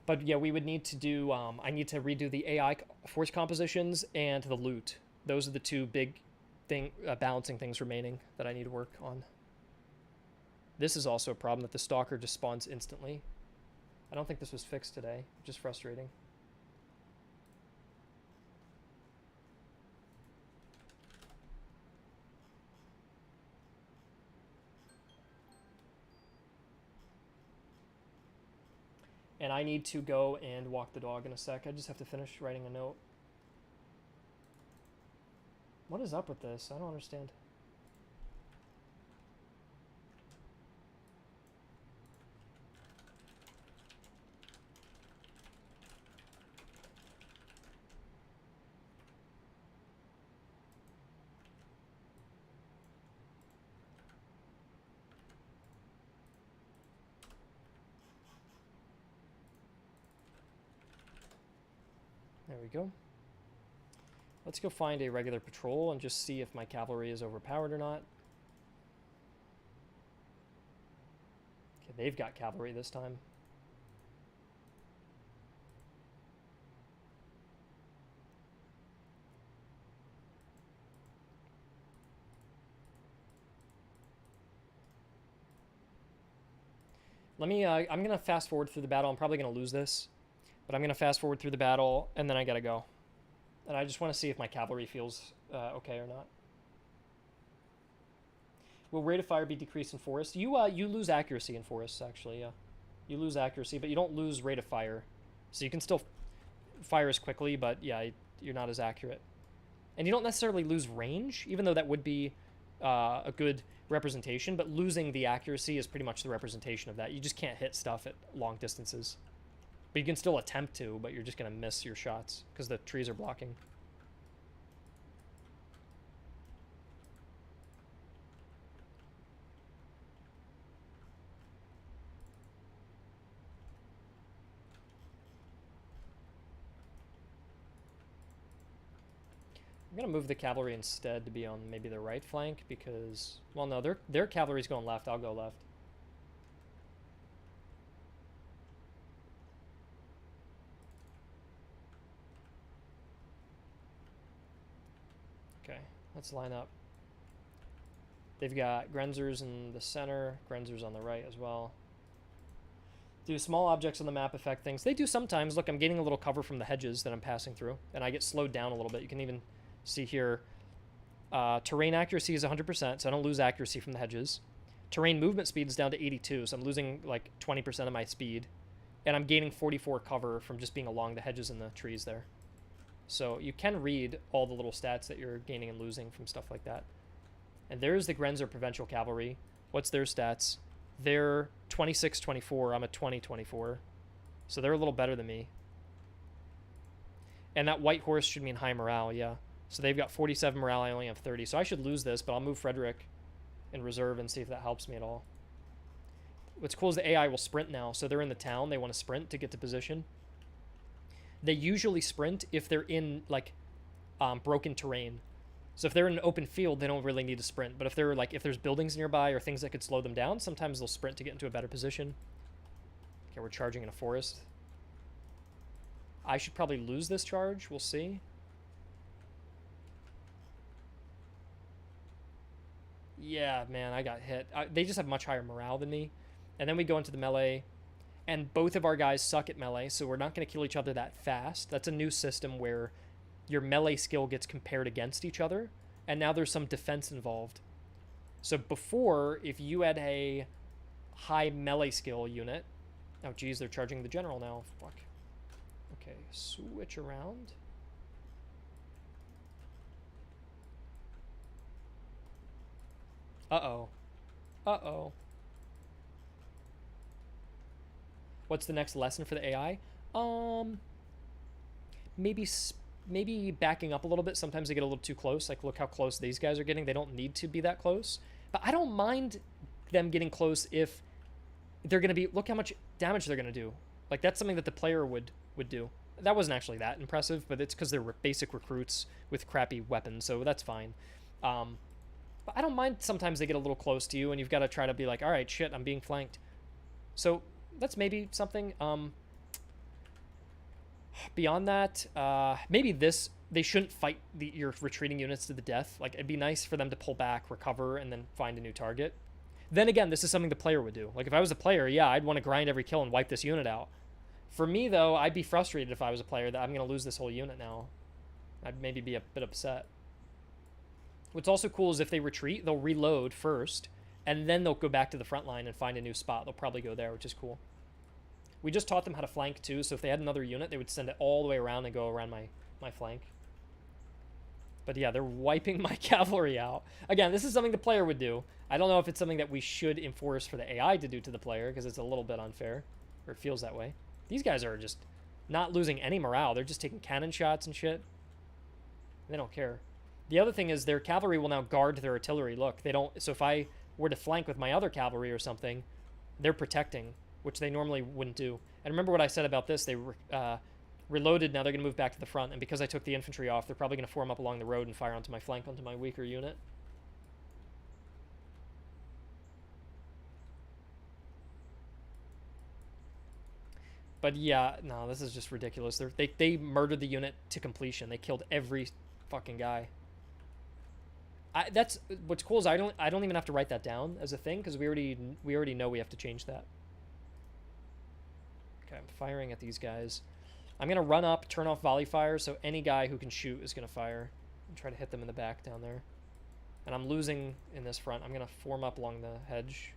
But yeah, we would need to do. I need to redo the AI force compositions and the loot. Those are the two big balancing things remaining that I need to work on. This is also a problem that the stalker just spawns instantly. I don't think this was fixed today, which is frustrating. And I need to go and walk the dog in a sec. I just have to finish writing a note. What is up with this? I don't understand. There we go. Let's go find a regular patrol and just see if my cavalry is overpowered or not. Okay, they've got cavalry this time. Let me, I'm going to fast forward through the battle. I'm probably going to lose this, but I'm going to fast forward through the battle, and then I got to go. And I just want to see if my cavalry feels okay or not. Will rate of fire be decreased in forest? You lose accuracy in forests, actually, yeah. You lose accuracy, but you don't lose rate of fire. So you can still fire as quickly, but yeah, you're not as accurate. And you don't necessarily lose range, even though that would be a good representation, but losing the accuracy is pretty much the representation of that. You just can't hit stuff at long distances. But you can still attempt to, but you're just going to miss your shots because the trees are blocking. I'm gonna move the cavalry instead to be on maybe the right flank because, well, no, their cavalry's going left. I'll go left. Okay, let's line up. They've got Grenzers in the center, Grenzers on the right as well. Do small objects on the map affect things? They do sometimes. Look, I'm gaining a little cover from the hedges that I'm passing through, and I get slowed down a little bit. You can even see here, terrain accuracy is 100%, so I don't lose accuracy from the hedges. Terrain movement speed is down to 82, so I'm losing like 20% of my speed. And I'm gaining 44 cover from just being along the hedges and the trees there. So you can read all the little stats that you're gaining and losing from stuff like that. And there's the Grenzer Provincial Cavalry. What's their stats? They're 26-24. I'm at 20-24. So they're a little better than me. And that white horse should mean high morale, yeah. So they've got 47 morale. I only have 30. So I should lose this, but I'll move Frederick in reserve and see if that helps me at all. What's cool is the AI will sprint now. So they're in the town. They want to sprint to get to position. They usually sprint if they're in, like, broken terrain. So if they're in an open field, they don't really need to sprint. But if they're like, if there's buildings nearby or things that could slow them down, sometimes they'll sprint to get into a better position. Okay, we're charging in a forest. I should probably lose this charge. We'll see. Yeah, man, I got hit. They just have much higher morale than me. And then we go into the melee. And both of our guys suck at melee, so we're not going to kill each other that fast. That's a new system where your melee skill gets compared against each other, and now there's some defense involved. So before, if you had a high melee skill unit... Oh, geez, they're charging the general now. Fuck. Okay, switch around. Uh-oh. Uh-oh. What's the next lesson for the AI? Maybe backing up a little bit. Sometimes they get a little too close. Like, look how close these guys are getting. They don't need to be that close. But I don't mind them getting close if they're going to be... Look how much damage they're going to do. Like, that's something that the player would do. That wasn't actually that impressive, but it's because they're basic recruits with crappy weapons, so that's fine. But I don't mind sometimes they get a little close to you, and you've got to try to be like, all right, shit, I'm being flanked. So that's maybe something. Beyond that, maybe this, they shouldn't fight your retreating units to the death. Like, it'd be nice for them to pull back, recover, and then find a new target. Then again, this is something the player would do. Like, if I was a player, yeah, I'd want to grind every kill and wipe this unit out. For me, though, I'd be frustrated if I was a player that I'm going to lose this whole unit now. I'd maybe be a bit upset. What's also cool is if they retreat, they'll reload first, and then they'll go back to the front line and find a new spot. They'll probably go there, which is cool. We just taught them how to flank, too, so if they had another unit, they would send it all the way around and go around my flank. But yeah, they're wiping my cavalry out. Again, this is something the player would do. I don't know if it's something that we should enforce for the AI to do to the player, because it's a little bit unfair, or it feels that way. These guys are just not losing any morale. They're just taking cannon shots and shit. They don't care. The other thing is their cavalry will now guard their artillery. Look, they don't... So if I were to flank with my other cavalry or something, they're protecting, which they normally wouldn't do. And remember what I said about this. They reloaded. Now they're going to move back to the front. And because I took the infantry off, they're probably going to form up along the road and fire onto my flank, onto my weaker unit. But yeah, no, this is just ridiculous. They murdered the unit to completion. They killed every fucking guy. That's what's cool is I don't even have to write that down as a thing because we already know we have to change that. Okay, I'm firing at these guys. I'm gonna run up, turn off volley fire, so any guy who can shoot is gonna fire and try to hit them in the back down there. And I'm losing in this front. I'm gonna form up along the hedge.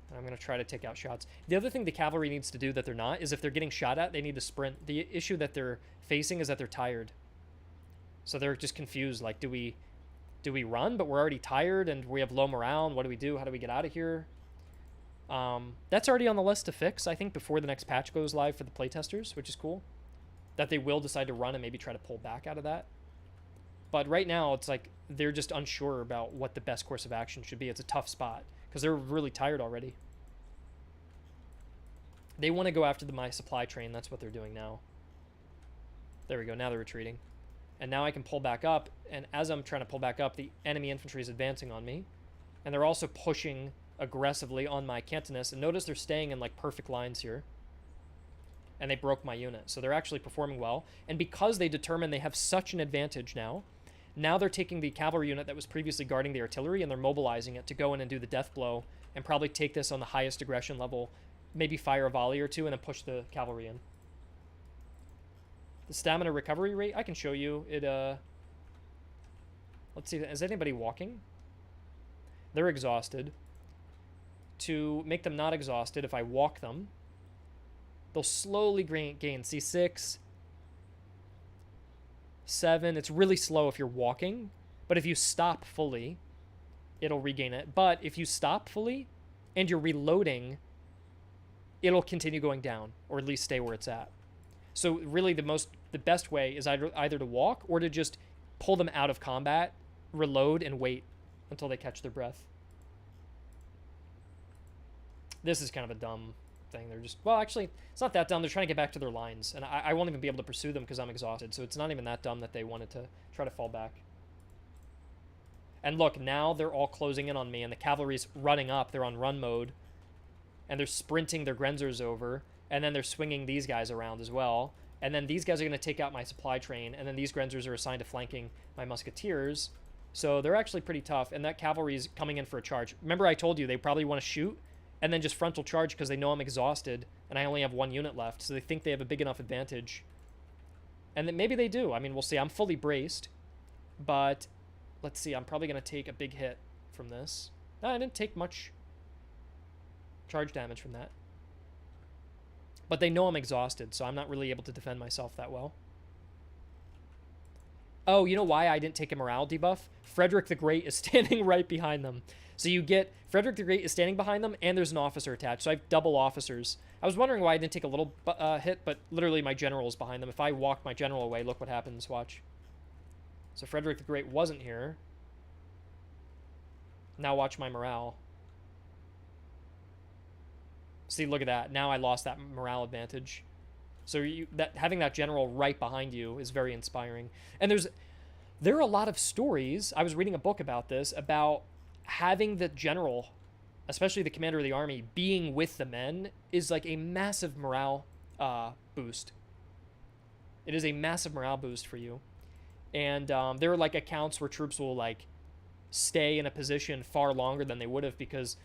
And I'm going to try to take out shots. The other thing the cavalry needs to do that they're not is if they're getting shot at, they need to sprint. The issue that they're facing is that they're tired. So they're just confused. Like, do we run, but we're already tired and we have low morale? And what do we do? How do we get out of here? That's already on the list to fix, I think, before the next patch goes live for the playtesters, which is cool. That they will decide to run and maybe try to pull back out of that. But right now, it's like they're just unsure about what the best course of action should be. It's a tough spot. Because they're really tired already. They want to go after my supply train. That's what they're doing now. There we go. Now they're retreating. And now I can pull back up. And as I'm trying to pull back up, the enemy infantry is advancing on me. And they're also pushing aggressively on my cantoness. And notice they're staying in like perfect lines here. And they broke my unit. So they're actually performing well. And because they determine they have such an advantage now they're taking the cavalry unit that was previously guarding the artillery and they're mobilizing it to go in and do the death blow and probably take this on the highest aggression level, maybe fire a volley or two and then push the cavalry in. The stamina recovery rate, I can show you. Let's see, is anybody walking? They're exhausted. To make them not exhausted, if I walk them, they'll slowly gain. See, 6, 7. It's really slow if you're walking, but if you stop fully, it'll regain it. But if you stop fully and you're reloading, it'll continue going down, or at least stay where it's at. So really the best way is either to walk or to just pull them out of combat, reload, and wait until they catch their breath. This is kind of a dumb thing. They're just, well, actually, it's not that dumb. They're trying to get back to their lines, and I won't even be able to pursue them because I'm exhausted, so it's not even that dumb that they wanted to try to fall back. And look, now they're all closing in on me, and the cavalry's running up. They're on run mode, and they're sprinting their Grenzers over, and then they're swinging these guys around as well, and then these guys are going to take out my supply train, and then these Grenzers are assigned to flanking my musketeers, so they're actually pretty tough, and that cavalry's coming in for a charge. Remember I told you they probably want to shoot and then just frontal charge because they know I'm exhausted and I only have 1 unit left, so they think they have a big enough advantage. And then maybe they do. I mean, we'll see. I'm fully braced, but let's see. I'm probably going to take a big hit from this. No, I didn't take much charge damage from that. But they know I'm exhausted, so I'm not really able to defend myself that well. Oh, you know why I didn't take a morale debuff? Frederick the Great is standing right behind them. So you get Frederick the Great is standing behind them, and there's an officer attached. So I have double officers. I was wondering why I didn't take a little hit, but literally my general is behind them. If I walk my general away, look what happens. Watch. So Frederick the Great wasn't here. Now watch my morale. See, look at that. Now I lost that morale advantage. So having that general right behind you is very inspiring. And there are a lot of stories. I was reading a book about this, about having the general, especially the commander of the army, being with the men is like a massive morale boost. It is a massive morale boost for you. And there are like accounts where troops will like stay in a position far longer than they would have because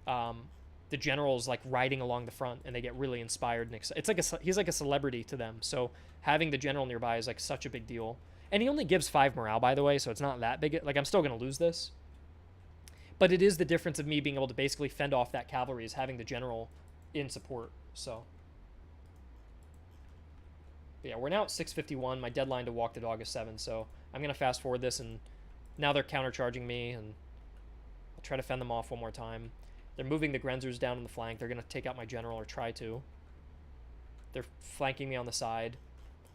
the general's like riding along the front and they get really inspired and excited. It's like he's like a celebrity to them. So having the general nearby is like such a big deal. And he only gives 5 morale, by the way, so it's not that big. Like, I'm still going to lose this. But it is the difference of me being able to basically fend off that cavalry is having the general in support. So, but yeah, we're now at 6:51. My deadline to walk the dog is 7. So I'm going to fast forward this, and now they're countercharging me, and I'll try to fend them off one more time. They're moving the Grenzers down on the flank. They're going to take out my general, or try to. They're flanking me on the side.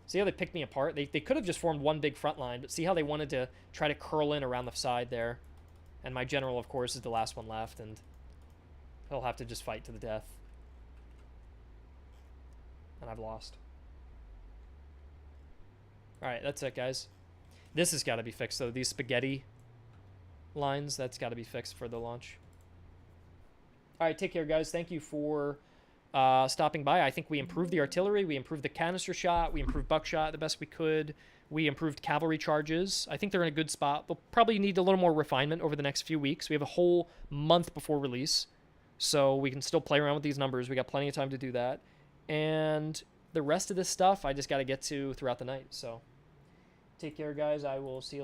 See how they picked me apart? They could have just formed one big front line, but see how they wanted to try to curl in around the side there? And my general, of course, is the last one left, and he'll have to just fight to the death. And I've lost. Alright, that's it, guys. This has got to be fixed, though. These spaghetti lines, that's got to be fixed for the launch. Alright, take care, guys. Thank you for stopping by. I think we improved the artillery, we improved the canister shot, we improved buckshot the best we could, we improved cavalry charges. I think they're in a good spot. They'll probably need a little more refinement over the next few weeks. We have a whole month before release, so we can still play around with these numbers. We got plenty of time to do that. And the rest of this stuff I just got to get to throughout the night. So take care, guys. I will see you later.